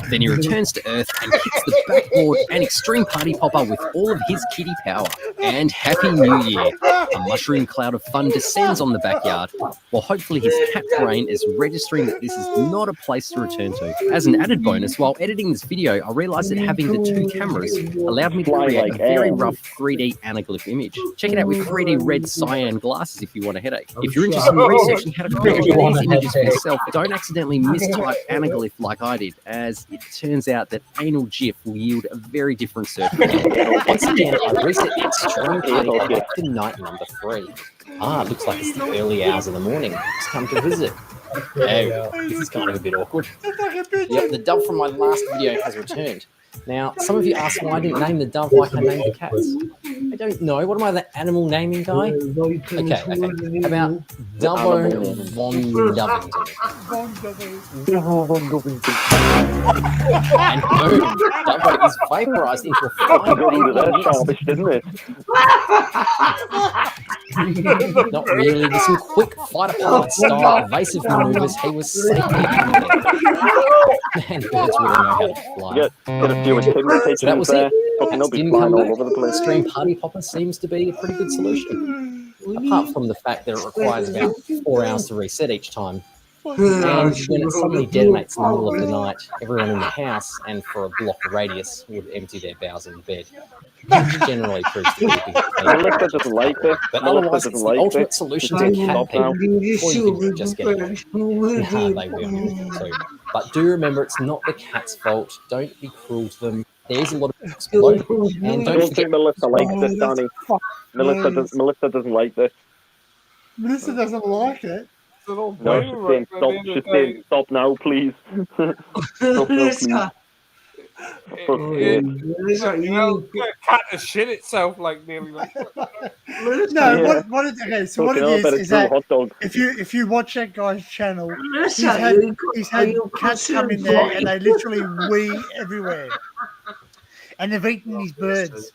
Then he returns to Earth and hits the backboard and extreme party popper with all of his kitty power. And Happy New Year! A mushroom cloud of fun descends on the backyard, while hopefully his cat brain is registering that this is not a place to return to. As an added bonus, while editing this video, I realised that having the 2 cameras allowed me to create a very rough 3D anaglyph image. Check it out with 3D red cyan glasses if you want a headache. If you're interested in researching how to create these images for yourself, don't accidentally mistype anaglyph like I did, as it turns out that anal GIF will yield a very different surface. Once again, I reset the extreme party to night number 3. Looks like it's the early hours of the morning. It's come to visit. Oh, this is kind of a bit awkward. Yep, the dove from my last video has returned. Now, some of you asked why I didn't name the dove like I named the cats. I don't know. What am I, the animal naming guy? Okay. About Dubbo von Dubbington. And boom, Dubbo is vaporized into a fine Garbage, didn't it? Not really. With some quick fighter pilot style evasive maneuvers, he was safely in the air. Man, birds really know how to fly. Get a few intimidations So that was there. it. Fucking they'll be Didn't flying come all back. over the place. Stream party popper seems to be a pretty good solution. Apart from the fact that it requires about 4 hours to reset each time. And when it suddenly detonates in the middle of the night, everyone in the house and for a block radius would empty their bowels in bed. Which generally proves to be a big Melissa doesn't like this. But Melissa otherwise, doesn't it's like the ultimate this. solution to cat Stop now. people. Or you can just get it. Nah, they will too. But do remember, it's not the cat's fault. Don't be cruel to them. There is a lot of explode. And I don't think Melissa likes this, Danny. Melissa doesn't like this. Melissa doesn't like it. No, she's saying stop. She's saying stop now, please. Stop now, please. Cat has shit itself like nearly like. No, what it is that if you watch that guy's channel, he's had cats come in there and they literally wee everywhere, and they've eaten his birds.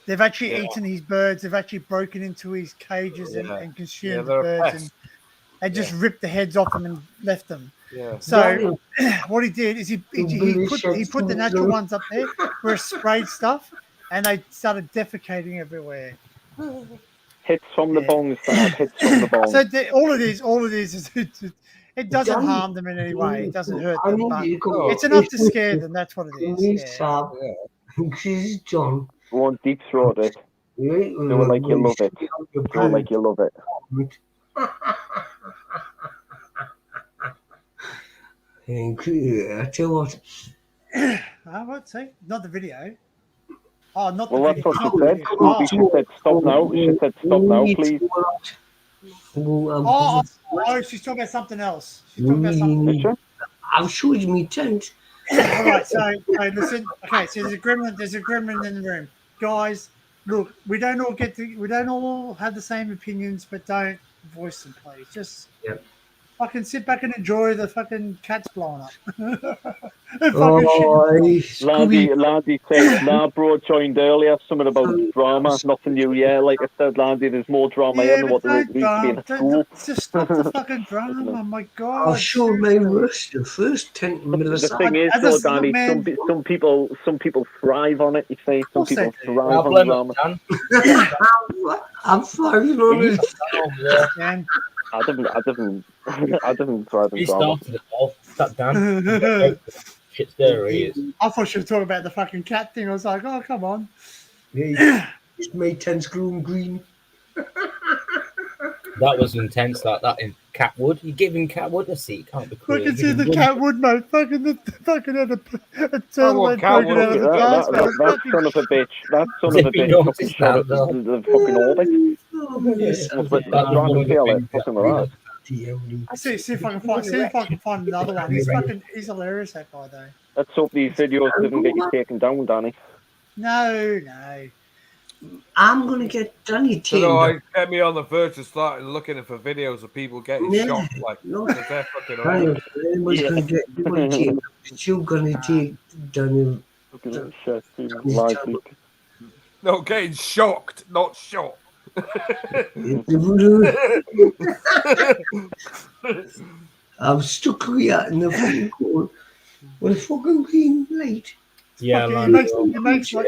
They've actually eaten his birds. They've actually broken into his cages and consumed the birds and just ripped the heads off them and left them. Yeah. So what he did is he put the natural ones up there where it sprayed stuff, and they started defecating everywhere. Hits from the bongs, Dad. Hits from the bongs. So all it is it doesn't harm them in any way. It doesn't hurt them, but it's enough to scare them. That's what it is. Yeah. John. Go on, deep throat it. Do it like you love it. Do it like you love it. I tell you what. I would say not the video. Oh, not well, the that's video. what she said. Scooby, she said stop now. She said stop now, please. Oh, she's talking about something else. She's talking about something. I'm showing me tent. All right, so listen. Okay, so there's a gremlin in the room, guys. Look, we don't all have the same opinions, but don't voice them, please. Just fucking sit back and enjoy the fucking cats blowing up. Landy said, nah, bro, joined earlier. Something about drama, nothing new. Yeah, like I said, Landy, there's more drama here than what there used to be in school. Just stop the fucking drama, oh my God. I'll show my worst the first 10 minutes. The thing is, though, Danny, some people thrive on it. You say some people thrive on drama. I'm thriving on it. I didn't thrive on He drama. started it all. Sat down. Shit's there, he is. I thought she was talking about the fucking cat thing. I was like, oh, come on. Yeah, just made tents green. That was intense, like that in Catwood. You give him Catwood a seat, can't be clear. I can see the Catwood, mate. Fucking had a turtle head poking out of the glass. That son of a bitch. That son of a bitch fucking shot at the fucking orbit. Dragon tail it, fucking like that. See if I can find another one. He's hilarious, that guy, though. Let's hope these videos didn't get you taken down, Danny. No. I'm gonna get Danny taken down. I get me on the verge of starting looking for videos of people getting shot. Like, they're fucking Danny, everyone's gonna get taken. You're gonna take Danny. No, getting shocked, not shot. I'm stuck here in the fucking corner with a fucking green light. Yeah, man. It makes like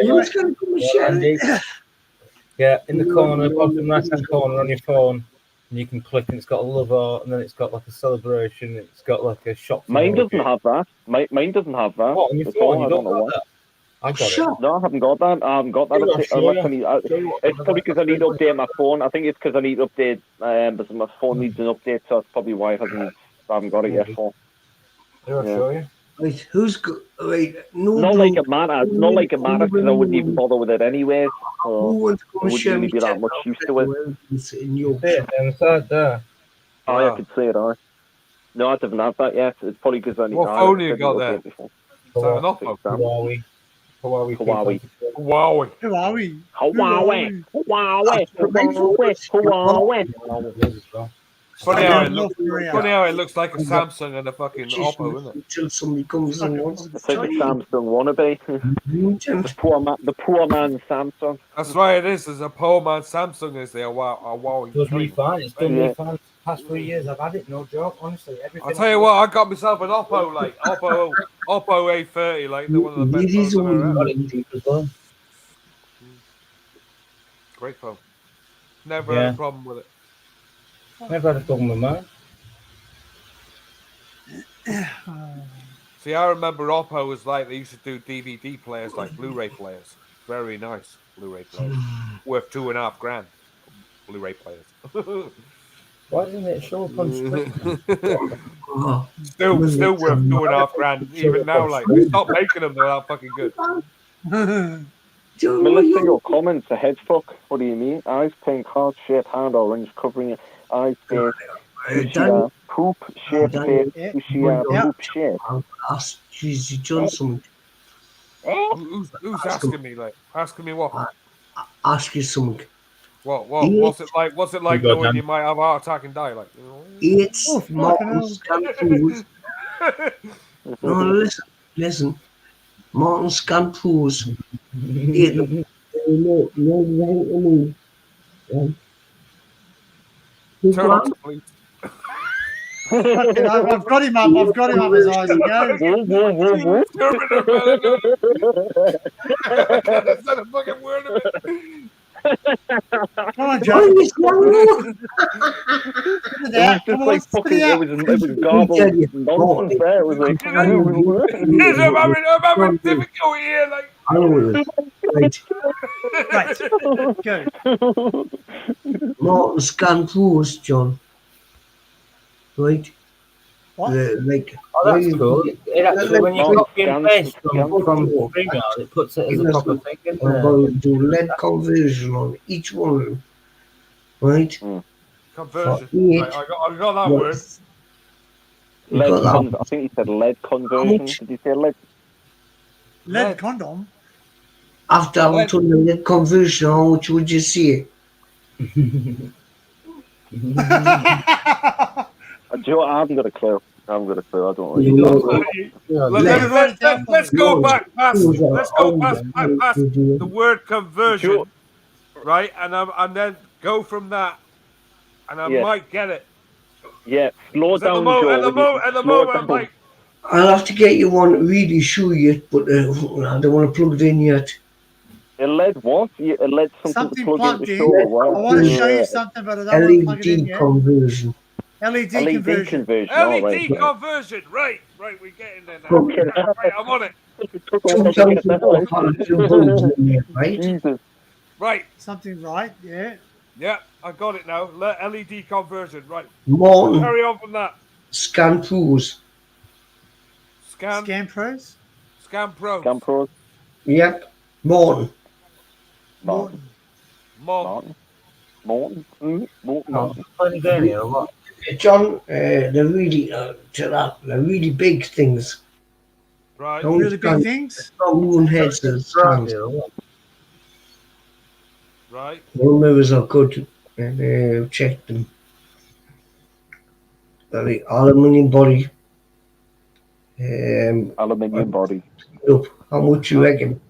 yeah, in the corner, bottom left-hand corner on your phone, and you can click, and it's got a lover, and then it's got like a celebration. It's got like a shop. Mine doesn't have that. Mine doesn't have that. What, on your phone? You don't have that? I got it. No, I haven't got that. I haven't got that. It's probably because I need to update my phone. I think it's because I need to update because my phone needs an update, so that's probably why I haven't got it yet. I'll show you. Wait, who's good? Wait, not like it matters. Not like it matters because I wouldn't even bother with it anyway. So I wouldn't really be that much used to it. In your inside there. I could see it. No, I haven't had that yet. It's probably because I need. What phone you got there? Who are we? Huawei. Huawei. Huawei. Huawei. Funny how it looks like a Samsung and a fucking Oppo, isn't it? Until somebody comes and wants to It's like a Samsung wannabe. The poor man Samsung. That's right, it is. There's a poor man Samsung is there. Wow. It does me fine. It's done me fine. Past 3 years I've had it, no joke. Honestly, everything. I'll tell you what, I got myself an Oppo, like Oppo A30, like the one of the best phones I've ever had. Great phone. Never had a problem with it. Never had a problem with mine. See, I remember Oppo was like, they used to do DVD players, like Blu-ray players. Very nice Blu-ray players. Worth $2,500. Blu-ray players. Why doesn't it show up on screen? Still worth $2,500. Even now, like, they stopped making them, they're that fucking good. Melissa, your comments are head fuck. What do you mean? Eyes pink, heart shaped, hand orange, covering it. Eyes face, poop shaped face, poop shape. She's done something. Who's asking me? Like, asking me what? Ask you something. What? What's it like? What's it like knowing you might have a heart attack and die? Like, you know? It's Martin Scantools. No, listen. Martin Scantools. Turn off the police. I've got him up. I've got him up as high as he goes. That's not a fucking word of it. Come on, Joe. It was just like fucking. It was garbled nonsense there. It was like. I'm having difficulty here. Like. Right. Go. Martin Scantools, John. Right. What? That's cool. It actually, when you copy and paste from StreamYard, it puts it as a proper thing. I'm going to do lead conversion on each one of them. Right? Conversion. Right, I got that word. I think you said lead conversion. Did you say lead? Lead condom? After I've done the lead conversion, how much would you say? Do you know what? I haven't got a clue. I don't Let's go back past. Let's go past the word conversion, right? And then go from that, and I might get it. Yeah, slow down, Joe. At the moment, like. I'll have to get you one to really show you, but I don't want to plug it in yet. A lead what? A lead something to plug into show. I want to show you something, but I don't want to plug it in yet. Conversion. LED conversion. LED conversion. Right. We're getting there now. Right, I'm on it. Right. Something right, yeah. Yeah, I got it now. LED conversion, right. Martin. Carry on from that. Scan Pros. Scan Pros? Scan Pros. Scan Pros. Yep. Morton. John, they're really they're really big things. Right. Really big things? Moon heads and scans. Right. All mirrors are good, and check them. The aluminium body. Aluminium body. Look, how much you reckon?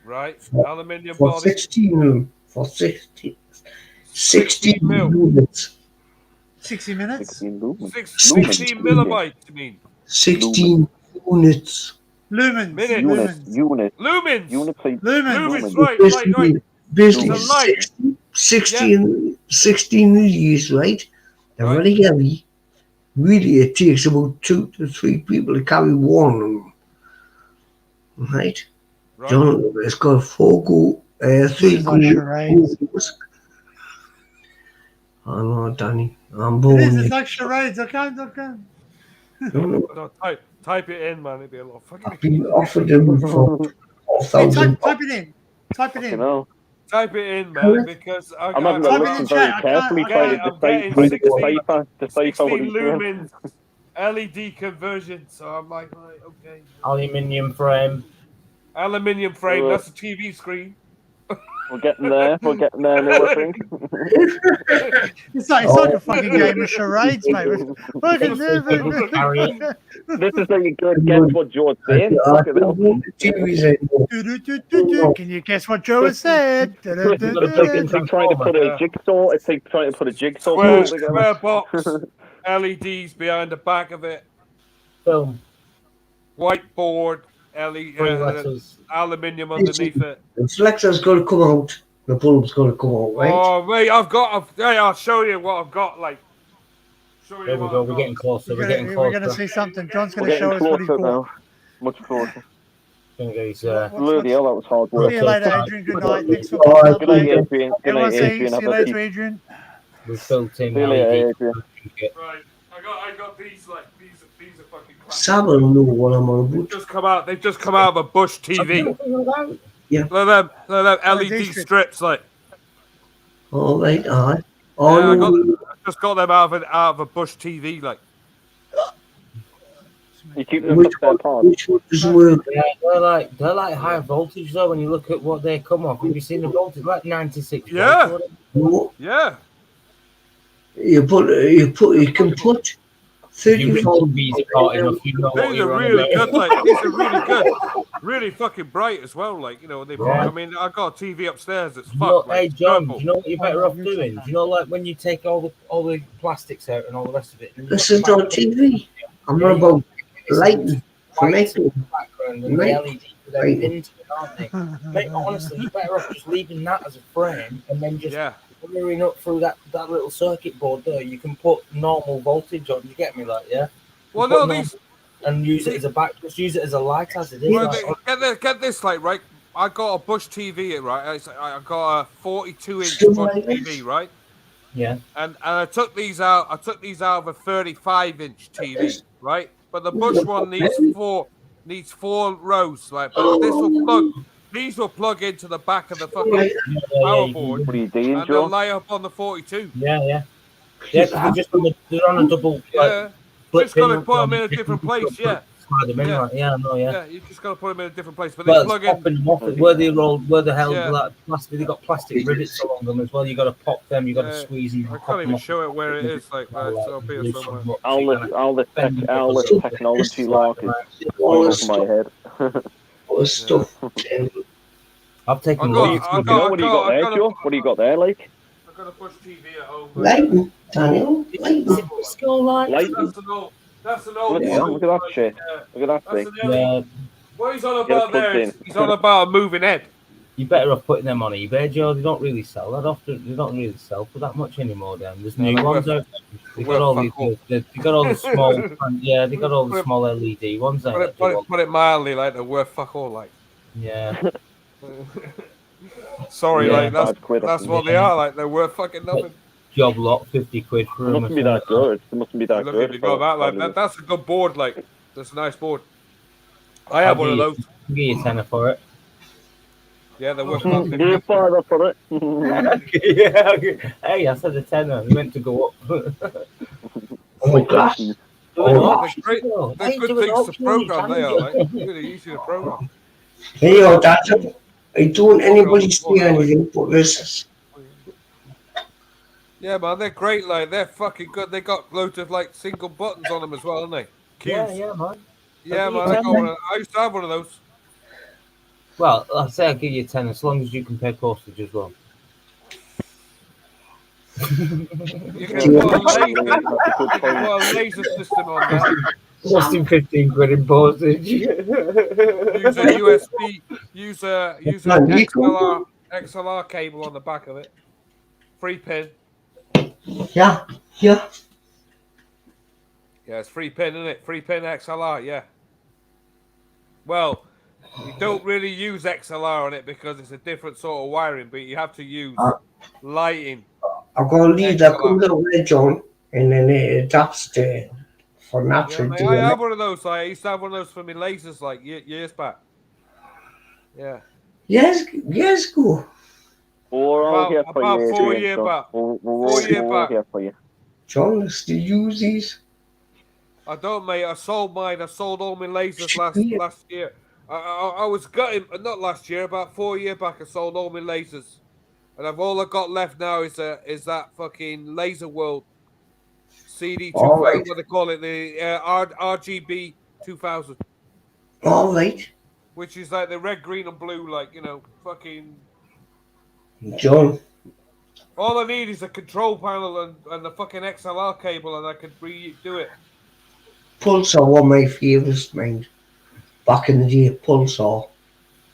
Right. Aluminium for body. 16 units. 60 minutes? 16 millibytes, you mean? 16 units. Lumens. Lumens, right. Basically, 16 of these, right? They're really heavy. Really, it takes about 2 to 3 people to carry one of them. Right? John, it's got 3 goes. I know, Danny. I'm born. It's like charades. I can't. No, type it in, man. It'd be a lot of fucking. I've been offered them for 4,000. Type it in. Type it in. Type it in, man, because I'm having to listen very carefully trying to decipher what he's doing. Lumens LED conversion. So I'm like, right, okay. Aluminium frame. Aluminium frame. That's a TV screen. We're getting there. We're getting there, Neil, I think. It's like a fucking game of charades, mate. This is like a good guess what George saying. Fucking hell. Can you guess what Joe has said? It's like trying to put a jigsaw. It's like trying to put a jigsaw. Square box. LEDs behind the back of it. Film. Whiteboard. LED. Aluminium underneath it. The reflector's got to come out. The bulb's got to come out, right? Oh, wait, I'll show you what I've got. Like, there we go. We're getting closer. We're getting closer. We're going to see something. John's going to show us what he's got. Much closer. Bloody hell, that was hard work. See you later, Adrian. Good night. Thanks for coming up. Good night, Adrian. Good night, Adrian. See you later, Adrian. We've built in. Right, I got these like these are fucking crap. Sam don't know what I'm on about. They've just come out of a Bush TV. Yeah. Look at them LED strips, like. All right, I just got them out of a Bush TV, like. You keep them which one doesn't work? Yeah, they're like high voltage though. When you look at what they come off, have you seen the voltage like 96? Yeah. Volts, yeah. You can put 34. These are really good, like these are really good, really fucking bright as well. Like I mean, I got a TV upstairs that's fucked. Hey John, do you know what you're better off doing? Do you know like when you take all the plastics out and all the rest of it? This is on TV. I'm not about lighting. The LED into it, aren't they? Mate, honestly, you're better off just leaving that as a frame and then just wiring up through that little circuit board there. You can put normal voltage on. You get me, like Well, no, these and use it as a back. Just use it as a light as it is. Well, get this, like right. I got a Bush TV, right? I got a 42-inch Bush TV, right? Yeah. And I took these out. I took these out of a 35-inch TV, right? But the Bush one needs four rows, like. But this will plug. These will plug into the back of the fucking power board. What are you doing, and they'll lay up on the 42. Yeah, because they're on a double. Yeah. Just got to put them in a different place. Yeah. You just got to put them in a different place. But well, they plug in. Where the hell plastic? They got plastic rivets along them as well. You got to pop them. You got to squeeze them. I can't even show it where it is. Like it'll be somewhere. All the technology lock is going over my head. Stuff. I've taken. What do you got there, Joe? What do you got there, like? I've got a Bush TV at home. Lighting, Daniel. Lighting. That's an old. Look at that shit. Look at that thing. What he's on about there is he's on about a moving head. You're better off putting them on eBay, Joe. They don't really sell that often. They don't really sell for that much anymore. Then there's new ones out. They got all these. They got all the small. They got all the small LED ones out. Put it mildly, like they're worth fuck all, like. Yeah. Sorry, like that's what they are. Like they're worth fucking nothing. Job lot, 50 quid for them. It mustn't be that good. It mustn't be that good. If you got that, like that's a good board. Like that's a nice board. I have one of those. Give you a tenner for it. Yeah, they're worth nothing. Give you a $5 for it. Yeah. Hey, I said a tenner. You meant to go up. Oh my gosh. They're great. They're good things to program. They are like really easy to program. Hey, Dad. I don't anybody see anything but this. Yeah, man, they're great. Like they're fucking good. They got loads of like single buttons on them as well, haven't they? Cues. Yeah, man. Yeah, man. I used to have one of those. Well, I'll say I'll give you 10 as long as you can pay postage as well. You can put a laser system on that. Costing 15 quid in postage. Use a USB. Use a XLR cable on the back of it. 3-pin. Yeah. Yeah, it's 3-pin, isn't it? 3-pin XLR, yeah. Well, you don't really use XLR on it because it's a different sort of wiring, but you have to use lighting. I've got a lead that comes out with John, and then it adapts to for natural. Yeah, I have one of those. I used to have one of those for my lasers like years back. Yeah. Yes, go. About 4 years back. 4 years back. John, do you use these? I don't, mate. I sold mine. I sold all my lasers last year. I was gutted, not last year, about 4 years back. I sold all my lasers, and all I got left now is that fucking Laser World CD 2000. Right. What they call it, the RGB 2000. All right, Which is like the red, green, and blue, like fucking. John. All I need is a control panel and the fucking XLR cable, and I could redo it. Pulsar were my favourites, mind. Back in the day, Pulsar.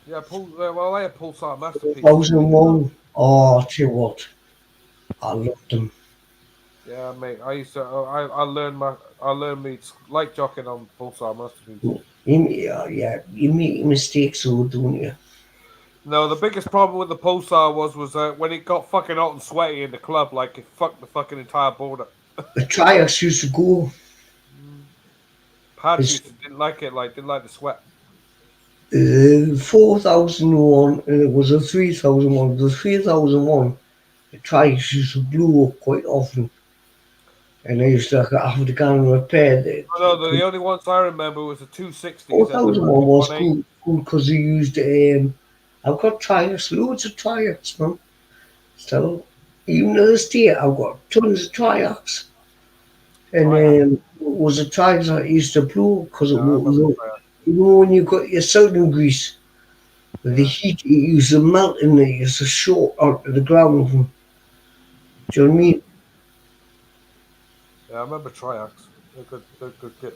Yeah, well, I had Pulsar Masterpiece. 2001. Oh, I tell you what, I loved them. Yeah, mate. I used to. I learned me light jocking on Pulsar Masterpiece. Yeah, you make mistakes, so don't you? No, the biggest problem with the Pulsar was when it got fucking hot and sweaty in the club, like it fucked the fucking entire board up. The Triax used to go. Pads didn't like it, didn't like the sweat. 4001, and it was a 3001. The 3001, the Triax used to blow up quite often. And I used to have to go and repair it. No, the only ones I remember was the 260s. 4001 was cool because he used. I've got Triax, loads of Triax, man. So, even to this day, I've got tons of Triax. And it was a Triax that used to blow because it was, when you got your soldering grease, the heat, it used to melt in there, it used to short onto the ground. Do you know what I mean? Yeah, I remember Triax. They're good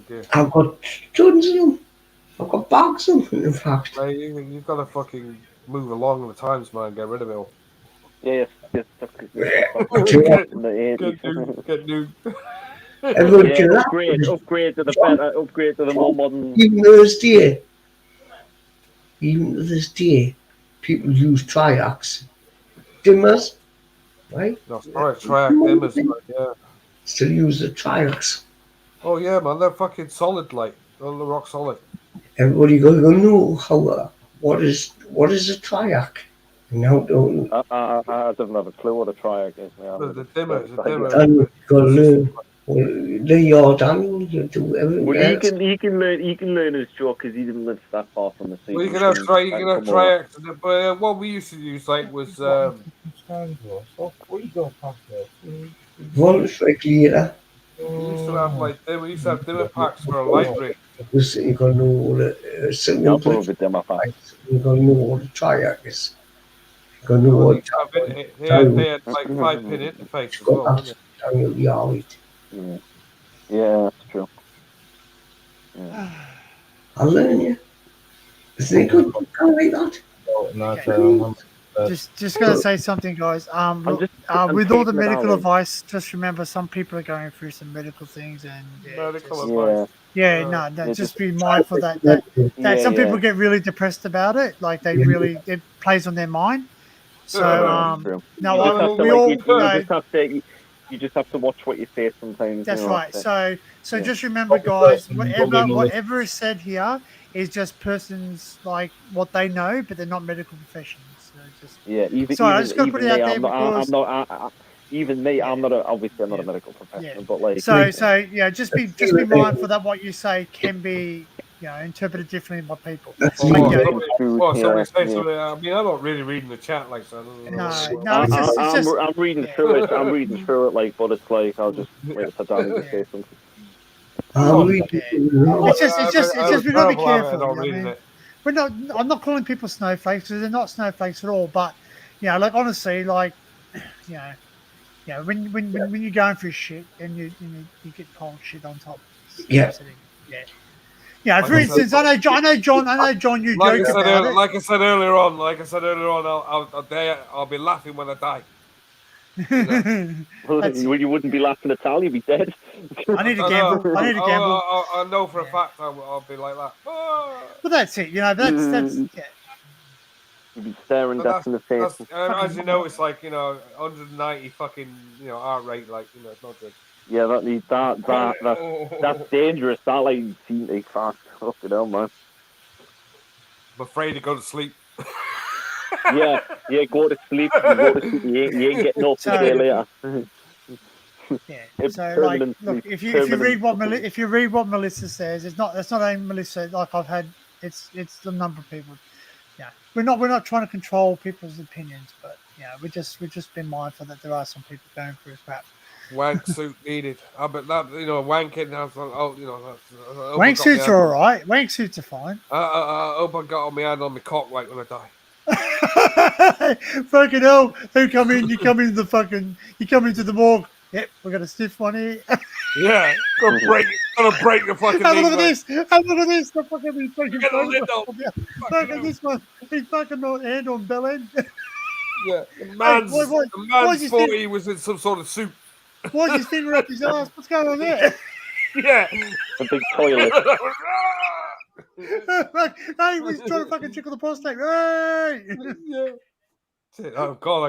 gear. I've got tons of them. I've got bags of them, in fact. Hey, you've got to fucking move along with the times, man. Get rid of it all. Yes. Get new. Upgrade to the better. Upgrade to the more modern. Even to this day, people use Triax dimmers, right? No, Triax dimmers, yeah. Still use the Triax. Oh yeah, man, they're fucking solid, they're rock solid. Everybody gotta know how what is a Triax. Now don't. I don't have a clue what a Triax is. The dimmer. You gotta learn. Your Daniel, you do everything. Well, he can learn his joke because he didn't live that far from the sea. Well, you can have Triax, but what we used to use was. Volkswagen. We used to have dimmer packs for a light rig. You gotta know what a simple dimmer pack. You gotta know what a Triax is. You gotta know what. They had like 5-pin interface as well. Yeah, that's true. Yeah. I'll learn you. Isn't it good? Kind of like that. Just gonna say something, guys. Look, with all the medical advice, just remember some people are going through some medical things, and just be mindful that some people get really depressed about it. Like it plays on their mind. So you just have to watch what you say sometimes. That's right. So just remember, guys, whatever is said here is just persons like what they know, but they're not medical professionals. I just got to put it out there because even me, I'm not obviously I'm not a medical professional, but like just be mindful that what you say can be interpreted differently by people. I mean, I'm not really reading the chat like so. I'm reading through it. I'm reading through it, but it's like I'll just wait for Dan to say something. It's just we got to be careful. I'm not calling people snowflakes because they're not snowflakes at all. But honestly, when you're going through shit and you get cold shit on top. Yeah, for instance, I know John. You joke about it. Like I said earlier on, I'll be laughing when I die. You wouldn't be laughing at all. You'd be dead. I need to gamble. I know for a fact I'll be like that. But that's it. That's You'd be staring death in the face. As you know, it's like 190 fucking heart rate. It's not good. Yeah, that's dangerous. That seems fast. Fucking hell, man. I'm afraid to go to sleep. yeah, go to sleep. You ain't getting up a day later. Look, if you read what Melissa says, that's not only Melissa. Like I've had It's the number of people. Yeah, we're not trying to control people's opinions, but yeah, we're just been mindful that there are some people going through crap. Wank suit needed. I bet that wanking. Wank suits are all right. Wank suits are fine. I hope I got on my hand on my cock right when I die. Fucking hell! Who come in? You come into the morgue. Yep, we got a stiff one here. Yeah, gonna break your fucking. Have a knee, look at mate. this! Have a look at this! The fucking fucking Get a lid on. Look at this one. He's fucking hand on bell end. Yeah, the man's 40. He was in some sort of suit. Why's his finger up his ass? What's going on there? Yeah, a big toilet. Hey, he's trying to fucking tickle the prostate. Hey! Yeah. Oh God,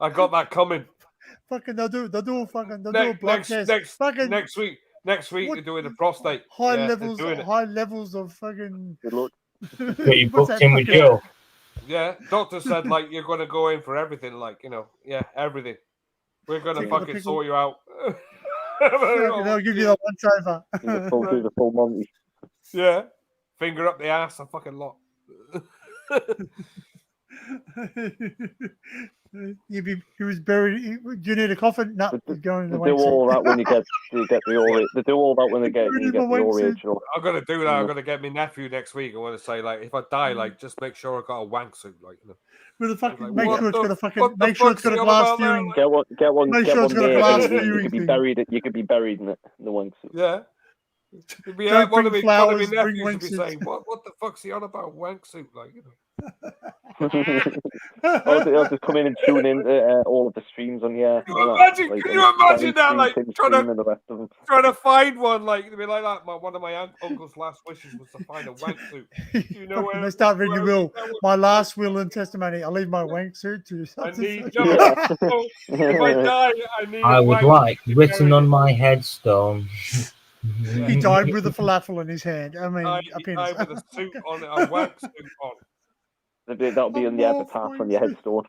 I got that coming. Fucking they'll do a blood test. Next week they're doing the prostate. High levels of fucking. Good luck. But you booked in with Joe. Yeah, doctor said like you're gonna go in for everything, like everything. We're gonna fucking sort you out. They'll give you that once over. Do the full Monty. Yeah, finger up the ass, a fucking lot. He was buried. Do you need a coffin? No, he's going in the They do all that when you get the old age. They do all that when you get the old age. I'm gonna do that. I'm gonna get my nephew next week. I want to say like, if I die, like, just make sure I got a wank suit, like. With a fucking like, make sure it's got a fucking make sure it's got a glass viewing. Get one. Make Get sure one it's got a there. glass You viewing. could be buried in it. The wank suit. Yeah. Don't One of bring my flowers, nephews bring would wank be suits. saying, "What the fuck's he on about wank suit?" Like, I'll just come in and tune in all of the streams on here. Can you imagine that? Like trying to find one, like to be like that. One of my uncle's last wishes was to find a wank suit. You know where? They start reading your will. My last will and testimony. I leave my wank suit to. I need. If I die, I need. I would like written on my headstone. He died with a falafel in his hand. I mean, a penis. With a suit on, a wax suit on. That'll be in the epitaph on your headstone.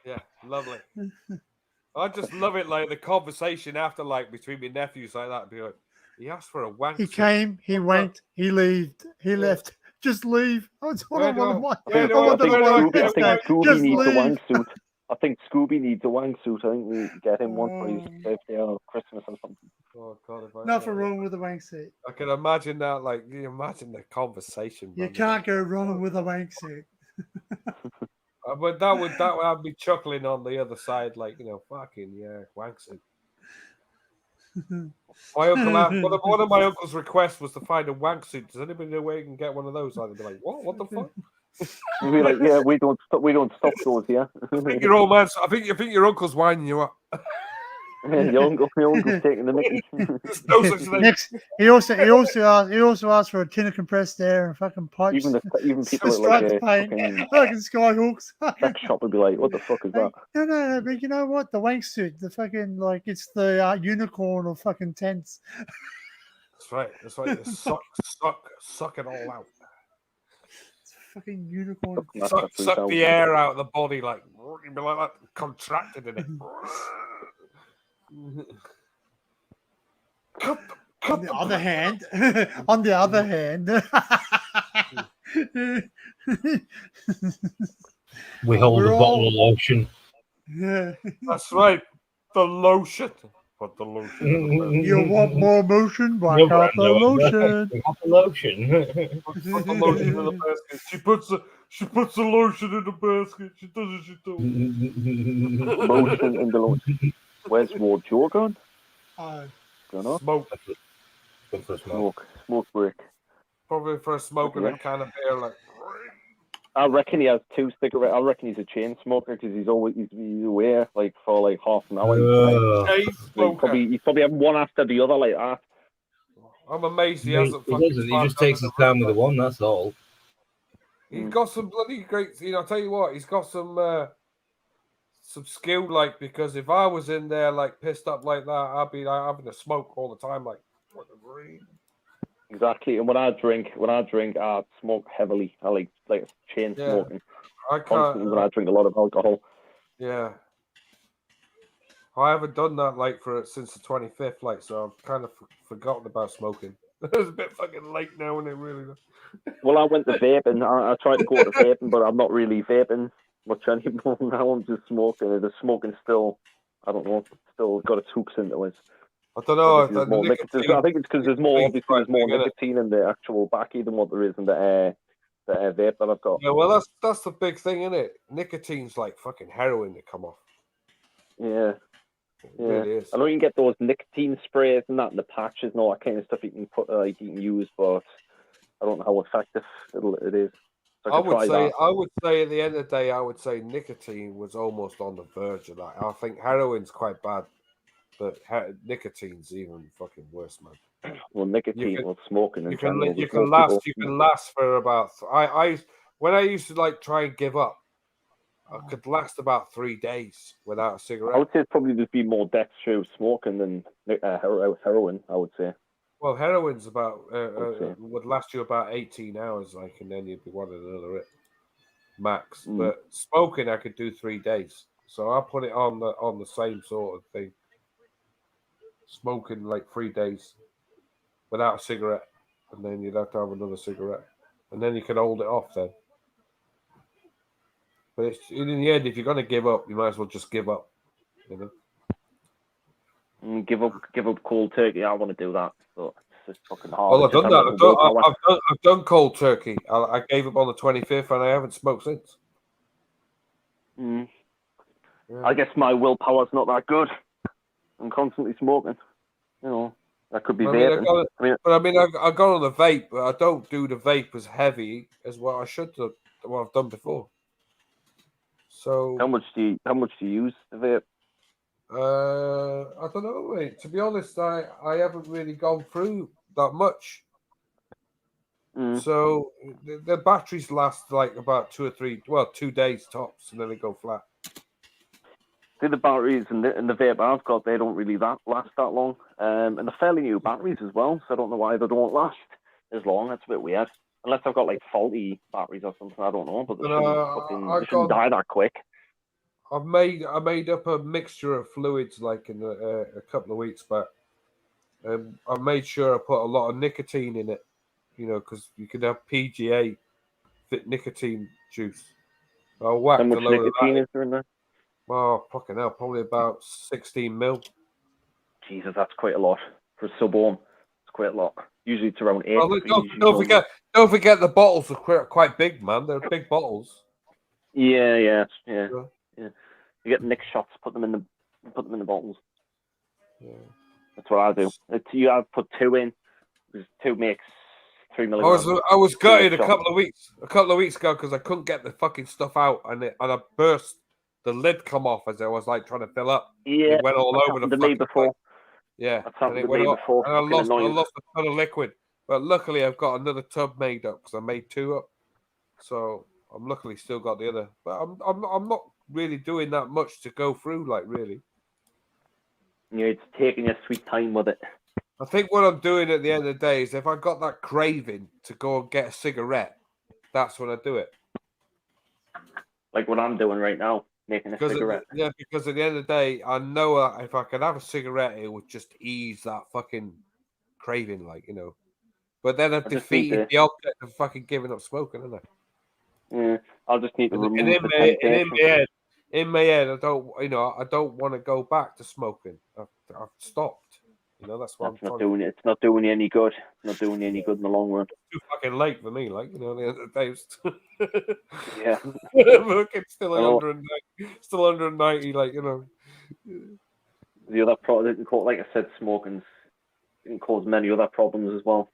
Yeah, lovely. I just love it, like the conversation after, like between my nephews, like that. Be like, he asked for a wank. He suit. came, he wanked, he left. Just leave. That's what I want. I think Scooby needs a wank suit. I think Scooby needs a wank suit. I think we get him one for his birthday or Christmas or something. Oh God! Nothing wrong with a wank suit. I can imagine that. Like, you imagine the conversation. You can't go wrong with a wank suit. But that would have me chuckling on the other side, like, fucking yeah, wank suit. My uncle, one of my uncle's requests was to find a wank suit. Does anybody know where you can get one of those? I'd be like, what? What the fuck? We'd be like, yeah, we don't stop those here. I think your old man. I think your uncle's winding you up. Your uncle's taking the mickey. No such thing. Next, he also asked for a tin of compressed air and fucking pipes. Even people at like fucking skyhooks. Sex shop would be like, what the fuck is that? No, but you know what? The wank suit, the fucking it's the unicorn of fucking tents. That's right. Suck it all out. Fucking unicorn. Suck the air out of the body, like you'd be like that, contracted in it. On the other hand, we hold a bottle of lotion. Yeah, that's right. The lotion. Put the lotion. You want more motion? Why not the lotion? Put the lotion. Put the lotion in the basket. She puts the lotion in the basket. She does as she told. Motion in the lotion. Where's Ward Joe gone? Smoke. Smoke break. Probably for a smoke and a can of beer, like. I reckon he has 2 cigarettes. I reckon he's a chain smoker because he's away like for like half an hour. He's probably having one after the other like that. I'm amazed he hasn't. He just takes his time with the one. That's all. He's got some bloody great. I'll tell you what. He's got some skill, like, because if I was in there like pissed up like that, I'd be like having a smoke all the time, like. Exactly, and when I drink, I smoke heavily. I like chain smoking. I can't. Constantly when I drink a lot of alcohol. Yeah, I haven't done that like since the 25th, like, so I've kind of forgotten about smoking. It's a bit fucking late now, isn't it? Really. Well, I went to vaping. I tried to go to vaping, but I'm not really vaping much anymore now. I'm just smoking. The smoking still, I don't know, still got its hooks into it. I don't know. I think it's because there's more nicotine in the actual backy than what there is in the vape that I've got. Yeah, well, that's the big thing, isn't it? Nicotine's like fucking heroin to come off. Yeah. It really is. I know you can get those nicotine sprays and that in the patches and all that kind of stuff you can put, you can use, but I don't know how effective it is. So I would say at the end of the day, I would say nicotine was almost on the verge of that. I think heroin's quite bad, but nicotine's even fucking worse, man. Well, nicotine, smoking in general. You can last for about. When I used to like try and give up, I could last about 3 days without a cigarette. I would say it's probably just be more deaths through smoking than heroin. I would say. Well, heroin's about would last you about 18 hours, like, and then you'd be wanting another hit, max. But smoking, I could do 3 days, so I put it on the same sort of thing. Smoking like 3 days without a cigarette, and then you'd have to have another cigarette, and then you can hold it off then. But it's, in the end, if you're going to give up, you might as well just give up, you know. Give up cold turkey. I want to do that, but it's just fucking hard. Well, I've done that. I've done cold turkey. I gave up on the 25th, and I haven't smoked since. Yeah. I guess my willpower's not that good. I'm constantly smoking. You know, that could be vaping. I got on the vape, but I don't do the vape as heavy as what I should do. What I've done before. So how much do you use the vape? I don't know, mate. To be honest, I haven't really gone through that much. So the batteries last like about 2 days tops, and then they go flat. The batteries and the vape I've got, they don't really last that long, and they're fairly new batteries as well. So I don't know why they don't last as long. That's a bit weird. Unless I've got like faulty batteries or something, I don't know. But they shouldn't die that quick. I made up a mixture of fluids like in a couple of weeks back. I made sure I put a lot of nicotine in it, you know, because you could have PGA fit nicotine juice. I whacked How much a load nicotine of that. Is there in there? Oh, fucking hell, probably about 16 mil. Jesus, that's quite a lot for a sub-ohm. It's quite a lot. Usually it's around 8. Well, don't forget the bottles are quite big, man. They're big bottles. Yeah. You get mixed shots, put them in the bottles. Yeah. That's what I do. You have put 2 in. Because 2 makes 3 milligrams. I was gutted a couple of weeks ago because I couldn't get the fucking stuff out, and I burst. The lid come off as I was like trying to fill up. Yeah, it went all over the fucking place. Yeah, and it went before. And I lost a ton of liquid. But luckily, I've got another tub made up because I made 2 up. So I'm luckily still got the other. But I'm not really doing that much to go through, like, really. Yeah, it's taking your sweet time with it. I think what I'm doing at the end of the day is if I got that craving to go and get a cigarette, that's when I do it. Like what I'm doing right now, making a cigarette. Because at the end of the day, I know if I could have a cigarette, it would just ease that fucking craving, like, you know. But then I've defeated the object of fucking giving up smoking, isn't I? Yeah, I'll just need to remove the temptation. In my head, I don't want to go back to smoking. I've stopped. You know, that's what not doing it. It's not doing you any good. It's not doing you any good in the long run. Too fucking late for me, like, you know, at the end of the day. Yeah. Look, it's still 190, still 190, like, you know. The other problem, like I said, smoking can cause many other problems as well.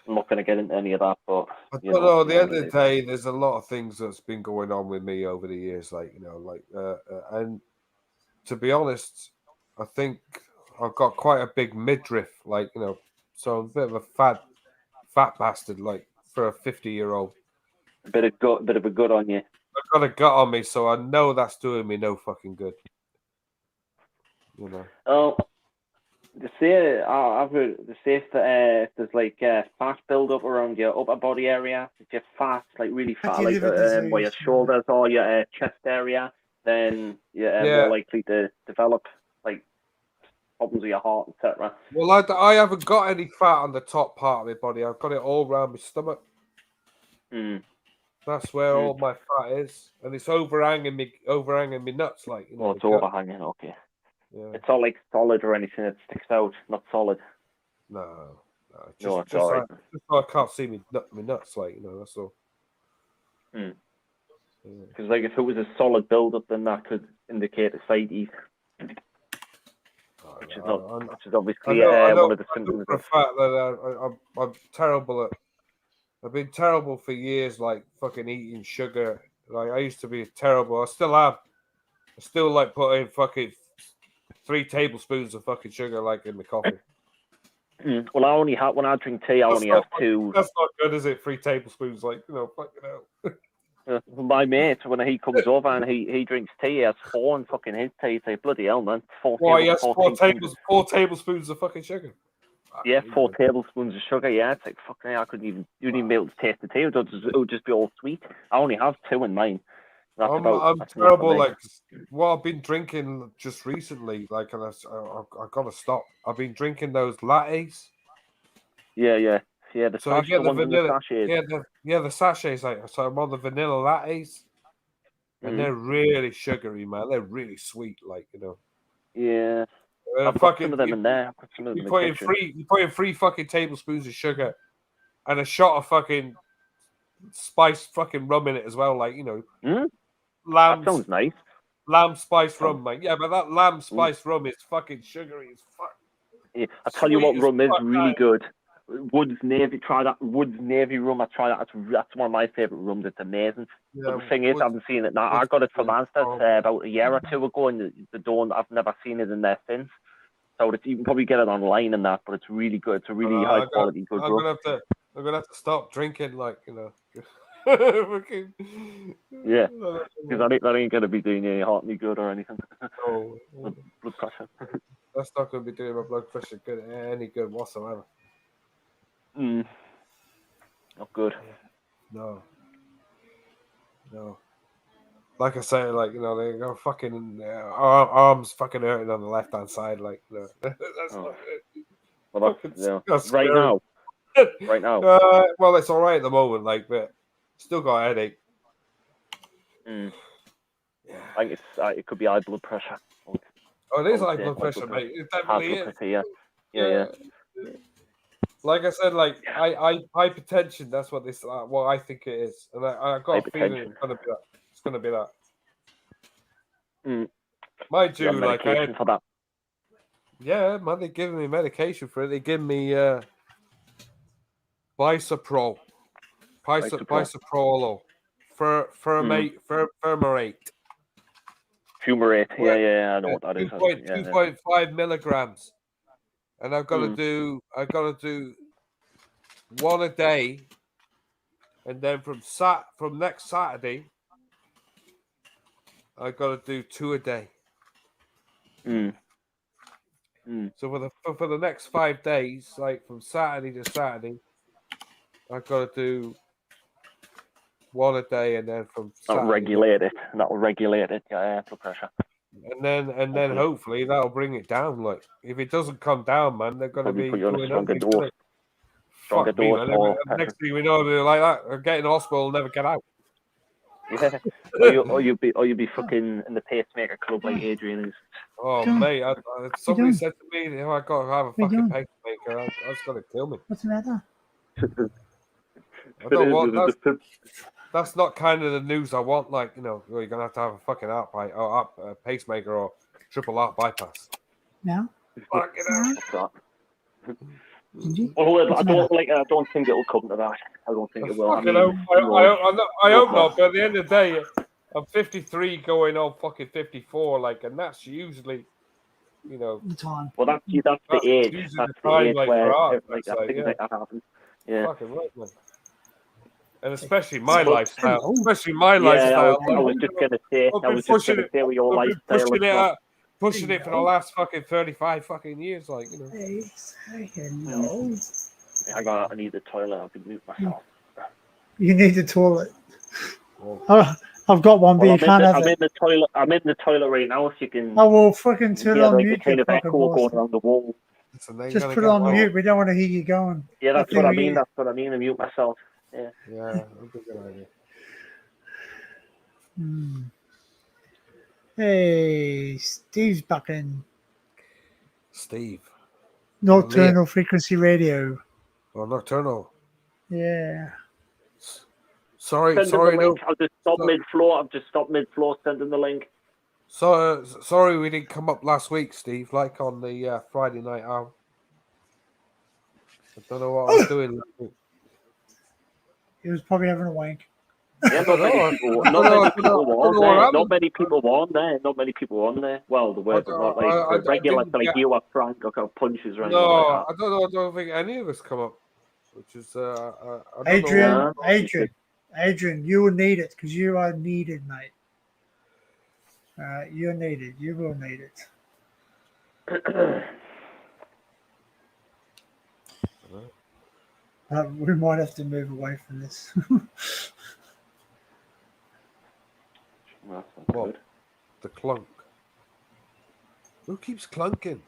I'm not going to get into any of that, but I don't know. At the end of the day, there's a lot of things that's been going on with me over the years, like, you know, like, and to be honest, I think I've got quite a big midriff, like, you know, so I'm a bit of a fat bastard, like, for a 50-year-old. A bit of a gut on you. I've got a gut on me, so I know that's doing me no fucking good. You know. Oh, I've heard they say that there's like fat build-up around your upper body area. If you're fat, like really fat, like where your shoulders or your chest area, then you're more likely to develop like problems with your heart, etc. Well, I haven't got any fat on the top part of my body. I've got it all around my stomach. That's where all my fat is, and it's overhanging me nuts, like, you know. Oh, it's overhanging. Okay. Yeah. It's not like solid or anything. It sticks out, not solid. No. It's all right. Just so I can't see me nuts, like, you know. That's all. Because like if it was a solid build-up, then that could indicate ascites, which is obviously one of the symptoms. For a fact that I'm terrible at. I've been terrible for years, like fucking eating sugar. Like I used to be terrible. I still am. I still like putting fucking 3 tablespoons of fucking sugar like in my coffee. Well, I only have when I drink tea. I only have 2. That's not good, is it? 3 tablespoons, like, you know, fucking hell. My mate, when he comes over and he drinks tea, he has 4 in fucking his tea. He's like, bloody hell, man! 4 tablespoons of fucking sugar. Yeah, 4 tablespoons of sugar. Yeah, it's like fucking hell, you wouldn't even be able to taste the tea. It would just be all sweet. I only have 2 in mine. I'm terrible. Like what I've been drinking just recently, like, and I gotta stop. I've been drinking those lattes. Yeah. The so you get the vanilla, the sachets. The sachets. Like, so I'm on the vanilla lattes, and they're really sugary, man. They're really sweet, like, you know. Yeah. I've got some of them in there. You put in 3 fucking tablespoons of sugar, and a shot of fucking spiced fucking rum in it as well, like, you know. That sounds nice. Lamb spiced rum, mate. Yeah, but that lamb spiced rum is fucking sugary as fuck. Yeah, I tell you what, rum is really good. Woods Navy, try that. Woods Navy rum, I tried that. That's one of my favourite rums. It's amazing. Yeah, but the thing is, I haven't seen it now. I got it from Ancestry about a year or 2 ago, and I've never seen it in there since. So you can probably get it online and that, but it's really good. It's a really high quality good rum. I'm gonna have to stop drinking, like, you know. Yeah, because that ain't gonna be doing you any heart any good or anything. Oh, blood pressure. That's not gonna be doing my blood pressure any good whatsoever. Not good. No. Like I say, like, you know, they go fucking arms fucking hurting on the left hand side, like, you know. That's not good. Well, that's right now. Right now. Well, it's all right at the moment, like, but still got a headache. Yeah. I think it could be high blood pressure. Oh, it is high blood pressure, mate. It definitely is. Pressure, yeah. Like I said, like, I hypertension. That's what this. What I think it is, and I got a feeling it's gonna be that. It's gonna be that. Mind you, like, I had, for that. Yeah, man, they're giving me medication for it. They give me Bisoprol, Bisoprolol, Fumarate. Fumarate, yeah, I know what that is. 2.5 milligrams, and I've got to do 1 a day, and then from next Saturday, I've got to do 2 a day. So for the next 5 days, like from Saturday to Saturday, I've got to do 1 a day, and then from that'll regulate it. Yeah, blood pressure. And then hopefully that'll bring it down. Like, if it doesn't come down, man, they're going to be doing a stronger dose. Fuck me, man. Next thing we know, they're like that. I'll get in the hospital and never get out. Yeah, or you'll be fucking in the pacemaker club like Adrian is. Oh, mate, somebody said to me, if I got to have a fucking pacemaker, that's going to kill me. What's the matter? I don't want that's not kind of the news I want. Like, you know, you're going to have a fucking a pacemaker or triple heart bypass. No. Fucking hell. Well, I don't think it'll come to that. I don't think it will. I hope not. But at the end of the day, I'm 53 going on fucking 54. Like, and that's usually, you know, the time. Well, that's the age. That's the age where things like that happen. Yeah. Fucking right, man. And especially my lifestyle. Especially my lifestyle. I was just gonna say with your lifestyle. Pushing it for the last fucking 35 fucking years, like, you know. I need the toilet. I've been moving myself. You need the toilet. I've got one, but you can't have I'm it. in the toilet. I'm in the toilet right now. If you can. I will fucking turn it on like mute. a kind of fucking echo going bastard. around the wall. Just put it on mute. We don't want to hear you going. Yeah, that's thing what I we- mean. That's what I mean. I mute myself. Yeah. Yeah, that's a good idea. Hmm. Hey, Steve's back in. Steve. Nocturnal Frequency Radio. Oh, Nocturnal. Yeah. Sorry, Sending sorry. the link. No. I'll just stop mid-floor. I've just stopped mid-floor sending the link. So sorry we didn't come up last week, Steve. Like on the Friday night out. I don't know what I was doing last week. He was probably having a wank. Yeah, not many people were on there. Not many people were on there. Not many people were on there. Well, there were, but not like the regular, like you or Frank or punches or anything No, like that. I don't know. I don't think any of us come up, which is I don't Adrian, know. Adrian, you will need it because you are needed, mate. You're needed. You will need it. We might have to move away from this. What? The clunk. Who keeps clunking?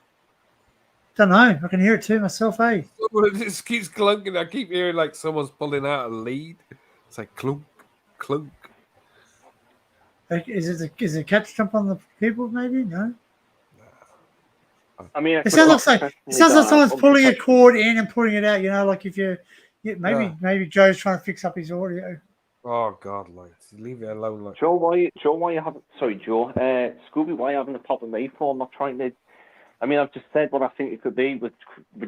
Don't know. I can hear it too myself, eh? It just keeps clunking. I keep hearing like someone's pulling out a lead. It's like clunk, clunk. Like, is it a catch jump on the keyboard? Maybe no. I mean, It sounds like someone's pulling a cord in and pulling it out. You know, like if maybe Joe's trying to fix up his audio. Oh God, like leave it alone. Like Joe, why you haven't? Sorry, Joe. Scooby, why you having a pop of me for? I'm not trying to. I mean, I've just said what I think it could be with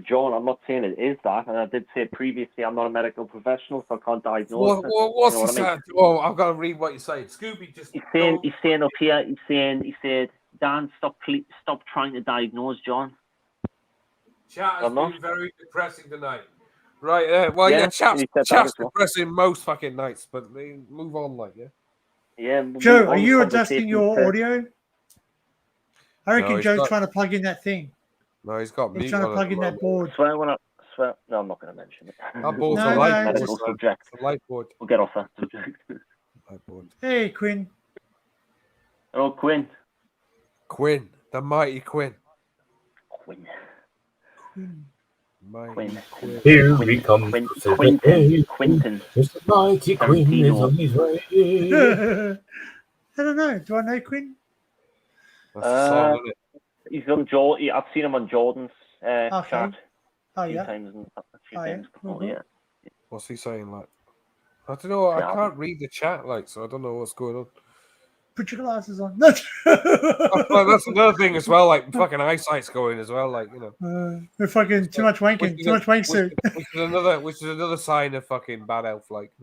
John. I'm not saying it is that, and I did say previously I'm not a medical professional, so I can't diagnose. What's you know he saying? Oh, I've got to read what you're saying. Scooby just. He's saying up here. He said, Dan, stop trying to diagnose John. Chat has been very depressing tonight. Right, well, chat's depressing most fucking nights, but move on, like, Yeah. Joe, are you adjusting your audio? I reckon Joe's trying to plug in that thing. No, he's got He's trying to plug in that board. Swear. No, I'm not going to mention it. That board's a light board. Subject. It's a light board. We'll get off that subject. Light board. Hey, Quinn. Oh, Quinn. Quinn, the mighty Quinn. Quinn. Quinn. Here we come. Quentin. Mr. Mighty Quinn is on his way. I don't know. Do I know Quinn? That's a song, isn't it? He's on Jordan. I've seen him on Jordan's chat. Oh, a few yeah. times. Mm-hmm. Yeah. What's he saying, like? I don't know. I can't read the chat, like, so I don't know what's going on. Put your glasses on. That's another thing as well. Like fucking eyesight's going as well. Like we're fucking too much wanking. Too much wank suit. Which is another sign of fucking bad elf. Like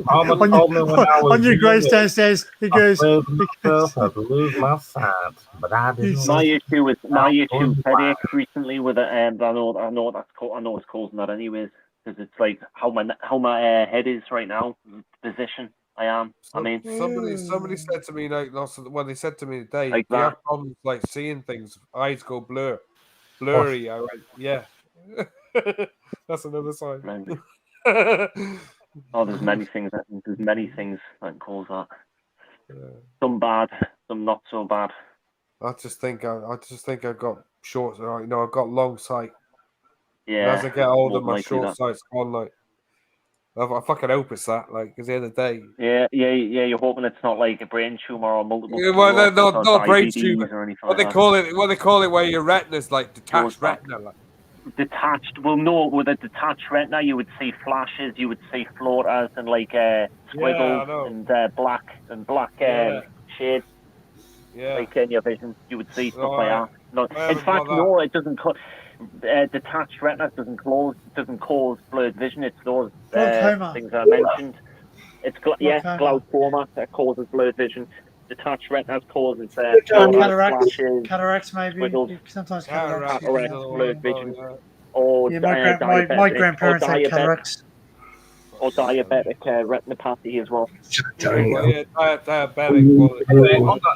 on your gravestone says he goes. I lose my sight, but I didn't. My issue with headaches recently with it, and I know it's causing that anyways, because it's like how my head is right now, position. I am. Somebody said to me like when they said to me today, like you have problems like seeing things, eyes go blurry. I went, yeah. That's another sign. There's many things that cause that. Yeah. Some bad, some not so bad. I just think I got short. I've got long sight. Yeah. And as I get older, my short sight's gone. Like. I fucking hope it's that, like, because the other day. Yeah. You're hoping it's not like a brain tumor or multiple. Yeah, well, not brain tumor or anything. What they call it, where your retina's like detached retina. Like. Detached. Well, no, with a detached retina, you would see flashes, you would see floaters, and like squiggles and black shades. Yeah. Like in your vision, you would see stuff like that. No, in fact, no, it doesn't. Detached retina doesn't cause blurred vision. It's those things I mentioned. It's glaucoma that causes blurred vision. Detached retina causes cataracts maybe. Squiggles. Sometimes cataracts blurred vision. Or my grandparents had cataracts. Or diabetic retinopathy as well. Diabetic.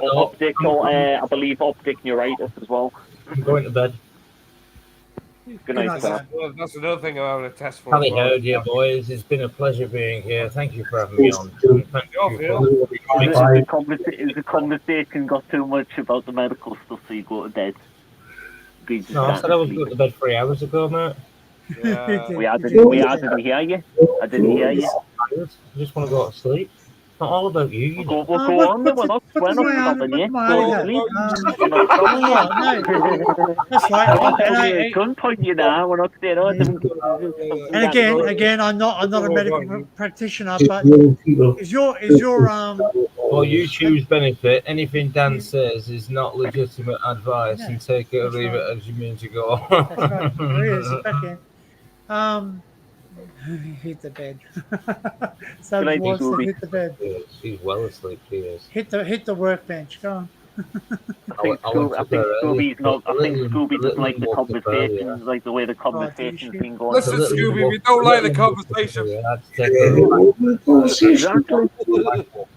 Or optical, I believe optic neuritis as well. I'm going to bed. Good night, sir. That's another thing about a test for. Haven't heard you, boys. It's been a pleasure being here. Thank you for having me on. Thank you Is the conversation got too much about the medical stuff so you go to bed? No, I said I was going to bed 3 hours ago, mate. Yeah. I didn't hear you. I didn't hear you. I just want to go to sleep. It's not all about you, you know. We'll go on then. We're not stopping you. Go to sleep. We're not stopping you. That's right. I can't point you now. We're not staying on. And again, I'm not a medical practitioner, but is your For YouTube's benefit, anything Dan says is not legitimate advice, and take it or leave it as you mean to go. That's right. There is back in. Hit the bed. So wants to hit the bed. She's well asleep. She is. Hit the workbench. Go on. I think Scooby doesn't like the conversation, like the way the conversation's been going. Listen, Scooby, we don't like the conversation. Exactly.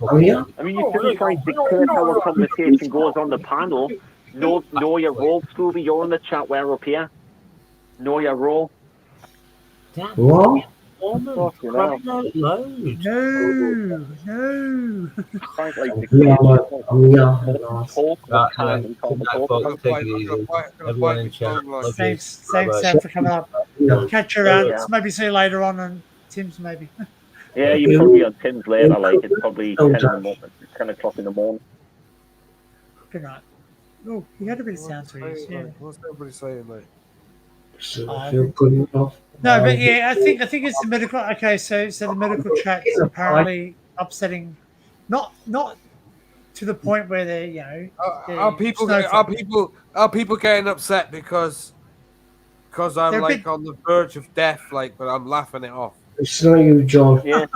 I mean, you shouldn't try and dictate how a conversation goes on the panel. Know your role, Scooby. You're in the chat. We're up here. Know your role. What? No. Thanks Sam for coming up. Catch you around. Maybe see you later on Tim's maybe. Yeah, you're probably on Tim's later. Like it's probably 10 o'clock in the morning. Good night. Oh, you had a bit of sound to you. Yeah. What's everybody saying, mate? No, but yeah, I think it's the medical. Okay, so the medical chat is apparently upsetting, not to the point where they're are people getting upset because I'm like on the verge of death, like, but I'm laughing it off. It's not you, John. Yeah.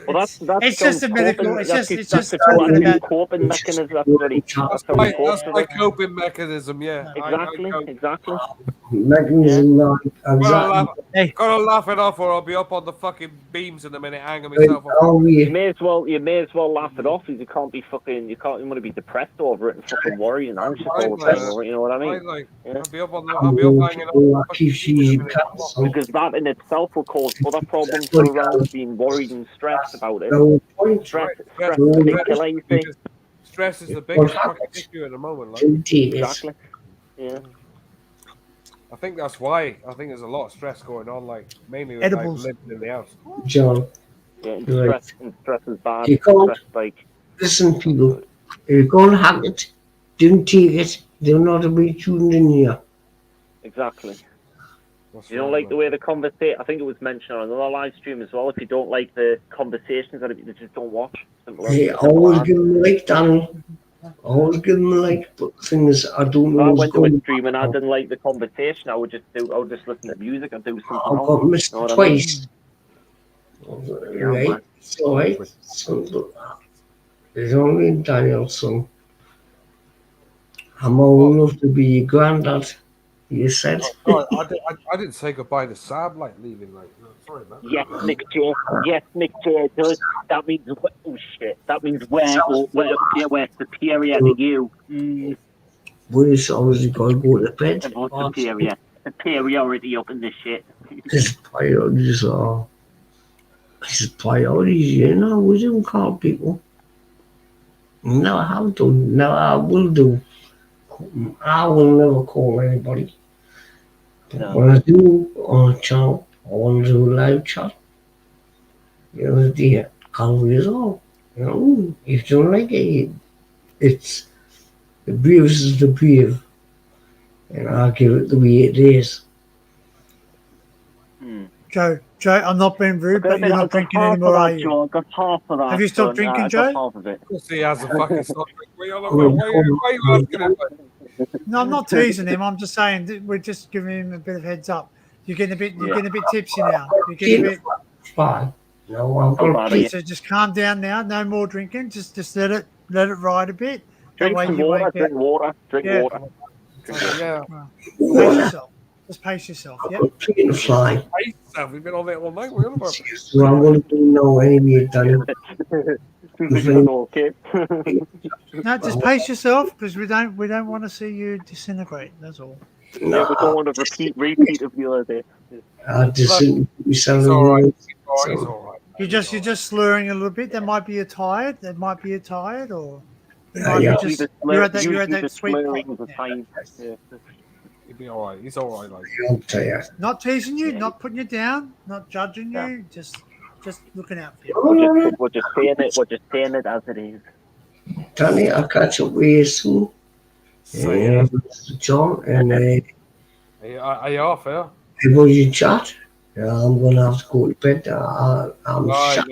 Well, it's just a medical. It's just talking about coping mechanism. That's my coping mechanism. Yeah. Exactly. Mechanism. Gotta laugh it off, or I'll be up on the fucking beams in a minute, hanging myself off. You may as well laugh it off, because you can't want to be depressed over it and fucking worry and anxious all the time. You know what I mean? I'll be up hanging off. Because that in itself will cause other problems around being worried and stressed about it. Stress is the big killer, you see. Stress is the biggest fucking issue at the moment. Like. Exactly. Yeah. I think that's why. I think there's a lot of stress going on, like mainly with like, living in the house. John. Yeah, and stress is bad. You can't listen, people. If you can't hack it, don't take it. They're not be tuned in here. Exactly. You don't like the way the conversation. I think it was mentioned on another live stream as well. If you don't like the conversations, they just don't watch. Hey, always give them a like, Danny. Always give them a like. But the thing is, I don't know. I went to a stream and I didn't like the conversation. I would just listen to music and do something else. I got missed twice. Right, it's all right. There's only Danielson. I'm old enough to be your granddad. You said. I didn't say goodbye to Sab, like leaving, like. No, sorry, man. Yes, Nick J does. That means That means we're superior to you. We've obviously got to go to bed. Superiority up in this shit. His priorities, you know. We don't call people. Never have done. Never I will do. I will never call anybody. No. When I do on a channel, I want to do a live chat. You know, dear, can't resolve. You know, if you don't like it, it's the brave is the brave. And I'll give it the way it is. Joe, I'm not being rude, but you're not drinking anymore, are you? Joe, I got half of that. Have you stopped drinking, Joe? Half of it. He has a fucking stop drink. Why are you asking him? No, I'm not teasing him. I'm just saying that we're just giving him a bit of heads up. You're getting a bit tipsy now. You're getting a bit. Fine. No, so just calm down now. No more drinking. Just let it ride a bit. Drink water. Yeah. Pace yourself. Just pace yourself. Yeah. Fly. We've been on there all night. We're on about. So I want to know anyway, Daniel. Okay. No, just pace yourself because we don't want to see you disintegrate. That's all. Yeah, we don't want to repeat of the other day. I just He's all right. He's all right. You're just slurring a little bit. That might be a tired. That might be a tired, or it might yeah. be just you're at that sweet point. Yeah. He'll be all right. He's all right. Like I'm tired. Not teasing you, not putting you down, not judging you. Just looking out for you. We're just saying it. We're just saying it as it is. Danny, I'll catch up with you soon. John and are you off here? Everybody chat. I'm gonna have to go to bed. I'm shut.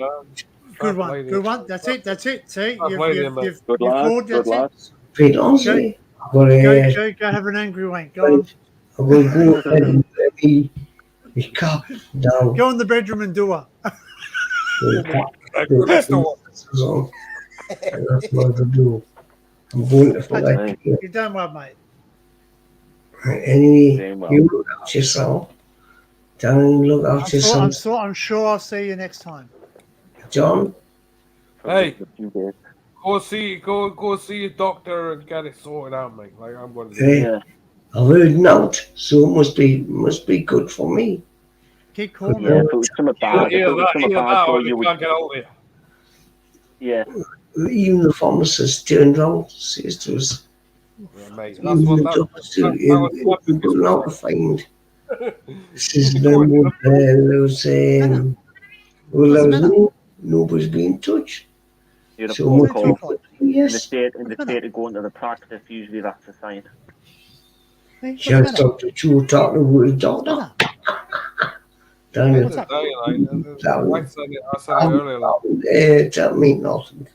Good one. That's it. See, you've good lad. called. Good That's lad. it. Pretty honestly, Go have an angry wank. Go on. I'm gonna go and let me cap down. Go in the bedroom and do it. That's what I do. I'm going to forget you. You're done well, mate. Right, anyway, you look out yourself. Don't look out yourself. I'm sure I'll see you next time. John? Hey, go see your doctor and get it sorted out, mate. Like I'm going to do. Hey, I've heard nout, so it must be good for me. Keep calm. Yeah, if it was something bad, you can't get over it. Yeah. Even the pharmacist turned around, says to us. Yeah, mate. Even the doctor, it was not a find. This is no more. There was nobody's been in touch. You're So phone call. Yes. In the state of going to the practice, usually that's a sign. Just Dr. Chu talking with his doctor. Daniel, I said it earlier. Tell me nothing.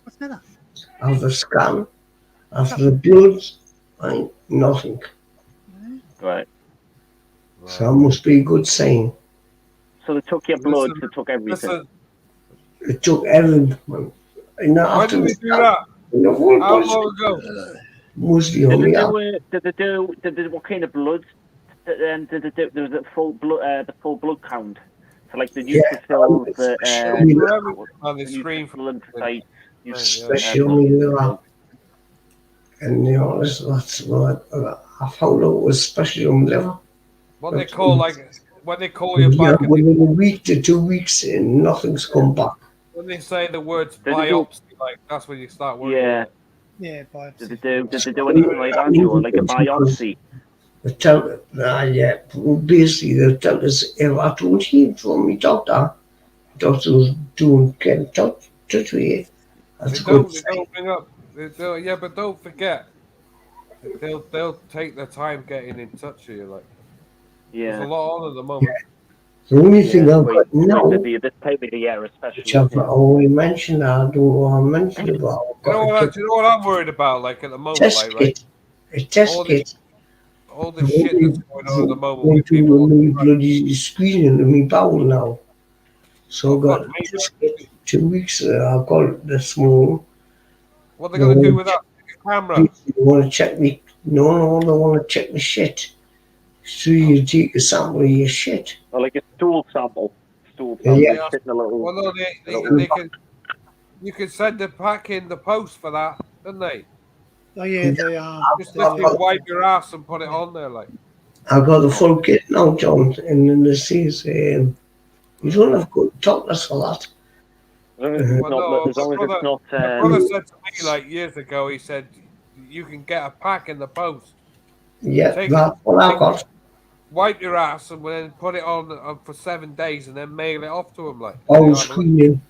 After the scan, after the bloods, nothing. Right. So it must be a good sign. So they took your blood, they took everything. It took everything. Why did they do that? How long ago? Mostly only Did they do what kind of blood? Did they do? There was a full blood count. So like they used to fill the on the screen for lymphocytes. Especially liver. And that's what I found out was especially on liver. What they call you back. Within a week to 2 weeks, and nothing's come back. When they say the words biopsy, like that's when you start worrying. Yeah, biopsy. Did they do anything like that, or like a biopsy? Basically, they tell us if I don't hear from me doctor was doing get in touch with you. That's good. They don't bring up. Yeah, but don't forget, they'll take their time getting in touch with you. Like, there's a lot on at the moment. The only thing I've got now, this time of the year especially, which I've already mentioned, I don't want to mention about. Do you know what I'm worried about? Like at the moment, test kit. A test kit. All the shit that's going on at the moment with people. Bloody screening in my bowel now. So I got 2 weeks. I got it this morning. What are they going to do with that camera? They want to check me. No, they want to check the shit. So you take a sample of your shit. Or like a stool sample. Yeah. Well, no, they can. You can send the pack in the post for that, don't they? Oh yeah, they are. Just literally wipe your ass and put it on there, like. I got the full kit now, John, and then they says you don't have good doctors for that. As long as it's not. My brother said to me like years ago. He said you can get a pack in the post. Yeah, that's what I got. Wipe your ass and then put it on for 7 days and then mail it off to him, like. Bowel screening.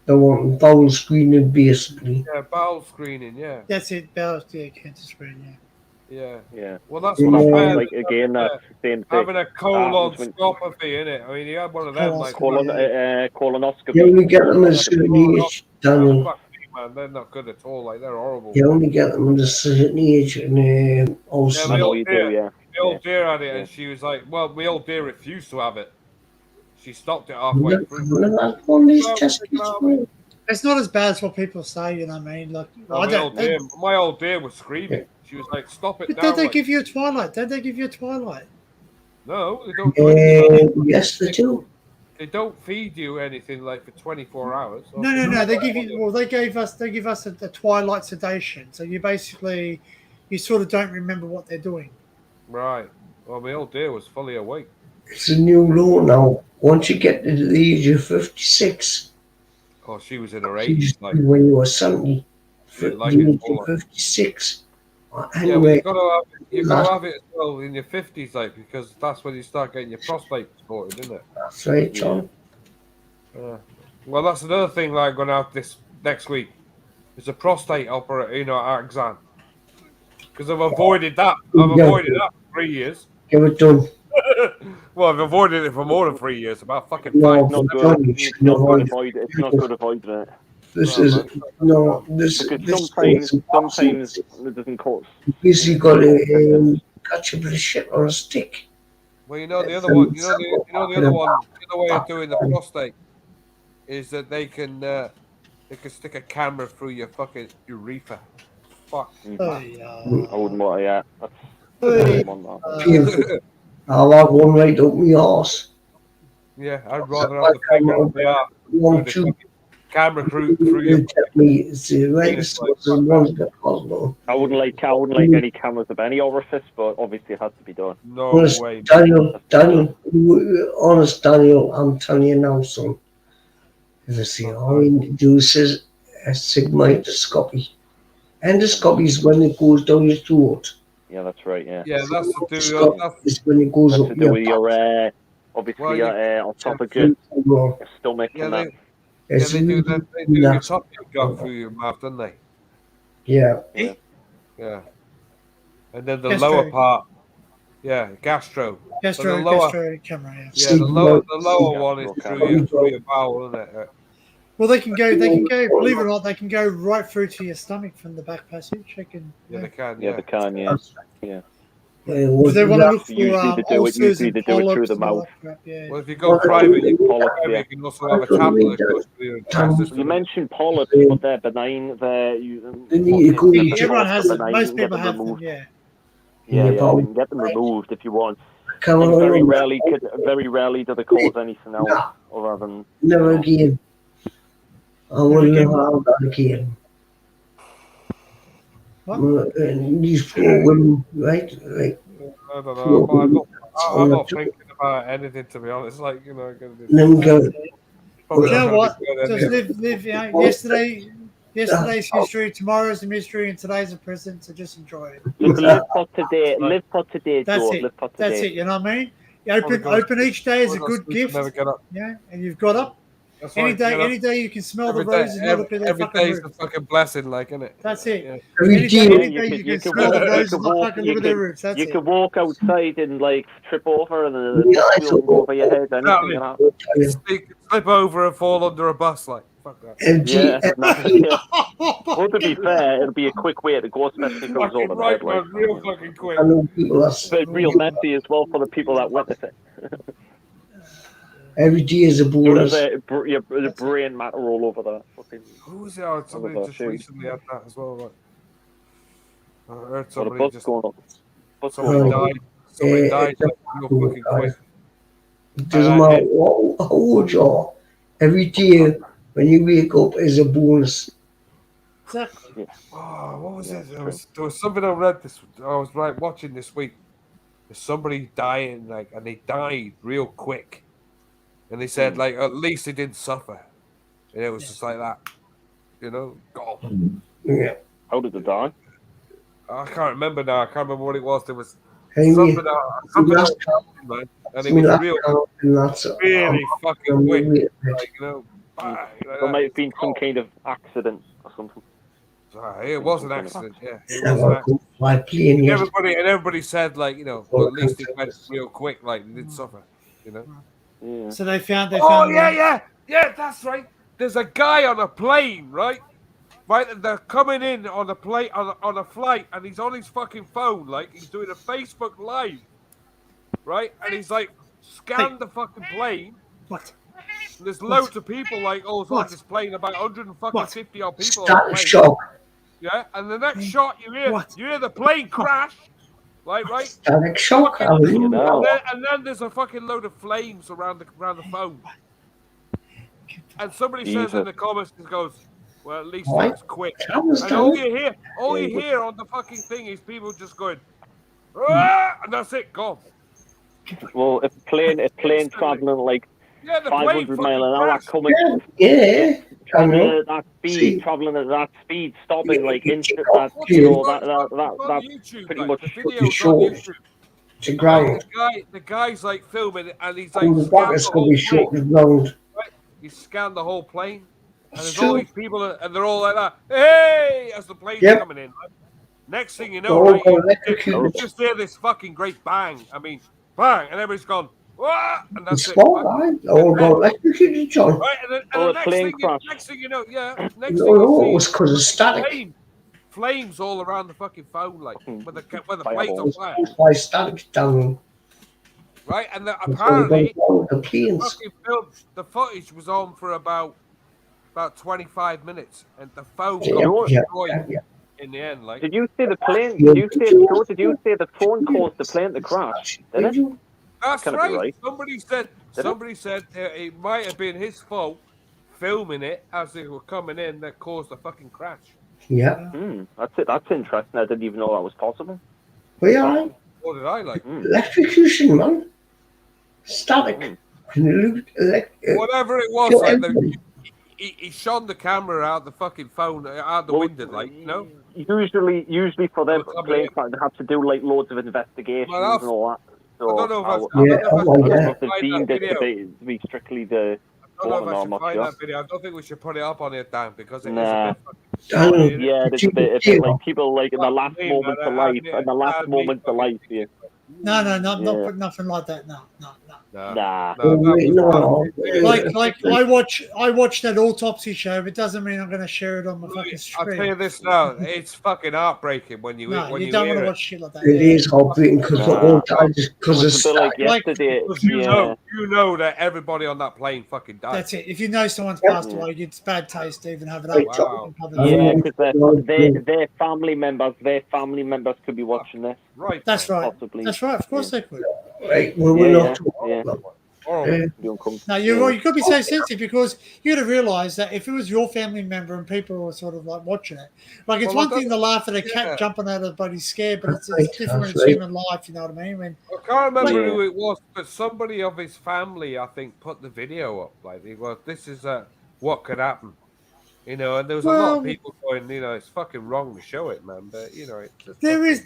They want bowel screening, basically. Yeah, bowel screening. Yeah. That's it. Bowel, cancer screening. Yeah. Well, that's what I'm saying. Like again, that's the same thing. Having a colonoscopy, innit? I mean, he had one of them, like colonoscopy. You only get them at a certain age, Daniel. Man, they're not good at all. Like they're horrible. You only get them at a certain age, and also. Yeah, the old dear had it, and she was like, "Well, my old dear refused to have it. She stopped it halfway through." It's not as bad as what people say, you know what I mean? Like, my old dear was screaming. She was like, "Stop it now!" Did they give you a Twilight? Did they give you a Twilight? No, they don't do anything. Yes, they do. They don't feed you anything like for 24 hours. No. They give you. Well, they give us a twilight sedation. So you basically, you sort of don't remember what they're doing. Right. Well, my old dear was fully awake. It's a new law now. Once you get to the age of 56. Oh, she was in her 80s. Like when you were 70. like the age of 56. Anyway, yeah, but you got to have it as well in your 50s, like, because that's when you start getting your prostate supported, isn't it? That's right, John. Well, that's another thing that I'm going to have this next week. It's a prostate exam. Because I've avoided that. I've avoided that for 3 years. Get it done. Well, I've avoided it for more than 3 years. About fucking 5. It's not good avoiding it. This is because sometimes it doesn't cause. You got to catch a bit of shit on a stick. Well, you know the other one. You know the other one. The other way of doing the prostate is that they can stick a camera through your fucking urethra. Fuck. I wouldn't want that. I'll have one right up my arse. Yeah, I'd rather have the finger up the arse. One, two. Camera through your. I wouldn't like any cameras of any orifice, but obviously it has to be done. No way. Daniel, honest Daniel, I'm telling you now, son. All you need to do is a sigma endoscopy. Endoscopy is when it goes down your throat. Yeah, that's right. Yeah. Yeah, that's to do. That's when it goes up your back. Obviously your esophagus, your stomach, and that. Yeah, they do your top gut through your mouth, don't they? Yeah. Yeah. And then the lower part, gastro. Gastro camera, yeah. Yeah, the lower one is through your bowel, isn't it? Well, they can go. Believe it or not, they can go right through to your stomach from the back passage. They can. Yeah, they can. Yeah, they can. Yeah. Yeah. If they want to look for usually they do it through the mouth. Well, if you go private, you can also have a tablet that goes through your intestines. You mentioned polyps, but they're benign. Everyone has it. Most people have them. Yeah. Yeah, you can get them removed if you want. Very rarely do they cause anything else other than. Never again. I wouldn't have that again. These poor women, right? Like, I don't know. I'm not thinking about anything, to be honest. Like, you know, let me go. You know what? Just live. You know, yesterday's history, tomorrow's a mystery, and today's a present. So just enjoy it. Just live for today. Live for today. That's George. it. Live for today. That's it. You know what I mean? You open each day as a good gift. Yeah, and you've got up. Any day you can smell the roses and look at their every day is a fucking blessing, like, isn't it? That's it. Yeah. Any day you can smell the roses and look at their roofs. That's it. You could walk outside and like trip over and the bus will go over your head. Anything can happen. You could slip over and fall under a bus, like. Fuck that. Well, to be fair, it'll be a quick way to go, especially if it goes over the head. Like, real fucking quick. I know people but real messy as well for the people that witness it. Every day is a bonus. The brain matter all over that. Who was it? Somebody just recently had that as well. Like, I heard somebody just. Somebody died. Somebody died. Like, real fucking quick. It doesn't matter how old you are. Every day when you wake up is a bonus. Exactly. Oh, what was it? There was something I read this. I was watching this week. There's somebody dying, like, and they died real quick. And they said, like, at least they didn't suffer. And it was just like that. You know? God. Yeah. How did they die? I can't remember now. I can't remember what it was. There was Hey, something else, man. And it was really fucking quick. Like, you know, bang, There might have been some kind of accident or something. It was an accident, yeah. It was an accident. And everybody said, like, you know, well, at least it went real quick, like, they didn't suffer, you know? Yeah. So they found. Yeah, that's right. There's a guy on a plane, right? Right, and they're coming in on a plane on a flight, and he's on his fucking phone, like he's doing a Facebook Live, right? And he's like, scan the fucking plane. What? And there's loads of people like on this plane, about 150 odd people. Start on the plane. shock. Yeah, and the next shot you hear the plane crash, Right. Static shock. And then there's a fucking load of flames around the phone. And somebody says in the comments, goes, well, at least that's quick. And all you hear on the fucking thing is people just going, and that's it, gone. Well, if plane traveling like 500 mile an hour coming, that speed, traveling at that speed, stopping like instant, that pretty much to ground. The guy's like filming it, and he's like, the bucket's gonna be short to ground. He scanned the whole plane, and there's all these people, and they're all like that. Hey, as the plane's coming in. Right? Next thing you know, you just hear this fucking great bang. I mean, bang, and everybody's gone. Wah! And that's it. Right? All got electrocuted, John. Right, and the next thing you know, it was because of static. Flames all around the fucking phone, like where the planes on fire. By static down. Right, and apparently the footage was on for about 25 minutes, and the phone got destroyed in the end. Like, did you see the plane? Did you see the phone caused the plane to crash? Did it? That's right. Somebody said it might have been his fault filming it as they were coming in that caused the fucking crash. Yeah. That's it. That's interesting. I didn't even know that was possible. Well, what did I like? Electrocution, man. Static. Whatever it was, like he shone the camera out the fucking phone, out the window, like, you know. Usually for them, they have to do like loads of investigations and all that. So I don't know if it's deemed it to be strictly the. I don't know if I should find that video. I don't think we should put it up on here, Dan, because it is a bit. There's a bit like people like in the last moments of life, yeah. No, not put nothing like that. No. Nah. Like I watch that autopsy show, but it doesn't mean I'm going to share it on my fucking stream. I'll tell you this now, it's fucking heartbreaking when you don't want to watch shit like that. It is heartbreaking because of like yesterday. You know that everybody on that plane fucking died. That's it. If you know someone's passed away, it's bad taste to even have it up. Yeah, because their family members could be watching this. Right. That's right. Possibly. That's right. Of course they could. Right. Well, we're not talking Now you're right. You could be so sensitive because you got to realize that if it was your family member and people were sort of like watching it, like it's one thing to laugh at a cat jumping out of the body's scared, but it's different when it's human life. You know what I mean? I can't remember who it was, but somebody of his family, I think, put the video up. Like, this is what could happen. You know, and there was a lot of people going, you know, it's fucking wrong to show it, man. But you know, it's just there is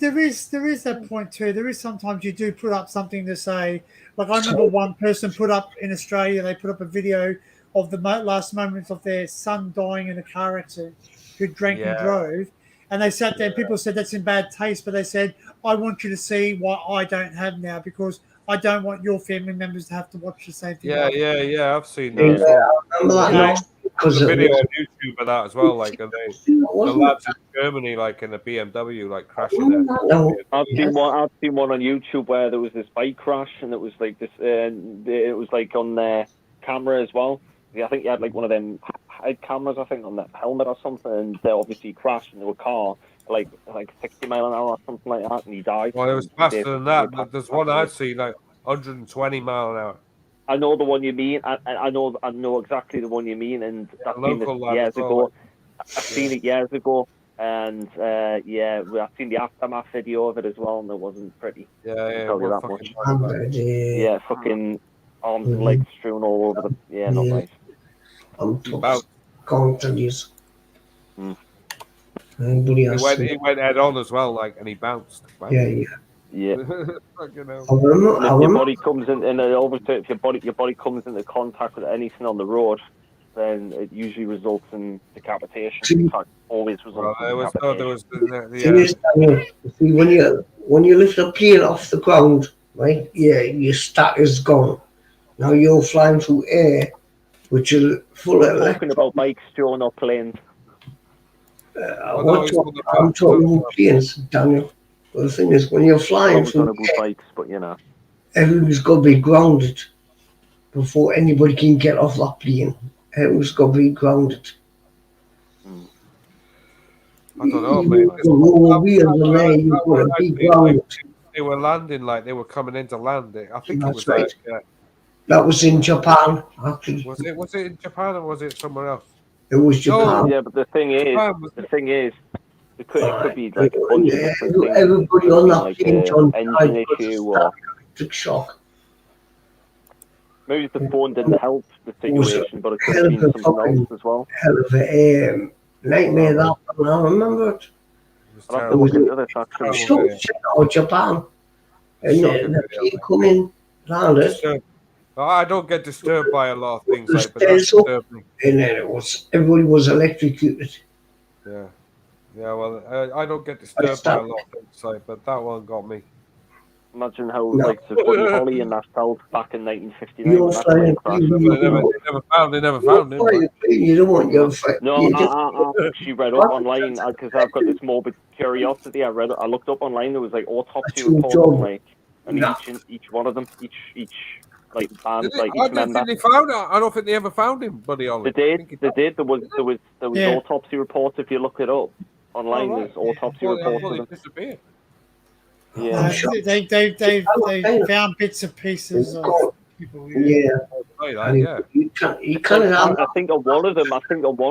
that point too. There is sometimes you do put up something to say. Like I remember one person put up in Australia, they put up a video of the last moments of their son dying in a car accident, who drank and drove, and they sat there. And people said that's in bad taste, but they said I want you to see what I don't have now because I don't want your family members to have to watch the same thing. Yeah, I've seen that. There's a video on YouTube of that as well, like the lads in Germany, like in a BMW, like crashing there. I've seen one on YouTube where there was this bike crash, and it was like this, it was like on their camera as well. I think you had like one of them head cameras, I think, on that helmet or something, and they obviously crashed into a car like 60 mile an hour or something like that, and he died. Well, it was faster than that. There's one I've seen like 120 mile an hour. I know the one you mean. I know exactly the one you mean, and that's been years ago. I've seen it years ago, and I've seen the aftermath video of it as well, and it wasn't pretty. That much. Fucking arms and legs strewn all over the. Not nice. I'm going to use. He went head on as well, like, and he bounced. Right? Yeah. Your body comes in, and obviously, if your body comes into contact with anything on the road, then it usually results in decapitation. In fact, always results in decapitation. See, when you lift a plane off the ground, right? Yeah, your stat is gone. Now you're flying through air, which is full of. Talking about bikes, Joe, not planes. I'm talking about planes, Daniel. But the thing is, when you're flying through bikes, but you know, everybody's got to be grounded before anybody can get off that plane. Everybody's got to be grounded. I don't know, man. You've got to be grounded. they were landing, like they were coming into land. I think it was That's right. like, That was in Japan, actually. was it in Japan or was it somewhere else? It was Japan. Yeah, but the thing is, it could be like a bunch of different things. Everybody on that like plane, an John, engine issue, or electric shock. maybe the phone didn't help the situation, but it could have Hell been of a something else as well. Hell of a nightmare that one. I remember it. I'll have to look into this actually. Or Japan. And the plane coming landed. I don't get disturbed by a lot of things like, but Stairs that's up, disturbed me. and then everybody was electrocuted. Yeah. Yeah, well, I don't get disturbed by a lot of things like, but that one got me. Imagine how like the Buddy Holly and that felt back in 1959 when that plane crashed. They never found him. You don't want your friend. No, I actually read up online because I've got this morbid curiosity. I looked up online. There was like autopsy reports on like, and each one of them, each like band, like each member. I don't think they ever found him, Buddy Holly. They did. There was autopsy reports. If you look it up online, there's autopsy reports of them. Disappeared. Yeah, they found bits and pieces of people. Yeah. You kind of. I think on one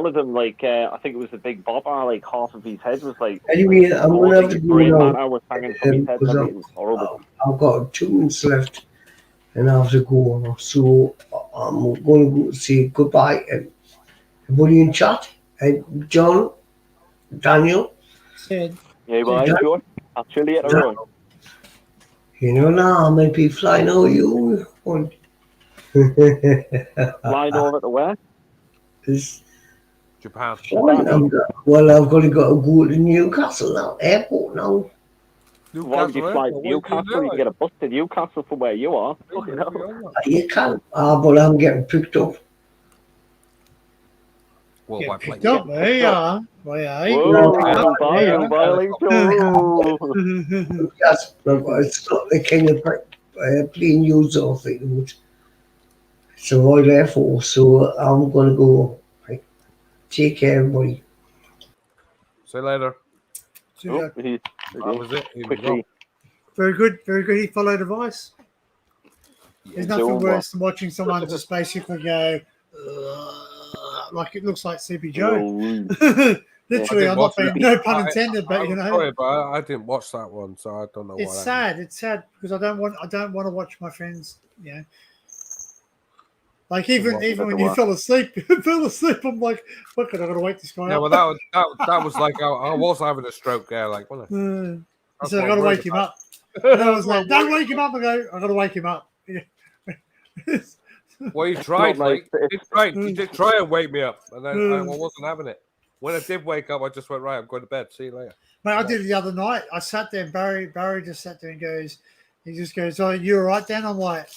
of them, like I think it was the Big Bopper. Like half of his head was like. Anyway, I'm gonna have to go now. I was hanging from his head. It was horrible. I've got 2 minutes left, and I have to go. So I'm going to go say goodbye and everybody in chat. And John, Daniel. Sid. Yeah, well, sure. I'll chill you later on. You know now, I might be flying over you. Flying over to where? Japan. Well, I've got to go to Newcastle now, airport now. Why would you fly to Newcastle? You can get a bus to Newcastle from where you are. You can. But I'm getting picked up. Well, picked up, there you are. Yes, it's not the kind of plane user of it. So Royal Air Force. So I'm going to go. Right. Take care, everybody. See you later. That was it. Very good. Very good. He followed advice. There's nothing worse than watching someone just basically go, like it looks like CP Joe. Literally, I'm not being no pun intended, but you know. Sorry, but I didn't watch that one, so I don't know. It's sad. It's sad because I don't want to watch my friends. You know, like even when you fell asleep, I'm like, look, I gotta wake this guy up. Yeah, well, that was like I was having a stroke there, like. So I gotta wake him up. And I was like, don't wake him up. I gotta wake him up. Well, you tried, like, you did try and wake me up, and then I wasn't having it. When I did wake up, I just went, right, I'm going to bed. See you later. Mate, I did it the other night. I sat there and Barry just sat there and he just goes, oh, you all right, Dan? I'm like,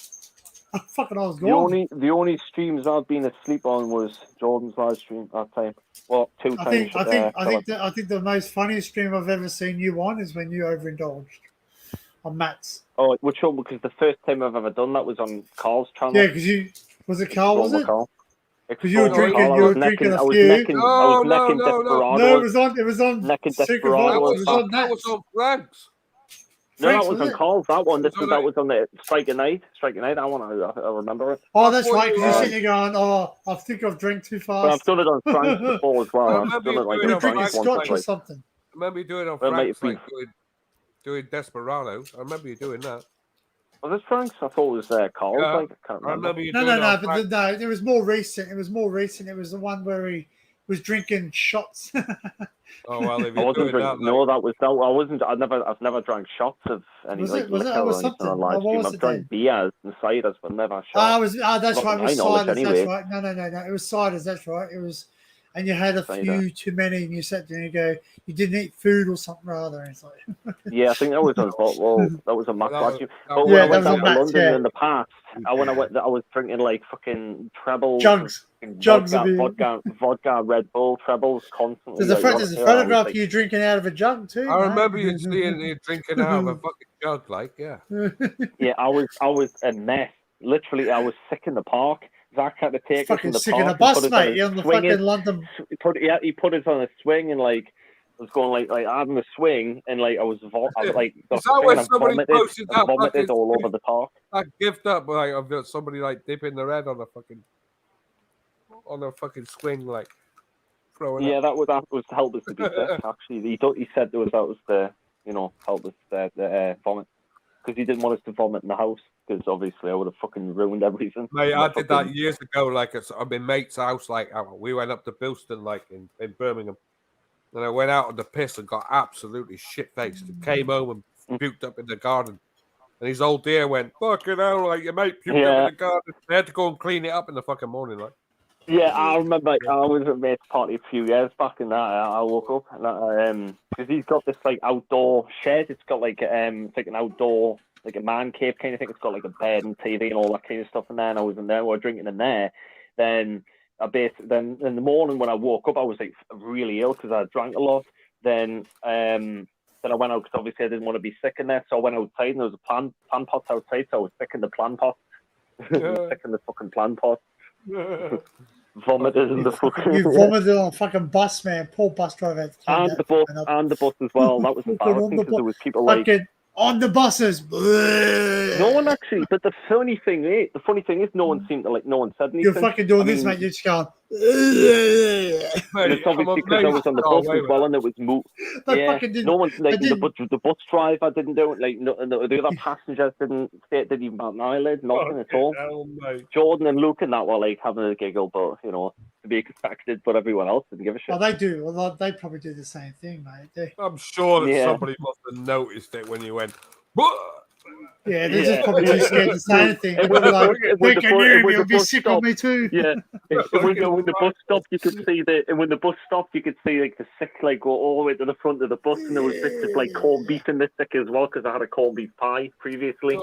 I was gone. The only streams I've been asleep on was Jordan's live stream that time. Well, 2 times. I think the most funniest stream I've ever seen you on is when you overindulged on Matt's. Oh, which one? Because the first time I've ever done that was on Carl's channel. Yeah, because was it Carl? Was it? Because you were drinking. I was necking Desperado. No, it was on. Necking Desperado. That was on Frank's. No, that was on Carl's. That one. That was on the Strike at Night. I remember it. Oh, that's right. Because you're sitting there going, "Oh, I think I've drank too fast." But I've done it on Frank's before as well. I've done it like you were drinking scotch or something. I remember you doing it on Frank's, like doing Desperado. I remember you doing that. Was it Frank's? I thought it was Carl's. Yeah. Like, I can't remember. No, it was more recent. It was the one where he was drinking shots. Oh well, if I wasn't drinking. No, that was. I wasn't. I've never drank shots of any liquor or anything on live stream. I've drank beers and ciders, but never shots. That's right. It was ciders. That's right. No. It was ciders. That's right. It was. And you had a few too many, and you sat there and you go, you didn't eat food or something rather. And it's like, yeah, I think that was that was a Mac last year. But when I went down to London in the past, I was drinking like fucking trebles, jugs vodka, Red Bull trebles constantly. There's a photograph of you drinking out of a jug too. I remember you seeing you drinking out of a fucking jug, like yeah. Yeah, I was a mess. Literally, I was sick in the park. Zach had to take us in the sick park. In a bus, mate. You're on the fucking London. He put us on a swing and like I was going like having a swing, and like I was got Is the that swing when and somebody posted I that vomited fucking all over the park. that gift up like of somebody like dipping their head on a fucking swing, like throwing Yeah, up. that was to help us to be sick. Actually, he said that was the help us the vomit, because he didn't want us to vomit in the house, because obviously I would have fucking ruined everything. Mate, I did that years ago. Like at my mate's house. Like we went up to Bilston, like in Birmingham, and I went out on the piss and got absolutely shit faced. And came home and puked up in the garden. And his old dear went, "Fucking hell, like your mate puked up in the garden." They had to go and clean it up in the fucking morning, like. Yeah, I remember I was at mate's party a few years back, and I woke up and because he's got this like outdoor shed. It's got like it's like an outdoor, like a man cave kind of thing. It's got like a bed and TV and all that kind of stuff in there. And I was in there, we were drinking in there. Then then in the morning when I woke up, I was like really ill because I drank a lot. Then I went out because obviously I didn't want to be sick in there, so I went outside and there was a plant pot outside, so I was sick in the plant pot. Sick in the fucking plant pot. Vomited in the fucking. You vomited on a fucking bus, man. Poor bus driver. And the bus as well. That was embarrassing because there was people like on the buses. No one actually. But the funny thing is, no one seemed to no one said anything. You're fucking doing this, mate. You're just going. And it's obviously because I was on the bus as well, and it was no one the bus driver didn't do it. Like the other passengers didn't even bat an eyelid, nothing at all. Jordan and Luke and that were like having a giggle, but to be expected. But everyone else didn't give a shit. Oh, they do. Well, they probably do the same thing, mate. I'm sure that somebody must have noticed it when you went. Yeah, they're just probably too scared to say anything. They're probably like, they can hear me, it'll be sick on me too. Yeah. When the bus stopped, you could see like the sick like go all the way to the front of the bus, and there was bits of like corned beef in the sick as well, because I had a corned beef pie previously.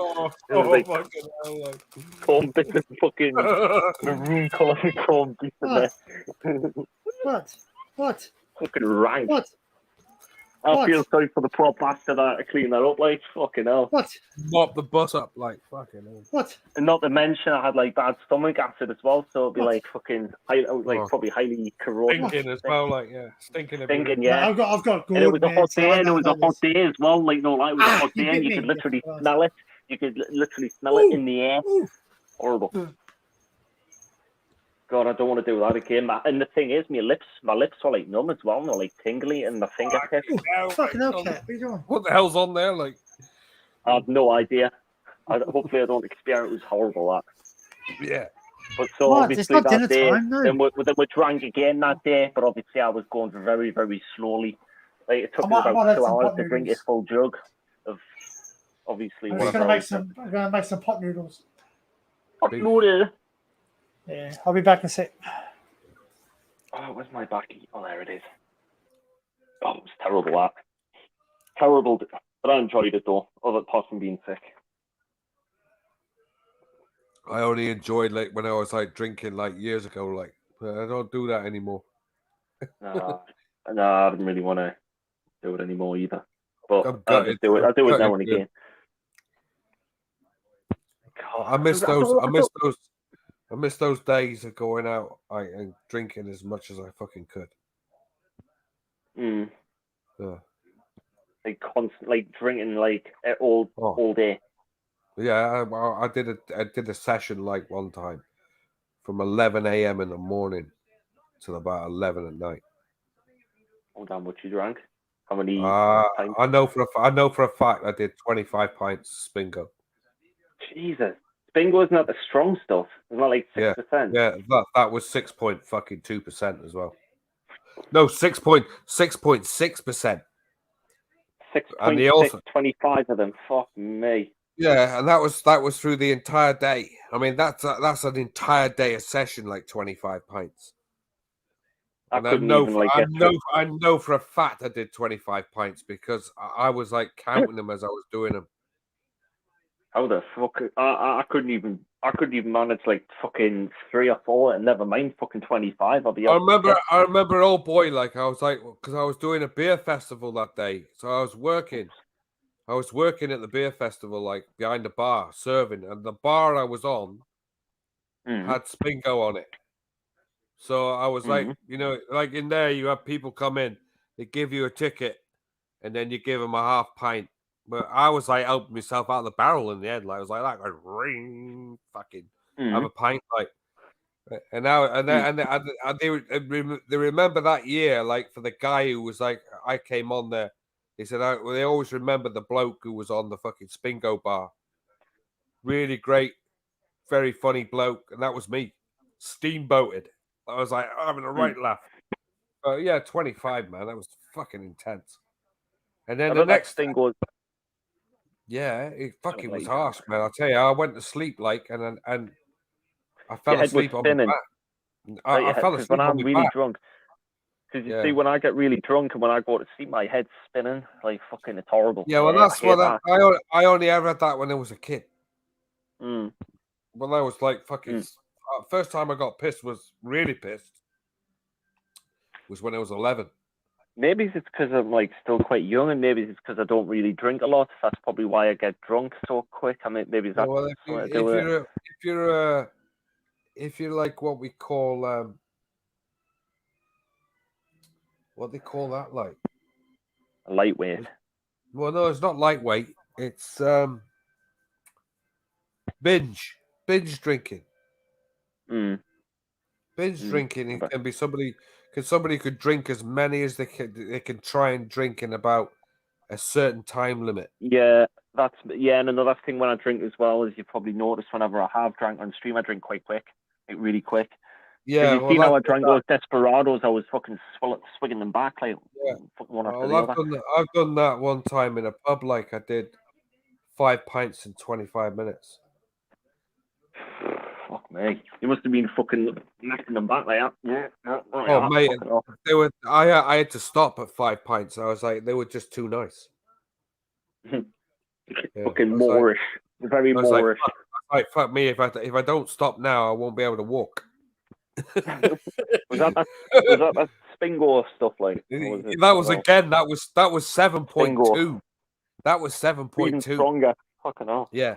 Corned beef and fucking maroon colour corned beef in there. What? Fucking rank. What? I feel sorry for the poor bastard that to clean that up, like fucking hell. What? Mop the bus up, like fucking hell. What? And not to mention, I had like bad stomach acid as well, so it'd be like fucking, probably highly corrosive. Stinking as well, like stinking. Yeah. I've got good. And it was a hot day, and it was a hot day as well. Like it was a hot day, and you could literally smell it. You could literally smell it in the air. Horrible. God, I don't want to do that again. And the thing is, my lips are like numb as well, and they're like tingly, and my fingertips. Fucking hell, Cat. What are you doing? What the hell's on there? Like, I have no idea. Hopefully, I don't experience. It was horrible. That. Yeah. But so obviously that day, then we drank again that day. But obviously, I was going very, very slowly. Like it took me about 2 hours to drink a full jug of. Obviously, I'm gonna make some pot noodles. Pot noodle. Yeah, I'll be back in a sec. Oh, where's my backy? Oh, there it is. Oh, it was terrible, that. Terrible, but I enjoyed it, though, other apart from being sick. I only enjoyed, like, when I was, like, drinking, like, years ago, like, but I don't do that anymore. No, I didn't really want to do it anymore, either. But I'll do it now and again. I miss those days of going out and drinking as much as I fucking could. Yeah. Like constant, like drinking, like all day. Yeah, I did a session like one time from 11 a.m. in the morning till about 11 at night. Hold on, what you drank? How many? I know for a fact I did 25 pints of Spingo. Jesus. Bingo isn't that the strong stuff? It's not like 6%. Yeah, that was 6.2% as well. No, 6.6%. 6.6, 25 of them. Fuck me. Yeah, and that was through the entire day. I mean, that's an entire day of session, like 25 pints. I know for a fact I did 25 pints because I was like counting them as I was doing them. How the fuck? I couldn't even manage like fucking 3 or 4, and never mind fucking 25. I remember, old boy, like I was like, because I was doing a beer festival that day, so I was working at the beer festival, like behind the bar serving, and the bar I was on had Spingo on it. So I was like, like in there, you have people come in, they give you a ticket, and then you give them a half pint. But I was like, helping myself out of the barrel in the end. Like I was like, that ring, fucking have a pint, like. And now, and they remember that year, like for the guy who was like, I came on there. They said they always remember the bloke who was on the fucking Spingo bar. Really great, very funny bloke, and that was me. Steamboated. I was like having a right laugh. Yeah, 25, man. That was fucking intense. And then the next thing was, yeah, it fucking was harsh, man. I'll tell you, I went to sleep like, and I fell asleep on my back. I fell asleep when I'm on my really back. drunk. Because you see, when I get really drunk and when I go to sleep, my head's spinning like fucking. It's horrible. Yeah, well, that's what I only ever had that when I was a kid. When I was like fucking. First time I got pissed was really pissed. Was when I was 11. Maybe it's because I'm like still quite young, and maybe it's because I don't really drink a lot. That's probably why I get drunk so quick. I mean, maybe that's if you're like what we call what they call that, like a lightweight. Well, no, it's not lightweight. It's binge drinking. Binge drinking. It can be somebody could drink as many as they can try and drink in about a certain time limit. Yeah, and another thing when I drink as well is you probably noticed whenever I have drank on stream, I drink quite quick, like really quick. Yeah, you see how I drank those Desperados, I was fucking swinging them back like one after the other. I've done that one time in a pub. Like I did 5 pints in 25 minutes. Fuck me! You must have been fucking knocking them back like that. Yeah. Oh mate, they were. I had to stop at 5 pints. I was like, they were just too nice. Fucking Moorish, very Moorish. Like, fuck me! If I don't stop now, I won't be able to walk. was that Spingo stuff like? That was 7.2. That was 7.2. Stronger. Fucking hell. Yeah.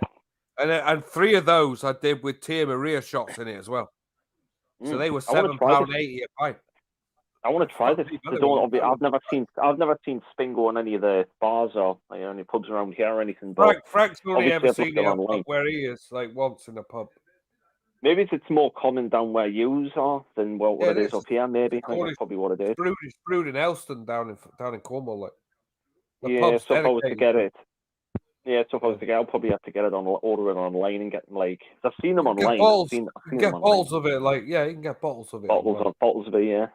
And 3 of those I did with Tia Maria shots in it as well. So they were £7.80 a pint. I want to try this. I've never seen Spingo in any of the bars or any pubs around here or anything. Frank's only ever seen it online where he is, like once in a pub. Maybe it's more common down where yous are than what it is up here. Maybe I think that's probably what it is. It's brewed in Elston down in Cornwall. Like so if I was to get it. Yeah, so if I was to get, I'll probably have to get it order it online and get like. I've seen them online. I've seen get bottles of it, like you can get bottles of it. Bottles of it,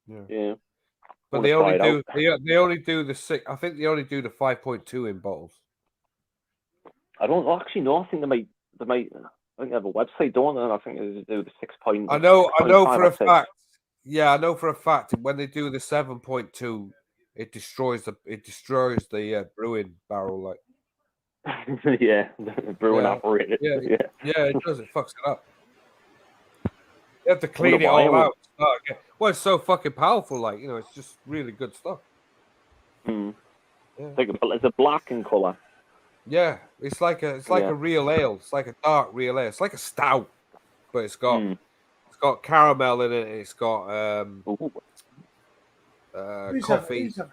yeah. But they only do the 6. I think they only do the 5.2 in bottles. I don't actually know. I think they might. I think they have a website, don't they? And I think they do the 6 point. I know for a fact. Yeah, I know for a fact when they do the 7.2, it destroys the brewing barrel, like. Yeah, brewing operated. Yeah, it does. It fucks it up. You have to clean it all out. Well, it's so fucking powerful. Like it's just really good stuff. Yeah. It's a black in color. Yeah, it's like a real ale. It's like a dark real ale. It's like a stout, but it's got caramel in it. It's got coffee. Sounds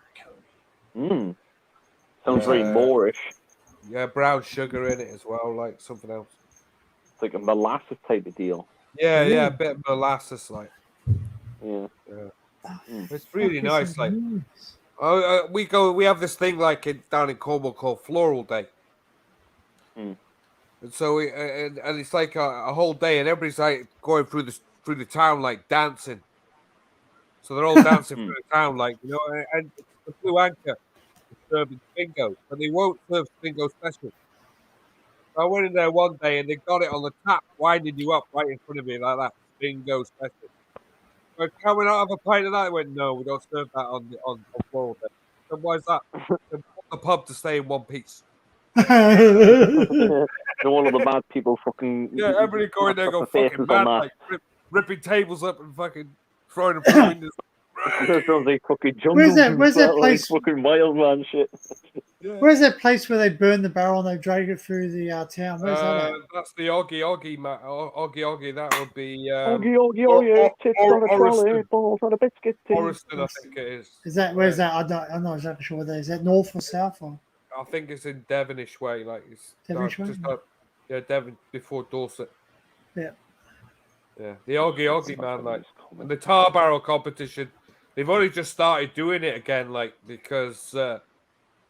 very Moorish. Yeah, brown sugar in it as well, like something else. It's like a molasses type of deal. Yeah, a bit of molasses, like. Yeah. It's really nice, like. We have this thing like down in Cornwall called Floral Day. And so and it's like a whole day, and everybody's like going through the town like dancing. So they're all dancing through the town, like and the Blue Anchor is serving Spingo, but they won't serve Spingo special. So I went in there one day and they got it on the tap, winding you up right in front of me like that. Spingo special. So can we not have a pint of that? They went, no, we don't serve that on Floral Day. So why is that? They want the pub to stay in one piece. All of the bad people fucking. Yeah, everybody go in there, go fucking mad, like ripping tables up and fucking throwing them through windows. That sounds like fucking jungle. Where's that like place? Fucking wild man shit. Yeah. Where's that place where they burn the barrel and they drag it through the town? Where's that at? That's the Oggy, Matt. Oggy. That would be Oggy. Tits on a trolley, balls on a biscuit. Orriston, I think it is. Is that where's that? I'm not exactly sure where that is. Is that north or south or? I think it's in Devonish way, like it's Devonish way? Devon before Dorset. Yeah. Yeah, the Oggy man, like, and the tar barrel competition. They've only just started doing it again, like, because for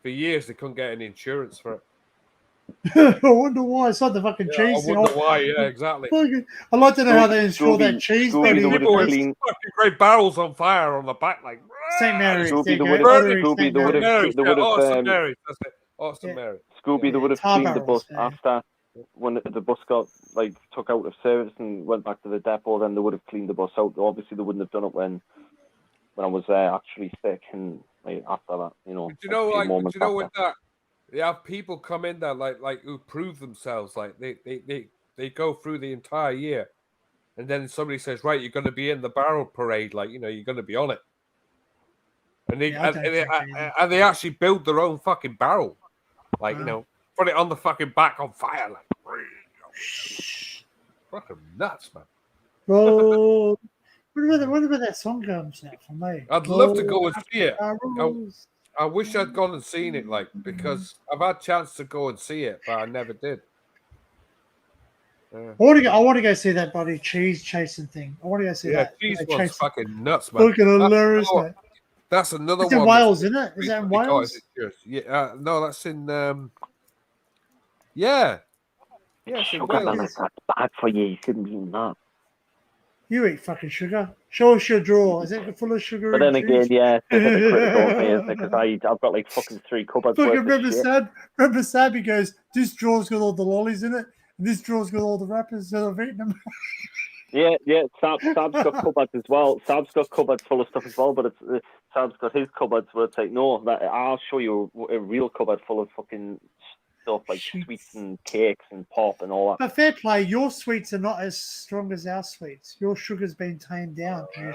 years they couldn't get any insurance for it. I wonder why. It's like the fucking cheese. I wonder why. Yeah, exactly. I'd like to know how they insure that cheese. People with fucking great barrels on fire on the back, like St. Mary's. Scooby, they would have cleaned the bus after when the bus got like took out of service and went back to the depot. Then they would have cleaned the bus out. Obviously, they wouldn't have done it when I was actually sick and like, after that, you know. Do you know, like, with that, they have people come in there like who prove themselves, like they go through the entire year, and then somebody says, right, you're going to be in the barrel parade, like, you know, you're going to be on it, and they actually build their own fucking barrel, like, you know, put it on the fucking back on fire, like, fucking nuts, man. Bro. What about that song comes out for me? I'd love to go and see it. I wish I'd gone and seen it, like, because I've had a chance to go and see it, but I never did. I want to go see that bloody cheese chasing thing. I want to go see that. Yeah, cheese one's fucking nuts, man. Fucking hilarious, mate. That's another it's one. In Wales, isn't it? Is that in Wales? Yeah, no, that's in. Yeah, it's in Wales. That's bad for you. You shouldn't be eating that. You eat fucking sugar. Show us your drawer. Is it full of sugar? But then again, yeah, it's critical of me, isn't it? Because I've got like fucking 3 cupboards. Remember Sam? He goes, this drawer's got all the lollies in it, and this drawer's got all the wrappers, so I've eaten them. Yeah. Sab's got cupboards as well. Sab's got cupboards full of stuff as well, but Sab's got his cupboards where it's like, no, I'll show you a real cupboard full of fucking stuff like sweets and cakes and pop and all that. But fair play, your sweets are not as strong as our sweets. Your sugar's been tamed down. Yeah,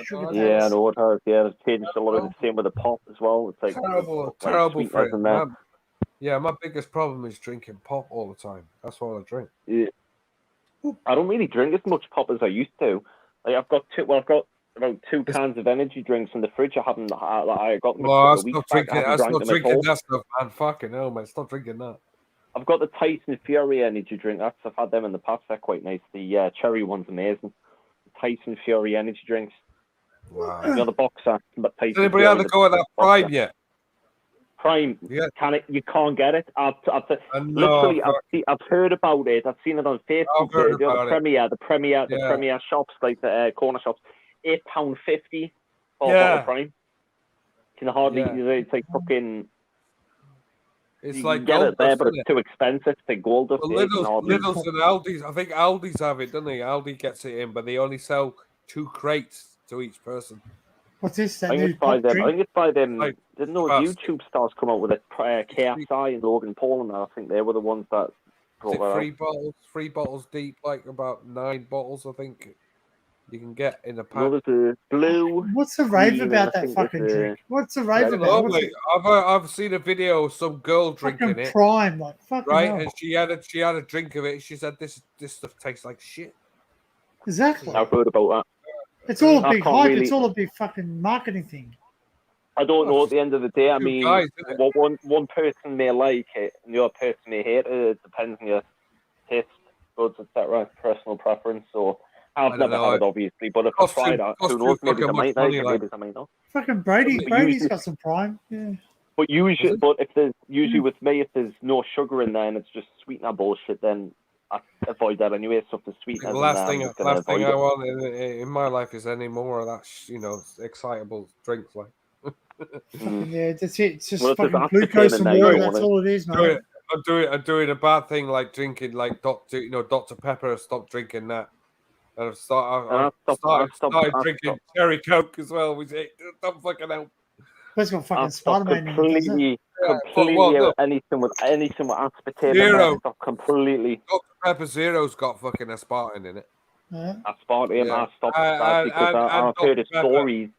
I know it has. Yeah, it's changed a lot of the same with the pop as well. It's like terrible thing. Yeah, my biggest problem is drinking pop all the time. That's all I drink. Yeah. I don't really drink as much pop as I used to. Like I've got about 2 cans of energy drinks in the fridge. I haven't. I got them. Well, that's not drinking that stuff, man. Fucking hell, man. Stop drinking that. I've got the Tyson Fury energy drink. I've had them in the past. They're quite nice. The cherry one's amazing. The Tyson Fury energy drinks. Wow. You know the boxer. But Tyson Has anybody Fury, had to go at that Prime yet? Prime, yeah. You can't get it. Literally, I've heard about it. I've seen it on Facebook. The Premier shops, like the corner shops, £8.50 for a bottle of Prime. Can hardly. It's like fucking. It's you like can get it there, but it's it's too expensive. It's like gold dust. Lidl's and Aldi's. I think Aldi's have it, don't they? Aldi gets it in, but they only sell 2 crates to each person. What's this? I think it's by them. Like, didn't those YouTube stars come out with it? KSI and Logan Paul, and I think they were the ones that brought that 3 bottles deep, like about 9 bottles, I think. You can get in a pack. No, there's a blue. What's the rave about that fucking drink? What's the rave about? I've seen a video of some girl drinking it. Prime, like fucking right, hell. and she had a drink of it. She said, "This stuff tastes like shit." Exactly. I've heard about that. It's all a big hype. It's all a big fucking marketing thing. I don't know. At the end of the day, I mean, one person may like it, and the other person may hate it. It depends on your taste buds, etc. Personal preference. So. I've never had it, obviously, but if I tried it, who knows? Maybe I might like it, maybe I might not. Fucking Brady's got some Prime, yeah. But if there's with me, if there's no sugar in there and it's just sweetener bullshit, then I avoid that anyway. So if there's sweetener, the last thing I want in my life is any more of that, excitable drinks like. Yeah, that's it. It's just fucking glucose and water. That's all it is, man. I'm doing a bad thing like drinking like Dr. Pepper. Stop drinking that. And I've started drinking cherry Coke as well, which don't fucking help. That's got fucking Spider-Man completely anything with aspartame. Zero. Completely. Dr. Pepper Zero's got fucking aspartame in it. Yeah. Aspartame. I stopped that because I've heard of stories.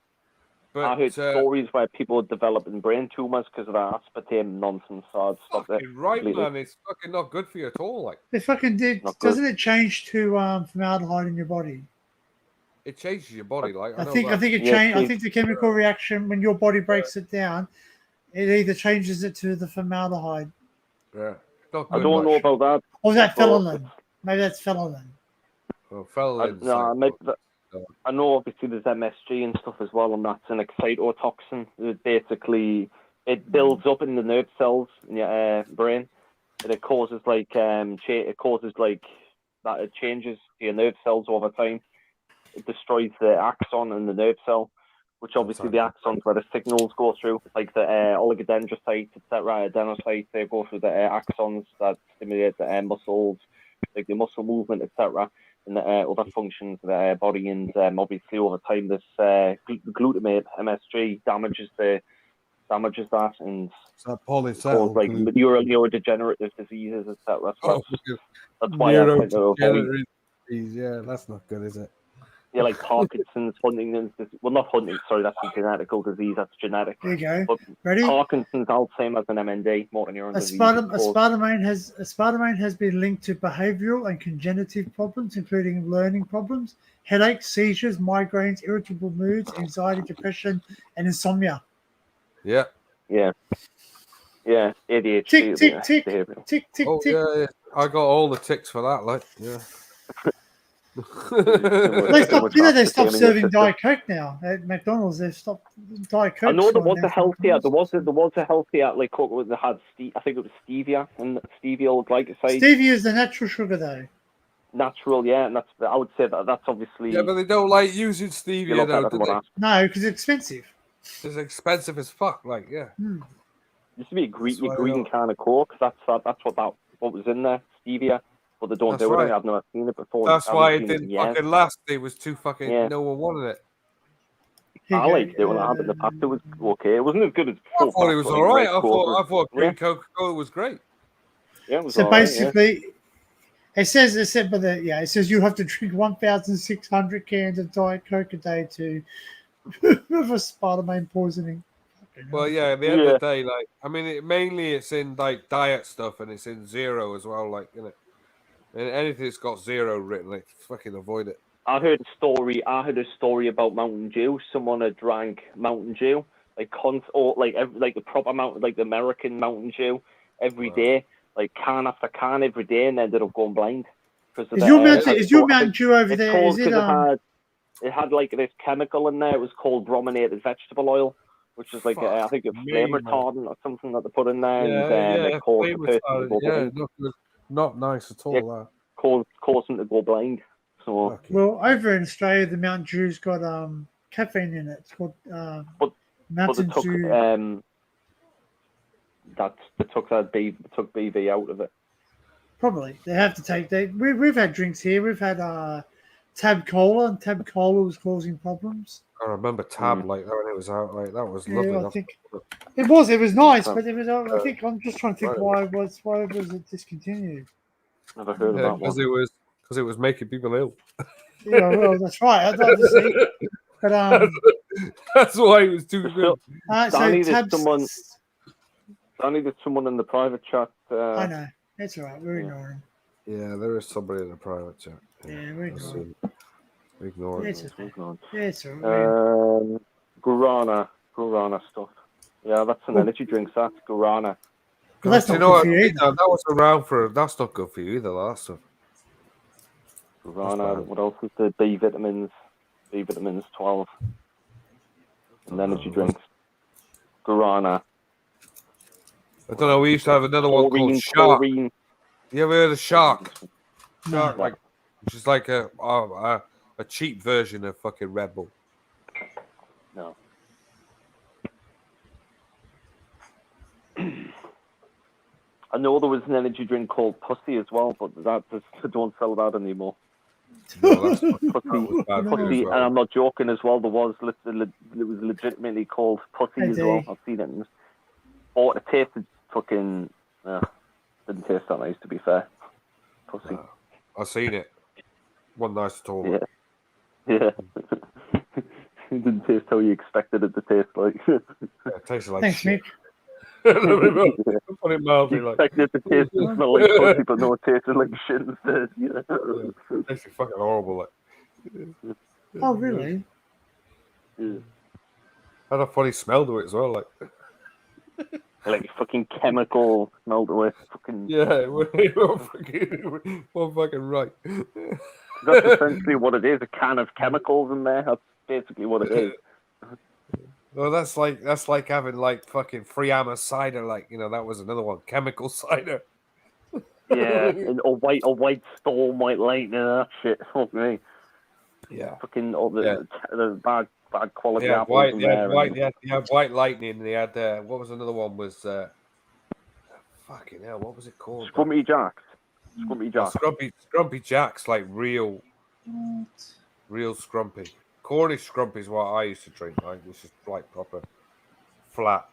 But I heard stories where people are developing brain tumors because of that aspartame nonsense. So I'd stop it. Right, man, it's fucking not good for you at all. Like It fucking did. Doesn't it change to formaldehyde in your body? it changes your body. Like I think it changed. I think the chemical reaction when your body breaks it down, it either changes it to the formaldehyde. Yeah, not I good, don't know about that. Or is that phenolin? Maybe that's phenolin. Well, phenolin. I know obviously there's MSG and stuff as well, and that's an excitotoxin. It builds up in the nerve cells in your brain, and it causes that it changes your nerve cells over time. It destroys the axon in the nerve cell, which obviously the axons where the signals go through, like the oligodendrocytes, etc., adenocytes, they go through the axons that stimulate the muscles, like the muscle movement, etc., and the other functions of the body. And obviously over time, this glutamate, MSG, damages that, and causes like neurodegenerative diseases, etc. So that's why I tend to avoid. Yeah, that's not good, is it? Yeah, like Parkinson's, Huntington's. Well, not Huntington's. Sorry, that's a genetical disease. That's genetic. There you go. But Ready? Parkinson's, Alzheimer's, and MND, motor neuron disease. Aspartame has been linked to behavioral and congenitive problems, including learning problems, headaches, seizures, migraines, irritable moods, anxiety, depression, and insomnia. Yeah. Yeah. Yeah. ADHD. Tick, tick, tick, tick, tick, oh, tick. Yeah. I got all the ticks for that. Like, yeah. They stopped serving Diet Coke now at McDonald's. They've stopped Diet Coke. I know there was a healthier. There was a healthier like Coke that had I think it was stevia and steviol glycoside. Stevia is the natural sugar, though. Natural, yeah, and I would say that's obviously. Yeah, but they don't like using stevia though, do they? No, because it's expensive. It's expensive as fuck. Like, yeah. Used to be a green can of Coke. That's what was in there, stevia. But they don't do it. I've never seen it before. That's why it didn't fucking last. It was too fucking. No one wanted it. I liked it when I had it in the past. It was okay. It wasn't as good as. I thought it was all right. I thought green Coca-Cola was great. Yeah, it was so all right, basically, it says you have to drink 1,600 cans of Diet Coke a day to have aspartame poisoning. Well, yeah. At the end of the day, like, I mean, mainly it's in like diet stuff, and it's in zero as well. Like, you know. And anything that's got zero written, like, fucking avoid it. I heard a story about Mountain Dew. Someone had drank Mountain Dew, like the proper Mountain, like the American Mountain Dew, every day, like can after can every day, and ended up going blind. Is your Mountain Dew over there? Is it it had like this chemical in there. It was called brominated vegetable oil, which is like I think a flame retardant or something that they put in there, and it caused the person to go blind. Not nice at all. Caused them to go blind. So well, over in Australia, the Mountain Dew's got caffeine in it. It's called Mountain Dew. They took BV out of it. Probably they have to take. We've had drinks here. We've had Tab Cola, and Tab Cola was causing problems. I remember Tab like that when it was out. Like that was lovely. I think it was nice, but it was. I think I'm just trying to think why was it discontinued. Never heard of that one. Because it was making people ill. Yeah, well, that's right. Obviously, but that's why it was too good. Danny, there's someone in the private chat. I know. It's all right. We're ignoring. Yeah, there is somebody in the private chat. Yeah, we're ignoring. Ignore it. It's all right. Guarana stuff. Yeah, that's an energy drink. That's Guarana. Well, that's not good for you either. That was around for. That's not good for you either. That stuff. Guarana. What else is the B vitamins? B vitamins 12. And energy drinks. Guarana. I don't know. We used to have another one called Shark. You ever heard of Shark? Shark, like, which is like a cheap version of fucking Red Bull. No. I know there was an energy drink called Pussy as well, but they don't sell that anymore. No, Pussy, and I'm not joking as well. It was legitimately called Pussy as well. I've seen it. Or it tasted fucking. Didn't taste that nice, to be fair. Pussy. I've seen it. One nice at all. Yeah. It didn't taste how you expected it to taste like. It tasted like Thanks, shit. Mick. Put it mildly, You like. expected it to taste and smell like pussy, but no, it tasted like shit instead. Yeah, it tasted fucking horrible, like. Oh, really? Yeah. Had a funny smell to it as well, like. Like fucking chemical smell to it. Fucking. Yeah, one fucking right. That's essentially what it is. A can of chemicals in there. That's basically what it is. Well, that's like having like fucking free hammer cider, like, you know, that was another one, chemical cider. Yeah, and a white storm, white lightning, that shit. Fuck me. Yeah. Fucking all the bad quality Yeah, apples they in had there. white, they had white lightning. They had what was another one? Was fucking hell, what was it called? Scrumpy Jacks. Scrumpy Jacks, like real scrumpy. Cornish scrumpy is what I used to drink, like, which is like proper flat,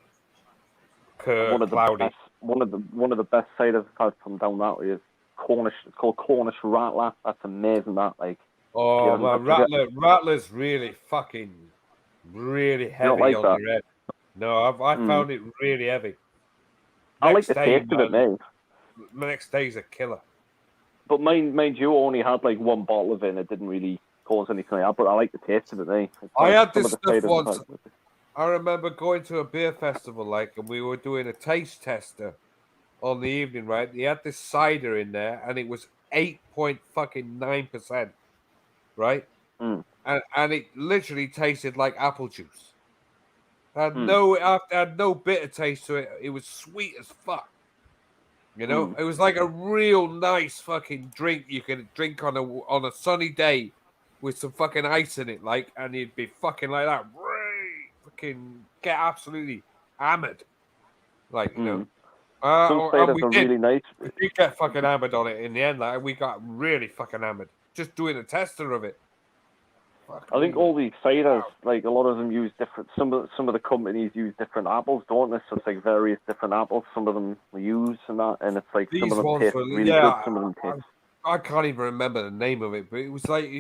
cloudy. One of the best ciders I've had from down that way is Cornish. It's called Cornish Rattler. That's amazing. That, like. Oh man, Rattler's really heavy on your head. No, I found it really heavy. I like the taste of it, mate. The next day's a killer. But mind you, only had like one bottle of it, and it didn't really cause anything like that. But I like the taste of it, mate. I had this stuff once. I remember going to a beer festival, like, and we were doing a taste tester on the evening, right? They had this cider in there, and it was 8.9%, right? Mm. And it literally tasted like apple juice. It had no bitter taste to it. It was sweet as fuck. You know, it was like a real nice fucking drink you could drink on a sunny day with some fucking ice in it, like, and you'd be fucking like that. Fucking get absolutely hammered, like, you know. Some really nice. We did get fucking hammered on it in the end. Like, we got really fucking hammered just doing a tester of it. I think all these ciders, like, a lot of them use different. Some of the companies use different apples, don't they? So it's like various different apples. Some of them use and that, and it's like some of them taste really good. Some of them taste. I can't even remember the name of it, but it was like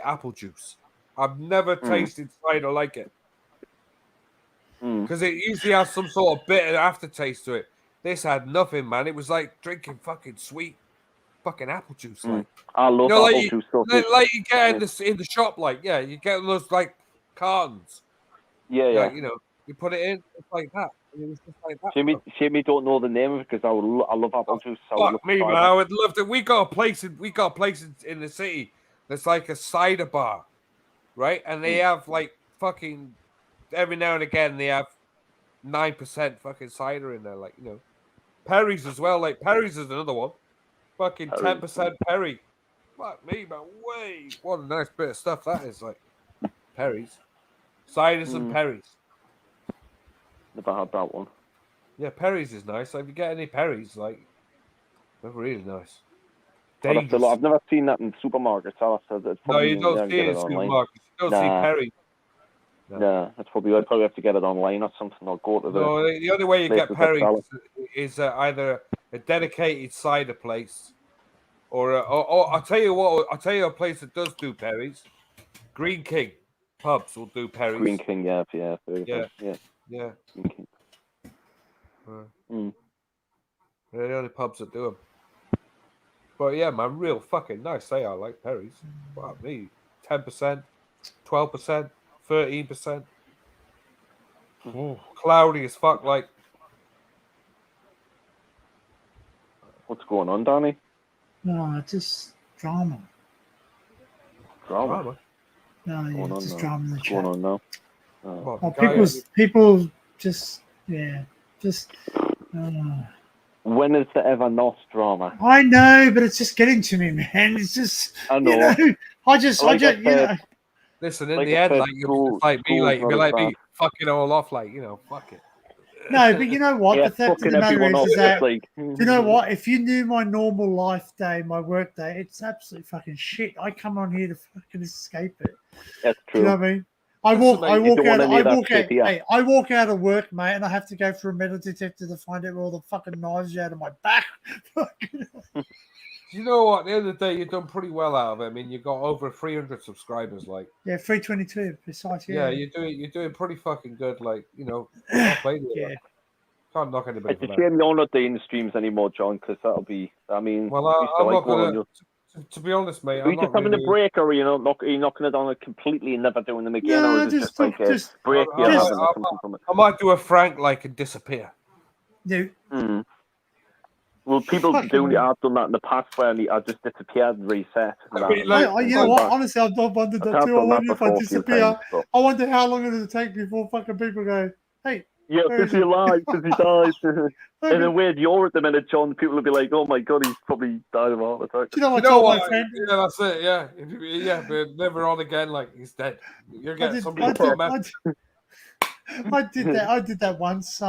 apple juice. I've never tasted cider like it. Because it usually has some sort of bitter aftertaste to it. This had nothing, man. It was like drinking fucking sweet fucking apple juice. Like, I love apple juice. Like you get in the shop, like, yeah, you get those like cartons. Yeah. Like, you know, you put it in, it's like that. And it was just like that. Shame don't know the name of it, because I love apple juice. So fuck me, man. I would love to. We got a place in the city that's like a cider bar, right? And they have like fucking every now and again they have 9% fucking cider in there, like, you know. Perry's as well, like Perry's is another one. Fucking 10% Perry. Fuck me, man. What a nice bit of stuff that is, like. Perry's. Ciders and Perry's. Never had that one. Yeah, Perry's is nice. Like, if you get any Perry's, like, they're really nice. I've never seen that in supermarkets. No, you don't see it in supermarkets. You don't see Perry. No, that's probably. I'd probably have to get it online or something, or go to the. No, the only way you get Perry is either a dedicated cider place, or I'll tell you what. I'll tell you a place that does do Perry's. Green King pubs will do Perry's. Green King, yeah. Yeah. Green King. They're the only pubs that do them. But yeah, man, real fucking nice. They are, like Perry's. Fuck me, 10%, 12%. 13%. Cloudy as fuck, like. What's going on, Danny? No, it's just drama. Drama? No, yeah, it's just drama in the chat. What's going on now? People just. When is there ever not drama? I know, but it's just getting to me, man. It's just. I know. You know, I just, you know. Listen, in the end, like, you're like me, like, you're like me fucking all off, like, you know, fuck it. No, but you know what? The fact of the matter is that, you know what? If you knew my normal life day, my work day, it's absolutely fucking shit. I come on here to fucking escape it. That's true. You know what I mean? I walk out of work, mate, and I have to go for a metal detector to find out where all the fucking knives are out of my back. you know what? At the end of the day, you've done pretty well out of it. I mean, you got over 300 subscribers. Like, yeah, 322 precise. yeah, Yeah, you're doing pretty fucking good. Like, fair play to you. Yeah. Can't knock anybody It's for a that. shame you're not doing the streams anymore, John, because that'll be. I mean, Well, I used to I'm like not going on gonna. your. To be honest, mate, Are I'm you just not having really. a break, or are you knocking it on completely and never doing them again, or No, is it just like a break you're having or something from it? I might do a Frank like and disappear. No. Well, people Fucking do. hell. I've done that in the past where I just disappeared and reset. And I mean, that, like, You know what? Honestly, I've wondered that I've too. I done that wonder if I before a few disappear. times, but- I wonder how long it'll take before fucking people go, hey, Yeah, where because is he? he alive, because he died. In a weird you're at the minute, John, people will be like, "Oh my god, he's probably died of a heart attack." Do you know what I You know told what? my friend? Yeah, that's it. Yeah, yeah, but never on again. Like he's dead. You're getting somebody. I did that. I did that once.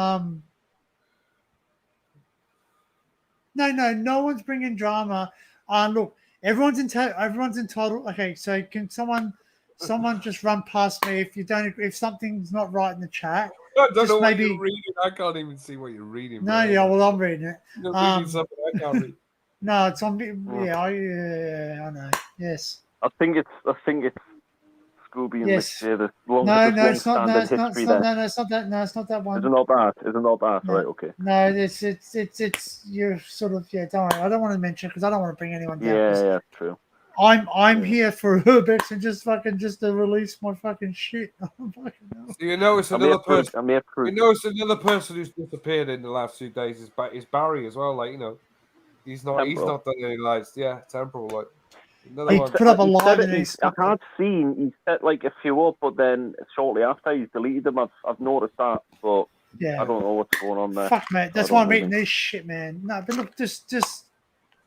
No one's bringing drama. Look, everyone's entitled. Okay, so can someone just run past me if something's not right in the chat? I don't just know maybe. what you're reading. I can't even see what you're reading. No, yeah, well, I'm reading it. You're reading something I can't read. No, it's on. Yeah, I know. Yes. I think it's Scooby and Yes. the No, it's not. No, it's not. history It's not. there. No, it's not that. No, it's not that one. Is it not that? Is it not that? No. Right. Okay. No, it's you're sort of don't worry. I don't want to mention because I don't want to bring anyone down. Yeah, true. I'm here for Herbex and just to release my fucking shit. So you know it's another person. You know it's another person who's disappeared in the last 2 days is Barry as well. Like he's not done any lives. Yeah, temporal. Like he put up a live and I had seen he set like a few up, but then shortly after he's deleted them. I've noticed that, but yeah, I don't know what's going on there. Fuck, mate. That's why I'm eating this shit, man. No, but look, just.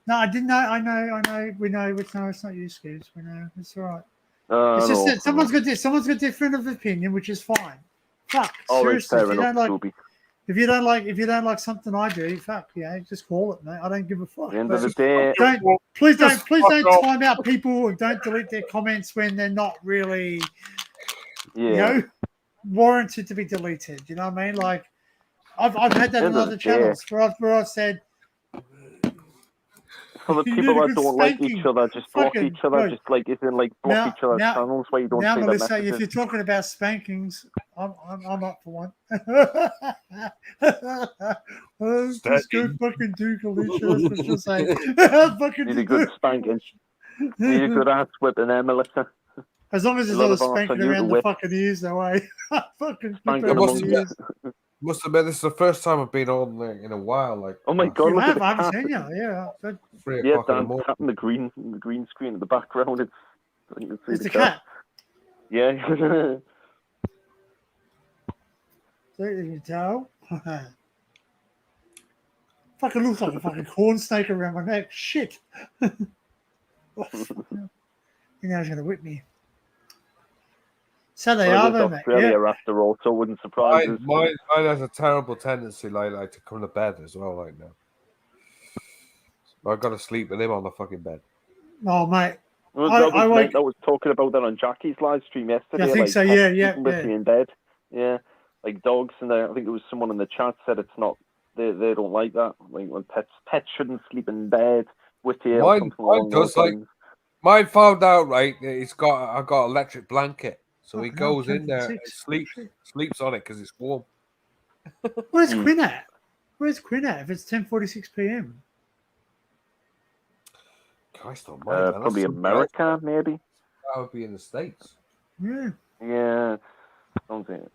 No, I didn't know. I know. We know. It's not you, Scoops. We know. It's all right. It's just that someone's got different of opinion, which is fine. Fuck. Seriously, if you don't like something I do, fuck yeah, just call it, mate. I don't give a fuck. At the end of the day, please don't time out people and don't delete their comments when they're not really, warranted to be deleted. You know what I mean? Like, I've had that in other channels where I've said. For the people that don't like each other, just block each other, just like block each other's channels where you don't see the messages. If you're talking about spankings, I'm up for one. Let's go fucking do Alicia. That's what she'll say. Need a good spanking. Need a good ass whipping there, Melissa. As long as there's not a spanking around the fucking ears, though, eh? Fucking must admit, this is the first time I've been on there in a while. Like, oh my god, look at the I haven't seen you. Yeah, Dan, tapping the green screen in the background. It's the cat. Yeah. So you can tell. Fucking looks like a fucking corn snake around my neck. Shit. You know he's gonna whip me. So they are, though, mate. Australia after all, so it wouldn't surprise us. Mine has a terrible tendency, like to come to bed as well, right now. So I've got to sleep with him on the fucking bed. Oh, mate. I was talking about that on Jackie's live stream yesterday. I think so. Yeah. With me in bed. Yeah, like dogs, and I think there was someone in the chat said it's not. They don't like that. Like when pets shouldn't sleep in bed with you. Mine does. Like mine found out right. I got electric blanket. So he goes in there and sleeps on it because it's warm. Where's Quinn at? Where's Quinn at if it's 10:46 p.m.? Christ almighty, probably America, maybe. That would be in the States. Yeah. Yeah. Don't think it.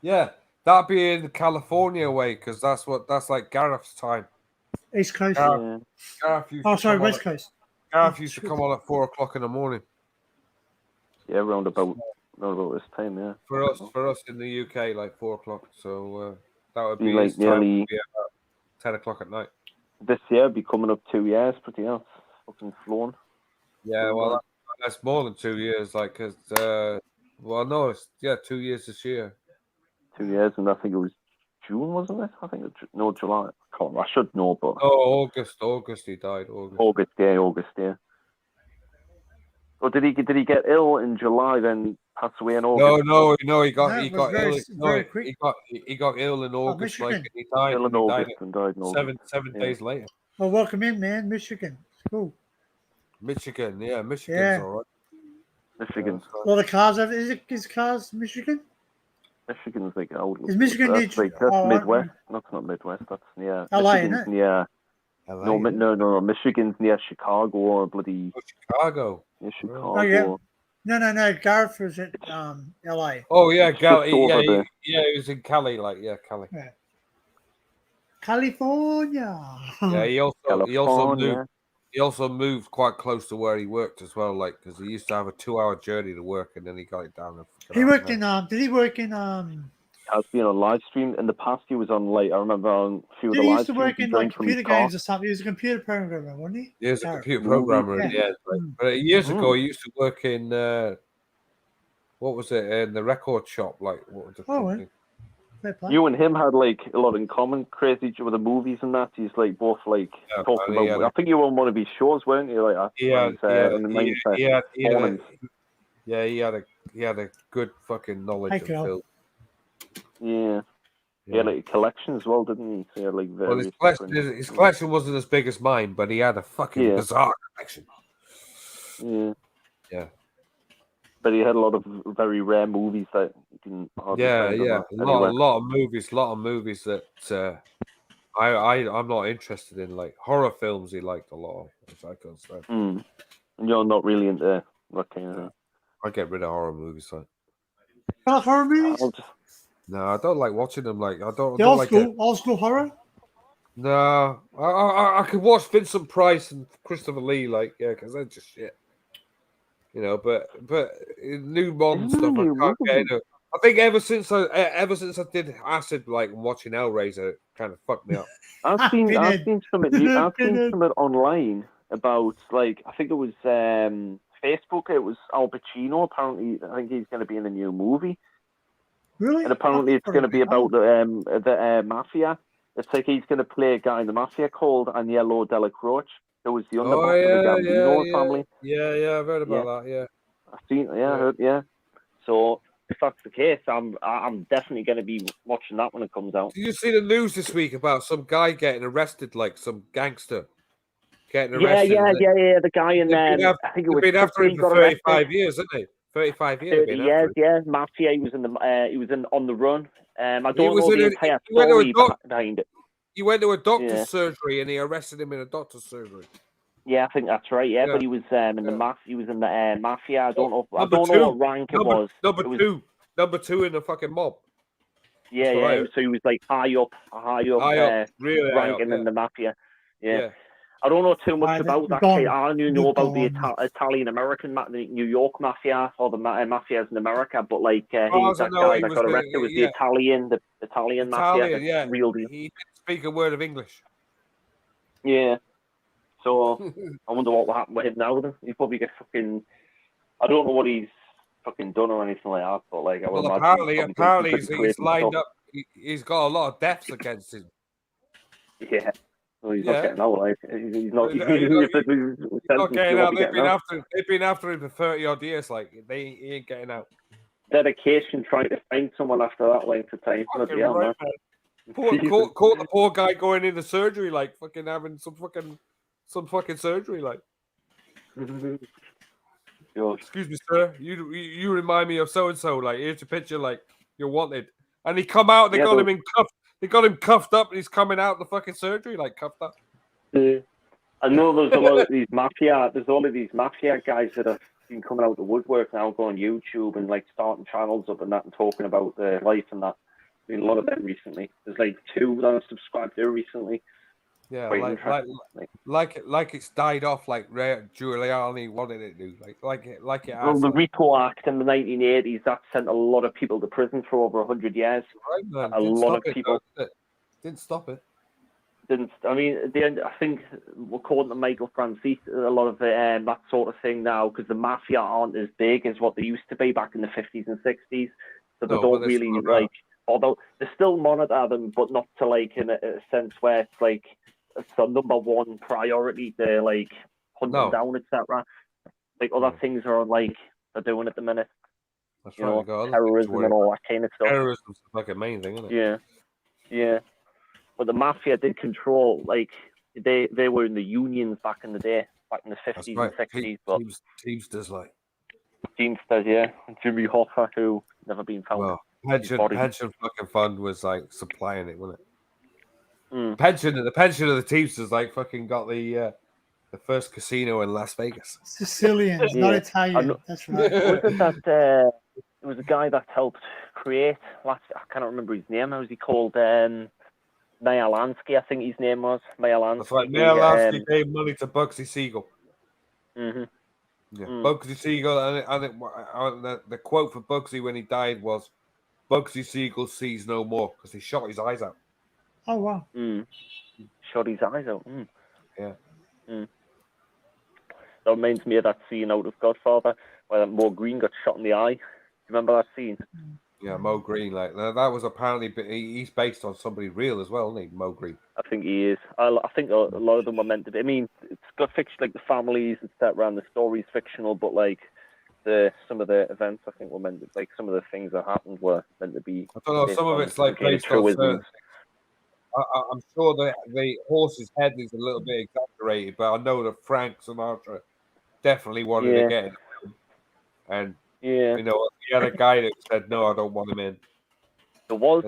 Yeah, that'd be in California way because that's like Gareth's time. East Coast. Gareth used West Coast. Gareth used to come on at 4 o'clock in the morning. Yeah, around about this time, yeah. For us in the UK, like 4 o'clock. So that would be like nearly about 10 o'clock at night. This year, be coming up 2 years, pretty hell. Fucking flown. Yeah, well, that's more than 2 years, like, because, no, it's 2 years this year. 2 years, and I think it was June, wasn't it? I think July. I should know, but August he died. August, yeah. Or did he get ill in July then pass away in August? No, he got ill. He got ill in August, and he died. Ill in August and died in August. 7 days later. Well, welcome in, man. Michigan. It's cool. Michigan, yeah, Michigan's Yeah. all right. Michigan's A lot of cars. Is cars Michigan? Michigan's like out. Is Michigan that's near- like that's oh, Midwest. That's not Midwest. That's near LA, Michigan's innit? near. LA, No. Michigan's near Chicago or bloody. Chicago. Near Chicago. Oh yeah. No. Gareth was at LA. Oh yeah, It's Cali. just over Yeah, there. he was in Cali. Like Cali. Yeah. California. Yeah, he also California. moved. He also moved quite close to where he worked as well, like because he used to have a 2-hour journey to work, and then he got it down. He worked in. Did he work in? Has been on live stream in the past. He was on like I remember on a few of Did the he live used to streams work he in joined like from his computer car. games or something? He was a computer programmer, wasn't he? He was a Gareth. computer programmer at Yeah. the end. But years ago, he used to work in what was it in the record shop? Like what was the company? You and him had like a lot in common. Crazy with the movies and that. He's like both like talked about. I think you were on one of his shows, weren't you? Like He had a good fucking knowledge of film. Yeah. He had like collections as well, didn't he? So he had like Well, various his collection wasn't as big as mine, but he had a fucking bizarre collection. Yeah. But he had a lot of very rare movies that you can hardly find a lot of movies that I'm not interested in, like horror films. He liked a lot of, if I can say. And you're not really into that kind of thing. I get rid of horror movies. Like horror movies? No, I don't like watching them. Like I don't. The old school horror. No, I could watch Vincent Price and Christopher Lee, like because they're just shit. You know, but new modern stuff, I can't get into. I think ever since I did acid, like watching Hellraiser, it kind of fucked me up. I've seen something online about like I think it was Facebook. It was Al Pacino. Apparently, I think he's going to be in a new movie. Really? And apparently, it's going to be about the mafia. It's like he's going to play a guy in the mafia called Agnello Della Croce. It was the underboss of the Gambino family. Yeah, I've heard about that. Yeah, I've seen. I heard. So if that's the case, I'm definitely going to be watching that when it comes out. Did you see the news this week about some guy getting arrested, like some gangster getting arrested? Yeah. The guy in there. I think it was been after him for 35 years, hasn't he? 35 years. 30 years, yeah. Mafia. He was on the run. I don't know the entire story behind it. He went to a doctor's surgery and he arrested him in a doctor's surgery. Yeah, I think that's right. Yeah, but he was in the mafia. I don't know what rank it was. Number two in the fucking mob. Yeah, right. So he was like high up, really ranking high up, in the mafia. Yeah. I don't know too much about that. I only know about the Italian American, New York mafia, or the mafias in America. But like, guy that got arrested was the Italian mafia. Yeah, real deal. He didn't speak a word of English. Yeah. So I wonder what will happen with him now. Then he probably get fucking. I don't know what he's fucking done or anything like that. But like, apparently he's lined up. He's got a lot of deaths against him. Yeah. Well, he's not getting out. Like he's not. He's not getting out. They've been after him for 30 odd years. Like he ain't getting out. Dedication trying to find someone after that length of time. Caught the poor guy going into surgery, like fucking having some fucking surgery, like. Excuse me, sir. You remind me of so and so. Like here's a picture. Like you're wanted, and he come out. They got him in cuffs. They got him cuffed up, and he's coming out of the fucking surgery, like cuffed up. I know there's a lot of these mafia. There's all of these mafia guys that have been coming out the woodwork now, going on YouTube and like starting channels up and that, and talking about their life and that. There's been a lot of them recently. There's like 2 that I've subscribed to recently. Yeah, like it's died off, like Giuliani wanted it to, like it. Well, the RICO Act in the 1980s that sent a lot of people to prison for over 100 years. Right, a lot of people didn't stop it. I mean, at the end, I think according to Michael Francis, a lot of that sort of thing now, because the mafia aren't as big as what they used to be back in the 50s and 60s, so they don't really like. Although they still monitor them, but not to like in a sense where it's like. It's the number one priority to like hunt them down, etc. Like other things are like they're doing at the minute. That's you know, terrorism and all that kind of stuff. Terrorism's like a main thing, isn't it? Yeah. But the mafia did control like they were in the unions back in the day, back in the 50s and 60s. But Teamsters, like. Teamsters, yeah. Jimmy Hoffa, who never been found. Well, pension fucking fund was like supplying it, wasn't it? Mm. The pension of the Teamsters like fucking got the first casino in Las Vegas. Sicilians, not Italian. That's right. Wasn't that it was a guy that helped create I cannot remember his name. How was he called? Mayalansky, I think his name was. Mayalansky. That's right. Mayalansky gave money to Bugsy Siegel. Mm-hmm. Yeah, Bugsy Siegel, and the quote for Bugsy when he died was, "Bugsy Siegel sees no more," because he shot his eyes out. Oh wow! Shot his eyes out. Yeah. That reminds me of that scene out of Godfather where Mo Green got shot in the eye. Do you remember that scene? Yeah, Mo Green. Like that was apparently he's based on somebody real as well, isn't he? Mo Green. I think he is. I think a lot of them are meant to be. I mean, it's got fiction, like the families, etc. And the story's fictional, but like some of the events, I think, were meant to, like some of the things that happened were meant to be. I don't know. Some of it's like based on certain. I'm sure that the horse's head is a little bit exaggerated, but I know that Frank Sinatra definitely wanted to get in. And you know, he had a guy that said, "No, I don't want him in." There was.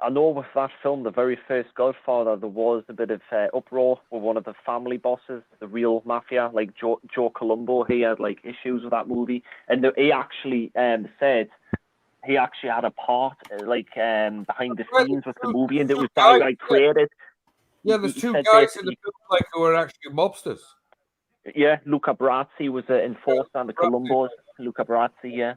I know with that film, the very first Godfather, there was a bit of uproar with one of the family bosses, the real mafia, like Joe Colombo. He had like issues with that movie, and he actually said he actually had a part behind the scenes with the movie, and it was direct created. Yeah, there's two guys in the film like who are actually mobsters. Yeah, Luca Brasi was an enforcer on the Colombos. Luca Brasi, yeah.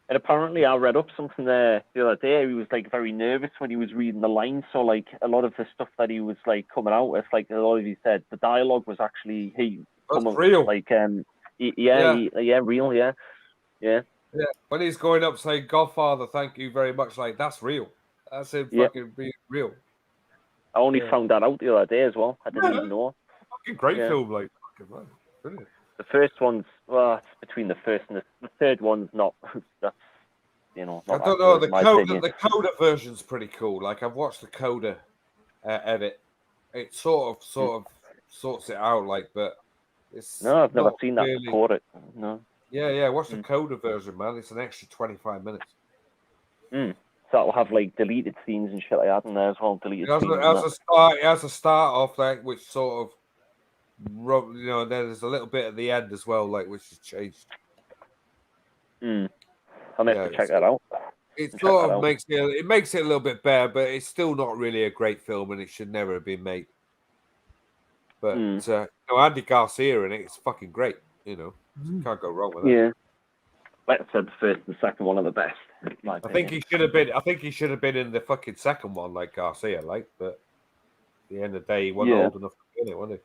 And apparently, I read up something there the other day. He was like very nervous when he was reading the lines. So like a lot of the stuff that he was like coming out with, like a lot of he said, the dialogue was actually real. Like real, yeah. Yeah. When he's going up saying "Godfather, thank you very much," like that's real. That's him fucking being real. I only found that out the other day as well. I didn't even know. Fucking great film, like fucking brilliant. The first one's it's between the first and the third one's not. That's not I don't know. The Coda version's pretty cool. Like I've watched the Coda edit. It sort of sorts it out. Like, but it's I've never seen that really... before. No. Yeah. Watch the Coda version, man. It's an extra 25 minutes. So that'll have like deleted scenes and shit like that in there as well. Deleted scenes. It has a start off like which sort of. You know, there's a little bit at the end as well, like which has changed. I'll have to check that out. It sort of makes it a little bit better, but it's still not really a great film, and it should never have been made. But Andy Garcia in it, it's fucking great. You know, you can't go wrong with that. Yeah, like I said, the first and the second one are the best. I think he should have been. I think he should have been in the fucking second one, like Garcia, like. But at the end of the day, he wasn't old enough to be in it, was he?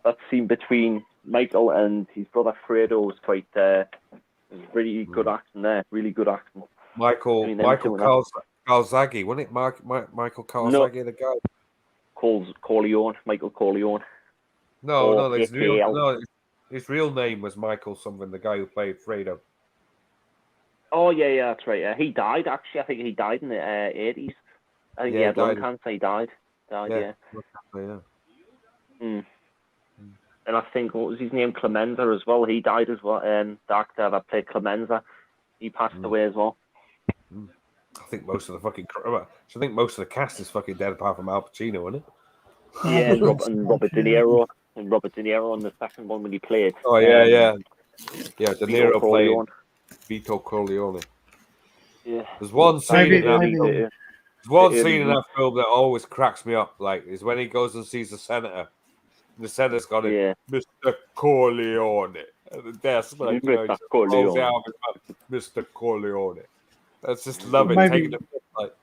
That scene between Michael and his brother Fredo was quite really good acting there. Really good acting. Michael Calzaghe, wasn't it? Michael Calzaghe, the guy. Corleone, Michael Corleone. No, his real name was Michael something. The guy who played Fredo. Oh yeah, that's right. Yeah. He died actually. I think he died in the 80s. I think he had lung cancer. He died. Yeah. And I think what was his name, Clemenza as well. He died as well. The actor that played Clemenza, he passed away as well. I think most of the cast is fucking dead apart from Al Pacino, isn't it? Yeah, and Robert De Niro. And Robert De Niro on the second one when he played. Oh yeah. De Niro played Vito Corleone. Yeah. There's one scene in that. There's one scene in that film that always cracks me up. Like, is when he goes and sees the senator. And the senator's got it, Mr. Corleone, at the desk. Like, Mr. Corleone. Mr. Corleone. That's just love it. Taking the like.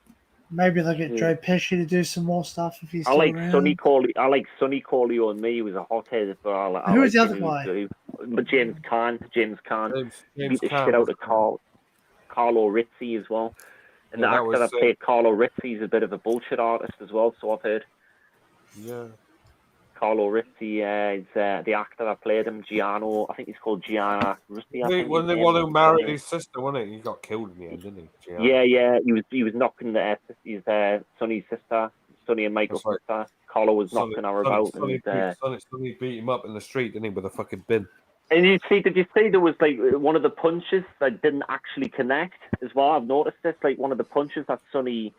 Maybe they'll get Joe Pesci to do some more stuff if he's still around. I like Sonny Corleone. Me, he was a hothead. But who was the other guy? James Caan. He beat the shit out of Carlo Rizzi as well. And the actor that played Carlo Rizzi is a bit of a bullshit artist as well, so I've heard. Yeah. Carlo Rizzi is the actor that played him. Giano, I think he's called Gianna Rizzi. When the one who married his sister, wasn't he? He got killed in the end, didn't he? Giano. Yeah. He was knocking his Sonny's sister, Sonny and Michael's sister. Carlo was knocking her about. Sonny beat him up in the street, didn't he, with a fucking bin. And did you see there was like one of the punches that didn't actually connect as well? I've noticed this, like one of the punches that Sonny,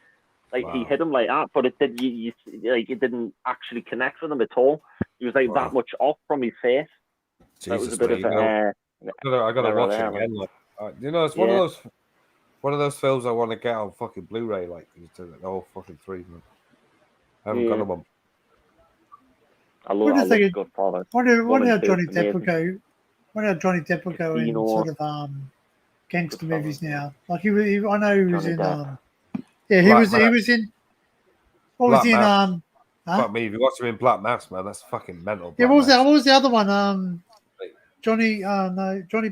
he hit him like that, but it did it didn't actually connect with him at all. He was like that much off from his face. Jesus, that was a bit of I gotta watch it again. Like, it's one of those films I want to get on fucking Blu-ray. Like the whole fucking three. Man. I haven't got them on. I love Godfather. What about Johnny Depp will go? What about Johnny Depp will go in sort of gangster movies now? Like I know he was in he was in. What was he in? Fuck me, if you watch him in Black Mass, man, that's fucking mental. Yeah, what was the other one? Johnny Johnny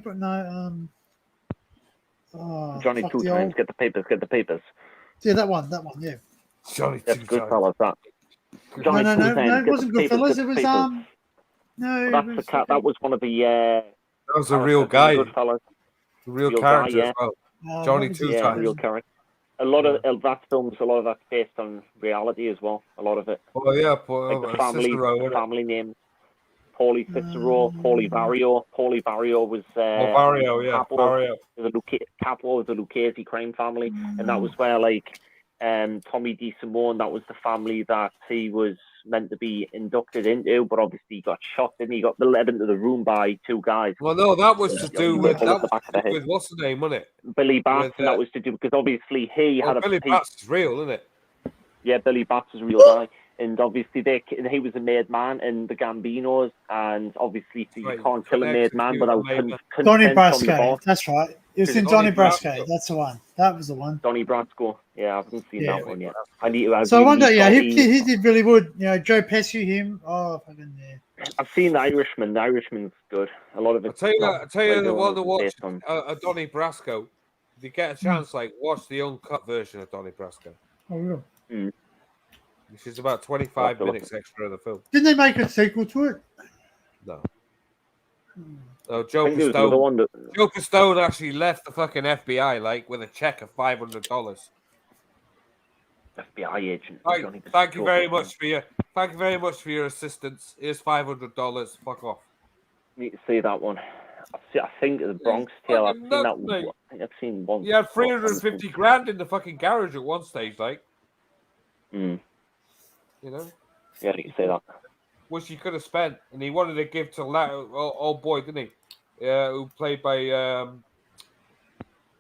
Two Times. Get the papers. Yeah, that one. Yeah. Johnny That's Goodfellas. That. No, it wasn't Goodfellas. It was no. That's the cat. That was one of the. That was a real guy. Goodfellas. Real character as well. Johnny Two Times. Real character. A lot of that's based on reality as well. A lot of it. Oh yeah, like the family names. Paulie Cicero, Paulie Barrio. Paulie Barrio was Barrio, yeah. Barrio. Capo of the Lucchese crime family, and that was where Tommy DeSimone, that was the family that he was meant to be inducted into, but obviously he got shot and he got led into the room by two guys. Well, no, that was to do with what's the name, wasn't it? Billy Bats, and that was to do because obviously he had Billy Bats is real, isn't it? Yeah, Billy Bats is a real guy, and obviously he was a made man in the Gambinos, and obviously you can't kill a made man without Donnie Brasco. That's right. It was in Donnie Brasco. That's the one. That was the one. Donnie Brasco. Yeah, I haven't seen that one yet. I need to. So I wonder. Yeah, he did really good. You know, Joe Pesci, him. Oh, fucking yeah. I've seen The Irishman. The Irishman's good. A lot of it. I'll tell you the one to watch. Donnie Brasco. If you get a chance, watch the uncut version of Donnie Brasco. Oh, really? Mm. Which is about 25 minutes extra of the film. Didn't they make a sequel to it? No. No, Joe Pistone actually left the fucking FBI with a check of $500. FBI agent. Thank you very much for your assistance. Here's $500. Fuck off. Need to see that one. I think the Bronx Tale. I've seen that one. I think I've seen one. You had 350 grand in the fucking garage at one stage, You know. Yeah, you can say that. Which he could have spent, and he wanted to give to old boy, didn't he? Yeah, who played by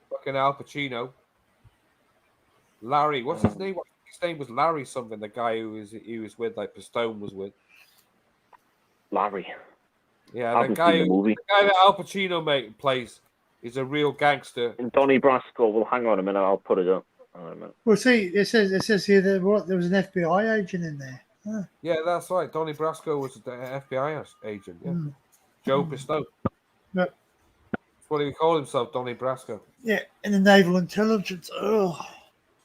fucking Al Pacino. Larry, what's his name? His name was Larry something. The guy he was with, Pistone was with. Larry. Yeah, the guy that Al Pacino plays is a real gangster. And Donnie Brasco. Well, hang on a minute. I'll put it up. Well, see, it says here that there was an FBI agent in there. Huh. Yeah, that's right. Donnie Brasco was the FBI agent. Yeah, Joe Pistone. Yep. That's what he would call himself, Donnie Brasco. Yeah, in the naval intelligence. Oh.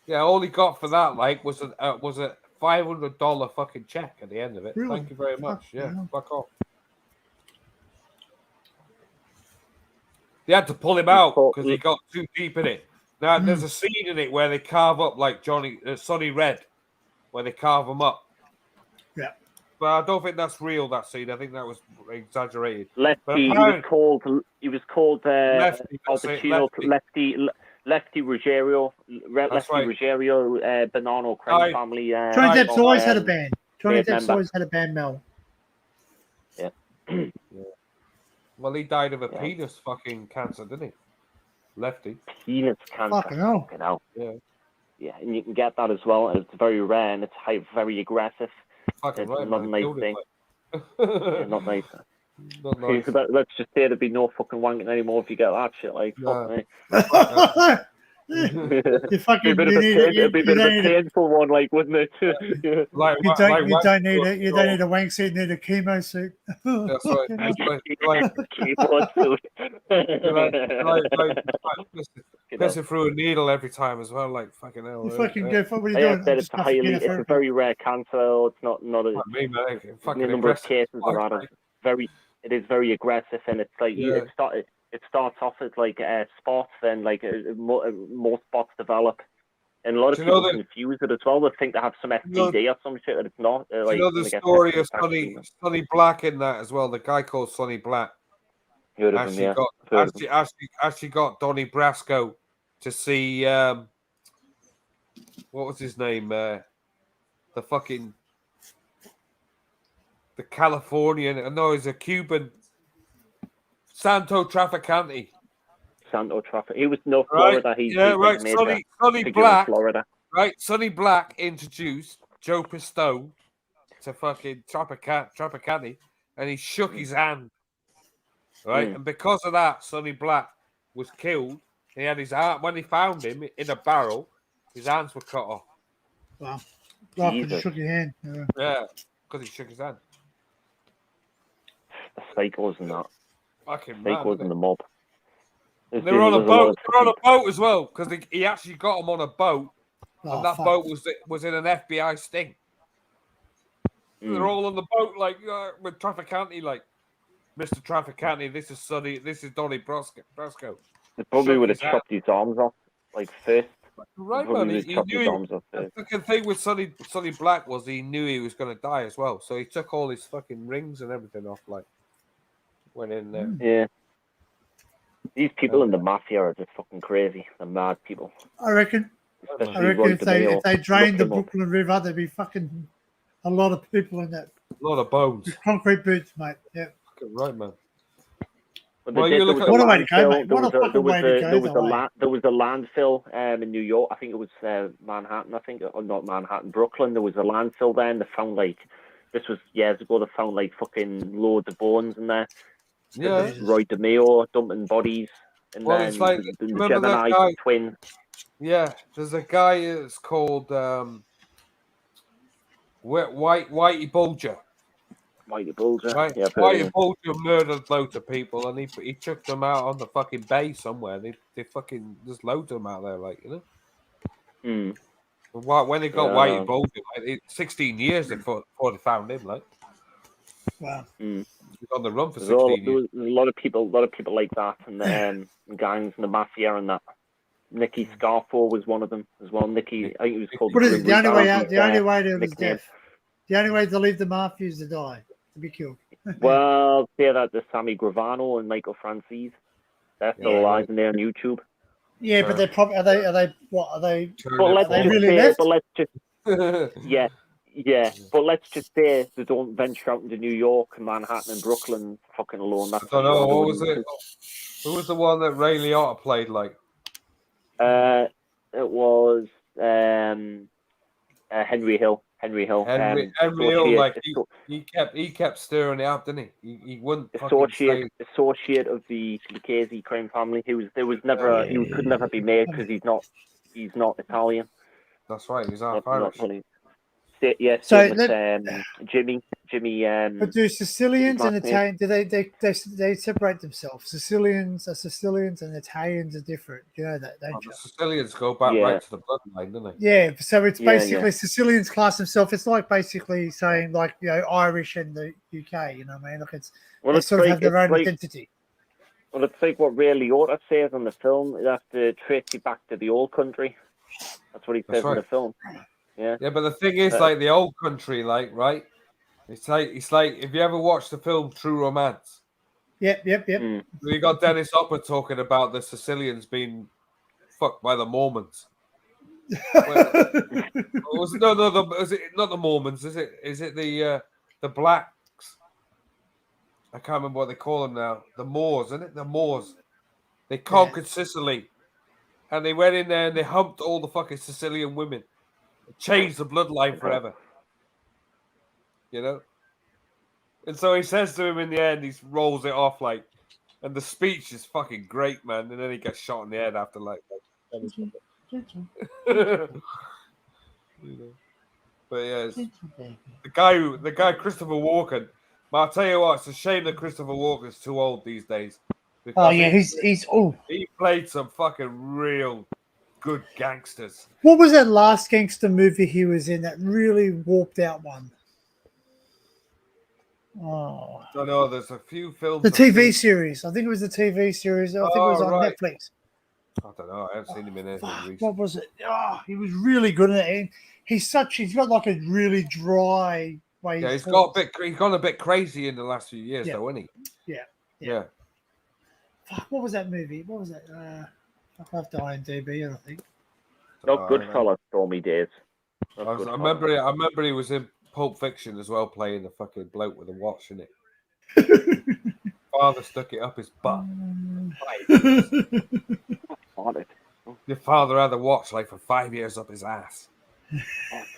Yeah, all he got for that was a $500 fucking check at the end of it. Really? Thank you very much. Yeah, fuck off. They had to pull him out because he got too deep in it. Now, there's a scene in it where they carve up Sonny Red, where they carve him up. Yeah. But I don't think that's real, that scene. I think that was exaggerated. Lefty, he was called Lefty, Al Pacino, Lefty Ruggiero, Ruggiero, Bonanno crime family. Johnny Depp's always had a band. Johnny Depp's always had a band, Mel. Yeah. Well, he died of a penis fucking cancer, didn't he? Lefty. Penis cancer. Fucking hell. Yeah. Yeah, and you can get that as well. And it's very rare and it's very aggressive. Fucking it's right, not a nice thing. Not nice. Not nice. Let's just say there'd be no fucking wanking anymore if you get that shit. Fuck me. You fucking it'd be a bit of a painful one, like, wouldn't it? You don't need a wank suit, you need a chemo suit. That's right. Keyboard suit. Pissing through a needle every time as well, like fucking hell. You fucking go for what are you Like I doing? said, it's a very rare cancer. It's not a fucking number of cases are out of it is very aggressive, and it's like it starts off as like spots, then like more spots develop, and a lot of people confuse it as well. They think they have some STD or some shit, and it's not. You know the story of Sonny Black in that as well. The guy called Sonny Black actually got Donnie Brasco to see what was his name? The Californian. No, he's a Cuban. Santo Trafficante. He was no Florida. Right. Sonny Black. Florida. Right. Sonny Black introduced Joe Pistone to fucking Trafficante, and he shook his hand. Right, and because of that, Sonny Black was killed. He had his hand when he found him in a barrel. His hands were cut off. Wow. Because he shook your hand. Yeah, because he shook his hand. The cycles and that. Fucking cycles and the mob. They're on a boat. They're on a boat as well because he actually got them on a boat, and that boat was in an FBI sting. They're all on the boat, like with Trafficante, like Mr. Trafficante. This is Sonny. This is Donnie Brasco. They probably would have chopped his arms off, like first. Right, man. He knew the fucking thing with Sonny Black was he knew he was going to die as well, so he took all his fucking rings and everything off, like went in there. Yeah. These people in the mafia are just fucking crazy. They're mad people. I reckon if they drained the Brooklyn River, there'd be fucking a lot of people in that. A lot of bones. With concrete boots, mate. Yeah. Fucking right, man. There was a landfill in New York. I think it was Manhattan. Or not Manhattan, Brooklyn. There was a landfill there, and they found this was years ago. They found fucking loads of bones in there. Yeah, Roy DeMeo dumping bodies, and then it's like the Gemini twin. Yeah, there's a guy that's called Whitey Bulger. Whitey Bulger. Right? Yeah, Whitey Bulger murdered loads of people, and he took them out on the fucking bay somewhere. They fucking there's loads of them out there, like When they got Whitey Bulger, 16 years before they found him, like. Wow. He was on the run for 16 years. There was a lot of people like that, and gangs and the mafia and that. Nicky Scarfo was one of them as well. Nicky, I think he was called. What is it? The only way out. The only way to his death. The only way to leave the mafia is to die, to be killed. Well, say that the Sammy Gravano and Michael Francis. They're still alive and they're on YouTube. Yeah, but they're probably are they Yeah, but let's just say they don't venture out into New York and Manhattan and Brooklyn fucking alone. That's I don't know. What was it? Who was the one that Ray Liotta played like? It was Henry Hill. Henry Hill, like he kept stirring it up, didn't he? He wouldn't associate of the Lucchese crime family. He could never be made because he's not Italian. That's right. He's half Irish. Yes, Jimmy. But do Sicilians and Italians they separate themselves? Sicilians are Sicilians and Italians are different. You know that, don't you? The Sicilians go back right to the bloodline, don't they? Yeah, so it's basically Sicilians class themselves. It's like basically saying Irish and the UK. You know what I mean? They sort of have their own identity. Well, it's like what Ray Liotta says in the film. You have to trace you back to the old country. That's what he says in the film. Yeah, but the thing is, the old country, right? It's like if you ever watched the film True Romance. Yep. You got Dennis Hopper talking about the Sicilians being fucked by the Mormons. Is it not the Mormons? Is it the blacks? I can't remember what they call them now. The Moors, isn't it? The Moors. They conquered Sicily, and they went in there and they humped all the fucking Sicilian women. Changed the bloodline forever, and so he says to him in the end, he rolls it off and the speech is fucking great, man, and then he gets shot in the head after But yeah, the guy Christopher Walken. But I'll tell you what, it's a shame that Christopher Walken's too old these days. Oh yeah, he's he played some fucking real good gangsters. What was that last gangster movie he was in? That really warped out one. Oh, I don't know. There's a few films. the TV series. I think it was the TV series. I think it was on right. Netflix. I don't know. I haven't seen him in anything recently. What was it? Oh, he was really good at it. He's got like a really dry way. Yeah, he's gone a bit crazy in the last few years, though, hasn't he? Yeah. What was that movie? What was that? I have to IMDb, I think. Not Goodfellas, Stormy Days. I remember he was in Pulp Fiction as well, playing the fucking bloke with the watch in it. Father stuck it up his butt. Your father had a watch like for 5 years up his ass.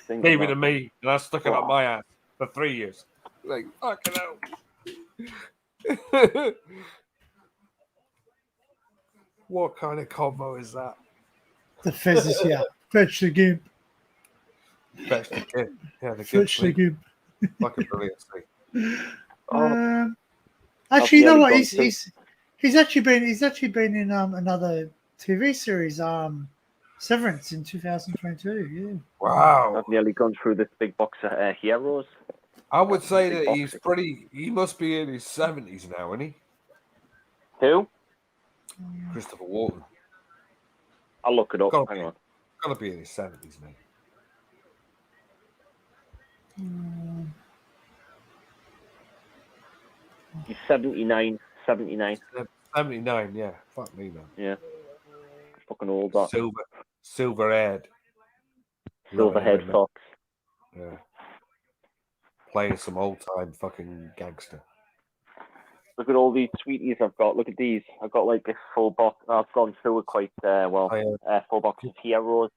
Gave it to me, and I stuck it up my ass for 3 years. Like, fucking hell. What kind of combo is that? The fizz is here. Fetch the gimp. Fetch the gimp. Yeah, the Fetch the gimp. Fucking brilliant scene. Actually, you know what? He's actually been in another TV series, Severance, in 2022. Yeah. Wow. I've nearly gone through this big box of Heroes. I would say that he must be in his 70s now, isn't he? Who? Christopher Walken. I'll look it up. Hang on. Gotta be in his 70s, mate. He's 79. 79, yeah. Fuck me, man. Yeah. Fucking old, that. Silver-haired. Silver-haired fox. Yeah. Playing some old-time fucking gangster. Look at all these sweeties I've got. Look at these. I've got like this full box. I've gone through it quite well. Full box of Heroes.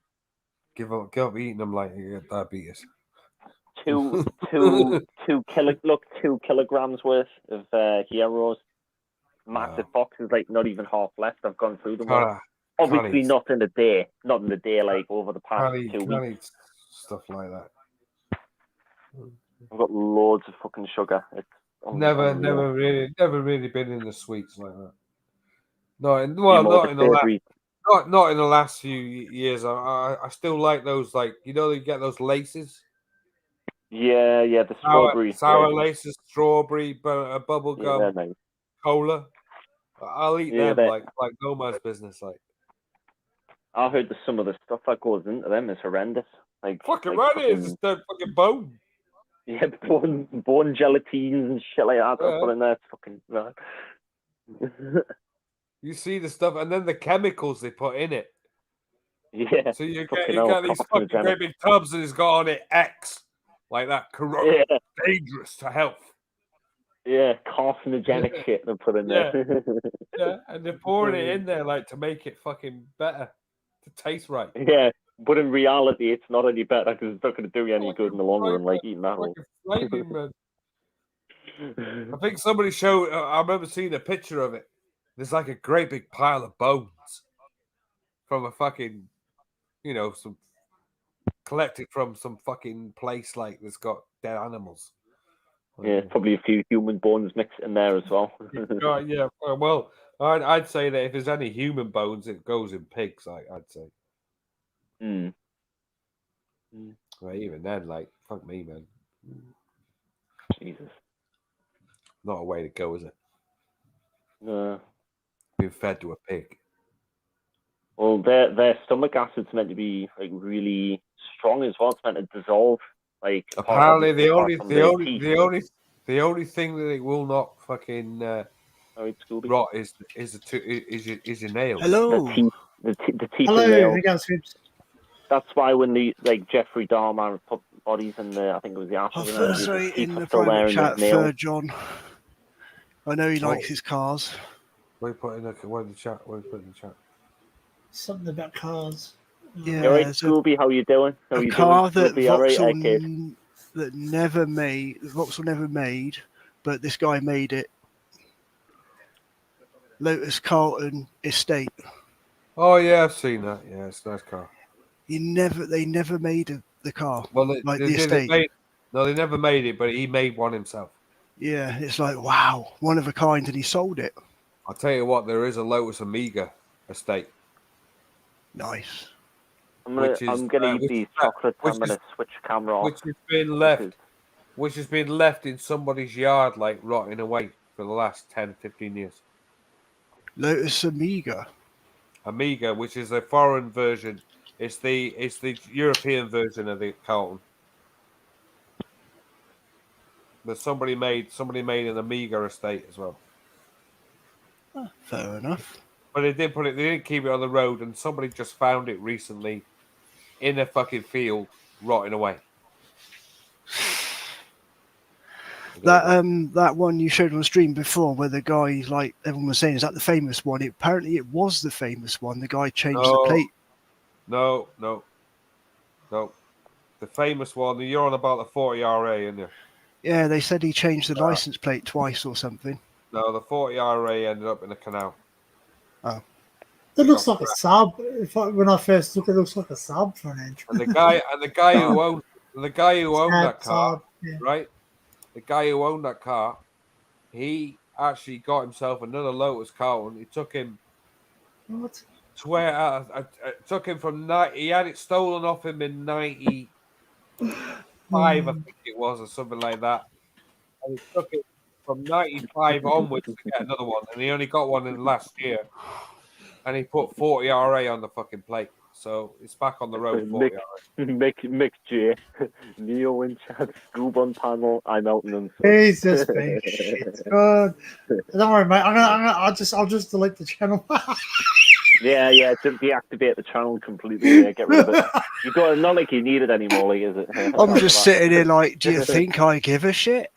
Give up eating them like you get diabetes. 2 kilograms worth of Heroes. Massive boxes, like not even half left. I've gone through them all. Obviously not in a day. Not in the day, like over the past 2 weeks. Stuff like that. I've got loads of fucking sugar. It's never really been in the sweets like that. Not in the last few years. I still like those, like, you know, you get those laces. Yeah, the strawberry. Sour laces, strawberry, bubble gum, cola. I'll eat them like no man's business. Like, I heard that some of the stuff that goes into them is horrendous. Like fucking right, it's the fucking bone. Yeah, bone gelatines and shit like that. Put in there, it's fucking right. You see the stuff, and then the chemicals they put in it. Yeah. So you get these fucking great big tubs, and it's got on it X, like that, dangerous to health. Yeah, carcinogenic shit they put in there. Yeah, and they're pouring it in there like to make it fucking better, to taste right. Yeah, but in reality, it's not any better because it's not going to do you any good in the long run, like eating that. I think somebody showed. I remember seeing a picture of it. There's like a great big pile of bones from a fucking, some collected from some fucking place like that's got dead animals. Yeah, probably a few human bones mixed in there as well. Yeah. Well, I'd say that if there's any human bones, it goes in pigs. I'd say. Well, even then, like, fuck me, man. Jesus. Not a way to go, is it? No. Being fed to a pig. Well, their stomach acid's meant to be like really strong as well. It's meant to dissolve. Like apparently, the only thing that it will not fucking rot is your nails. Hello. The teeth. Hello. That's why when Jeffrey Dahmer put bodies in the, I think it was the after. Sorry, in the private chat for John. I know he likes his cars. What you put in the chat? Something about cars. Yeah, all right, Scooby, how you doing? A car that Vauxhall never made, but this guy made it. Lotus Carlton Estate. Oh yeah, I've seen that. Yeah, it's a nice car. They never made the car. Well, like they the did. estate. No, they never made it, but he made one himself. Yeah, it's like, wow, one of a kind, and he sold it. I'll tell you what, there is a Lotus Amiga estate. Nice. I'm gonna eat these chocolates. I'm gonna switch camera off. Which has been left in somebody's yard, like rotting away for the last 10, 15 years. Lotus Amiga. Amiga, which is a foreign version. It's the European version of the Carlton. But somebody made an Amiga estate as well. Oh, fair enough. But they didn't keep it on the road, and somebody just found it recently in a fucking field, rotting away. That one you showed on stream before, where the guy, like everyone was saying, is that the famous one? Apparently, it was the famous one. The guy changed the plate. No. The famous one. You're on about the 40 RA, aren't you? Yeah, they said he changed the license plate twice or something. No, the 40 RA ended up in a canal. Oh. It looks like a sub. When I first look, it looks like a sub for an entry. And the guy who owned that car, yeah. right? The guy who owned that car, he actually got himself another Lotus Carlton. It took him. What? It took him from 90. He had it stolen off him in 95, I think it was, or something like that. And it took him from 95 onwards to get another one, and he only got one in last year. And he put 40 RA on the fucking plate, so it's back on the road. 40 RA. Mick J, Neo in chat, Scoob on panel. I'm out and Jesus, big shit. God. Don't worry, mate. I'll just delete the channel. Yeah, just deactivate the channel completely. Yeah, get rid of it. You got not like you need it anymore, like, is it? I'm just sitting here like, do you think I give a shit?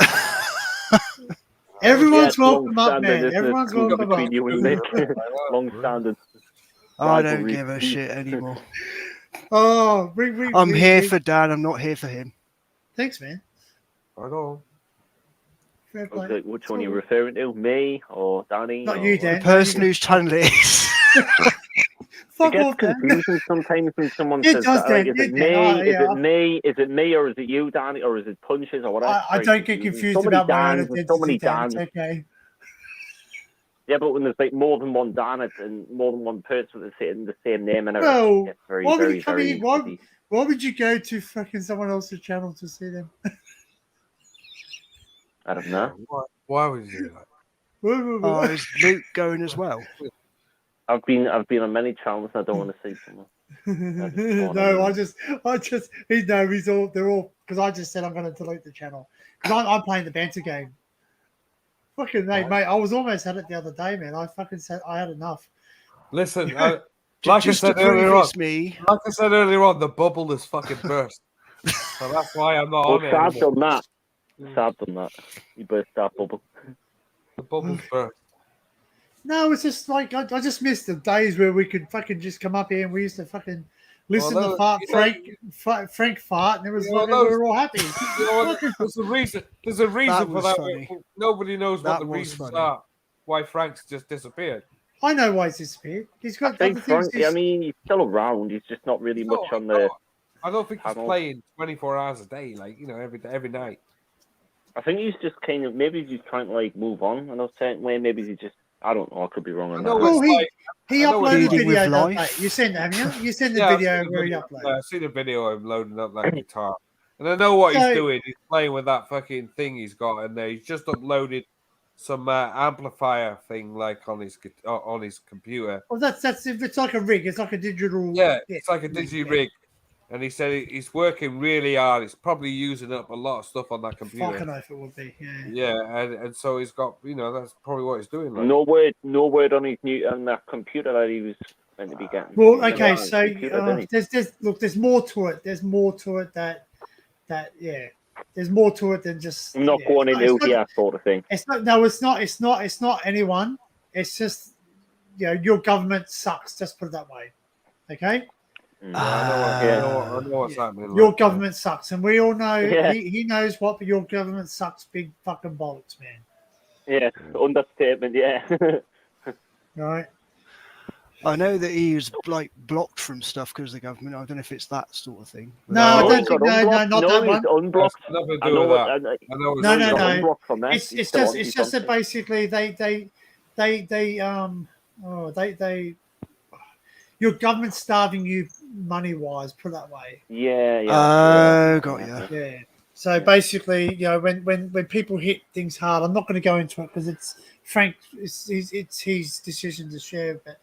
Everyone's welcome up, man. Everyone's welcome between up. you and Nick. Long standing. I don't give a shit anymore. Oh, I'm here for Dan. I'm not here for him. Thanks, man. I know. Okay, which one are you referring to? Me or Danny? Not you, Dan. The person whose channel it is. It gets confusing sometimes when someone says that. Like, is it me? Is it me, or is it you, Danny, or is it Punches, or whatever? I don't get confused about my own identity. So many Dans. It's okay. Yeah, but when there's like more than one Dan and more than one person that's saying the same name, and Well, it's very, why would very, you come very. in? Why would you go to fucking someone else's channel to see them? I don't know. Why would you do that? Oh, is Luke going as well? I've been on many channels. And I don't want to see someone. No, they're all because I just said I'm going to delete the channel because I'm playing the banter game. Fucking mate, I was almost at it the other day, man. I fucking said I had enough. Listen, like I said earlier on, the bubble is fucking burst. So that's why I'm not on it. Sad done that. Sad done that. You burst that bubble. The bubble's burst. No, it's just like I just missed the days where we could fucking just come up here and we used to fucking listen to Frank fart, and it was we were all happy. There's a reason for that. Funny. Nobody knows what That the was reasons funny. are why Frank's just disappeared. I know why he's disappeared. He's got I think other things. Frank. I mean, he's still around. He's just not really much on the. I don't think he's panel. playing 24 hours a day, like every night. I think he's just kind of maybe he's trying to like move on in a certain way. Maybe he just. I don't know. I could be wrong on that. Well, he uploaded a video. life. That you sent it, haven't you? You sent the video where he uploaded. Yeah, I've seen a video of him loading up that guitar. And I know what he's doing. He's playing with that fucking thing he's got in there. He's just uploaded some amplifier thing like on his computer. Well, that's it's like a rig. It's like a digital. Yeah, it's like a digi rig. And he said he's working really hard. He's probably using up a lot of stuff on that computer. Fucking if it would be. Yeah. Yeah, and so he's got that's probably what he's doing. Like. Oh, No word on that computer that he was meant to be getting. Well, okay, so there's more to it. There's more to it that there's more to it than just. I'm not going into sort of thing. It's not. No, it's not. It's not anyone. It's just your government sucks. Just put it that way. Okay. I know what's happening. Your government sucks, and we all know he knows what. But your government sucks, big fucking bollocks, man. Yeah, understatement. Yeah. Right. I know that he was like blocked from stuff because of the government. I don't know if it's that sort of thing. No, I don't think. No, not that one. Unblocked. No. It's just that basically they your government's starving you money wise. Put it that way. Yeah. Got you. Yeah. So basically, when people hit things hard, I'm not going to go into it because it's Frank. It's his decision to share, but.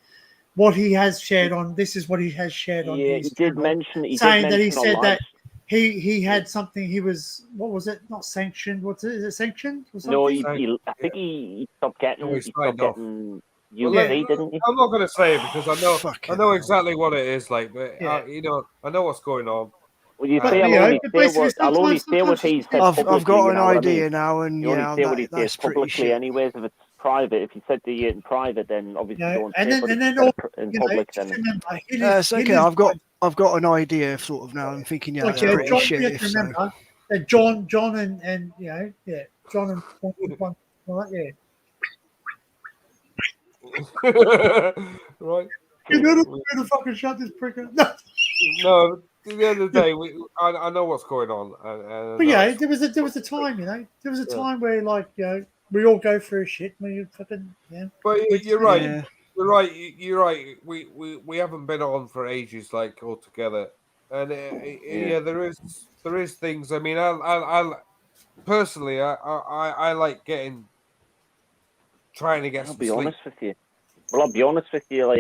What he has shared on this is what he has shared on his channel, saying that he said that he had something. He was what was it? Not sanctioned. What's it? Is it sanctioned? Or something? No, I think he stopped getting. He stopped getting. Didn't he? I'm not going to say it because I know exactly what it is like, but I know what's going on. Well, you say I'll only say what he said publicly. I've got an idea now, and you only say what he says publicly, anyways. If it's private, if he said to you in private, then obviously don't say it in public. Then it's okay. I've got an idea, sort of now. I'm thinking, that's pretty John, shit. If so. Remember that John and John and one, yeah. Right. You're gonna fucking shut this prick up. No. At the end of the day, I know what's going on. But there was a time, there was a time where we all go through shit. When you fucking But you're right. Yeah. You're right. We haven't been on for ages, like altogether, and there is things. I mean, I personally, I like trying to get. I'll be honest with you. Well, I'll be honest with you.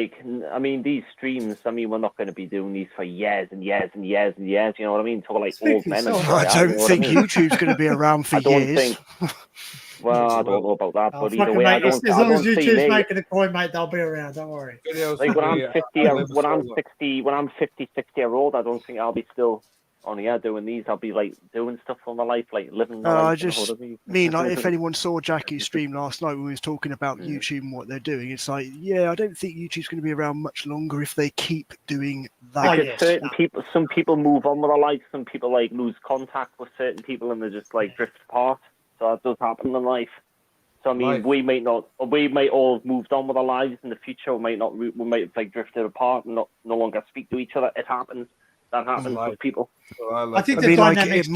These streams. We're not going to be doing these for years and years and years and years. You know what I mean? Until old men. I don't think YouTube's going to be around for years. Well, I don't know about that, but either way, mate, as long as YouTube's making a coin, mate, they'll be around. Don't worry. When I'm 50, 60-year-old, I don't think I'll be still on here doing these. I'll be doing stuff for my life, living my life. I just mean if anyone saw Jackie's stream last night when we was talking about YouTube and what they're doing, it's like, I don't think YouTube's going to be around much longer if they keep doing that. Some people move on with their life. Some people lose contact with certain people and they just drift apart. So that does happen in life. So we might all have moved on with our lives in the future. We might have drifted apart and no longer speak to each other. It happens. That happens with people. I think the dynamics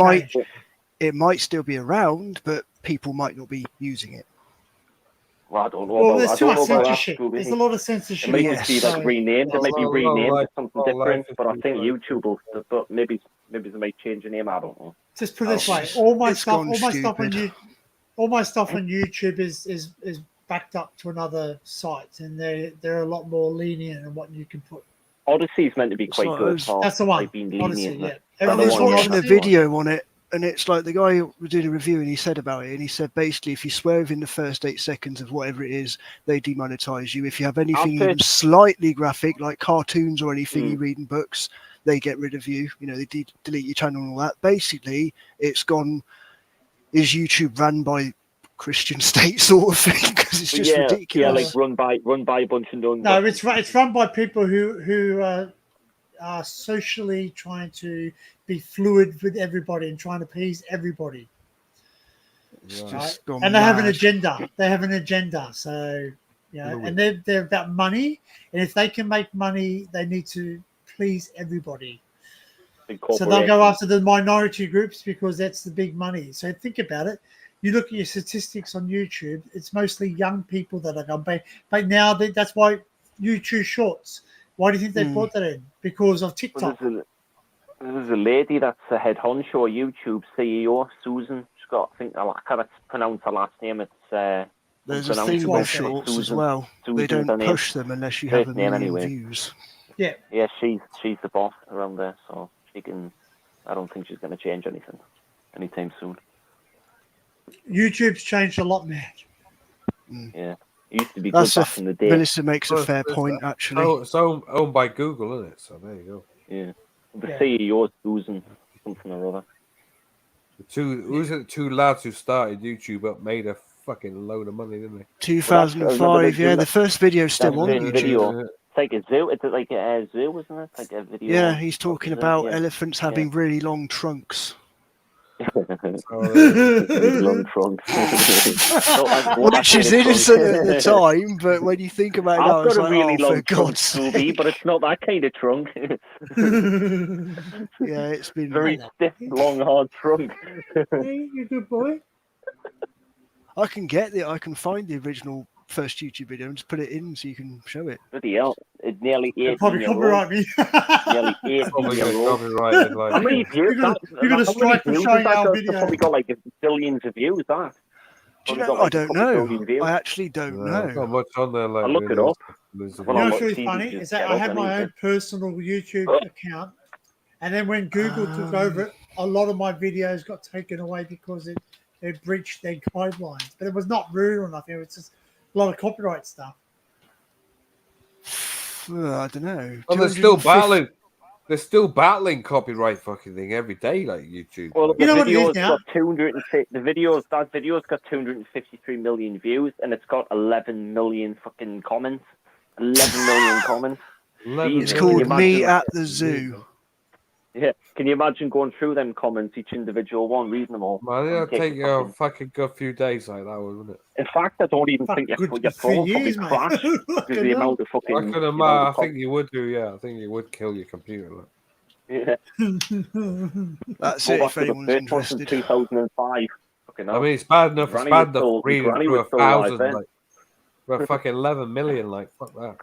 it might still be around, but people might not be using it. Well, I don't know. Well, there's too much censorship. There's a lot of censorship. It might just be renamed. It might be renamed to something different. But I think YouTube will. But maybe they might change the name. I don't know. Just put it this way: all my stuff on YouTube is backed up to another site, and they're a lot more lenient in what you can put. Odyssey's meant to be quite good. That's the one. Odyssey, I was watching a video on it, and it's like the guy was doing a review, and he said about it, and he said basically if you swear within the first 8 seconds of whatever it is, they demonetize you. If you have anything even slightly graphic, like cartoons or anything you read in books, they get rid of you. They delete your channel and all that. Basically, it's gone. Is YouTube ran by Christian state sort of thing? Because it's just ridiculous. Run by a bunch of nuns. No, it's run by people who are socially trying to be fluid with everybody and trying to please everybody. And they have an agenda. So and they're about money. And if they can make money, they need to please everybody. So they'll go after the minority groups because that's the big money. So think about it. You look at your statistics on YouTube, it's mostly young people that are going to pay. But now that's why YouTube Shorts. Why do you think they brought that in? Because of TikTok. Well, there's a lady that's the head honcho YouTube CEO, Susan. She's got, I think, I can't pronounce her last name. It's there's a thing with shorts as well. They don't push them unless you have a million views. Yeah. Yeah, she's the boss around there, so she can. I don't think she's going to change anything anytime soon. YouTube's changed a lot, man. Yeah, it used to be good back in the day. Melissa makes a fair point, actually. It's owned by Google, isn't it? So there you go. Yeah, the CEO is Susan something or other. The two lads who started YouTube up made a fucking load of money, didn't they? 2005, the first video's still on YouTube. Video. It's like a zoo. It's like a zoo, isn't it? Like a video. Yeah, he's talking about elephants having really long trunks. Long trunks. Which is innocent at the time, but when you think about it now, I've it's got a like, really oh, for long trunk, God's Scooby, sake. but it's not that kind of trunk. Yeah, it's been very stiff, long, hard trunk. Hey, you good boy. I can find the original first YouTube video and just put it in so you can show it. Bloody hell! It's nearly 18 Probably copyright me. Nearly 18 years old. Like, how many views? You're gonna strike for showing our video. Probably got like billions of views. That. Do you know? I don't know. I actually don't know. Not much on there. Like, I'll look it up. You know what's really funny is that I had my own personal YouTube account, and then when Google took over, a lot of my videos got taken away because they breached their guidelines. But it was not rude or nothing. It was just a lot of copyright stuff. I don't know. Well, they're still battling. They're still battling copyright fucking thing every day, like YouTube. Well, the video's got 250. That video's got 253 million views, and it's got 11 million fucking comments. 11 million comments. It's called Me at the Zoo. Yeah, can you imagine going through them comments, each individual one, reading them all? Man, it'll take you a fucking good few days like that, wouldn't it? In fact, I don't even think your phone probably crash because the amount of fucking. I think you would do, yeah. I think you would kill your computer. Like. Yeah. That's it. If anyone's interested. 2005. I mean, it's bad enough. It's bad enough reading through 1,000. Like, we're fucking 11 million. Like, fuck that.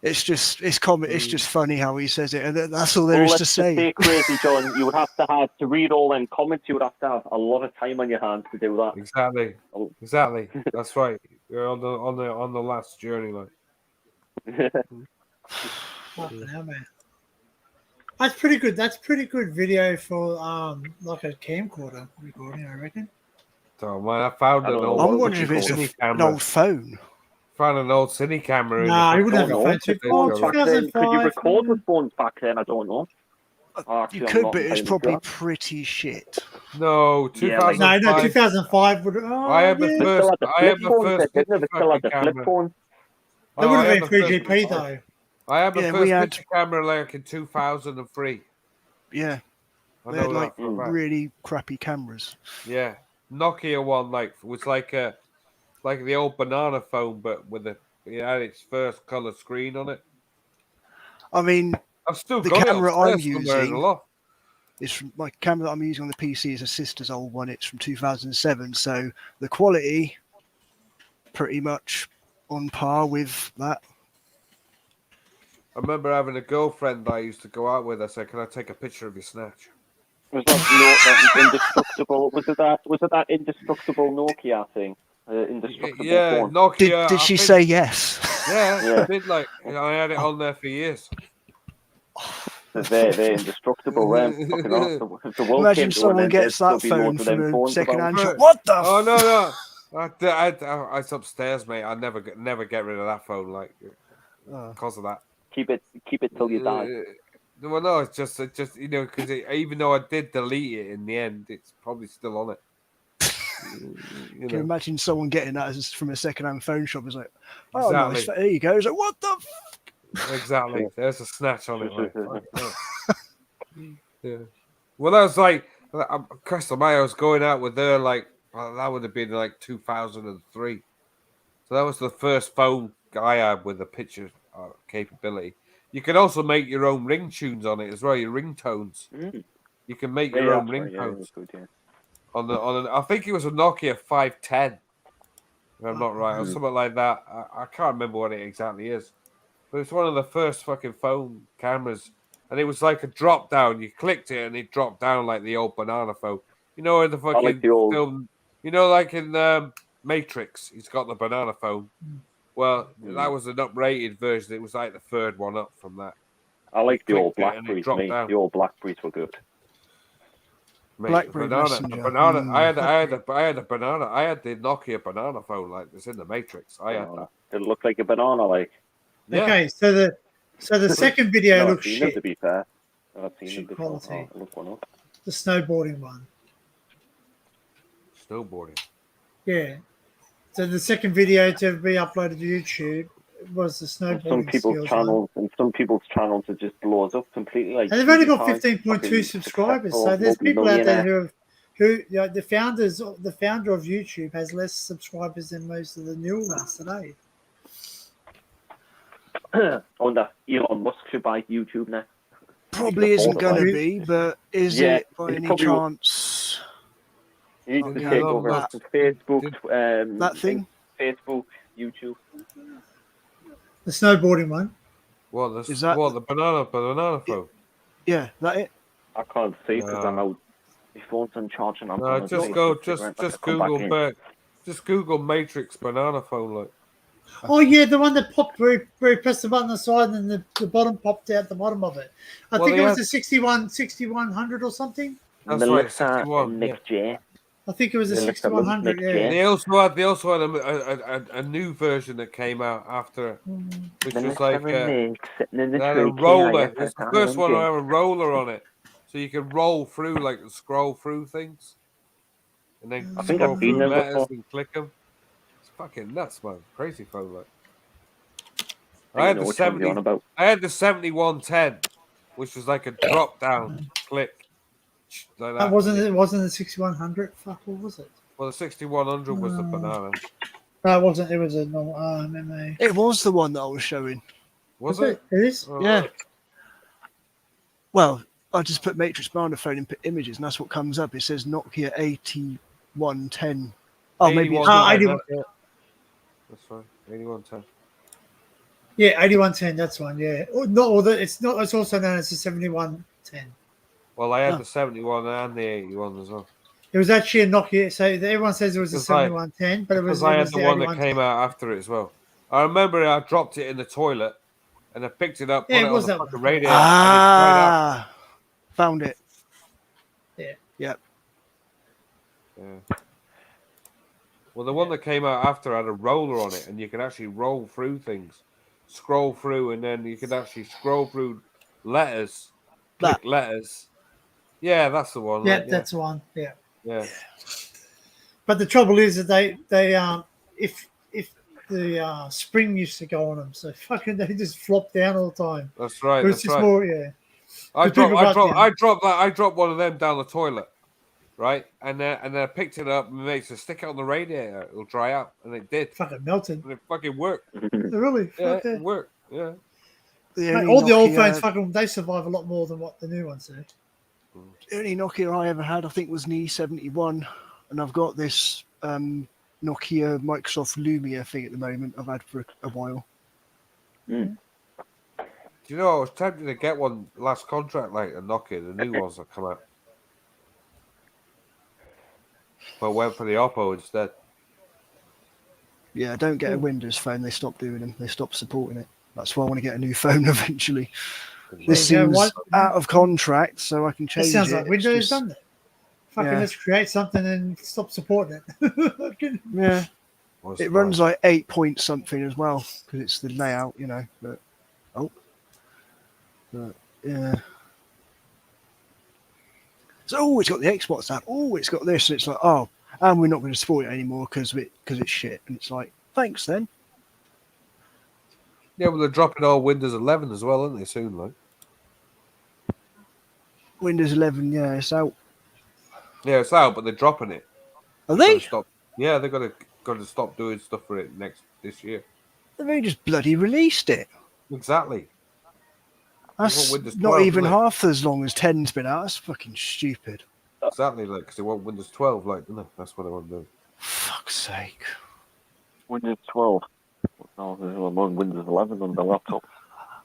It's just funny how he says it, and that's all there is to say. Crazy, John. You would have to read all them comments. You would have to have a lot of time on your hands to do that. Exactly. That's right. You're on the last journey, like. Man. That's pretty good. That's pretty good video for like a camcorder recording, I reckon. So man, I found an old. I'm wondering if it's an old phone. Found an old cine camera. Nah, you wouldn't have a phone. Could you record with phones back then? I don't know. You could, but it's probably pretty shit. No, 2005. No, 2005 would. I have the first. I have the first. They still had the flip phone. It would have been 3GP though. I have the first picture camera like in 2003. Yeah, they had like really crappy cameras. Yeah, Nokia one was like the old banana phone, but with it had its first color screen on it. I mean, I've still the got camera I'm using. My camera that I'm using on the PC is a sister's old one. It's from 2007, so the quality pretty much on par with that. I remember having a girlfriend I used to go out with. I said, "Can I take a picture of your snatch?" Was that indestructible? Was it that indestructible Nokia thing? Indestructible. Yeah, phone? Nokia. Did she say yes? Yeah, I did. Like I had it on there for years. They're indestructible. Imagine someone gets that phone from a second-hand shop. What the? Oh no! It's upstairs, mate. I never get rid of that phone, like because of that. Keep it till you die. Well, no, it's just because even though I did delete it in the end, it's probably still on it. Can you imagine someone getting that from a second-hand phone shop? It's like, oh, exactly. nice. There you go. It's like, what the? Exactly. There's a snatch on it. Yeah. Well, that was like Crystal Maya was going out with her that would have been like 2003. So that was the first phone I had with a picture capability. You can also make your own ringtunes on it as well. Your ringtones. You can make your own ringtones. I think it was a Nokia 510. If I'm not right, or something like that. I can't remember what it exactly is. But it's one of the first fucking phone cameras, and it was like a drop down. You clicked it, and it dropped down like the old banana phone. You know, in the fucking film. You know, like in Matrix, he's got the banana phone. Well, that was an uprated version. It was like the third one up from that. I like the old Blackberries. The old Blackberries were good. Mate, Blackberry banana. I had a banana. I had the Nokia banana phone, like it's in the Matrix. I had that. It looked like a banana, like. Yeah. Okay, so the second video looks shit. To be fair, I've seen it before. Look one up. The snowboarding one. Snowboarding. Yeah. So the second video to be uploaded to YouTube was the snowboarding. Some people's channels it just blows up completely. Like, and they've only got 15.2 subscribers. So there's people out there who have the founder of YouTube has less subscribers than most of the new ones today. I wonder Elon Musk should buy YouTube now. Probably isn't going to be, but is it by any chance? He needs to take over Facebook. That thing? Facebook, YouTube. The snowboarding one. What the banana phone? Yeah, that it. I can't see because I'm out. My phone's on charge and I'm. Just Google Matrix banana phone like. Oh yeah, the one that popped where you pressed the button on the side and the bottom popped out the bottom of it. I think it was a 6100 or something. That's right, 61. Nick J. I think it was a 6100. Yeah. They also had a new version that came out after, which was like a roller. It's the first one to have a roller on it, so you can roll through, like scroll through things, and then scroll through letters and click them. It's fucking nuts, man! Crazy phone, like. I had the 7110, which was like a drop down click. Like that wasn't the 6100. Fuck, what was it? Well, the 6100 was the banana. No, it wasn't. It was a normal MMA. It was the one that I was showing. Was it? It is. Oh, yeah. Well, I just put Matrix banana phone and put images, and that's what comes up. It says Nokia 8110. Oh, maybe it's 81. That's fine. 8110. Yeah, 8110. That's one. Yeah. It's not. It's also known as the 7110. Well, I had the 71 and the 81 as well. It was actually a Nokia. So everyone says it was a 7110, but it was. Because I had the one that came out after it as well. I remember I dropped it in the toilet, and I picked it up, put it on the fucking radio. Ah, found it. Yeah. Yep. Yeah. Well, the one that came out after had a roller on it, and you can actually roll through things, scroll through, and then you can actually scroll through letters, click letters. Yeah, that's the one. Yeah, right? that's the one. Yeah. Yeah. But the trouble is that they if the spring used to go on them, so fucking they just flop down all the time. That's right. It was just more, yeah. I dropped one of them down the toilet, right? And then I picked it up and made to stick it on the radiator. It'll dry out, and it did. Fucking melted. And it fucking worked. Really? Yeah, it worked. Yeah. Mate, all the old phones, fucking, they survive a lot more than what the new ones do. The only Nokia I ever had, I think, was an E71, and I've got this Nokia Microsoft Lumia thing at the moment. I've had for a while. Do you know, I was tempted to get one last contract like a Nokia, the new ones that come out. But I went for the Oppo instead. Yeah, don't get a Windows phone. They stopped doing them. They stopped supporting it. That's why I want to get a new phone eventually. This seems out of contract, so I can change it. It sounds like Windows done that. Fucking let's create something and stop supporting it. Yeah. It runs like 8 point something as well, because it's the layout, you know. But yeah. So it's got the Xbox app. Oh, it's got this. And it's like, oh, and we're not going to support it anymore because it's shit. And it's like, thanks then. Yeah, well, they're dropping all Windows 11 as well, aren't they, soon, like? Windows 11, yeah, it's out. Yeah, it's out, but they're dropping it. Are they? Yeah, they're got to stop doing stuff for it this year. They've only just bloody released it. Exactly. That's Windows 12, not even like, half as long as 10's been out. That's fucking stupid. Exactly, like, because they want Windows 12, like, no, that's what they want to do. Fuck's sake. Windows 12. No, there's one Windows 11 on the laptop.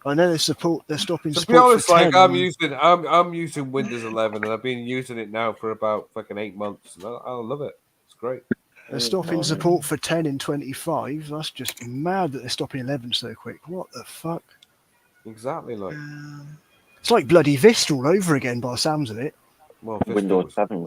I know they're stopping to support be honest, for 10. like, I'm using Windows 11, and I've been using it now for about fucking 8 months. And I love it. It's great. They're stopping support for 10 in 25. That's just mad that they're stopping 11 so quick. What the fuck? Exactly, like. It's like bloody Vista all over again by the sounds of it. Well, Windows 7.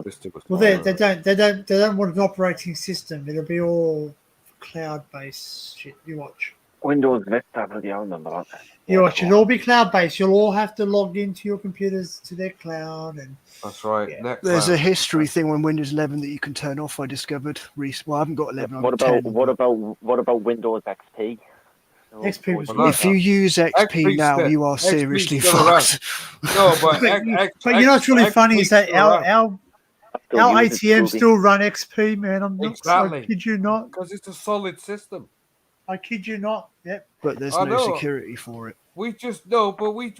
Well, they don't want an operating system. It'll be all cloud-based shit. You watch. Windows Vista, bloody hell, remember that. You watch. It'll all be cloud-based. You'll all have to log into your computers to their cloud, and that's right. Yeah. There's a history thing on Windows 11 that you can turn off. I discovered. Well, I haven't got 11. What about Windows XP? XP. If you use XP now, you are seriously fucked. No, but but you know what's really funny is that our still our use it, ATM Scooby. still run XP, man. I'm not. Exactly. I kid you not. Because it's a solid system. I kid you not. Yep. But there's I no know. security for it. We just but we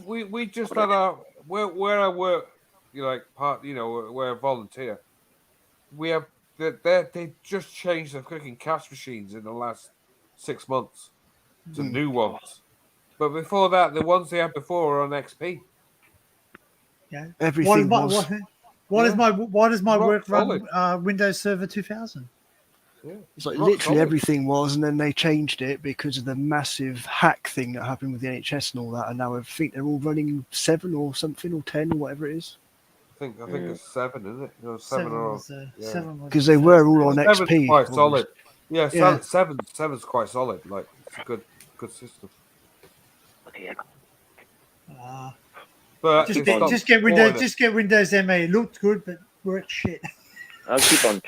just had our where I work, where I volunteer. We have they just changed the cooking cash machines in the last 6 months to new ones. But before that, the ones they had before were on XP. Yeah. Everything Why does my Rock work solid. run Windows Server 2000? Yeah. It's like Rock literally solid. everything was, and then they changed it because of the massive hack thing that happened with the NHS and all that. And now I think they're all running 7 or something or 10 or whatever it is. I think it's 7, isn't it? You know, 7 or Because they were all on Seven's XP. quite solid. Yeah, Yeah. seven's quite solid. Like it's a good system. But Just get Windows ME. It looked good, but worked shit. I keep on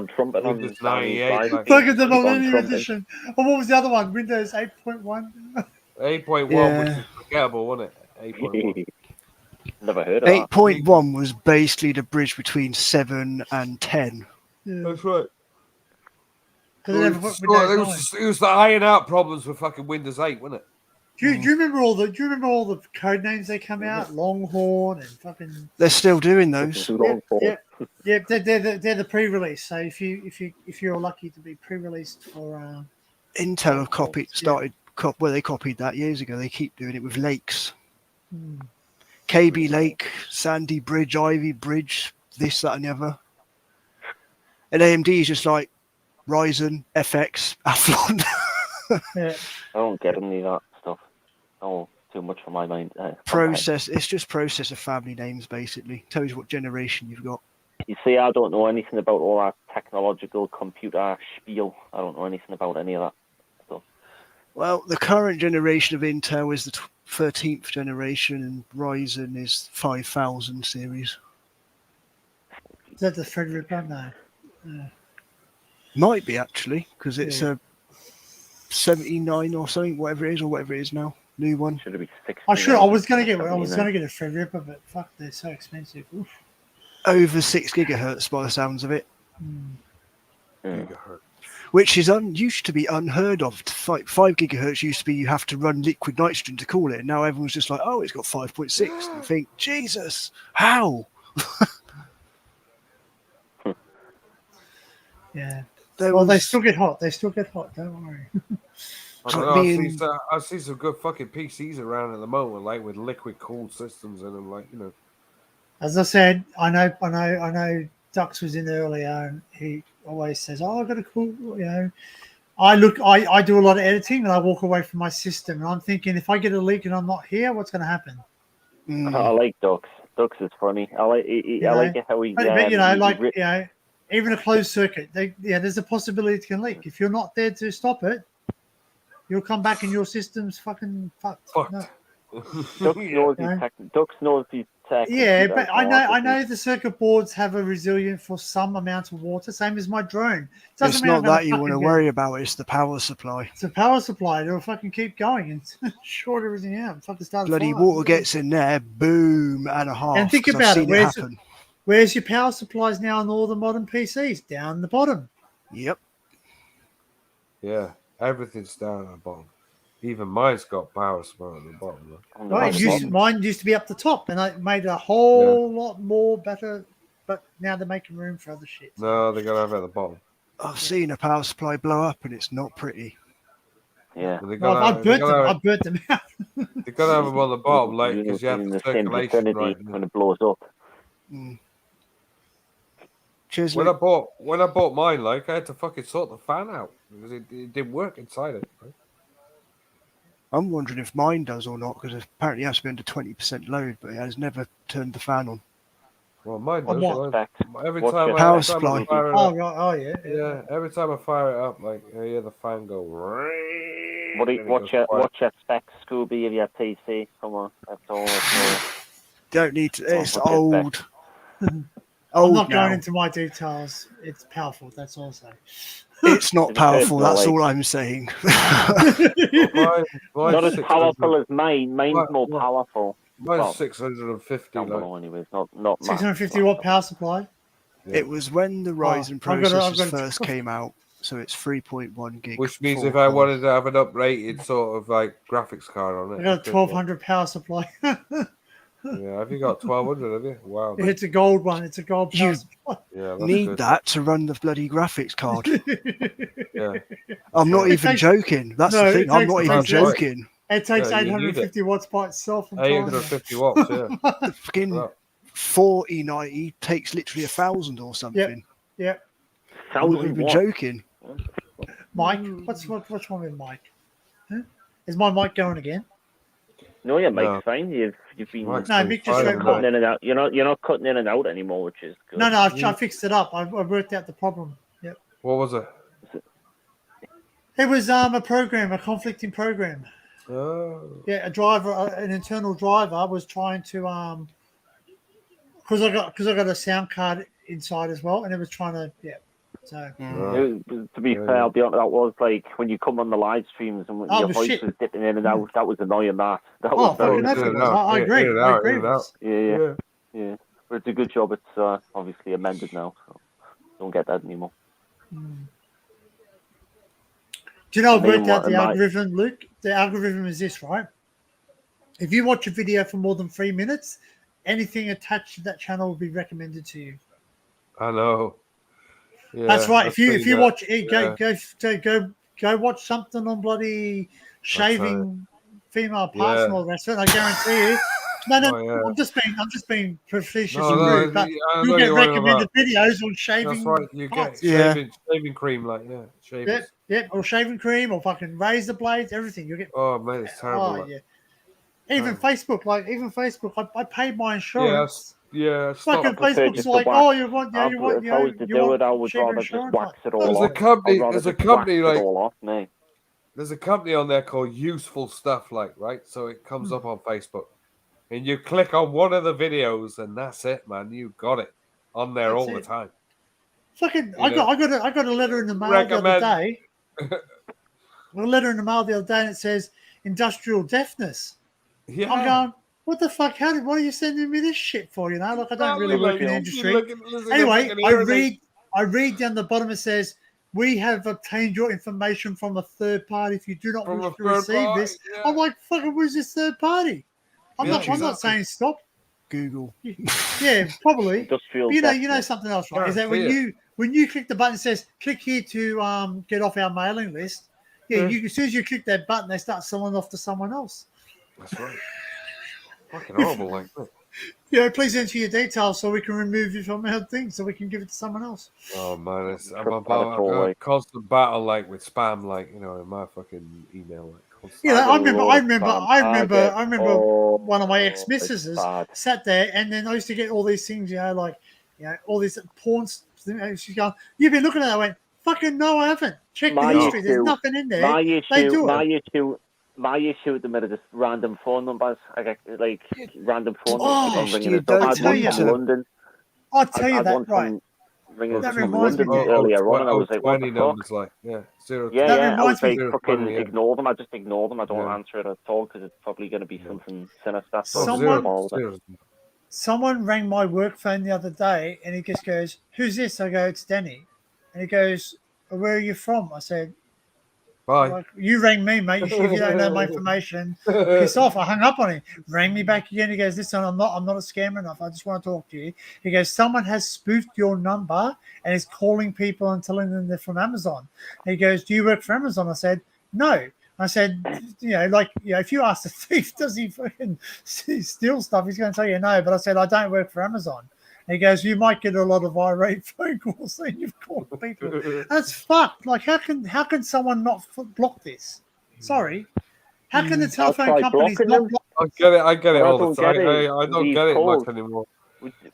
trumping on Windows 98. Like, Look at the Millennium Edition. Oh, what was the other one? Windows 8.1. 8.1, which is forgettable, wasn't it? 8.1. Never heard of that. 8.1 was basically the bridge between 7 and 10. Yeah. That's right. It was the iron out problems with fucking Windows 8, wasn't it? Do you remember all the code names they come out? Longhorn and fucking. They're still doing those. Yeah, they're the pre-release. So if you're lucky to be pre-released for Intel have they copied that years ago. They keep doing it with lakes. KB Lake, Sandy Bridge, Ivy Bridge, this, that, and the other. And AMD is just like Ryzen, FX, Athlon. Yeah. I don't get any of that stuff. Oh, too much for my mind. It's just processor family names, basically. Tells you what generation you've got. You see, I don't know anything about all that technological computer spiel. I don't know anything about any of that stuff. Well, the current generation of Intel is the 13th generation, and Ryzen is 5000 series. Is that the Frederick one now? Might be actually, because it's a 79 or something, whatever it is now. New one. Should it be 60? I was gonna get a Frederick, but fuck, they're so expensive. Oof. Over 6 gigahertz by the sounds of it. Gigahertz. Which is used to be unheard of. 5 gigahertz used to be you have to run liquid nitrogen to call it. Now everyone's just like, oh, it's got 5.6. And you think, Jesus, how? Yeah. They still get hot. Don't worry. I see some good fucking PCs around at the moment, like with liquid cooled systems in them, like, you know. As I said, I know Dux was in earlier, and he always says, "Oh, I've got a cool," you know. I do a lot of editing, and I walk away from my system, and I'm thinking, if I get a leak and I'm not here, what's going to happen? I like Dux. Dux is funny. I like it how he. But, even a closed circuit, there's a possibility it can leak. If you're not there to stop it, you'll come back and your system's fucking fucked. No. Dux knows his tech. Yeah, but I know the circuit boards have a resilience for some amount of water, same as my drone. It's not that you want to worry about, it's the power supply. It's the power supply. It'll fucking keep going and short everything out. Fucking start bloody water gets in there, boom, and a half. And think about it. Where's your power supplies now on all the modern PCs? Down the bottom. Yep. Yeah, everything's down at the bottom. Even mine's got power supply at the bottom. Right, mine used to be up the top, and I made a whole lot more better. But now they're making room for other shit. No, they're gonna have it at the bottom. I've seen a power supply blow up, and it's not pretty. Yeah, I burnt them out. They gotta have them on the bottom, like, because you have the circulation right when it blows up. Cheers, when I bought mine, like, I had to fucking sort the fan out because it didn't work inside it. Right? I'm wondering if mine does or not, because apparently it has to be under 20% load, but it has never turned the fan on. Well, mine does. Every power supply. Yeah, every time I fire it up, like, I hear the fan go. What's your specs, Scooby, of your PC? Come on, that's all. Don't need to. It's old. I'm not going into my details. It's powerful. That's all I'm saying. It's not powerful. That's all I'm saying. Not as powerful as mine. Mine's more powerful. Mine's 650. Anyways, not 650 watt power supply. It was when the Ryzen processors first came out, so it's 3.1 gig. Which means if I wanted to have an uprated sort of like graphics card on it, I got a 1200 power supply. Yeah, have you got 1200? Have you? Wow. It's a gold one. It's a gold power supply. Yeah, that's need good. that to run the bloody graphics card. Yeah. I'm not even joking. That's the thing. I'm not even joking. It takes 850 watts by itself. 850 watts, yeah. The fucking 4090 takes literally 1,000 or something. Yep. I'm not even joking. Mike, what's wrong with Mike? Huh? Is my mic going again? No, your mic's fine. You've been Mick just cutting in and out. You're not cutting in and out anymore, which is good. No, I fixed it up. I worked out the problem. Yep. What was it? It was a program, a conflicting program. Oh. Yeah, an internal driver was trying to because I got a sound card inside as well, and it was trying to So to be fair, I'll be honest, that was like when you come on the live streams and your voice was dipping in and out. That was annoying. That was very. I agree. I agree. Yeah. But it's a good job. It's obviously amended now, so don't get that anymore. Do you know I've worked out the algorithm, Luke? The algorithm is this, right? If you watch a video for more than 3 minutes, anything attached to that channel will be recommended to you. I know. Yeah, that's right. If you watch it, go watch something on bloody shaving female parts and all the rest of it. I guarantee you. No, I'm just being facetious and rude, but you get recommended videos on shaving. That's right. You parts. get shaving cream, like shaving. Yeah, or shaving cream, or fucking razor blades, everything. You get. Oh man, it's terrible. Oh, yeah. Even Facebook, I paid my insurance. Yeah, fucking Facebook's like, oh, you want. If I was to do it, I would rather just wax it all off. There's a company like. There's a company on there called Useful Stuff, right? So it comes up on Facebook, and you click on one of the videos, and that's it, man. You got it on there all the time. Fucking, I got a letter in the mail the other day. A letter in the mail the other day, and it says industrial deafness. Yeah. I'm going, what the fuck? What are you sending me this shit for? You know, like I don't really work in the industry. Anyway, I read down the bottom. It says, "We have obtained your information from a third party. If you do not wish to receive this," I'm like, "Fucking, where's this third party?" I'm not saying stop. Google. Yeah, probably. You know something else, right? Is that when you click the button that says click here to get off our mailing list? Yeah, as soon as you click that button, they start selling off to someone else. That's right. Fucking horrible, like that. Yeah, please enter your details so we can remove you from our thing, so we can give it to someone else. Oh man, I'm a constant battle like with spam, like in my fucking email. Yeah, I remember one of my ex-mistresses sat there, and then I used to get all these things, all these porn. She's going, "You've been looking at it." I went, "Fucking no, I haven't. Check the history. There's nothing in there." My issue at the minute is random phone numbers. I get like random phone numbers. London. I'll tell you that, right? That reminds me earlier on, and I was like, "What the fuck?" I was like, "Fucking ignore them." I just ignore them. I don't answer it at all because it's probably going to be something sinister. Someone rang my work phone the other day, and he just goes, "Who's this?" I go, "It's Danny," and he goes, "Where are you from?" I said, "Bye." Like, you rang me, mate. If you don't know my information, piss off. I hung up on him. Rang me back again. He goes, "Listen, I'm not a scammer enough. I just want to talk to you." He goes, "Someone has spoofed your number and is calling people and telling them they're from Amazon." He goes, "Do you work for Amazon?" I said, "No." I said, if you ask the thief, does he fucking steal stuff? He's going to tell you no. But I said, "I don't work for Amazon." He goes, "You might get a lot of irate phone calls saying you've called people." That's fucked. Like, how can someone not block this? Sorry. How can the telephone companies not block this? I get it all the time. I don't get it much anymore.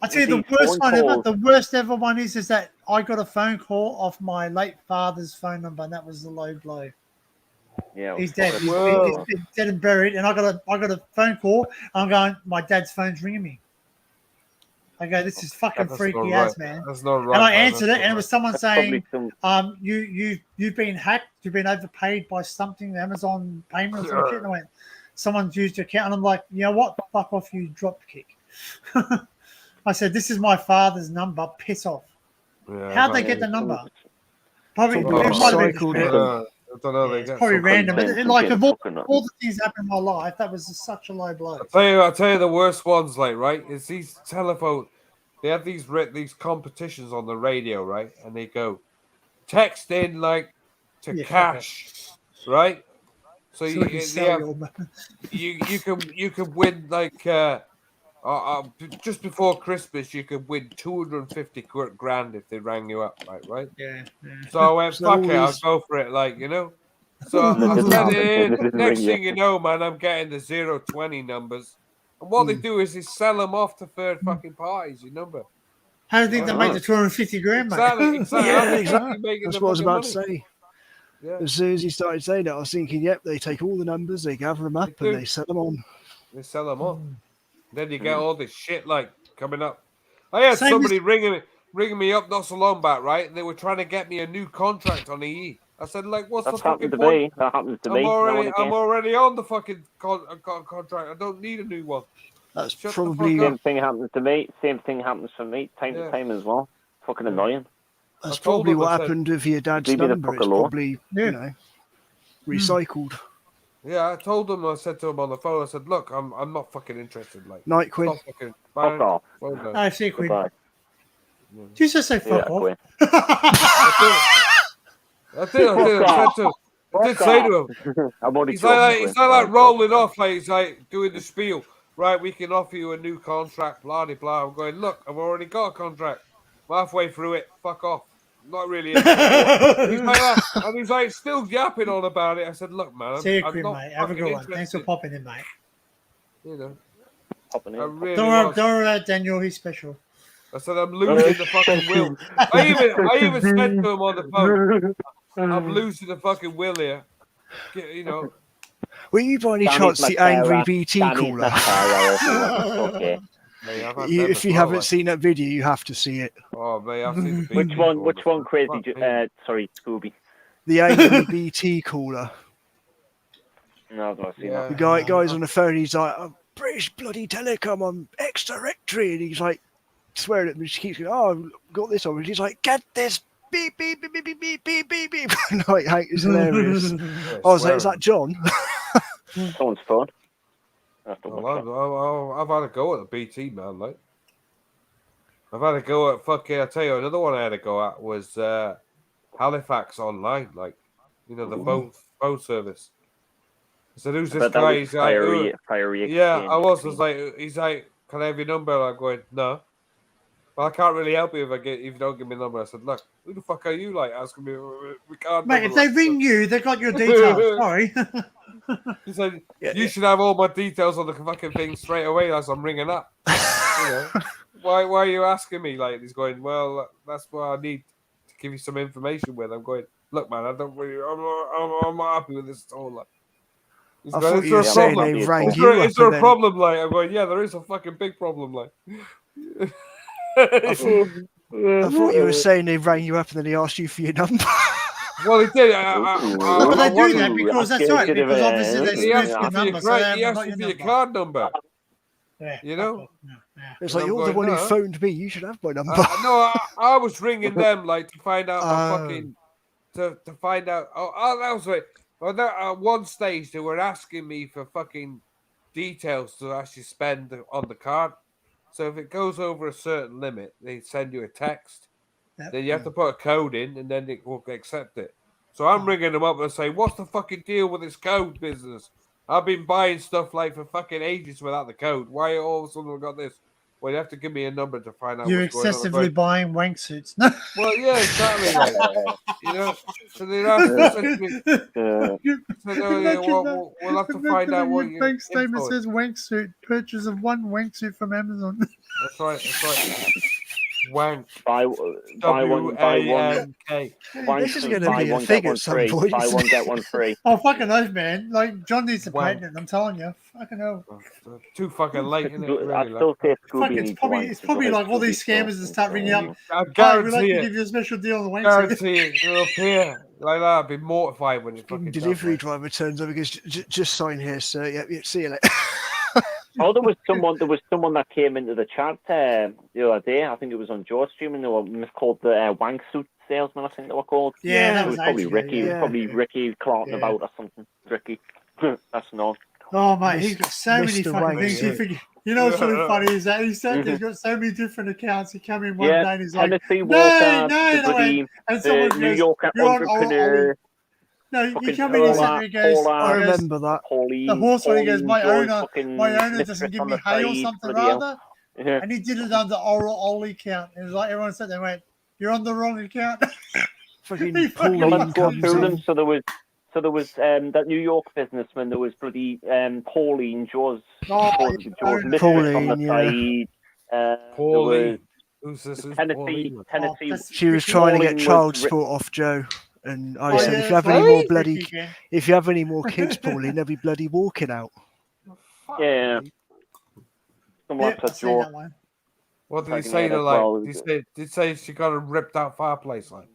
I tell you, the worst one ever. The worst ever one is that I got a phone call off my late father's phone number, and that was the low blow. Yeah, he's dead. He's dead and buried. And I got a phone call. I'm going, my dad's phone's ringing me. I go, "This is fucking freaky ass, man." That's not right. And I answered it, and it was someone saying, you've been hacked, you've been overpaid by something, Amazon payment or some shit. And I went, "Someone's used your account." And I'm like, "You know what? Fuck off, you dropkick." I said, "This is my father's number. Piss off." Yeah, How'd they get the number? Probably Somebody it might have been recycled just it. random. I don't know. They It's get probably some random. But content. like of all the things that happened in my life, that was such a low blow. I'll tell you the worst ones, like, right? Is these telephone. They have these competitions on the radio, right? And they go text in like to cash, right? So you can win like just before Christmas you could win 250 grand if they rang you up, right? Yeah. So I went, fuck it, I'll go for it, like, you know. So I sent it in. Next thing you know, man, I'm getting the 020 numbers. And what they do is they sell them off to third fucking parties, your number. How do you think they make the 250 grand, mate? Exactly. Yeah, How exactly. making That's the what I was fucking about money? to say. Yeah. As soon as he started saying that, I was thinking, yep, they take all the numbers, they gather them up, and they sell them on. They sell them on. Then you get all this shit like coming up. I had somebody ringing me up not so long back, right? And they were trying to get me a new contract on EE. I said, like, what's the fucking point? That happens to I'm me. already on the fucking contract. I don't need a new one. That's Shut probably the fuck Same thing happens to me. Same thing happens for me. Time to time as well. Fucking annoying. That's probably what happened with your dad's leave me the number. fuck It's alone. probably, you know, recycled. Yeah, I told him. I said to him on the phone. I said, "Look, I'm not fucking interested. Like, Night, Quinn. Fuck off. I see, Quinn. Goodbye. Did you just say fuck off? I did. I did say to him. He's like rolling off. Like he's like doing the spiel. Right, we can offer you a new contract. Blah de blah. I'm going. Look, I've already got a contract. I'm halfway through it. Fuck off. Not really. He's like that, and he's like still yapping on about it. I said, look, man, See you, I'm Quinn, not mate. Have a good one. interested. Thanks for popping in, mate. You know, popping in. I really Don't worry about Daniel. He's special. I said I'm losing the fucking will. I even said to him on the phone, I'm losing the fucking will here. You know. Were you by any chance the angry BT caller? Okay. If you haven't seen that video, you have to see it. Oh, mate, I've seen the Which one, crazy? Sorry, Scooby. The angry BT caller. No, I've not seen that. The guy's on the phone. He's like, "I'm British bloody Telecom. I'm ex-directory," and he's like swearing at me. She keeps going, "Oh, I've got this on." And he's like, "Get this beep beep beep beep beep beep beep beep." Like, Hank, it's hilarious. I was like, "Is that John?" Someone's phone. I've had a go at the BT, man. Like, I've had a go at fucking. I tell you, another one I had a go at was Halifax Online. Like, you know, the phone service. I said, "Who's this guy?" He's like, "Yeah, I was." He's like, "Can I have your number?" I'm going, "No." Well, I can't really help you if you don't give me a number. I said, "Look, who the fuck are you?" Like asking me, "We can't." Mate, if they ring you, they got your details. Sorry. He said, "You should have all my details on the fucking thing straight away as I'm ringing up." You know, why are you asking me? Like, he's going, "Well, that's what I need to give you some information with." I'm going, "Look, man, I'm not happy with this at all." Like, I thought you were saying they rang you up. Is there a problem? Like, I'm going, "Yeah, there is a fucking big problem." Like, I thought you were saying they rang you up and then they asked you for your number. Well, he did. But they do that because that's right. Because obviously they spoof your number. He asked you for your card number. Yeah, you know. It's like, you're the one who phoned me. You should have my number. No, I was ringing them like to find out my fucking to find out. Oh, that was right. Well, at one stage they were asking me for fucking details to actually spend on the card. So if it goes over a certain limit, they send you a text. Then you have to put a code in, and then it will accept it. So I'm ringing them up and saying, "What's the fucking deal with this code business? I've been buying stuff like for fucking ages without the code. Why all of a sudden we got this?" Well, you have to give me a number to find out. You're what's going on. excessively buying wank suits. No. Well, yeah, exactly. Like, you know, so they asked me. Said, "Oh, yeah, we'll have to find out what your bank statement says wank suit. Purchase of one wank suit from Amazon." That's right. That's right. Wank. Buy one. This is going to be a thing at some point. Buy one, get one free. Oh, fucking oath, man. Like, John needs to patent it, I'm telling you. Fucking hell. Too fucking late, isn't it? Really, I still say Scooby. It's probably like all these scammers that start ringing up. I We'd guarantee like to it. give you a special deal on the wank Guarantee it. It'll appear like that. I'd be mortified when it fucking delivery driver turns up and goes, "Just sign here, sir. Yep, see you later." Oh, there was someone that came into the chat the other day. I think it was on Joe's stream, and they were called the wank suit salesman. I think they were called. Yeah, that it was probably Ricky. It was probably Ricky clarting about or something. Ricky, that's not. Oh mate, he's got so many Mr. fucking Wank things. You know what's really funny is that he said he's got so many different accounts. He come in one Yeah, day and he's like, Tennessee no, Walker, no, the no, bloody, and someone New goes, York you're on entrepreneur. No, you fucking come in and Paula, he goes, I remember that. the horse one, he goes, my Joe's owner fucking doesn't mistress give on me the hay or side, something bloody hell. rather. Yeah. And he did it under oral only count. It was like everyone said, they went, you're on the wrong account. Fucking Let's go through them. So there was that New York businessman. There was bloody Pauline, Joe's mistress on the side. Pauline. Who's this? Tennessee. She was trying to get Pauline child was support off Joe, and I Oh, said, yeah, if you have that's any right. more bloody, if you have any more kids, Pauline, they'll be bloody walking out. Yeah. Somewhat I've seen that one. What did he Taking say it to as like? well. Did he say she got a ripped out fireplace like?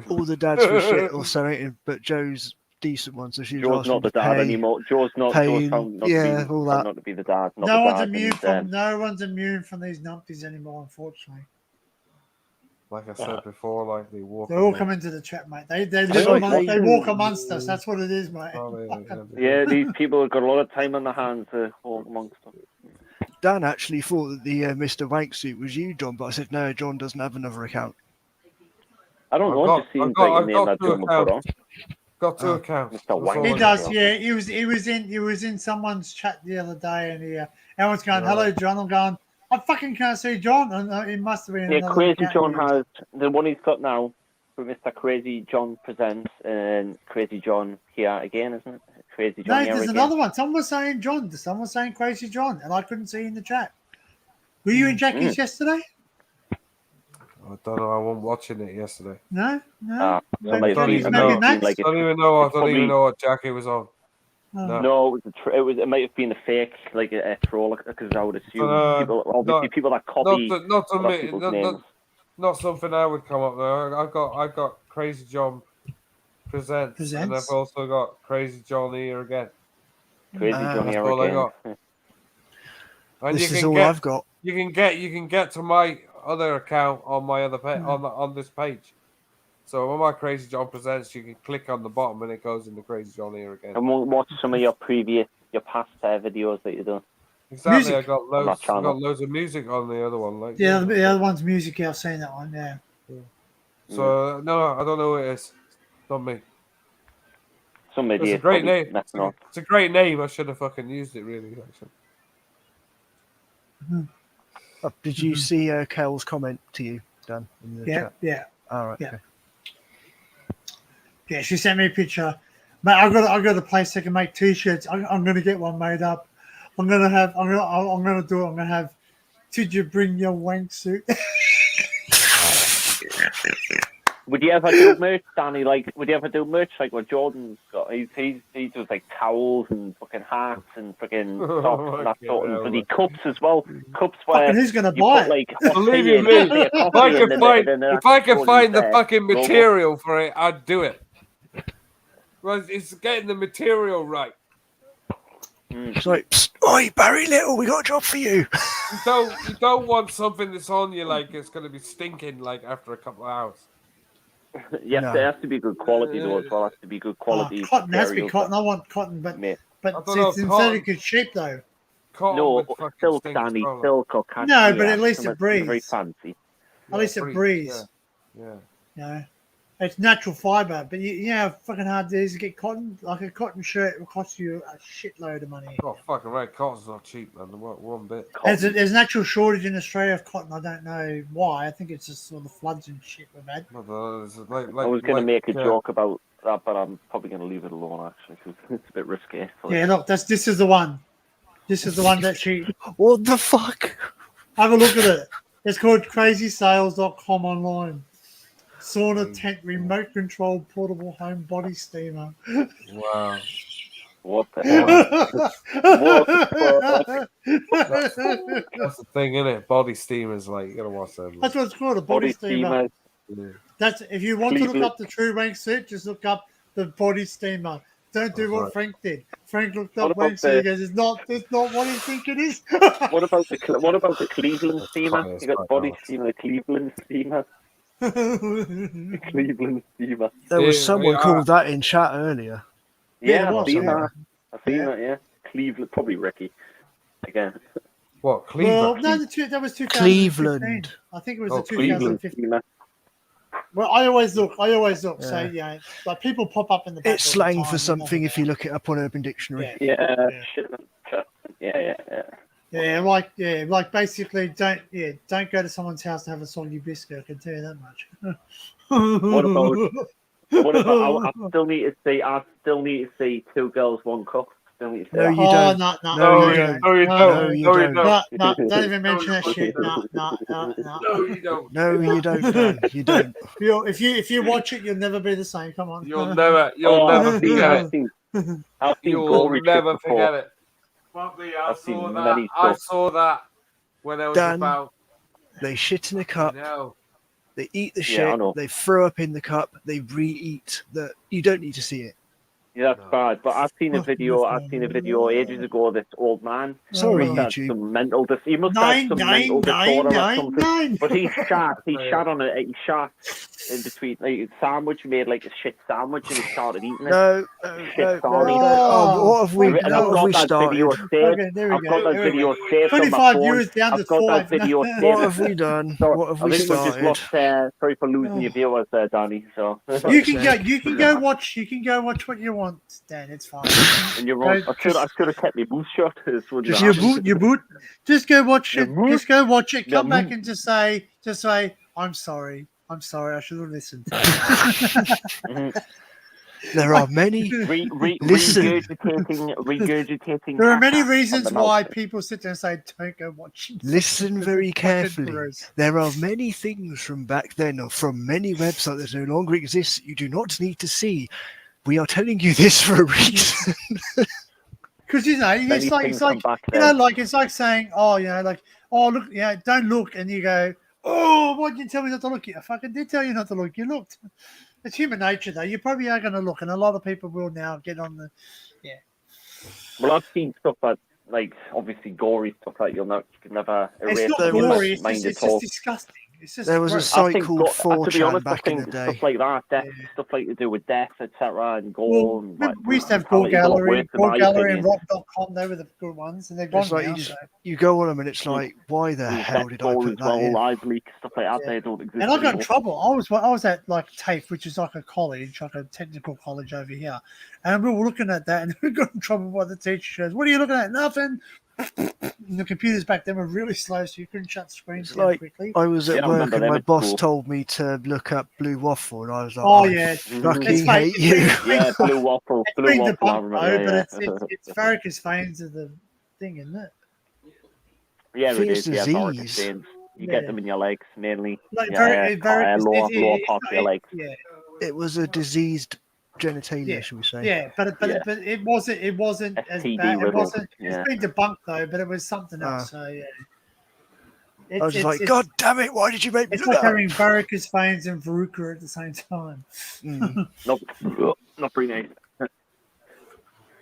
All the dads were shit or something, but Joe's decent one, so she was Joe's asking not the to dad pay, anymore. Joe's found not yeah, to be, all found that. not to be the dad. Not No the one's dad, immune and, from these numpties anymore, unfortunately. Like I said before, like they walk. They all come into the chat, mate. They walk amongst us. That's what it is, mate. Yeah, these people have got a lot of time on their hands to walk amongst them. Dan actually thought that the Mr. Wank suit was you, John, but I said no. John doesn't have another account. I don't know. It just seems like a name that John would put on. Got two accounts. Mr. Wank. He does, yeah. He was in someone's chat the other day, and everyone's going, "Hello, John." I'm going, I fucking can't see John, and it must have been. Yeah, another Crazy account John he used. has the one he's got now. For Mr. Crazy John Presents and Crazy John here again, isn't it? Crazy John No, here there's again. another one. Someone was saying John. Someone was saying Crazy John, and I couldn't see in the chat. Were you in Jackie's yesterday? I don't know. I wasn't watching it yesterday. No. I don't even know. I don't even know what Jackie was on. No, it might have been a fake, like a troll, because I would assume people that copy other people's names. Not something I would come up there. I got Crazy John Presents, and I've also got Crazy John here again. Crazy John That's here all again. I got. And This is all I've got. You can get to my other account on my other on this page. So on my Crazy John Presents, you can click on the bottom and it goes into Crazy John here again. And we'll watch some of your past videos that you've done. Exactly, Music. I got loads of music on the other one. Like Yeah, the other one's music. I've seen that one. Yeah. So no, I don't know who it is. It's not me. Some idiot. It's a great name. Messing up. It's a great name. I should have fucking used it really. Actually. Did you see Kel's comment to you, Dan? In the chat? Yeah. All right. Yeah. Okay. Yeah, she sent me a picture. Mate, I got a place that can make t-shirts. I'm gonna get one made up. I'm gonna do it. I'm gonna have. Did you bring your wank suit? Would you ever do merch, Danny? Like, would you ever do merch like what Jordan's got? He does like towels and fucking hats and fucking socks and that sort of bloody cups as well. Cups where Fucking who's gonna you buy put, like, Believe you me, if I could find the fucking material for it, I'd do it. Well, it's getting the material right. It's like, oi, Barry Little, we got a job for you. You don't want something that's on you like it's going to be stinking like after a couple of hours. Yes, it has to be good quality though as well. It has to be good quality. Cotton has to be cotton. I want cotton, but synthetic is cheap though. No, silk, Danny, silk or cashmere. No, but at least it Very breathes. fancy. At least it breathes. Yeah. You know, it's natural fiber, but fucking hard it is to get cotton. Like a cotton shirt will cost you a shitload of money. Oh, fucking right. Cotton's not cheap, man. One bit. There's an actual shortage in Australia of cotton. I don't know why. I think it's just all the floods and shit we've had. I was going to make a joke about that, but I'm probably going to leave it alone actually because it's a bit risky. Yeah, look, this is the one. This is the one that she. What the fuck? Have a look at it. It's called crazysales.com online. Sauna tent, remote controlled portable home body steamer. Wow. What the hell? What the fuck? That's the thing, isn't it? Body steamers, like, you gotta watch that. That's what it's called, a body steamer. That's if you want to look up the true wank suit, just look up the body steamer. Don't do what Frank did. Frank looked What up about Wednesday. He goes, "It's not what you think it is." What about the Cleveland steamer? You got the body steamer, the Cleveland steamer. The Cleveland steamer. There was someone called that in chat earlier. Yeah, I've seen that. I've seen that. Yeah, Cleveland, probably Ricky again. What Cleveland? Well, no, that was 2015. Cleveland. I think it was Oh, the 2015. Well, I always look. So yeah, like people pop up in the back. It's slang for something if you look it up on Urban Dictionary. Yeah. Like basically, don't go to someone's house to have a soggy biscuit. I can tell you that much. What about? I still need to see Two Girls, One Cup. Still need to see No, that. you don't. No, you don't. No, don't even mention that shit. No, you don't. No, you don't, Dan. You don't. If you watch it, you'll never be the same. Come on. You'll never forget it. You'll never forget it. I saw that when I was Dan, about. They shit in a cup. They eat the Yeah, shit. I know. They throw up in the cup. They re-eat the. You don't need to see it. Yeah, that's bad. But I've seen a video ages ago of this old man. Sorry, He must have YouTube. some mental he must have some mental disorder or something. But he shot in between like a sandwich, made like a shit sandwich, and he started eating it. No. Oh, what have we started? I've got that video saved on my 25 phone. years down to I've got that 5. video saved. What have we done? What have we I think we just started? lost. Sorry for losing your viewers there, Danny. So You can go watch what you want, Dan. It's fine. and you're wrong. I should have kept my booth shut. Your boot. Just go watch it. Just go watch it. Come back and just say, I'm sorry. I should have listened. There are many. regurgitating. There are many reasons why people sit there and say, "Don't go watching." Listen very carefully. There are many things from back then, or from many websites that no longer exist, that you do not need to see. We are telling you this for a reason. Because it's like saying, look, don't look, and you go, oh, why didn't you tell me not to look? I fucking did tell you not to look. You looked. It's human nature, though. You probably are going to look, and a lot of people will now get on the, Well, I've seen stuff that, like, obviously gory stuff that you can never erase. It's not gory. It's just disgusting. It's just there was a site called 4chan back in the day. Stuff like that, stuff like to do with death, etc., and gore. Well, we used to have Gore Gallery and Rock.com. They were the good ones, and they're gone now. You go on them, and it's like, why the hell did I put that in? Live leak, stuff like that. They don't exist. And I got in trouble. I was at like TAFE, which is like a college, like a technical college over here, and we were looking at that, and we got in trouble by the teacher. She goes, "What are you looking at? Nothing." And the computers back then were really slow, so you couldn't shut screens down quickly. I was at work and my boss told me to look up Blue Waffle, and I was like, "Oh yeah, fucking hate you." Yeah, Blue Waffle. Blue Waffle. But it's varicose veins of the thing, isn't it? Yeah, it is. Yeah, varicose veins. You get them in your legs mainly. Like lower part of your legs. Yeah. It was a diseased genitalia, shall we say? Yeah, but it wasn't as bad. It wasn't. It's been debunked though, but it was something else. So yeah. I was like, God damn it! Why did you make me? It's like having varicose veins and verruca at the same time. Not pretty nice.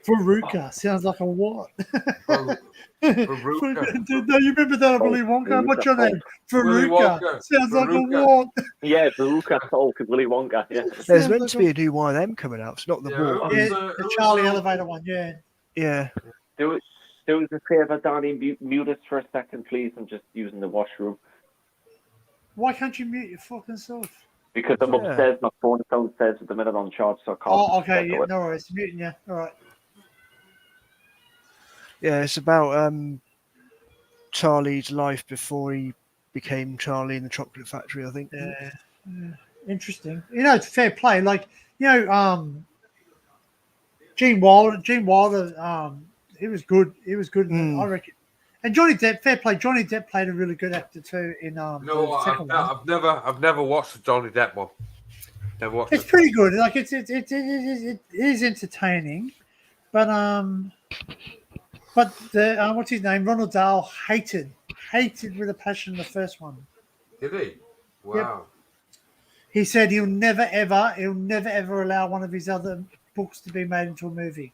Verruca sounds like a what? Verruca. No, you remember that, I believe, Wonka? What's your name? Verruca. Sounds like a what? Yeah, Verruca. Oh, Willy Wonka. Yeah. There's meant to be a new one of them coming out. It's not the war. Yeah, the Charlie Elevator one. Yeah. Yeah. Do us a favour, Danny. Mute us for a second, please. I'm just using the washroom. Why can't you mute your fucking self? Because I'm upstairs. My phone's downstairs at the minute on charge, so I can't. Oh, okay. Yeah, no worries. Muting you. All right. Yeah, it's about Charlie's life before he became Charlie in the Chocolate Factory, I think. Yeah. Interesting. It's fair play. Like, Gene Wilder, he was good. He was good, I reckon. And Johnny Depp, fair play. Johnny Depp played a really good actor too in No, I've never watched the Johnny Depp one. Never watched it's pretty good. Like it is entertaining, but the what's his name? Ronald Dahl hated with a passion the first one. Did he? Wow. Yep. He said he'll never ever allow one of his other books to be made into a movie.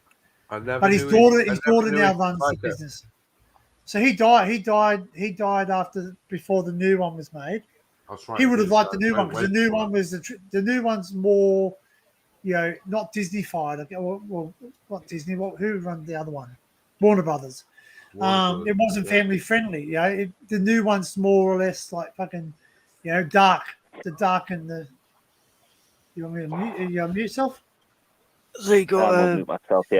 But his daughter now runs the business. So he died before the new one was made. He would have liked the new one because the new one was the new one's more, not Disney-fied. Well, what Disney? Who run the other one? Warner Brothers. It wasn't family friendly. The new one's more or less like fucking, dark. The dark and the. You want me to mute? You unmute yourself? They got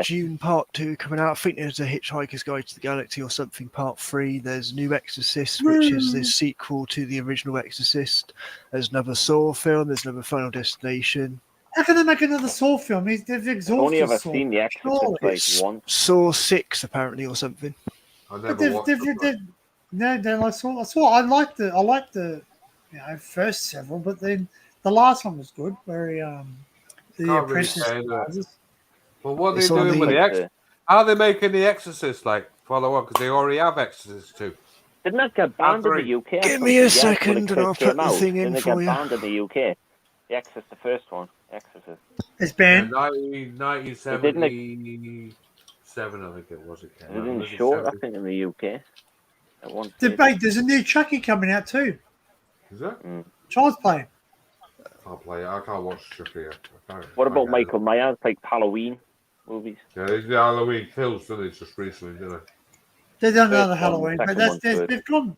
June Part 2 coming out. I think there's a Hitchhiker's Guide to the Galaxy or something Part 3. There's New Exorcist, which is the sequel to the original Exorcist. There's another Saw film. There's another Final Destination. How can they make another Saw film? They've exhausted Saw. I've only ever seen the Exorcist once. Saw 6 apparently or something. I never watched it. I saw. I liked the first several, but then the last one was good. Where the Apprentice. Well, what are they doing with the Exorcist? How are they making the Exorcist follow on? Because they already have Exorcist 2. Didn't that get banned in the UK? Give me a second and I'll put the thing in for you. Didn't it get banned in the UK? The Exorcist, the first one. Exorcist. It's banned. 1977, I think it was. It didn't show it, I think, in the UK. Debate. There's a new Chucky coming out too. Is that? Child's Play. I can't watch Chucky. What about Michael Myers, like Halloween movies? Yeah, they did Halloween Kills, didn't they, just recently, didn't they? They've done another Halloween, but they've gone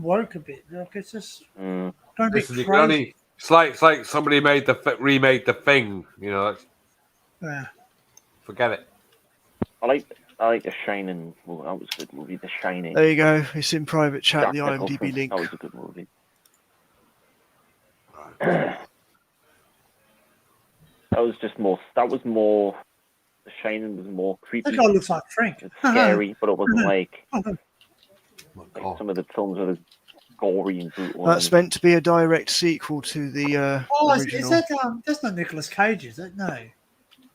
woke a bit. Look, it's just going to be crazy. It's like somebody remade the Thing. Yeah. Forget it. I like The Shining. Well, that was a good movie. The Shining. There you go. It's in private chat. The IMDb link. That was a good movie. That was more. The Shining was more creepy. That guy looks like Frank. It's scary, but it wasn't like some of the films that are gory and brutal. That's meant to be a direct sequel to the original. Is that that's not Nicolas Cage, is it? No.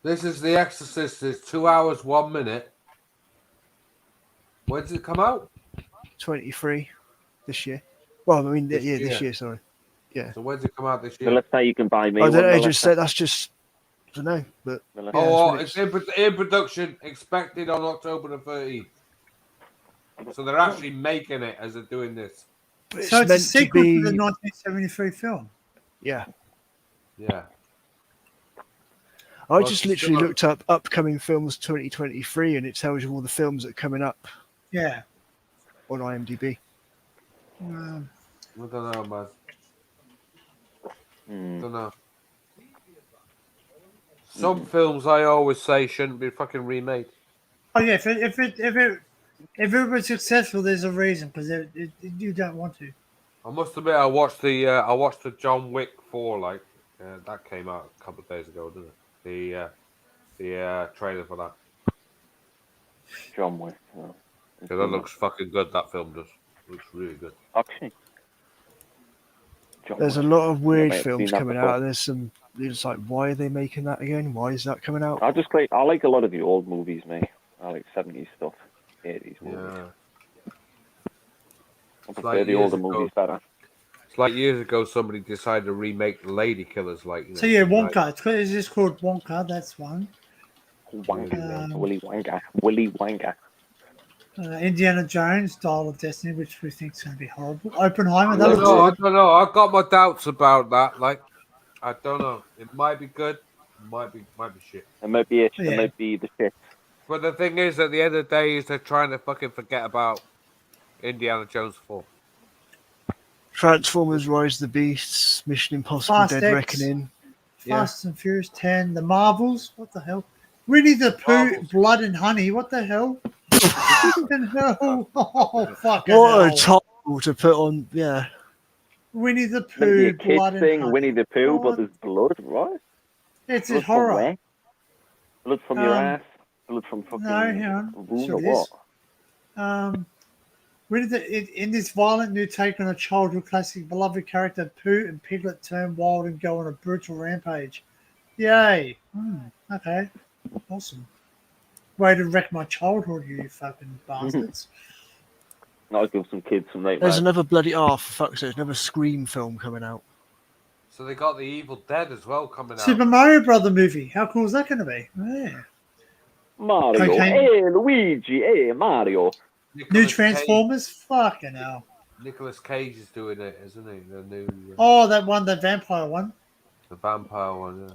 This is The Exorcist. It's 2 hours 1 minute. When does it come out? 23 this year. Well, I mean, this year. Sorry. Yeah. So when does it come out this year? So let's say you can buy me. I don't know. Just said that's just. I don't know, but it's in production, expected on October the 13th. So they're actually making it as they're doing this. So it's a sequel to the 1973 film. Yeah. Yeah. I just literally looked up upcoming films 2023, and it tells you all the films that are coming up. Yeah. On IMDb. I don't know, man. Don't know. Some films I always say shouldn't be fucking remade. Oh yeah, if it was successful, there's a reason because you don't want to. I must admit, I watched the John Wick 4 that came out a couple of days ago, didn't it? The trailer for that. John Wick. Yeah, that looks fucking good. That film does. Looks really good. Actually. There's a lot of weird films coming out. There's some. It's like, why are they making that again? Why is that coming out? I like a lot of the old movies, mate. I like 70s stuff, 80s movies. Yeah. I prefer the older movies better. It's like years ago, somebody decided to remake The Lady Killers. So yeah, Wonka. It's just called Wonka. That's one. Willy Wonka. Indiana Jones, Dial of Destiny, which we think is going to be horrible. Oppenheimer. I don't know. I've got my doubts about that. I don't know. It might be good. It might be shit. It might be It might be the shit. But the thing is, at the end of the day, is they're trying to fucking forget about Indiana Jones 4. Transformers: Rise of the Beasts, Mission Impossible: Fast Dead X, Reckoning, Fast and Furious 10, The Marvels. What the hell? Winnie the Pooh, Blood and Honey. What the hell? Oh, fucking what hell. a title to put on! Yeah. Winnie the Pooh, Blood and Honey. Winnie the Pooh, but there's blood, right? It's a horror. Blood from your ass. Blood from fucking. No, hang on. Wound Sure or it is. what? In this violent new take on a childhood classic, beloved character Pooh and Piglet turn wild and go on a brutal rampage. Yay! Okay, awesome. Way to wreck my childhood, you fucking bastards. I'll give some kids some nightmares. There's another bloody for fuck's sake, there's another Scream film coming out. So they got the Evil Dead as well coming out. Super Mario Brother movie. How cool is that going to be? Yeah. Mario. Cocaine. Hey, Luigi. Hey, Mario. New Transformers. Fucking hell. Nicolas Cage is doing it, isn't he? The new. Oh, that one, the vampire one. The vampire one. Yeah.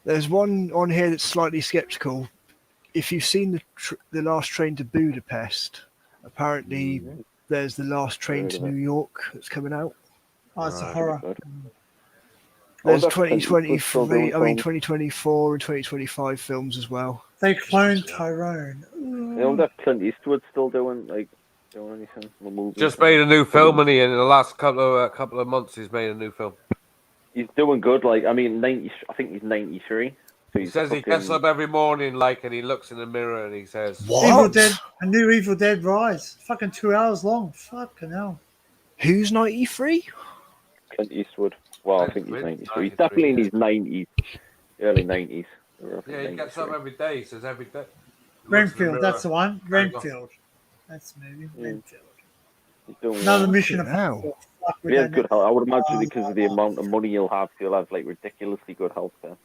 There's one on here that's slightly skeptical. If you've seen the Last Train to Budapest, apparently there's the Last Train to New York that's coming out. Oh, it's a horror. There's 2023, 2024 and 2025 films as well. They cloned Tyrone. You know that Clint Eastwood still doing anything? Just made a new film, and in the last couple of months, he's made a new film. He's doing good. Like, I mean, 90. I think he's 93. So He says he gets up every morning, and he looks in the mirror and he says, "What? Evil Dead, a new Evil Dead Rise. Fucking 2 hours long. Fucking hell." Who's 93? Clint Eastwood. Well, I think he's 93. He's definitely in his 90s, early 90s. Yeah, he gets up every day. He says every day. Renfield, that's the one. Renfield. That's the movie. Renfield. Another mission of hell. He has good health. I would imagine because of the amount of money he'll have like ridiculously good health there.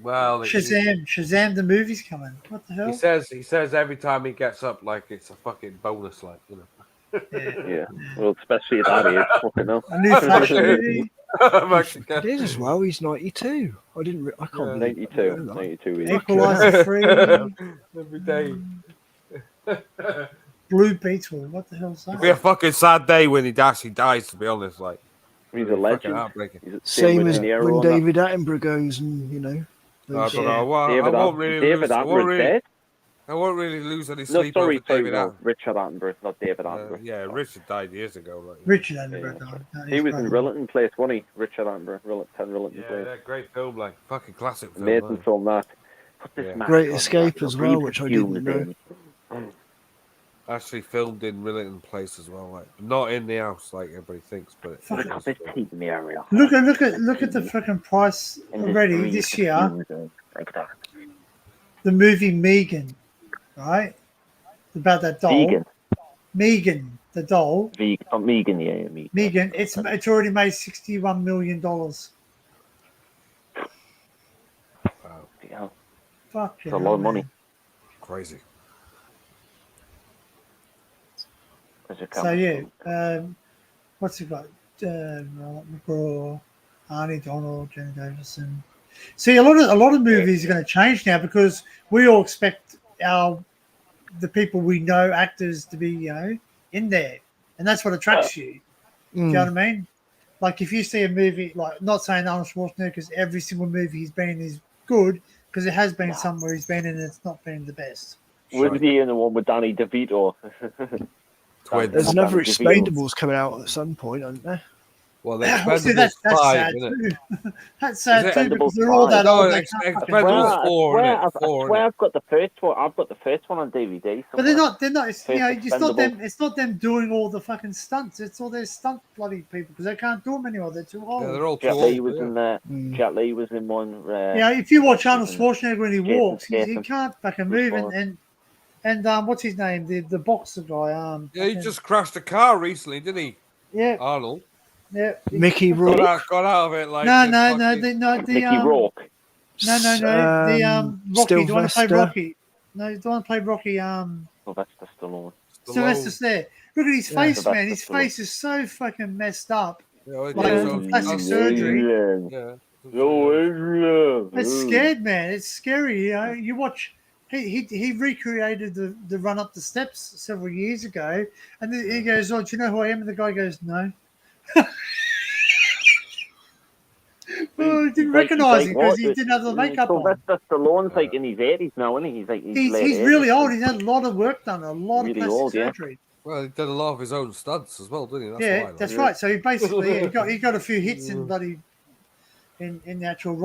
Well, Shazam! The movie's coming. What the hell? He says every time he gets up, like it's a fucking bonus, like Yeah. Well, especially at that age, fucking hell. A new Flash movie. It is as well. He's 92. I can't. 92. 92. Equalizer 3. Every day. Blue Beetle. What the hell's that? It'd be a fucking sad day when he actually dies. To be honest, like he's a legend. Same as when David Attenborough goes, and David Attenborough dead. I won't really lose any sleep over David Attenborough. Richard Attenborough, not David Attenborough. Yeah, Richard died years ago. Like, Richard Attenborough died. He was in Rillington Place, wasn't he? Richard Attenborough, Rillington Place. Yeah, great film, like fucking classic film. Amazing film that. Great Escape as well, which I didn't know. Actually filmed in Rillington Place as well, like not in the house like everybody thinks, but look at the team in the area. Look at the fucking price already this year. The movie Megan, right? About that doll. Megan, the doll. Megan, yeah, Megan. Megan, it's already made $61 million. Wow. Yeah. Fucking It's a lot of money. Crazy. So yeah, what's he got? Robert McGraw, Arnie Donald, Jenny Davison. See, a lot of movies are going to change now because we all expect the people we know, actors, to be in there, and that's what attracts you. Do you know what I mean? Like if you see a movie, like not saying Arnold Schwarzenegger, because every single movie he's been in is good, because it has been somewhere he's been in and it's not been the best. Was he in the one with Danny DeVito? There's another Expendables coming out at some point, aren't there? Well, the Expendables that's 5, sad isn't too. it? That's sad too because they're all that old. Expendables 4, I swear I've got the first one. I've got the first one on DVD. But they're not. It's, it's not them. It's not them doing all the fucking stunts. It's all their stunt bloody people because they can't do them anymore. They're too old. Yeah, they're all too Jet old. Li was in there. Jet Li was in one. If you watch Arnold Schwarzenegger when he walks, he can't fucking move. And what's his name? The boxer guy. He just crashed a car recently, didn't he? Yeah. Arnold. Yeah. Mickey Rourke. Got out of it like No. Mickey Rourke. No. The Rocky. Do you want to play Sylvester. Rocky? No, do you want to play Rocky? Sylvester Stallone. Sylvester's there. Look at his face, man. His face is so fucking messed up. Like plastic surgery. It's scared, man. It's scary. You watch. He recreated the run up the steps several years ago, and then he goes, "Oh, do you know who I am?" And the guy goes, "No." Well, he didn't recognise him because he didn't have the makeup on. Sylvester Stallone's like in his 80s now, isn't he? He's really old. He's had a lot of work done, a lot of plastic surgery. Well, he did a lot of his own stunts as well, didn't he? That's right. So he basically he got a few hits in bloody in the actual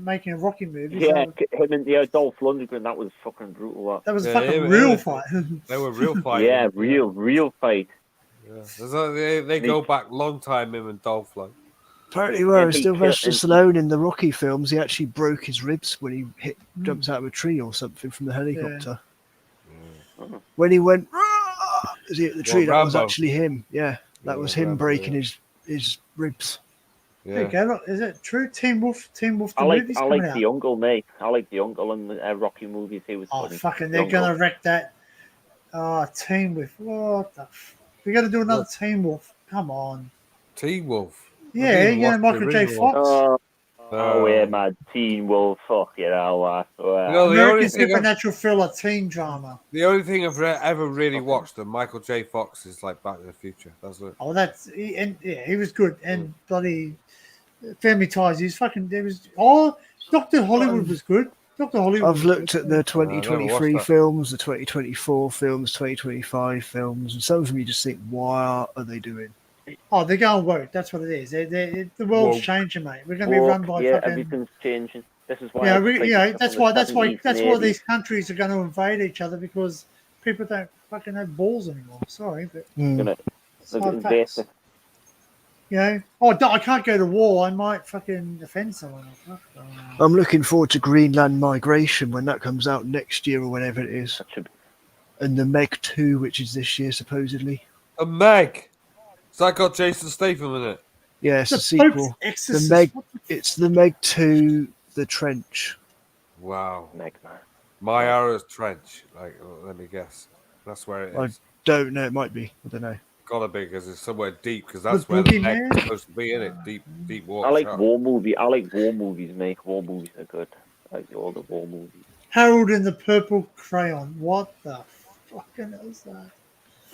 making a Rocky movie. Yeah, him and Dolph Lundgren. That was fucking brutal. That was a fucking real fight. They were real fight. Yeah, real fight. Yeah. They go back long time, him and Dolph. Like. Apparently, Sylvester Stallone in the Rocky films, he actually broke his ribs when he jumps out of a tree or something from the helicopter. Yeah. When he went, is he at the tree? That was actually him. Yeah, that was him breaking his ribs. There you go. Look, is it true? Teen Wolf. The movie's I coming like out. the Uncle, mate. I like the Uncle in the Rocky movies. He was funny. Fucking, they're gonna wreck that. Oh, Teen Wolf. What the? We got to do another Teen Wolf. Come on. Teen Wolf. Yeah, you know Michael J. Fox. Oh yeah, man. Teen Wolf. Fuck you know. American supernatural thriller teen drama. The only thing I've ever really watched of Michael J. Fox is like Back to the Future. That's it. Oh, he was good. And bloody Family Ties. He's fucking. There was Dr. Hollywood was good. Dr. Hollywood. I've looked at the 2023 films, the 2024 films, 2025 films, and some of them you just think, what are they doing? Oh, they're going woke. That's what it is. The world's changing, mate. We're going to be run by fucking. Everything's changing. This is why. That's why these countries are going to invade each other because people don't fucking have balls anymore. Sorry, but I can't go to war. I might fucking offend someone. I'm looking forward to Greenland Migration when that comes out next year or whenever it is. And the Meg 2, which is this year supposedly. A Meg. So that got Jason Statham in it. Yeah, it's a sequel. It's the Meg 2, The Trench. Wow. Meg, man. My Arrow's Trench. Like, let me guess. That's where it is. I don't know. It might be. I don't know. Gotta be because it's somewhere deep. Because that's where the Meg's supposed to be in it. Deep water. I like war movies, mate. War movies are good. I like all the war movies. Harold and the Purple Crayon. What the fucking hell is that?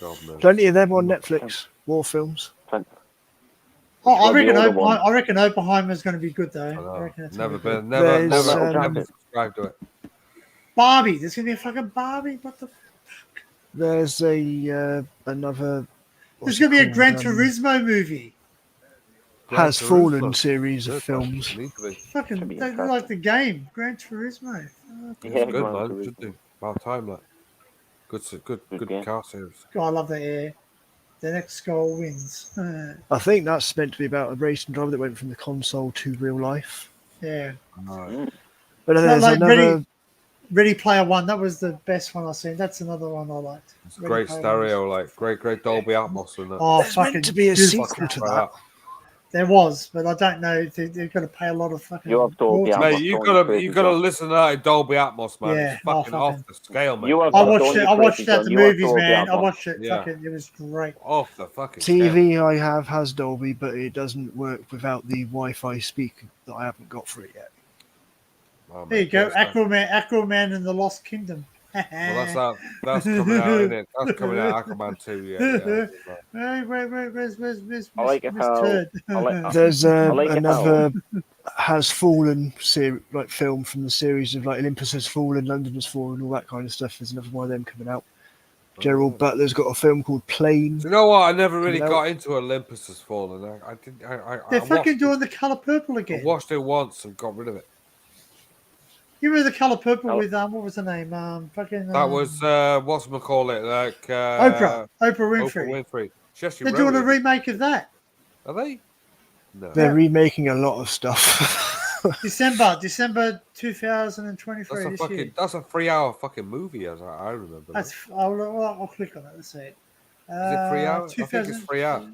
God, plenty of them on Netflix. War films. I reckon Oppenheimer's going to be good though. Never subscribed to it. Barbie. There's going to be a fucking Barbie. What the? There's another. There's going to be a Gran Turismo movie. Has Fallen series of films. Fucking, they like the game, Gran Turismo. Yeah, good man. Should do. About time that. Good car series. God, I love that air. The next goal wins. I think that's meant to be about a racing driver that went from the console to real life. Yeah. But there's another. Ready Player One. That was the best one I've seen. That's another one I liked. It's great stereo, like great Dolby Atmos in that. Oh, there's meant to be a sequel to that. There was, but I don't know. They've got to pay a lot of fucking. Mate, you've got to listen to that in Dolby Atmos, man. Yeah, it's fucking off the scale, mate. I watched it at the movies, man. I watched it. Yeah. Fucking, it was great. Off the fucking TV scale. I have has Dolby, but it doesn't work without the Wi-Fi speaker that I haven't got for it yet. Oh, there you go, Aquaman and the Lost Kingdom. Well, that's coming out, isn't it? That's coming out, Aquaman 2, yeah. Where's I like it how... There's another Has Fallen film from the series of like Olympus Has Fallen, London Has Fallen, all that kind of stuff. There's another one of them coming out. Gerald Butler's got a film called Plane. Do you know what? I never really got into Olympus Has Fallen. They're fucking doing The Colour Purple again. I watched it once and got rid of it. You remember The Colour Purple with what was the name? That was whatchamacallit, like Oprah Winfrey. They're doing a remake of that. Are they? No. They're remaking a lot of stuff. December 2023. That's a 3-hour fucking movie, as I remember. I'll click on it. Let's see it. Is it 3 hours? I think it's 3 hours.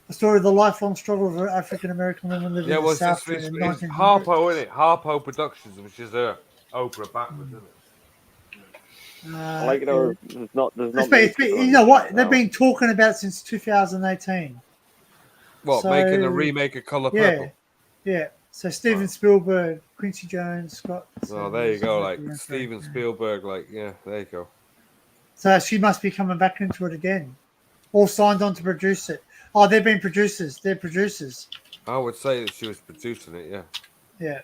The story of the lifelong struggle of African American women living in the South in the 1900s. It's Harpo, isn't it? Harpo Productions, which is Oprah backwards, isn't it? I like it. There's not. You know what? They've been talking about since 2018. What, making a remake of Colour Purple? Yeah. So Steven Spielberg, Quincy Jones, Scott. Oh, there you go. Like Steven Spielberg. Like, yeah, there you go. So she must be coming back into it again. All signed on to produce it. Oh, they've been producers. They're producers. I would say that she was producing it, yeah. Yeah.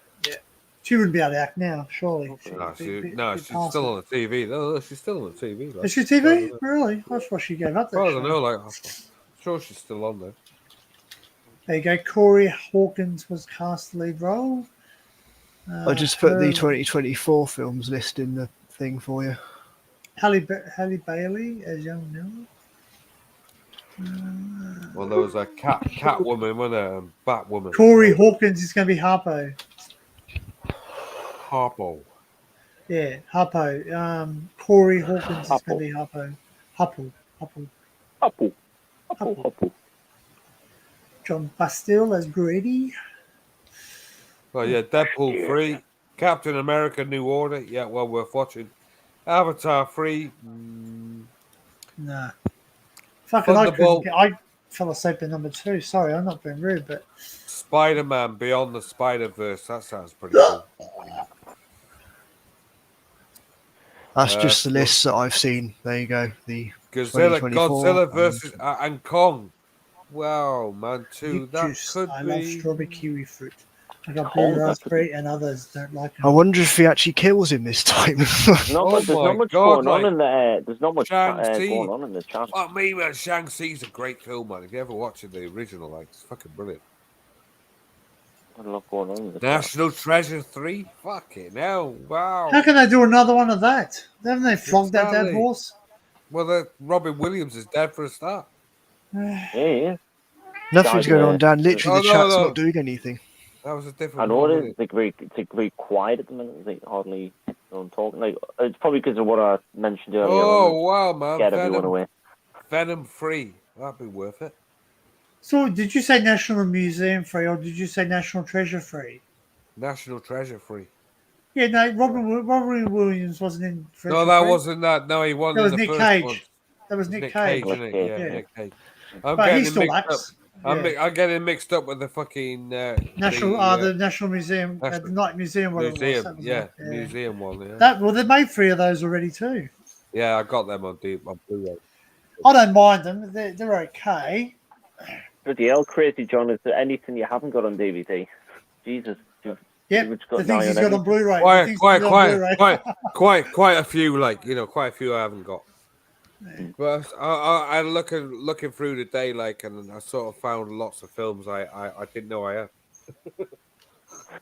She wouldn't be able to act now, surely. She's still on the TV. No, she's still on the TV. Like. Is she TV? Really? That's why she gave up that I don't know. Like, I'm sure she's still on there. There you go. Corey Hawkins was cast the lead role. I just put the 2024 films list in the thing for you. Halle Bailey as young Nell. Well, there was a Catwoman, wasn't there? Batwoman. Corey Hawkins is going to be Harpo. Yeah, Harpo. Corey Hawkins is going to be Harpo. Hupple. John Bastille as Grady. Oh yeah, Deadpool 3, Captain America: New Order. Yeah, well worth watching. Avatar 3. Nah. Fucking, Thunderbolt. I fell asleep at number 2. Sorry, I'm not being rude, but Spider-Man: Beyond the Spider-Verse. That sounds pretty cool. That's just the list that I've seen. There you go. The Godzilla versus and Kong. Wow, man, too. That juice. could I be. love strawberry kiwi fruit. I got blue raspberry, and others don't like it. I wonder if he actually kills him this time. There's not much going on in the. There's not much going on in the chat. Fuck me, man. Shang-Chi's a great film, man. If you ever watch it, the original, like, it's fucking brilliant. A lot going on in the National Treasure 3? Fucking hell, wow. How can they do another one of that? Haven't they flogged that dead horse? Well, Robin Williams is dead for a start. Yeah. Nothing's going on, Dan. Literally, the chat's not doing anything. That was a different. I know it is. It's very quiet at the minute. They hardly don't talk. Like, it's probably because of what I mentioned earlier. Oh wow, man! Get everyone away. Venom 3. That'd be worth it. So, did you say National Museum free, or did you say National Treasure free? National Treasure 3. Yeah, no. Robin Williams wasn't in. No, that wasn't that. No, he wasn't. That was in the Nick first Cage. one. That was Nick Cage. Isn't it? Yeah, Nick Cage. I'm But he getting still mixed up. acts. I'm getting mixed up with the fucking the National Museum, the Night Museum, whatever it was. That was the museum one. Yeah. They made 3 of those already too. Yeah, I got them on Blu-ray. I don't mind them; they're okay. Bloody hell, Crazy John! Is there anything you haven't got on DVD? Jesus. Yep, the things he's got on Blu-ray. Quite a few. Like quite a few I haven't got. But I looking through the day, like, and I sort of found lots of films I didn't know I had.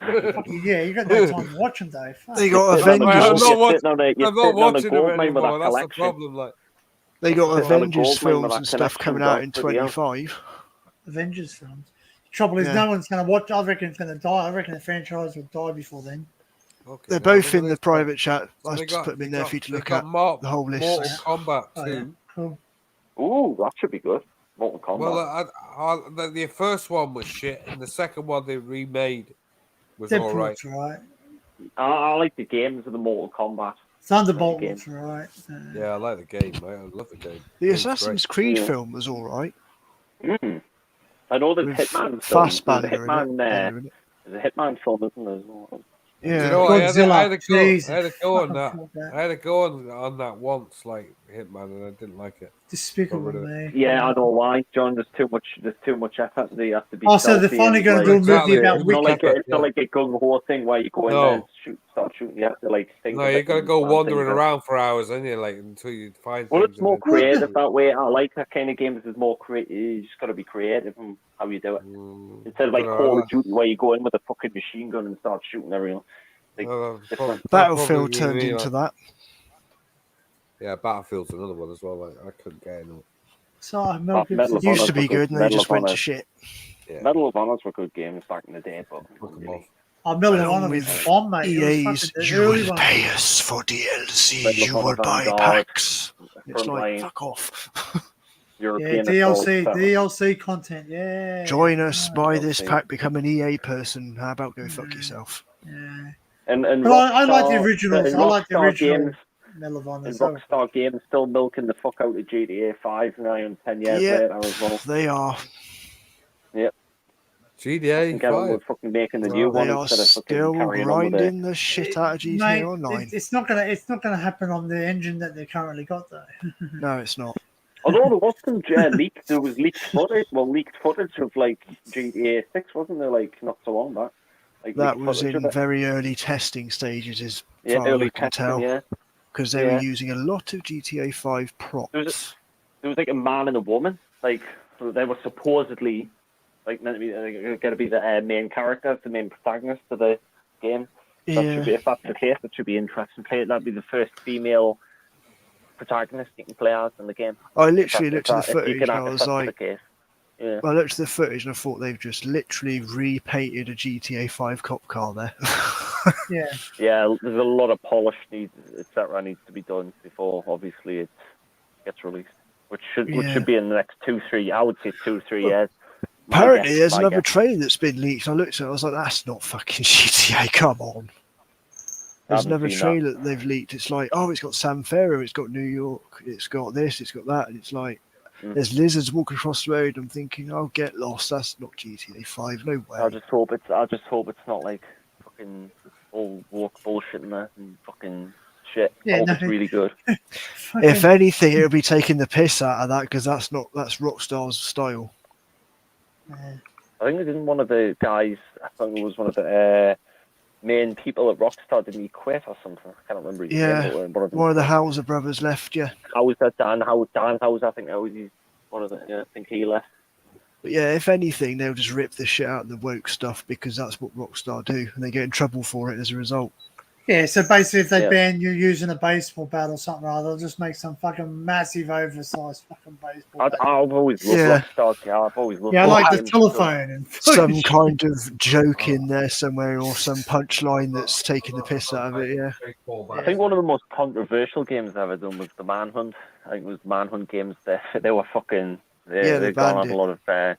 Yeah, you got no time to watch them, Dave. They got Avengers. I'm not watching them anymore. That's the problem. Like, they got Avengers films and stuff coming out in 25. Avengers films. The trouble is, no one's going to watch. I reckon it's going to die. I reckon the franchise will die before then. Okay, they're both in the private chat. I just put them in there for you to look at the whole list. Mortal Kombat 2. Yeah. Cool. Ooh, that should be good. Mortal Kombat. Well, the first one was shit, and the second one they remade was all right. Right. I like the games of the Mortal Kombat. Thunderbolt looks right. Yeah, I like the game, mate. I love the game. The Assassin's Creed film was all right. I know there's Hitman. Hitman. There's a Hitman film, isn't there? As well? Yeah, you know, I had a go on that. I had a go on that once, like Hitman, and I didn't like it. Despicable Me. Yeah, I know why, John. There's too much effort. They have to be. Oh, so they're finally going to do a movie about It's not like a gung ho thing where you go in there and start shooting. You have to like think. No, you got to go wandering around for hours, and you like until you find. Well, it's more creative that way. I like that kind of games. Is more creative. You just got to be creative in how you do it. Instead of like Call of Duty, where you go in with a fucking machine gun and start shooting everyone. Battlefield turned into that. Yeah, Battlefield's another one as well. Like, I couldn't get into it. So it used to be good, and they just went to shit. Yeah. Medal of Honors were good games back in the day, but Medal of Honor was fun, mate. EA's, you will pay us for DLC. You will buy packs. It's like, fuck off. European DLC content, yeah. Join us, buy this pack, become an EA person. How about go fuck yourself? Yeah. And I like the originals. I like the original games. Medal of Honor. And Rockstar Games still milking the fuck out of GTA 5 now and 10 years later as well. They are. Yep. GTA 5. Fucking making the new one instead of fucking still grinding the shit out of GTA Mate, Online. It's not gonna happen on the engine that they currently got though. No, it's not. Although there was some leaked, there was leaked footage of like GTA 6, wasn't there? Like not so long back. Like, that was in very early testing stages, as far as I can tell, because they were using a lot of GTA 5 props. There was like a man and a woman, like so they were supposedly like going to be the main characters, the main protagonists of the game. That should be, if that's the case, that should be interesting. That'd be the first female protagonist you can play as in the game. I literally looked at the footage and I was like, yeah. I looked at the footage and I thought they've just literally repainted a GTA 5 cop car there. Yeah, there's a lot of polish etc. needs to be done before obviously it gets released, which should be in the next 2-3. I would say 2-3 years. Apparently, there's another trailer that's been leaked. I looked at it, I was like, that's not fucking GTA, come on. There's another trailer that they've leaked. It's like, oh, it's got San Ferro, it's got New York, it's got this, it's got that. And it's like, there's lizards walking across the road. I'm thinking, oh, get lost. That's not GTA 5, no way. I just hope it's not like fucking all woke bullshit in there and fucking shit. I hope it's really good. If anything, it'll be taking the piss out of that because that's Rockstar's style. I think didn't one of the guys, I think it was one of the main people at Rockstar, didn't he quit or something? I can't remember his name. One of the Hauser brothers left, Dan Hauser, I think that was one of the, I think he left. But yeah, if anything, they'll just rip the shit out of the woke stuff because that's what Rockstar do, and they get in trouble for it as a result. Yeah, so basically if they ban you using a baseball bat or something or other, they'll just make some fucking massive oversized fucking baseball bat. I've always loved Rockstar. Yeah, I've always loved like the telephone and some kind of joke in there somewhere or some punchline that's taking the piss out of it, yeah. I think one of the most controversial games I've ever done was the Manhunt. I think it was Manhunt games. They were fucking... They got a lot of... I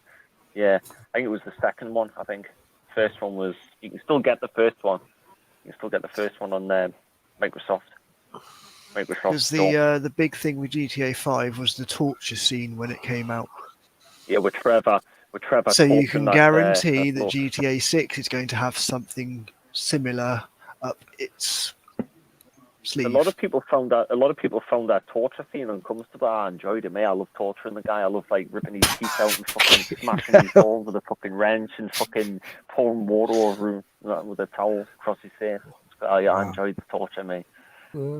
think it was the second one, I think. First one was... You can still get the first one. You can still get the first one on Microsoft. Because the big thing with GTA 5 was the torture scene when it came out. Yeah, with Trevor. So you can guarantee that GTA 6 is going to have something similar up its sleeve. A lot of people found that torture scene uncomfortable. I enjoyed it, mate. I love torturing the guy. I love like ripping his teeth out and fucking smashing his balls with a fucking wrench and fucking pouring water over him with a towel across his face. I enjoyed the torture, mate.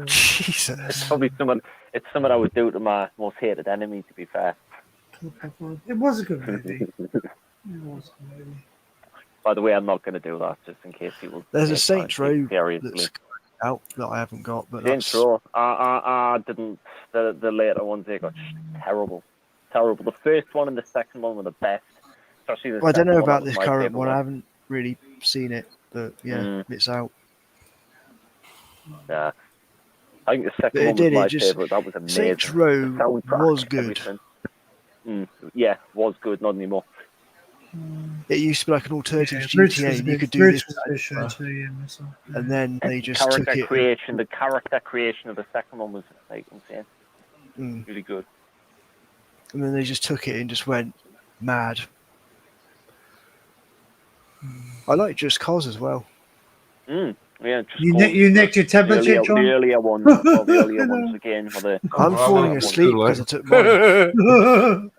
Jesus. It's probably something I would do to my most hated enemy, to be fair. It was a good movie. By the way, I'm not going to do that, just in case people... There's a Saints Row that's out that I haven't got, but Saints Row. I didn't... The later ones, they got terrible. The first one and the second one were the best. Especially the I don't know one, about this current one. I haven't really seen it, but yeah, it's out. Yeah. I think the second one was my favourite. That was amazing. Saints Row was good. Yeah, was good, not anymore. It used to be like an alternative GTA, and you could do this. And then they just took it. The character creation of the second one was like insane. Really good. And then they just took it and just went mad. I like Just Cause as well. Yeah, you nicked your temperature, John? The earlier ones again. I'm falling asleep because I took mine.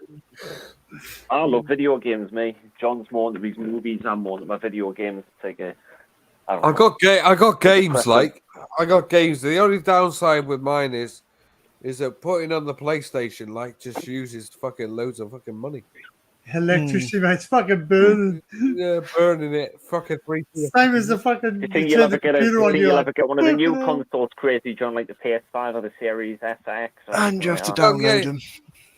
I love video games, mate. John's more into these movies. I'm more into my video games. I got games. I got games. The only downside with mine is that putting on the PlayStation just uses fucking loads of fucking money. Electricity, mate. It's fucking burning. Yeah, burning it. Fucking free. Same as the fucking. You think you'll ever get one of the new consoles, crazy John, like the PS5 or the Series SX? And you have to download them.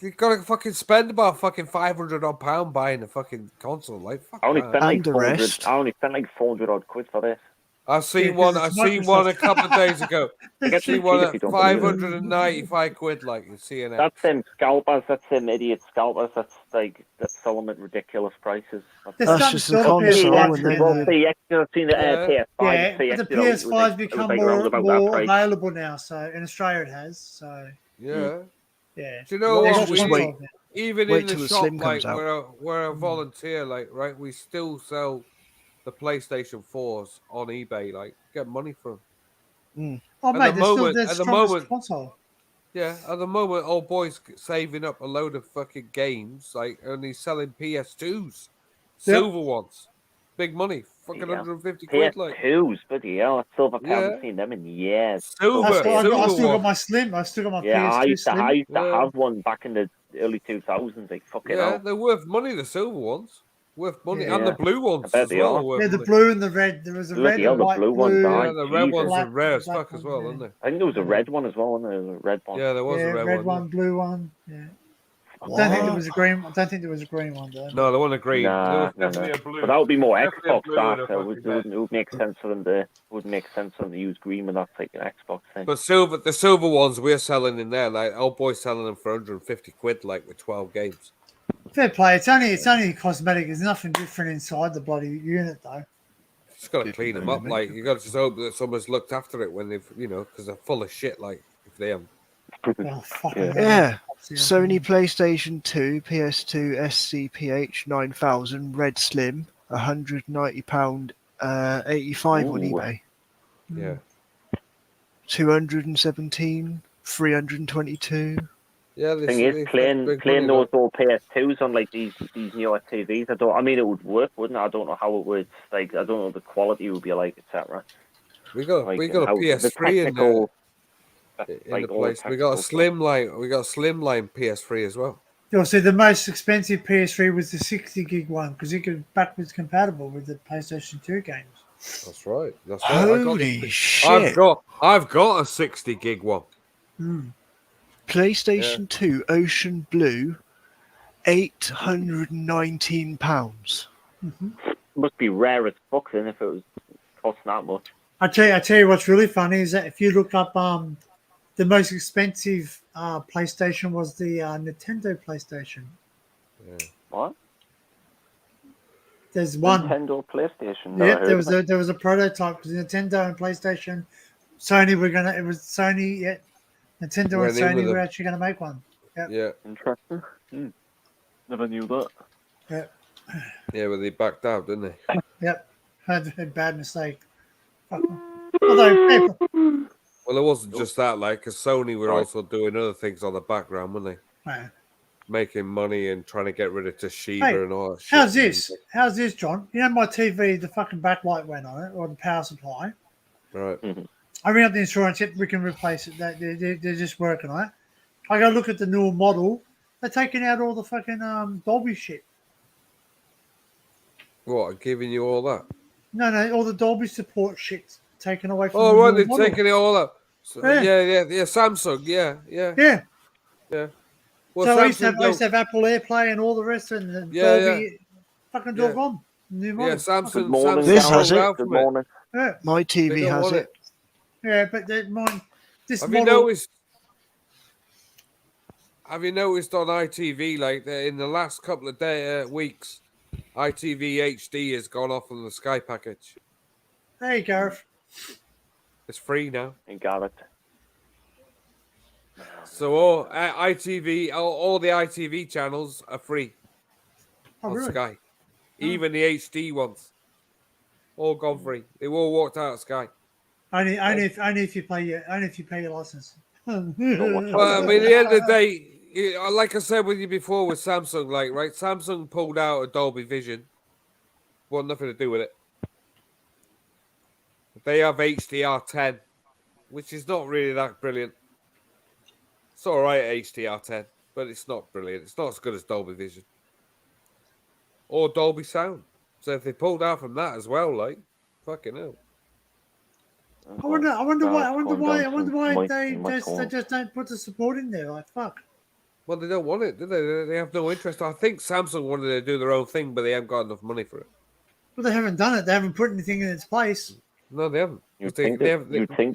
You gotta fucking spend about fucking £500 buying a fucking console. Like, fuck I only that. spent like 400. I only spent like 400 odd quid for this. I seen one a couple of days ago. I seen one at 595 quid. Like you see it. That's them scalpers. That's them idiot scalpers. That's selling at ridiculous prices. That's just a console. I've seen the PS5. Yeah, the PS5's become more available now. So in Australia it has. So yeah. Yeah. Do you know what? Even wait in the shop, like where I volunteer, like right, we still sell the PlayStation 4s on eBay. Like get money for them. Oh mate, they're still their strongest console. Yeah, at the moment, old boy's saving up a load of fucking games, and he's selling PS2s, silver ones, big money, fucking 150 quid. PS2s, bloody hell, silver. I haven't seen them in years. Silver. I still got my Slim. I still got my PS2 I used Slim. I used to have one back in the early 2000s. Like fucking hell. They're worth money. The silver ones. Worth money, and the blue ones as well. The blue and the red. There was a red and white, blue one. Yeah, the red ones are rare as fuck as well, aren't they? I think there was a red one as well, wasn't there? A red one. Yeah, there was a red one, blue one. Yeah. I don't think there was a green. I don't think there was a green one though. No, there wasn't a green. Nah, there was definitely a blue. But that would be more Xbox. It would make sense for them to. Wouldn't make sense for them to use green when that's like an Xbox thing. But the silver ones we're selling in there, like old boy's selling them for 150 quid, like with 12 games. Fair play. It's only cosmetic. There's nothing different inside the bloody unit, though. Just got to clean them up. Like you got to just hope that someone's looked after it when they've, because they're full of shit. Like if they haven't. Oh, Yeah. Sony PlayStation 2, PS2, SCPH 9000, Red Slim, £190, 85 on eBay. Yeah. 217, 322. Yeah, the thing is, playing those old PS2s on like these newer TVs. I mean, it would work, wouldn't it? I don't know how it would. Like, I don't know the quality would be like, etc. We got a PS3 in the place. We got a slimline. We got a slimline PS3 as well. You'll see the most expensive PS3 was the 60 gig one because it could backwards compatible with the PlayStation 2 games. That's right. That's right. Holy shit! I've got a 60 gig one. PlayStation 2 Ocean Blue, £819. Must be rare as fuck then if it was costing that much. I tell you what's really funny is that if you look up the most expensive PlayStation was the Nintendo PlayStation. Yeah. What? There's one Nintendo PlayStation. Yeah, there was a prototype because Nintendo and PlayStation, Sony were gonna. It was Sony. Yeah, Nintendo and Sony were actually gonna make one. Yep. Yeah. Interesting. Never knew that. Yeah. Yeah, well, they backed out, didn't they? Yep. Had a bad mistake. Although, well, it wasn't just that, like, because Sony were also doing other things on the background, weren't they? Right. Making money and trying to get rid of Toshiba and all that shit. How's this? How's this, John? You know my TV, the fucking backlight went on it, or the power supply. Right. I ring up the insurance, we can replace it. They're just working on it. I go look at the newer model. They're taking out all the fucking Dolby shit. What, giving you all that? No, all the Dolby support shit's taken away from the right, they're model. taking it all up. So, yeah, Samsung, yeah. Well, so I used to have Apple AirPlay and all the rest, and Dolby fucking dog on. New model. Yeah, Samsung. This has it. Good morning. Yeah. My TV has it. Yeah, but mine. This have model. Have you noticed on ITV, like in the last couple of weeks, ITV HD has gone off on the Sky package? Hey, Gareth. It's free now. You got it. So all ITV, all the ITV channels are free on Sky, even the HD ones, all gone free. They all walked out of Sky. Only if you pay your license. Well, I mean, at the end of the day, like I said with you before with Samsung, right? Samsung pulled out a Dolby Vision. Well, nothing to do with it. They have HDR10, which is not really that brilliant. It's all right, HDR10, but it's not brilliant. It's not as good as Dolby Vision or Dolby Sound. So if they pulled out from that as well, like, fucking hell. I wonder why they just don't put the support in there. Like, fuck. Well, they don't want it, do they? They have no interest. I think Samsung wanted to do their own thing, but they haven't got enough money for it. Well, they haven't done it. They haven't put anything in its place. No, they haven't. You'd think they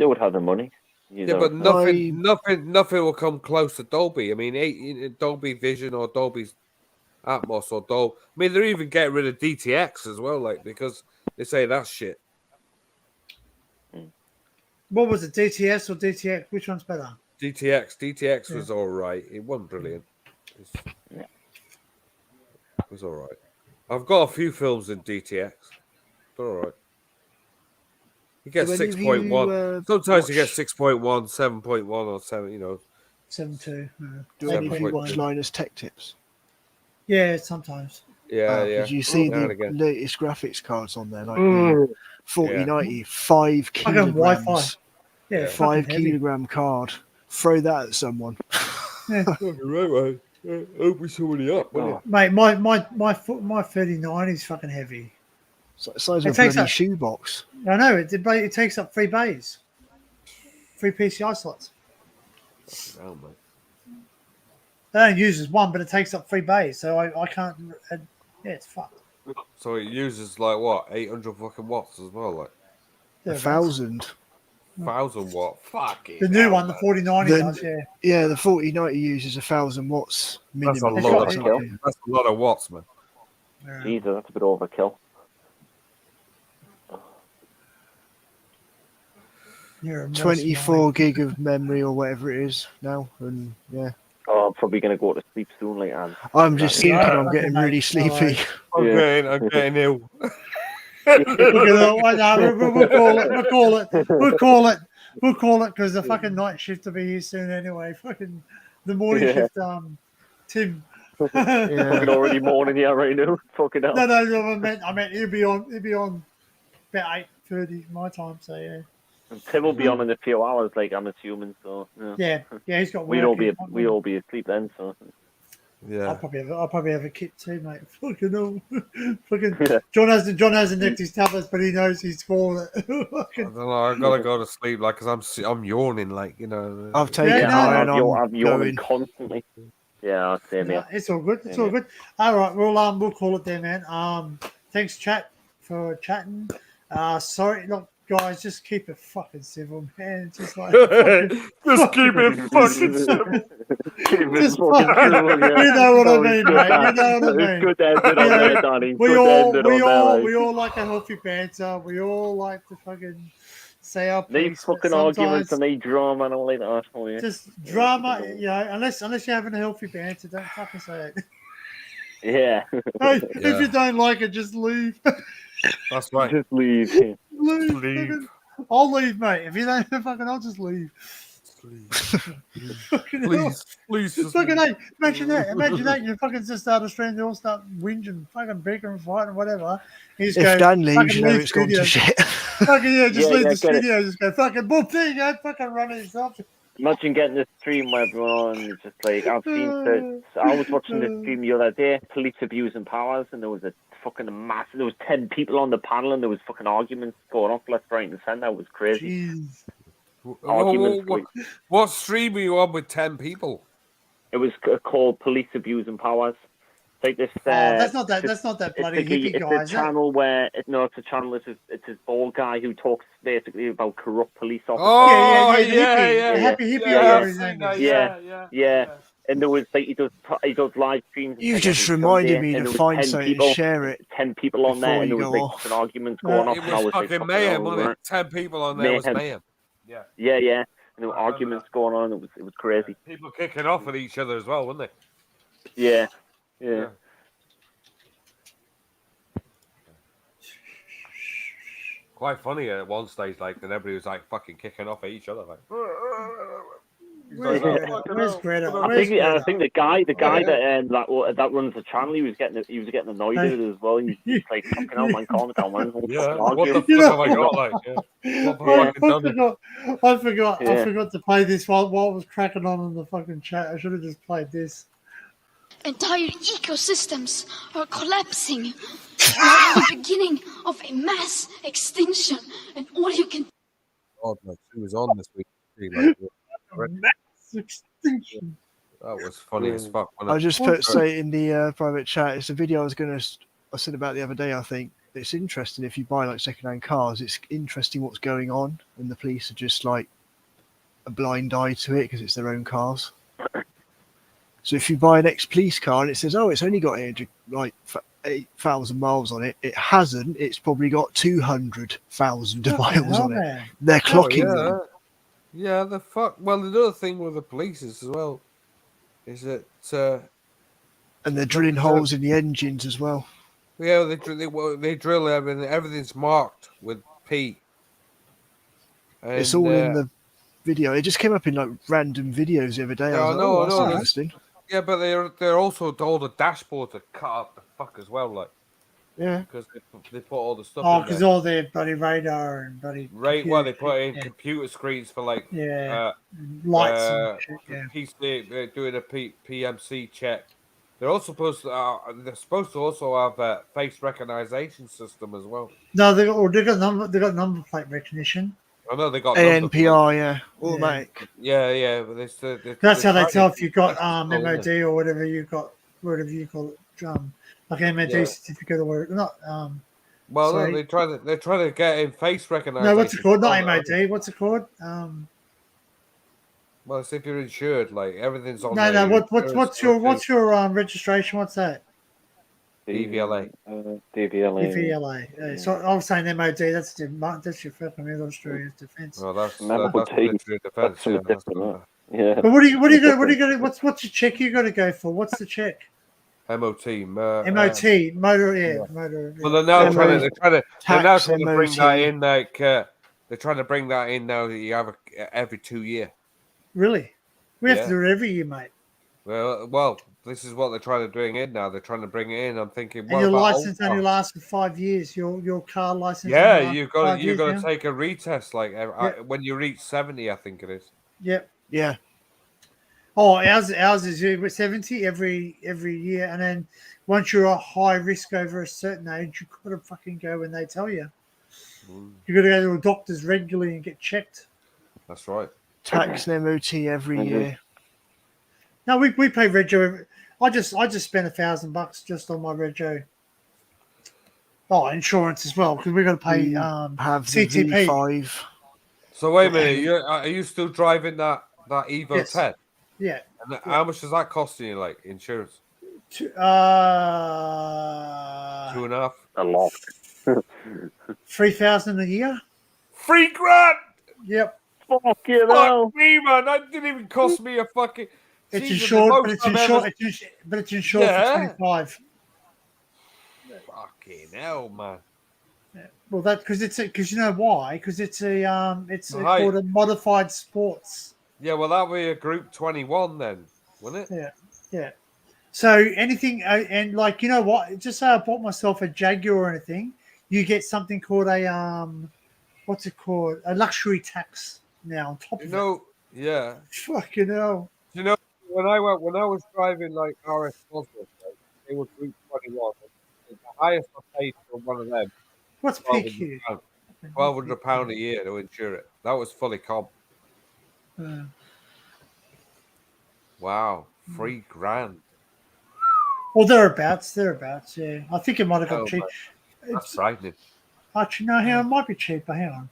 would have the money. Yeah, but nothing will come close to Dolby. I mean, Dolby Vision or Dolby Atmos or Dolby. I mean, they're even getting rid of DTX as well, like, because they say that's shit. What was it, DTS or DTX? Which one's better? DTX was all right. It wasn't brilliant. It was all right. I've got a few films in DTX. All right. You get 6.1. Sometimes you get 6.1, 7.1, or 7. 7.2. Do any of you watch Linus Tech Tips? Yeah, sometimes. Yeah. Did you see the latest graphics cards on there? Like 4090, 5 kilograms. Wi-Fi. Yeah, 5 kilogram card. Throw that at someone. Yeah. Right. Open somebody up, mate. My 39 is fucking heavy. Size of a bloody shoebox. I know it takes up 3 bays, 3 PCI slots. Oh, mate. They don't use as one, but it takes up 3 bays, so I can't. It's fucked. So it uses like what 800 fucking watts as well, like 1,000. 1,000 watt. Fucking the new one, the 4090 does, yeah. Yeah, the 4090 uses 1,000 watts minimum. That's a lot of watts, man. Jesus, that's a bit overkill. 24 gig of memory or whatever it is now, and yeah. Oh, I'm probably gonna go to sleep soon, like. I'm just thinking I'm getting really sleepy. I'm getting ill. We'll call it because the fucking night shift will be here soon anyway. Fucking the morning shift, Tim. Fucking already morning here right now. Fucking hell. No, I meant he'll be on about 8:30 my time. So yeah. And Tim will be on in a few hours, like I'm assuming. So yeah, he's got. We'd all be asleep then. So yeah, I'll probably have a kit too, mate. Fucking hell. Fucking John hasn't nicked his tablets, but he knows he's fallen. I don't know. I gotta go to sleep, like, because I'm yawning, like, you know. I've taken iron on. I'm yawning constantly. Yeah, same here. It's all good. It's all good. All right, we'll call it there, man. Thanks, chat, for chatting. Sorry, look, guys, just keep it fucking civil, man. Just like just keep it fucking civil. Just fucking civil, yeah. You know what I mean, mate. You know what I mean. It's good to end it on there, Donnie. We all like a healthy banter. We all like to fucking say our piece. These fucking arguments and they drama and all like that. Oh, yeah. Just drama, you know. Unless you're having a healthy banter, don't fucking say it. Yeah. Hey, if you don't like it, just leave. That's right. Just leave. Leave. I'll leave, mate. If you don't fucking, I'll just leave. Please. Just fucking, hey, imagine that. You fucking just start a stream, they all start whinging, fucking bickering, fighting, whatever. If Dan leaves, you know it's gone to shit. Fucking yeah, just leave the studio. Just go fucking boom. There you go. Fucking run it yourself. Imagine getting this stream where everyone is just like, I was watching this stream the other day, police abusing powers, and there was a fucking massive, there was 10 people on the panel, and there was fucking arguments going off left, right, and centre. It was crazy. Jeez. What stream were you on with 10 people? It was called Police Abusing Powers. Like this. That's not that bloody hippie guy. It's a channel where it's a channel. It's this bald guy who talks basically about corrupt police officers. Oh yeah. Happy hippie. Yeah. And there was like he does live streams. You just reminded me to find something and share it. 10 people on there, and there was like an argument going off. It was fucking mayhem, wasn't it? 10 people on there was mayhem. Yeah. And there were arguments going on. It was crazy. People kicking off at each other as well, weren't they? Yeah. Quite funny at one stage, like, and everybody was like fucking kicking off at each other, like. Where's Greta? I think the guy that runs the channel, he was getting annoyed at it as well. He was like, "Fucking hell, man, calm down, man." Yeah, what the fuck have I got? Like, I forgot to play this while it was cracking on in the fucking chat. I should have just played this. Entire ecosystems are collapsing. We are at the beginning of a mass extinction, and all you can. God, like, she was on this week. Mass extinction. That was funny as fuck. I just say in the private chat. It's a video I said about the other day. I think it's interesting if you buy like secondhand cars. It's interesting what's going on, and the police are just like a blind eye to it because it's their own cars. So if you buy an ex-police car and it says, "Oh, it's only got 8,000 miles on it," it hasn't. It's probably got 200,000 miles on it. They're clocking them. Yeah, the fuck. Well, the other thing with the police is as well is that. And they're drilling holes in the engines as well. Yeah, they drill everything. Everything's marked with P. And, it's all in the video. It just came up in like random videos the other day. I was like, that's interesting. Yeah, but they're also told the dashboard to cut up the fuck as well, like. Yeah. Because they put all the stuff. Oh, because all their bloody radar and bloody. Right, well, they put in computer screens for like. Lights and shit, they're doing a PMC check. They're also supposed to also have face recognition system as well. No, they got number plate recognition. I know they got ANPR, automatic. Yeah, but that's how they tell if you got MOD or whatever you got, whatever you call it, like MOD certificate or whatever. Not Well, Sorry. no, they're trying to get in face recognition. No, what's it called? Not MOD. What's it called? Well, it's if you're insured, like everything's on. No. What's your registration? What's that? DVLA. DVLA. So I was saying MOD. That's your fucking Australian defence. Well, that's military defence. Yeah. But what are you going? What's the check you got to go for? What's the check? MOT. MOT. Motor. Yeah. Motor. Well, they're now trying to bring that in. Like they're trying to bring that in now that you have every 2 year. Really? We have to do it every year, mate. Well, this is what they're trying to bring in now. They're trying to bring it in. I'm thinking, and your license only lasts for 5 years. Your car license. Yeah, you've got to take a retest when you reach 70, I think it is. Yep. Yeah. Oh, ours is 70 every year, and then once you're a high risk over a certain age, you got to fucking go when they tell you. You got to go to a doctor's regularly and get checked. That's right. Tax and MOT every year. No, we pay rego. I just spent $1,000 just on my rego. Oh, insurance as well, because we're going to pay have CTP. The V5. So wait a minute, are you still driving that Evo 10? Yeah. And how much is that costing you, like insurance? 2.5. A lot. 3,000 a year. $3,000. Yep. Fuck me, man. That didn't even cost me a fucking. It's insured, but it's insured for 25. Fucking hell, man. Yeah. Well, because you know why? Because it's called a modified sports. Yeah, well, that would be a Group 21 then, wouldn't it? Yeah. So anything, and like, you know what? Just say I bought myself a Jaguar or anything, you get something called a what's it called? A luxury tax now on top of it. Yeah. Fucking hell. You know, when I was driving like RS Cosmos, they were Group 21. The highest I paid for one of them. What's PQ? £1,200 a year to insure it. That was fully comp. Wow, $3,000. Well, thereabouts. Yeah, I think it might have got cheap. That's frightening. Actually, no, it might be cheaper. Hang on.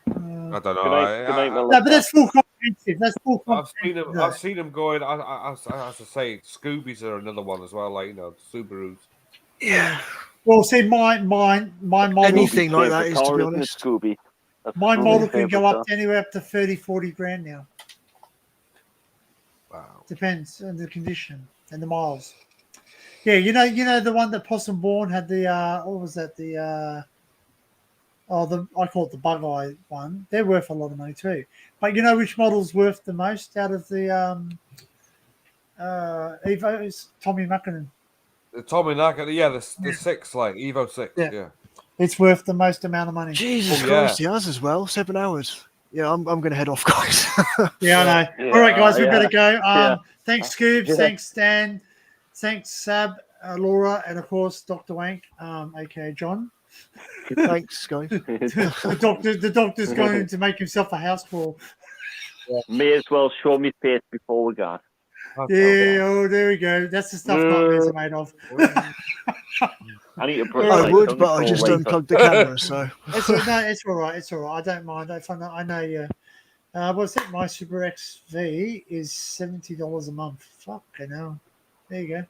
I don't know. No, but that's full comprehensive. That's full comprehensive. I've seen them going. As I say, Scoobies are another one as well. Like Subarus. Yeah. Well, see, my model. Anything like that is, to be honest. Scooby. My model can go up to anywhere up to 30-40 grand now. Wow. Depends on the condition and the miles. Yeah, you know the one that Possum Born had the what was that, I call it the bug eye one. They're worth a lot of money too. But you know which model's worth the most out of the Evo is Tommy Mackinnon. The Tommy Mackinnon, the 6, like Evo 6, yeah. It's worth the most amount of money. Jesus Christ, he has as well. 7 hours. Yeah, I'm going to head off, guys. Yeah, I know. Yeah, all right, guys, we better go. Yeah. Thanks, Scoobs. Thanks, Stan. Thanks, Sab, Laura, and of course, Dr. Wank, aka John. Thanks, guys. The doctor's going to make himself a house call. May as well show me face before we go. Yeah, there we go. That's the stuff nightmares are made of. I need to brush. I would, but I just unplugged the camera, so. It's all right. It's all right. I don't mind. I know you. What's it? My Super XV is $70 a month. Fucking hell. There you go.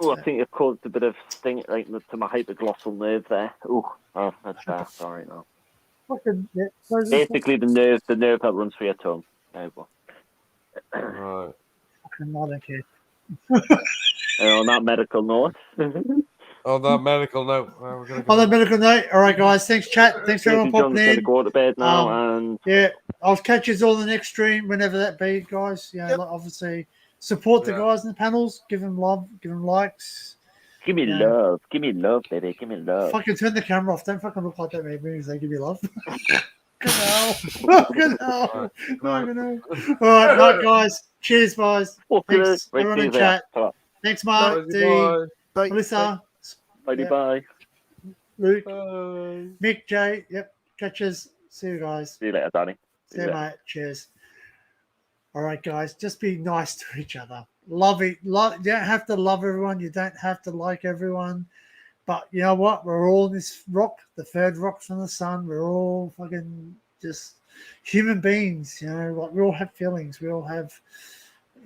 Oh, I think it caused a bit of sting, like to my hypoglossal nerve there. Oh, that's bad. Sorry, no. Basically, the nerve that runs through your tongue. There you go. Right. Fucking I don't care. On that medical note. On that medical note. On that medical note. All right, guys. Thanks, chat. Thanks for everyone popping in. Go to bed now, and yeah, I'll catch you all the next stream, whenever that be, guys. You know, like, obviously support the guys in the panels. Give them love. Give them likes. Give me love. Give me love, baby. Give me love. Fucking turn the camera off. Don't fucking look like that, baby. When they give you love. Fucking hell. All right, night, guys. Cheers, guys. Thanks, everyone in chat. Thanks, Mark, D, Melissa. Bye. Luke, Mick, Jay. Yep. Catches. See you guys. See you later, Danny. See you, mate. Cheers. All right, guys. Just be nice to each other. Love it. You don't have to love everyone. You don't have to like everyone. But you know what? We're all in this rock, the third rock from the sun. We're all fucking just human beings, you know. Like we all have feelings. We all have,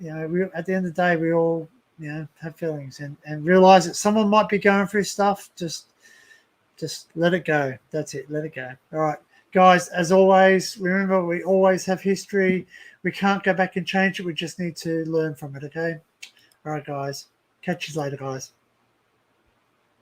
you know. We at the end of the day, we all, you know, have feelings, and realize that someone might be going through stuff. Just let it go. That's it. Let it go. All right, guys. As always, remember we always have history. We can't go back and change it. We just need to learn from it. Okay. All right, guys. Catch you later, guys.